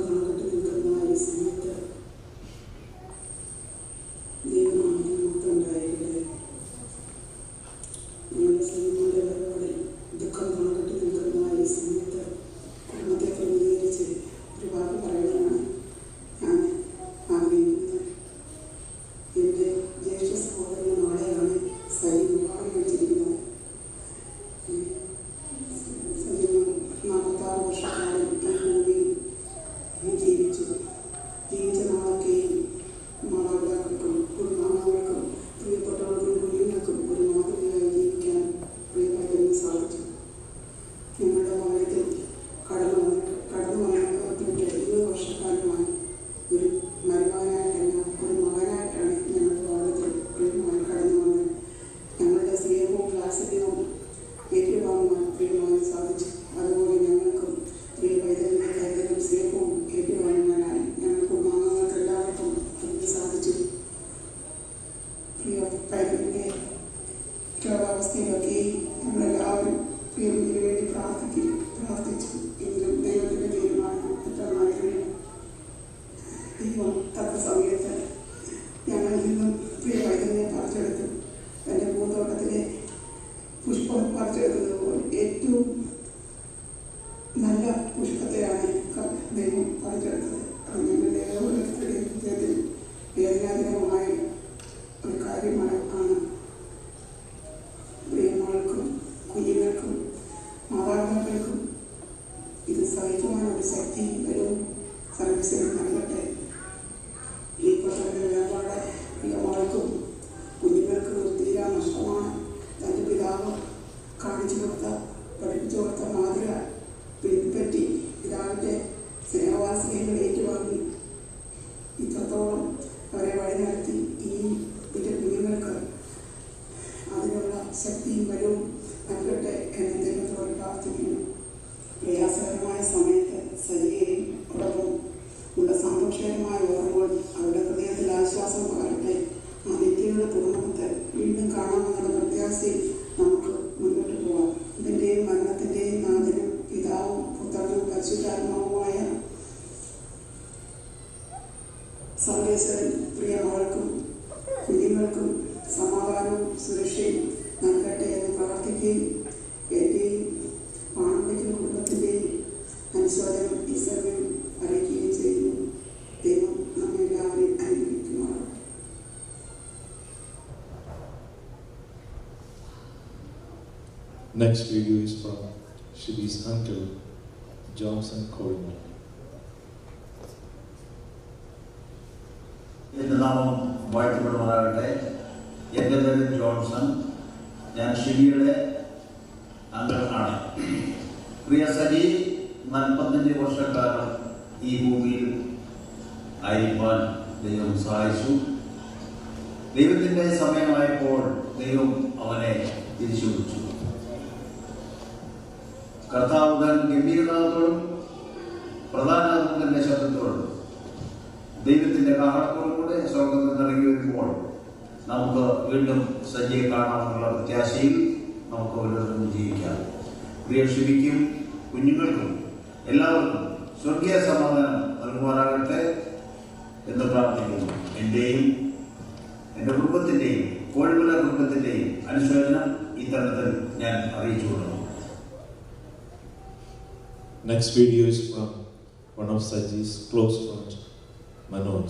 Speaker 6: തക്ക സമയത്ത് ഞങ്ങളിൽ നിന്നും പ്രിയ വൈദ്യനെ പറിച്ചെടുത്തു. എൻ്റെ പൂന്തോട്ടത്തിലെ പുഷ്പം പറിച്ചെടുക്കുന്നത് പോലെ ഏറ്റവും നല്ല പുഷ്പത്തെയാണ് ദൈവം പറിച്ചെടുത്തത്. അത് ഞങ്ങളുടെ ഓരോരുത്തരുടെയും ഹൃദയത്തിൽ വേദനാജനകമായ ഒരു കാര്യമാണ്. പ്രിയമാൾക്കും കുഞ്ഞുങ്ങൾക്കും മാതാപിതാക്കൾക്കും ഇത് സഹിക്കുവാനുള്ള ശക്തി വരും സർവീസിന് നൽകട്ടെ. ഈ കൊല്ലം വേർപാട് പ്രിയമാൾക്കും കുഞ്ഞുങ്ങൾക്കും ഒരു തീരാ നഷ്ടമാണ്. തൻ്റെ പിതാവ് കാണിച്ചു കൊടുത്ത പഠിപ്പിച്ചു കൊടുത്ത മാതൃക പിൻപറ്റി പിതാവിൻ്റെ സ്നേഹവാത്സല്യങ്ങൾ ഏറ്റുവാങ്ങി ഇത്രത്തോളം അവരെ വഴി നടത്തി ഈ എൻ്റെ കുഞ്ഞുങ്ങൾക്ക് അതിനുള്ള ശക്തിയും ബലവും നൽകട്ടെ എന്ന് ദൈവത്തോട് പ്രാർത്ഥിക്കുന്നു. പ്രയാസകരമായ സമയത്ത് സജിയെയും അതോടൊപ്പം ഉള്ള സന്തോഷകരമായ ഓർമ്മകൾ അവരുടെ ഹൃദയത്തിൽ ആശ്വാസം പകരട്ടെ. ആ നിത്യയുടെ കുടുംബത്തെ വീണ്ടും കാണാമെന്നുള്ള പ്രത്യാശയിൽ നമുക്ക് മുന്നോട്ട് പോകാം. ഇതിൻ്റെയും മരണത്തിൻ്റെയും നാഥനും പിതാവും പുത്രനും പരിശുദ്ധാത്മാവുമായ സർവേശ്വരൻ പ്രിയ മകൾക്കും കുഞ്ഞുങ്ങൾക്കും സമാധാനവും സുരക്ഷയും നൽകട്ടെ എന്ന് പ്രാർത്ഥിക്കുകയും എൻ്റെയും പാണന്റെയും കുടുംബത്തിൻ്റെയും അനുശോചനം ഈ സമയം അറിയിക്കുകയും ചെയ്യുന്നു. ദൈവം നമ്മെല്ലാവരെയും അനുഗ്രഹിക്കുമാറാകട്ടെ.
Speaker 4: Next video is from Shibi's uncle, Johnson Coleman.
Speaker 13: എൻ്റെ നാമം വാഴ്ത്തപ്പെടുമാറാകട്ടെ. എൻ്റെ പേര് ജോൺസൺ. ഞാൻ ഷിബിയുടെ അംഗങ്ങളാണ്. പ്രിയ സജി 45 വർഷക്കാലം ഈ ഭൂമിയിൽ ആയിരിക്കാൻ ദൈവം സഹായിച്ചു. ദൈവത്തിൻ്റെ സമയമായപ്പോൾ ദൈവം അവനെ തിരിച്ചു വിളിച്ചു. കർത്താവ് താൻ ഗംഭീരനാഥത്തോടും പ്രധാനമന്ത്രിയുടെ ശബ്ദത്തോടും ദൈവത്തിൻ്റെ കാഹളത്തോടുകൂടെ സ്വർഗത്തിൽ നിറങ്ങി വരുമ്പോൾ നമുക്ക് വീണ്ടും സജിയെ കാണാമെന്നുള്ള പ്രത്യാശയിൽ നമുക്ക് ഓരോരുത്തരും ജീവിക്കാം. പ്രിയ ഷിബിക്കും കുഞ്ഞുങ്ങൾക്കും എല്ലാവർക്കും സ്വർഗീയ സമാധാനം നൽകുമാറാകട്ടെ എന്ന് പ്രാർത്ഥിക്കുന്നു. എൻ്റെയും എൻ്റെ കുടുംബത്തിൻ്റെയും കോഴിമല കുടുംബത്തിൻ്റെയും അനുശോചനം ഈ തരത്തിൽ ഞാൻ അറിയിച്ചു കൊടുക്കുന്നു.
Speaker 4: Next video is from one of Saji's close friends, Manoj.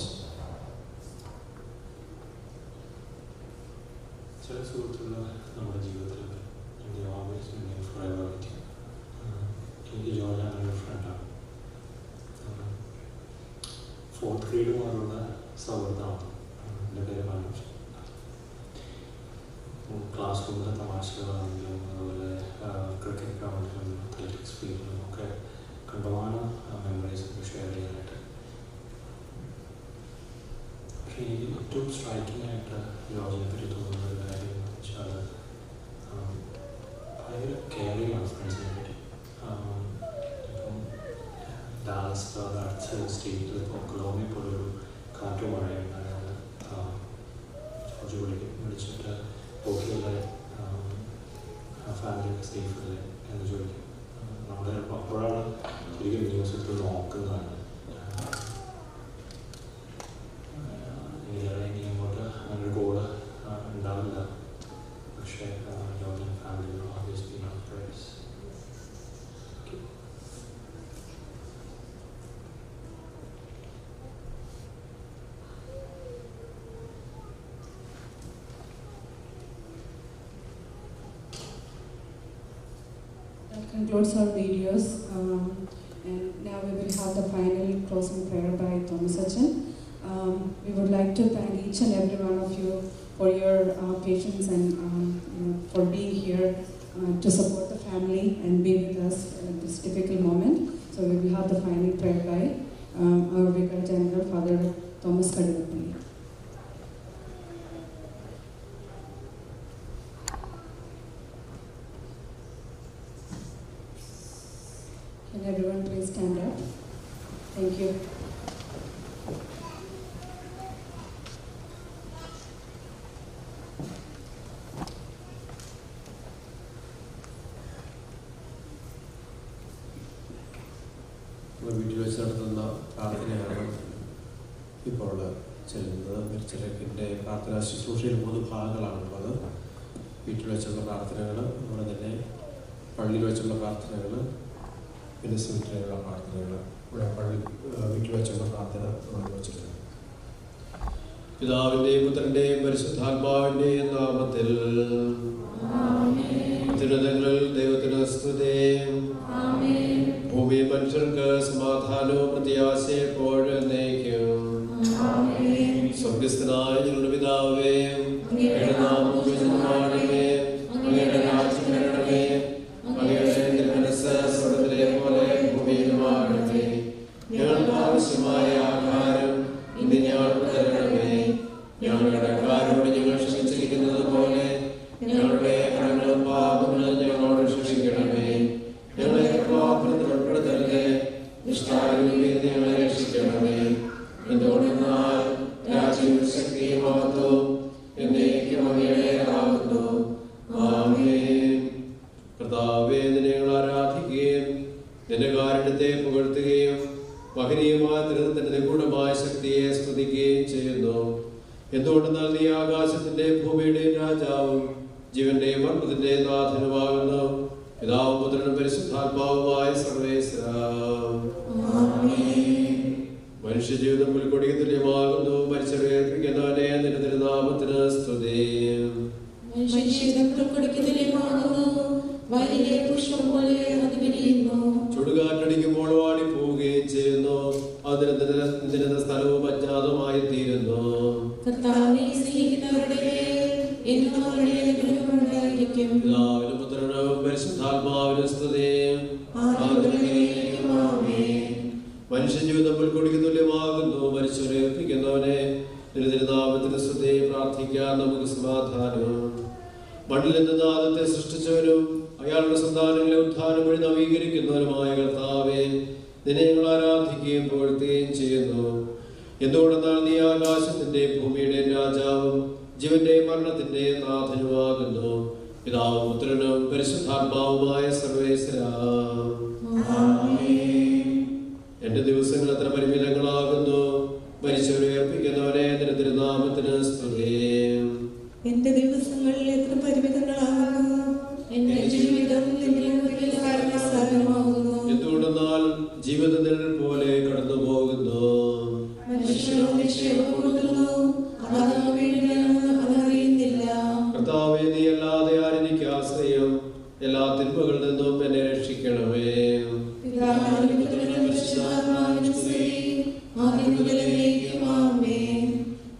Speaker 20: ചില സുഹൃത്തുക്കൾ നമ്മുടെ ജീവിതത്തിൽ എൻ്റെ ഓൾവേസ് പ്രയോറിറ്റി. എനിക്ക് ജോർജ് അങ്ങനെ ഒരു ഫ്രണ്ടാണ്. 4th grade മുതലുള്ള സൗഹൃദമാണ്. എൻ്റെ പേര് മനോജ്. ക്ലാസ് റൂമിലെ തമാശകളാണെങ്കിലും അതുപോലെ ക്രിക്കറ്റ് ഗ്രൗണ്ടിലും അത്ലറ്റിക്സ് ഫീൽഡിലും ഒക്കെ കണ്ടമാനം മെമ്മറീസൊക്കെ ഷെയർ ചെയ്യാനായിട്ട്. പക്ഷേ എനിക്ക് ഏറ്റവും സ്ട്രൈക്കിംഗ് ആയിട്ട് ജോർജിനെ പറ്റി തോന്നുന്ന ഒരു കാര്യം എന്ന് വെച്ചാൽ ഭയങ്കര കെയറിങ് ആണ് ഫ്രണ്ട്സിനെ പറ്റി. ഇപ്പം ഡാലസ് അടുത്ത സ്റ്റേറ്റിൽ ഇപ്പോൾ കൊളോണിയ പോലൊരു കാറ്റോ മഴയുണ്ടായാൽ ജോർജ് വിളിച്ചിട്ട് ഓക്കെയല്ലേ, ഫാമിലിയൊക്കെ സേഫ് അല്ലേ എന്ന് ചോദിക്കും. നമ്മുടെ അപ്പോഴാണ് ശരിക്കും ന്യൂസ് എടുത്ത് നോക്കുന്നതാണ്. ഇനി അങ്ങോട്ട് അങ്ങനെ ഗോള് ഉണ്ടാവില്ല. പക്ഷേ ജോർജൻ family obviously not prize.
Speaker 17: That concludes our videos, and now we will have the final closing prayer by Thomas Sachin. We would like to thank each and every one of you for your patience and for being here to support the family and be with us at this difficult moment. So we will have the final prayer by our Vicar General, Father Thomas Kadivapalli. Can everyone please stand up? Thank you.
Speaker 21: വീട്ടിൽ വെച്ച് നടത്തുന്ന പ്രാർത്ഥനയാണ്
Speaker 5: ഇപ്പോൾ ചെല്ലുന്നത്. മരിച്ചവരുടെ പ്രാർത്ഥനാ ശുശ്രൂഷയിൽ 3 ഭാഗങ്ങളാണുള്ളത്. വീട്ടിൽ വെച്ചുള്ള പ്രാർത്ഥനകൾ, അതുപോലെ തന്നെ പള്ളിയിൽ വെച്ചുള്ള പ്രാർത്ഥനകൾ, പിന്നെ സെമിത്തേരിയിലുള്ള പ്രാർത്ഥനകൾ. ഇവിടെ വീട്ടിൽ വെച്ചുള്ള പ്രാർത്ഥന നമ്മൾ വെച്ചിട്ടുണ്ട്. പിതാവിൻ്റെയും പുത്രൻ്റെയും പരിശുദ്ധാത്മാവിൻ്റെയും നാമത്തിൽ അത്യുന്നതങ്ങളിൽ ദൈവത്തിന് സ്തുതി. ഭൂമി മനുഷ്യർക്ക് സമാധാനവും പ്രത്യാശയും എപ്പോഴും എന്നേക്കും. സ്വർഗസ്ഥനായ ഞങ്ങളുടെ പിതാവേ, അങ്ങയുടെ നാമം പൂജിതമാകണമേ, അങ്ങയുടെ രാജ്യം വരണമേ, അങ്ങയുടെ തിരുമനസ്സ് സ്വർഗ്ഗത്തിലെ പോലെ ഭൂമിയിലുമാകണമേ. ഞങ്ങൾക്ക് ആവശ്യമായ ആഹാരം ഇന്ന് ഞങ്ങൾക്ക് തരണമേ. ഞങ്ങളുടെ കടക്കാരോട് ഞങ്ങൾ ക്ഷമിച്ചിരിക്കുന്നത് പോലെ ഞങ്ങളുടെ കടങ്ങളും പാപങ്ങളും ഞങ്ങളോട് ക്ഷമിക്കണമേ. ഞങ്ങളെ പ്രലോഭനത്തിൽ ഉൾപ്പെടുത്തരുതേ, ദുഷ്ടാരൂപിയിൽ ഞങ്ങളെ രക്ഷിക്കണമേ. എന്തുകൊണ്ടെന്നാൽ രാജ്യവും ശക്തിയും മഹത്വവും എന്നേക്കും അങ്ങയുടേതാകുന്നു. ആമേൻ. കർത്താവേ, നിന്നെ ഞങ്ങൾ ആരാധിക്കുകയും നിന്റെ കാരുണ്യത്തെ പുകഴ്ത്തുകയും മഹനീയമായ ദൈവത്തിന്റെ നിഗൂഢമായ ശക്തിയെ സ്തുതിക്കുകയും ചെയ്യുന്നു. എന്തുകൊണ്ടെന്നാൽ നീ ആകാശത്തിന്റെ ഭൂമിയുടെയും രാജാവും ജീവന്റെയും മരണത്തിന്റെയും നാഥനുമാകുന്നു. പിതാവും പുത്രനും പരിശുദ്ധാത്മാവുമായ സർവേശ്വരാ. മനുഷ്യജീവിതം പുൽക്കൊടിക്ക് തുല്യമാകുന്നു. മരിച്ചവരെ ഏൽപ്പിക്കുന്നവനെ നിന്റെ തിരുനാമത്തിന് സ്തുതി. ചുടുകാറ്റടിക്കുമ്പോൾ വാടിപ്പോവുകയും ചെയ്യുന്നു. അതിന് സ്ഥലവും അജ്ഞാതമായി തീരുന്നു. പിതാവിനും പുത്രനും പരിശുദ്ധാത്മാവിനും സ്തുതി. മനുഷ്യജീവിതം പുൽക്കൊടിക്ക് തുല്യമാകുന്നു. മരിച്ചവരെ ഏൽപ്പിക്കുന്നവനെ നിന്റെ തിരുനാമത്തിന് സ്തുതി. പ്രാർത്ഥിക്കാൻ നമുക്ക് സമാധാനം. മണ്ണിൽ നിന്ന് ആദത്തെ സൃഷ്ടിച്ചവനും അയാളുടെ സന്താനങ്ങളെ ഉത്ഥാനം വഴി നവീകരിക്കുന്നവനുമായ കർത്താവേ, നിന്നെ ഞങ്ങൾ ആരാധിക്കുകയും പുകഴ്ത്തുകയും ചെയ്യുന്നു. എന്തുകൊണ്ടെന്നാൽ നീ ആകാശത്തിന്റെയും ഭൂമിയുടെയും രാജാവും ജീവന്റെയും മരണത്തിന്റെയും നാഥനുമാകുന്നു. പിതാവും പുത്രനും പരിശുദ്ധാത്മാവുമായ സർവേശ്വരാ. എന്റെ ദിവസങ്ങൾ എത്ര പരിമിതങ്ങളാകുന്നു. മരിച്ചവരെ ഏൽപ്പിക്കുന്നവരെ നിന്റെ തിരുനാമത്തിന് സ്തുതി.
Speaker 12: എന്റെ ദിവസങ്ങൾ എത്ര പരിമിതങ്ങളാകുന്നു. എന്റെ ജീവിതം
Speaker 5: എന്തുകൊണ്ടെന്നാൽ ജീവിതത്തിൽ പോലെ കടന്നു പോകുന്നു. കർത്താവേ, നീ അല്ലാതെ ആരെനിക്ക് ആശ്രയം. എല്ലാ തിന്മകളിൽ നിന്നും എന്നെ രക്ഷിക്കണമേ.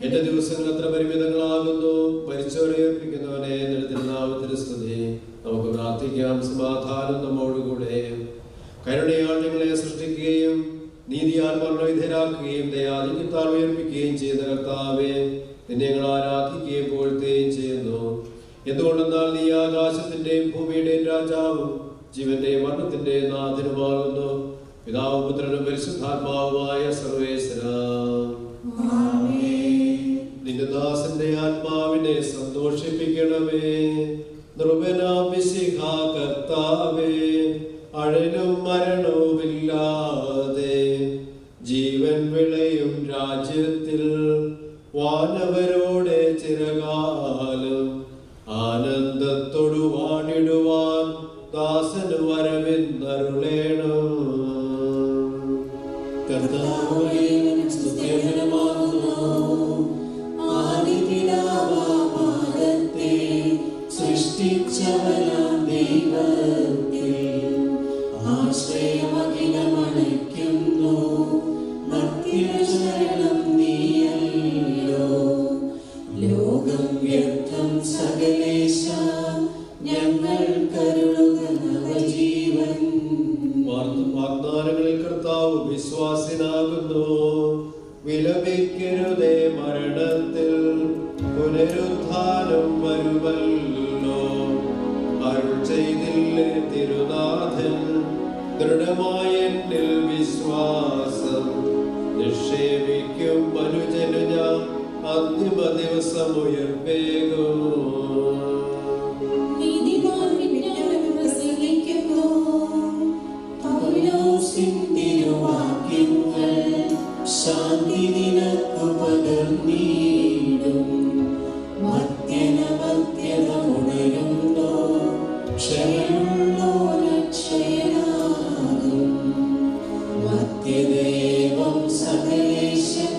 Speaker 5: എന്റെ ദിവസങ്ങൾ എത്ര പരിമിതങ്ങളാകുന്നു. മരിച്ചവരെ ഏൽപ്പിക്കുന്നവനെ നിന്റെ തിരുനാമത്തിന് സ്തുതി. നമുക്ക് പ്രാർത്ഥിക്കാം. സമാധാനം നമ്മോടുകൂടെ. കരുണയാൽ ഞങ്ങളെ സൃഷ്ടിക്കുകയും നീതിയാൽ മരണവിധേയരാക്കുകയും ദയാധിക്യത്താൽ ഉയർപ്പിക്കുകയും ചെയ്ത കർത്താവേ, നിന്നെ ഞങ്ങൾ ആരാധിക്കുകയും പുകഴ്ത്തുകയും ചെയ്യുന്നു. എന്തുകൊണ്ടെന്നാൽ നീ ആകാശത്തിന്റെയും ഭൂമിയുടെയും രാജാവും ജീവന്റെയും മരണത്തിന്റെയും നാഥനുമാകുന്നു. പിതാവും പുത്രനും പരിശുദ്ധാത്മാവുമായ സർവേശ്വരാ. നിന്റെ ദാസന്റെ ആത്മാവിനെ സന്തോഷിപ്പിക്കണമേ. നൃപനാമിശിഹാ കർത്താവേ, അഴലും മരണവുമില്ലാതെ ജീവൻ വിളയും രാജ്യത്തിൽ വാനവരോടെ ചിരകാലം ആനന്ദത്തോടു വാണിടുവാൻ ദാസന് വരമെന്നരുളേണം. കർത്താവേ, സ്തുത്യർഹമാകുന്നു. ആദിപിതാവാദത്തെ സൃഷ്ടിച്ചവനാം ദൈവത്തിൽ ആശ്രയമഖിലമണയ്ക്കുന്നു. മർത്യശരണം നീയല്ലോ. ലോകം വ്യർത്ഥം സകലേശ, ഞങ്ങൾ കരുളുക നവജീവൻ. വാഗ്ദാനങ്ങളിൽ കർത്താവ് വിശ്വാസിനാകുന്നു. വിലപിക്കരുതേ, മരണത്തിൽ പുനരുത്ഥാനം വരുമല്ലോ. അരുൾ ചെയ്തില്ലേ തിരുനാഥൻ, ദൃഢമായ എന്നിൽ വിശ്വാസം നിക്ഷേപിക്കും മനുജനു ഞാൻ അന്തിമ ദിവസം ഉയർപ്പേകും. ശാന്തി നിനക്കു
Speaker 14: പുലർന്നീടും മധ്യത ഉണരുന്നോ ക്ഷമയുള്ളോ രക്ഷയനാകും മധ്യദേവം സകലേശൻ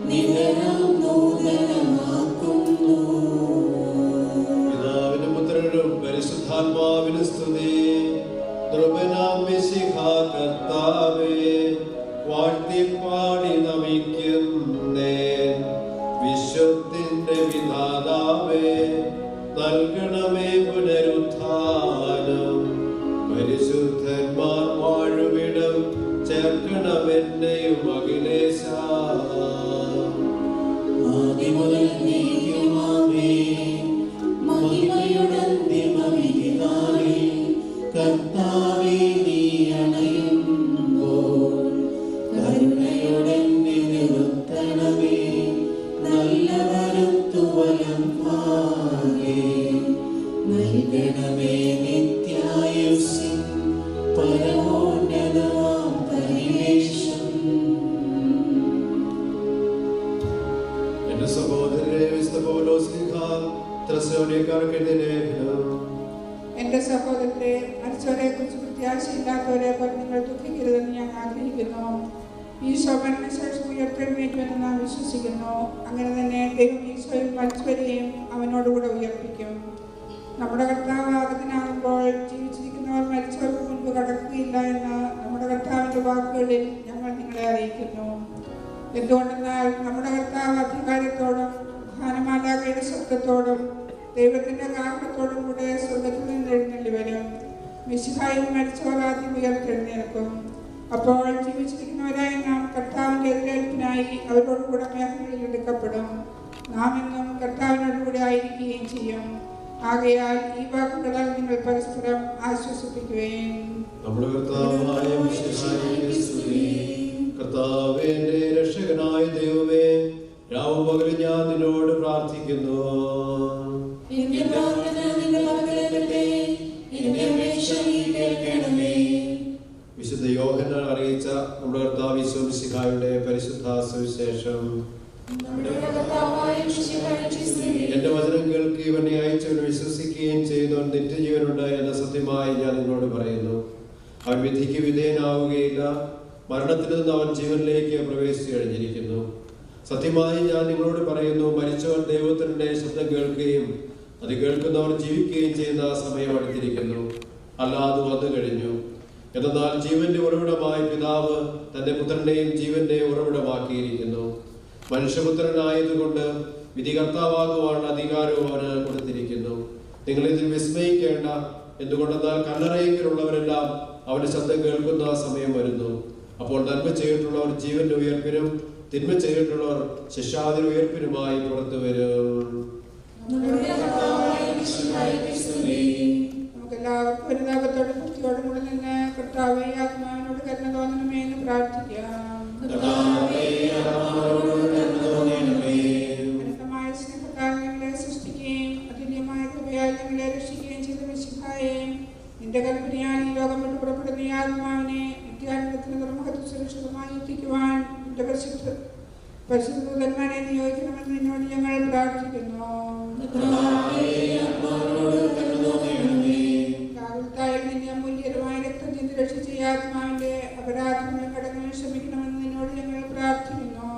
Speaker 14: നിതരം നൂതനമാക്കുന്നു.
Speaker 15: പിതാവിനും പുത്രനും പരിശുദ്ധാത്മാവിനും സ്തുതി. ദ്രുപനാം മിശിഹാ കർത്താവേ വാഴ്ത്തിപ്പാടി നമിക്കുന്നേൻ. വിശ്വത്തിന്റെ വിധാതാവേ നൽകണമേ പുനരുത്ഥാനം. പരിശുദ്ധന്മാർ വാഴുവിടം ചേർക്കണമെന്നെയും അഖിലേശ.
Speaker 14: ആദിമുതൽ നീക്കുമാമേ മഹിമയുടന്തിമവിധിനാളിൽ കർത്താവേ നീ അണയുമ്പോൾ കരുണയുടെ നിറുത്തണമേ. നല്ല വരുത്തുവലം ഭാഗേ നൽകണമേ നിത്യായുസ്സിൻ പരമോന്നതമാം പരിവേഷം.
Speaker 15: എന്റെ സഹോദരരെ വിശുദ്ധ പൗലോസ്ലീഹ ത്രസ്സലോനിക്കർക്ക് എഴുതിയ ലേഖനം.
Speaker 16: എന്റെ സഹോദരരെ മരിച്ചവരെ കുറിച്ച് പ്രത്യാശയില്ലാത്തവരെ പോലെ നിങ്ങൾ ദുഃഖിക്കരുതെന്ന് ഞാൻ ആഗ്രഹിക്കുന്നു. ഈശോമരണ ശേഷം ഉയർത്തെഴുന്നേറ്റുമെന്ന് നാം വിശ്വസിക്കുന്നു. അങ്ങനെ തന്നെ ദൈവം ഈശോയിൽ മരിച്ചവരെയും അവനോടുകൂടെ ഉയർപ്പിക്കും. നമ്മുടെ കർത്താവ് ആഗതനാകുമ്പോൾ ജീവിച്ചിരിക്കുന്നവർ മരിച്ചവർക്ക് മുൻപ് കടക്കുകയില്ല എന്ന് നമ്മുടെ കർത്താവിന്റെ വാക്കുകളിൽ ഞങ്ങൾ നിങ്ങളെ അറിയിക്കുന്നു. എന്തുകൊണ്ടെന്നാൽ നമ്മുടെ കർത്താവ് അധികാരത്തോടും ധാനമാലാകയുടെ ശബ്ദത്തോടും ദൈവത്തിന്റെ കാരണത്തോടും കൂടെ സ്വർഗത്തിൽ നിന്ന് എഴുന്നള്ളി വരും. മിശിഹായിൽ മരിച്ചവർ ആദ്യം ഉയർത്തെഴുന്നേൽക്കും. അപ്പോൾ ജീവിച്ചിരിക്കുന്നവരായ നാം കർത്താവിന്റെ എതിരേൽപ്പിനായി അവരോടുകൂടെ മേഘങ്ങളിൽ എടുക്കപ്പെടും. നാം എന്നും കർത്താവിനോടുകൂടെ ആയിരിക്കുകയും ചെയ്യും. ആകയാൽ ഈ വാക്കുകളാൽ നിങ്ങൾ പരസ്പരം ആശ്വസിപ്പിക്കുകയും.
Speaker 15: നമ്മുടെ കർത്താവായ മിശിഹായിക്ക് സ്തുതി. കർത്താവേ എന്റെ രക്ഷകനായ ദൈവമേ രാവും പകലും ഞാൻ നിന്നോട് പ്രാർത്ഥിക്കുന്നു. വിശുദ്ധ യോഹന്നാൻ അറിയിച്ച നമ്മുടെ കർത്താവ് ഈശോ മിശിഹായുടെ പരിശുദ്ധ സുവിശേഷം. എന്റെ വചനം കേൾക്കുകയും എന്നെ അയച്ചവനെ വിശ്വസിക്കുകയും ചെയ്യുന്നവൻ നിത്യജീവനുണ്ട് എന്ന സത്യമായി ഞാൻ നിങ്ങളോട് പറയുന്നു. അവൻ വിധിക്ക് വിധേയനാവുകയില്ല, മരണത്തിൽ നിന്ന് അവൻ ജീവനിലേക്ക് പ്രവേശിച്ചു കഴിഞ്ഞിരിക്കുന്നു. സത്യമായി ഞാൻ നിങ്ങളോട് പറയുന്നു, മരിച്ചവർ ദൈവത്തിന്റെ ശബ്ദം കേൾക്കുകയും അത് കേൾക്കുന്നവർ ജീവിക്കുകയും ചെയ്യുന്ന സമയം അടുത്തിരിക്കുന്നു. അല്ലാതെ വന്നു കഴിഞ്ഞു. എന്നാൽ ജീവന്റെ ഉറവിടമായ പിതാവ് തന്റെ പുത്രന്റെയും ജീവന്റെ ഉറവിടമാക്കിയിരിക്കുന്നു. മനുഷ്യപുത്രനായതുകൊണ്ട് വിധികർത്താവാകുവാനുള്ള അധികാരവും അവന് കൊടുത്തിരിക്കുന്നു. നിങ്ങൾ ഇതിൽ വിസ്മയിക്കേണ്ട. എന്തുകൊണ്ടെന്നാൽ കല്ലറയെങ്കിലുള്ളവരെല്ലാം അവന്റെ ശബ്ദം കേൾക്കുന്ന സമയം വരുന്നു. അപ്പോൾ നന്മ ചെയ്തിട്ടുള്ളവർ ജീവന്റെ ഉയർപ്പിനും തിന്മ ചെയ്തിട്ടുള്ളവർ ശിക്ഷാവിന്റെ ഉയർപ്പിനുമായി പുറത്തു വരും.
Speaker 16: നമുക്കെല്ലാവർക്കും പരിതാപത്തോടും ഭക്തിയോടും കൂടെ നിന്ന് കർത്താവേ ആത്മാവിനോട് കരുണ തോന്നണമേ എന്ന് പ്രാർത്ഥിക്കാം. അനന്തമായ സ്നേഹത്താൽ ഞങ്ങളെ സൃഷ്ടിക്കുകയും അതുല്യമായ കൃപയാൽ ഞങ്ങളെ രക്ഷിക്കുകയും ചെയ്ത മിശിഹായെ, നിന്റെ കൽപ്പനയാൽ ഈ ലോകം വിട്ട് പുറപ്പെടുന്ന ഈ ആത്മാവിനെ നിത്യാനന്ദത്തിന് നിർമ്മഹത്വ സുരക്ഷിതമായി എത്തിക്കുവാൻ നിന്റെ പരിശുദ്ധന്മാരെ നിയോഗിക്കണമെന്ന് നിന്നോട് ഞങ്ങൾ പ്രാർത്ഥിക്കുന്നു. കാവൽത്തായിൽ നിന്നെ അമൂല്യമായ രക്തം ചിന്തി രക്ഷിച്ച ഈ ആത്മാവിന്റെ അപരാധങ്ങളും കടങ്ങളും ക്ഷമിക്കണമെന്ന് നിന്നോട് ഞങ്ങൾ പ്രാർത്ഥിക്കുന്നു.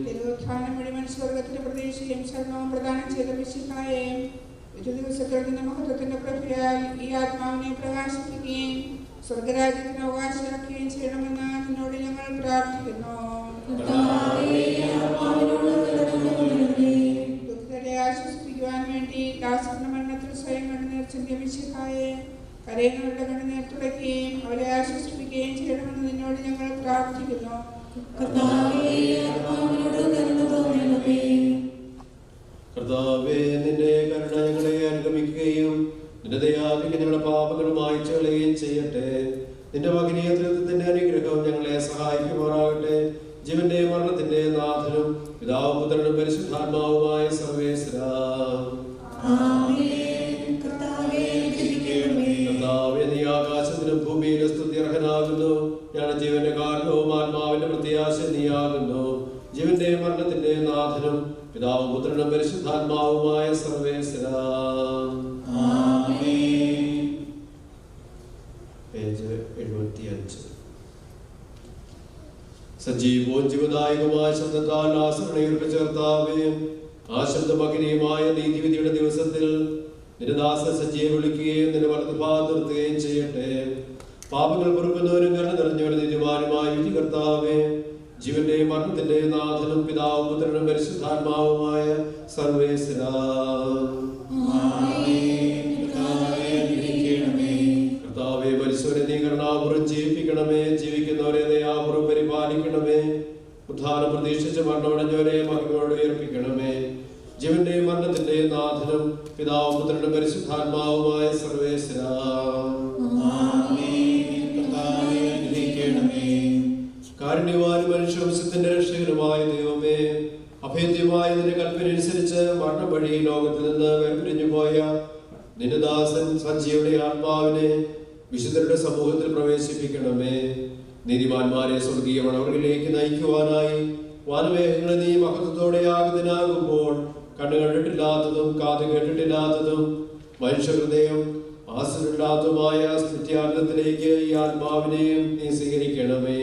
Speaker 16: തിരുവുത്ഥാനം വഴി മനുഷ്യവർഗത്തിന്റെ പ്രതീക്ഷയും ശരണവും പ്രദാനം ചെയ്ത മിശിഹായെ, ഒരു ദിവസത്തിൽ നിന്റെ മഹത്വത്തിന്റെ പ്രഭയാൽ ഈ ആത്മാവിനെ പ്രകാശിപ്പിക്കുകയും സ്വർഗരാജ്യത്തിന് അവകാശമാക്കുകയും ചെയ്യണമെന്ന് നിന്നോട് ഞങ്ങൾ പ്രാർത്ഥിക്കുന്നു. ദുഃഖിതരെ ആശ്വസിപ്പിക്കുവാൻ വേണ്ടി ദാസന്റെ മരണത്തിൽ സ്വയം കണ്ണുനീർ ചിന്തിയ മിശിഹായെ, കരയുന്നവരുടെ കണ്ണുനീർ തുടയ്ക്കുകയും അവരെ ആശ്വസിപ്പിക്കുകയും ചെയ്യണമെന്ന് നിന്നോട് ഞങ്ങൾ പ്രാർത്ഥിക്കുന്നു.
Speaker 15: കർത്താവേ, നിന്റെ കരുണ ഞങ്ങളെ അനുഗമിക്കുകയും നിന്റെ ദയാദിക്ക് ഞങ്ങളുടെ പാപങ്ങൾ മായ്ച്ചു കളയുകയും ചെയ്യട്ടെ. നിന്റെ മകനീയ ത്രിത്വത്തിന്റെ അനുഗ്രഹം ഞങ്ങളെ സഹായിക്കുമാറാകട്ടെ. ജീവന്റെ മരണത്തിന്റെ നാഥനും പിതാവും പുത്രനും പരിശുദ്ധാത്മാവുമായ സർവേശ്വരാ. കർത്താവേ, നീ ആകാശത്തിനും ഭൂമിയിലും സ്തുതി അർഹനാകുന്നു. ഞങ്ങളുടെ ജീവന്റെ കാരണവും ആത്മാവിന്റെ പ്രത്യാശ നീയാകുന്നു. ജീവന്റെ മരണത്തിന്റെ നാഥനും പിതാവും പുത്രനും പരിശുദ്ധാത്മാവുമായ സർവേശ്വരാ. പേജ് 75. സജീവവും ജീവദായകമായ ശബ്ദത്താൽ ആശ്രണയുർക്ക് ചേർത്താവേ, ആ ശബ്ദമഗ്നിയുമായ നീതിവിധിയുടെ ദിവസത്തിൽ നിന്റെ ദാസൻ സജ്ജിയെ വിളിക്കുകയും നിന്റെ വലതുഭാഗം നിർത്തുകയും ചെയ്യട്ടെ. പാപങ്ങൾ പൊറുക്കുന്നവരും കരുണ നിറഞ്ഞവരും നീതിമാനുമായ വിധികർത്താവേ, ജീവന്റെ മരണത്തിന്റെ നാഥനും പിതാവും പുത്രനും പരിശുദ്ധാത്മാവുമായ സർവേശ്വരാ. കർത്താവേ, മരിച്ചവരെ നീ കരുണാപൂർവ്വം ജീവിപ്പിക്കണമേ. ജീവിക്കുന്നവരെ ദയാപൂർവ്വം പരിപാലിക്കണമേ. ഉദ്ധാനം പ്രതീക്ഷിച്ച് മരണമടഞ്ഞവരെ മഹിമയോടെ ഉയർപ്പിക്കണമേ. ജീവന്റെ മരണത്തിന്റെ നാഥനും പിതാവും പുത്രനും പരിശുദ്ധാത്മാവുമായ സർവേശ്വരാ. കാരുണ്യവാനും മനുഷ്യവംശത്തിന്റെ രക്ഷകനുമായ ദൈവമേ, അഭേദ്യമായ നിന്റെ കൽപ്പന അനുസരിച്ച് മരണം വഴി ലോകത്തിൽ നിന്ന് വേർപിരിഞ്ഞു പോയ നിന്റെ ദാസൻ സജ്ജിയുടെ ആത്മാവിനെ വിശുദ്ധരുടെ സമൂഹത്തിൽ പ്രവേശിപ്പിക്കണമേ. നീതിമാന്മാരെ സ്വർഗീയ മണവറിലേക്ക് നയിക്കുവാനായി വാനമേഘങ്ങളെ നീ മഹത്വത്തോടെ ആകുന്നതിനാകുമ്പോൾ കണ്ണു കണ്ടിട്ടില്ലാത്തതും കാത് കേട്ടിട്ടില്ലാത്തതും മനുഷ്യഹൃദയം ആശ്രയില്ലാത്തതുമായ നിത്യാനന്ദത്തിലേക്ക് ഈ ആത്മാവിനെയും നീ സ്വീകരിക്കണമേ.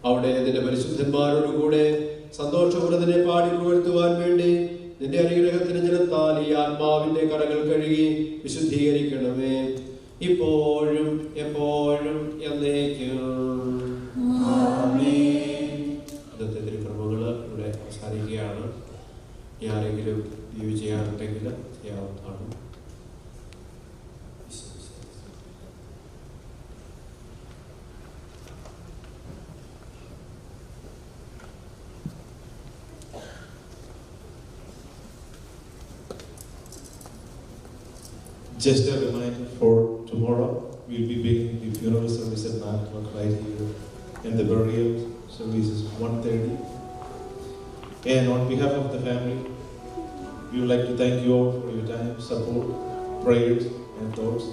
Speaker 15: അവിടെ നിന്റെ പരിശുദ്ധന്മാരോടുകൂടെ സന്തോഷപൂർണ്ണനെ പാടി പുകഴ്ത്തുവാൻ വേണ്ടി നിന്റെ അനുഗ്രഹത്തിന് ജലത്താൽ ഈ ആത്മാവിന്റെ കടകൾ കഴുകി വിശുദ്ധീകരിക്കണമേ. ഇപ്പോഴും എപ്പോഴും എന്നേക്കും. ഇന്നത്തെ തിരുക്രമങ്ങൾ ഇവിടെ അവസാനിക്കുകയാണ്. ആരെങ്കിലും വ്യൂ ചെയ്യാനുണ്ടെങ്കിൽ ചെയ്യാവുന്നതാണ്.
Speaker 4: Just a reminder for tomorrow, we'll be beginning the funeral service at 9 o'clock right here, and the burial service is 1:30. And on behalf of the family, we would like to thank you all for your time, support, prayers, and thoughts.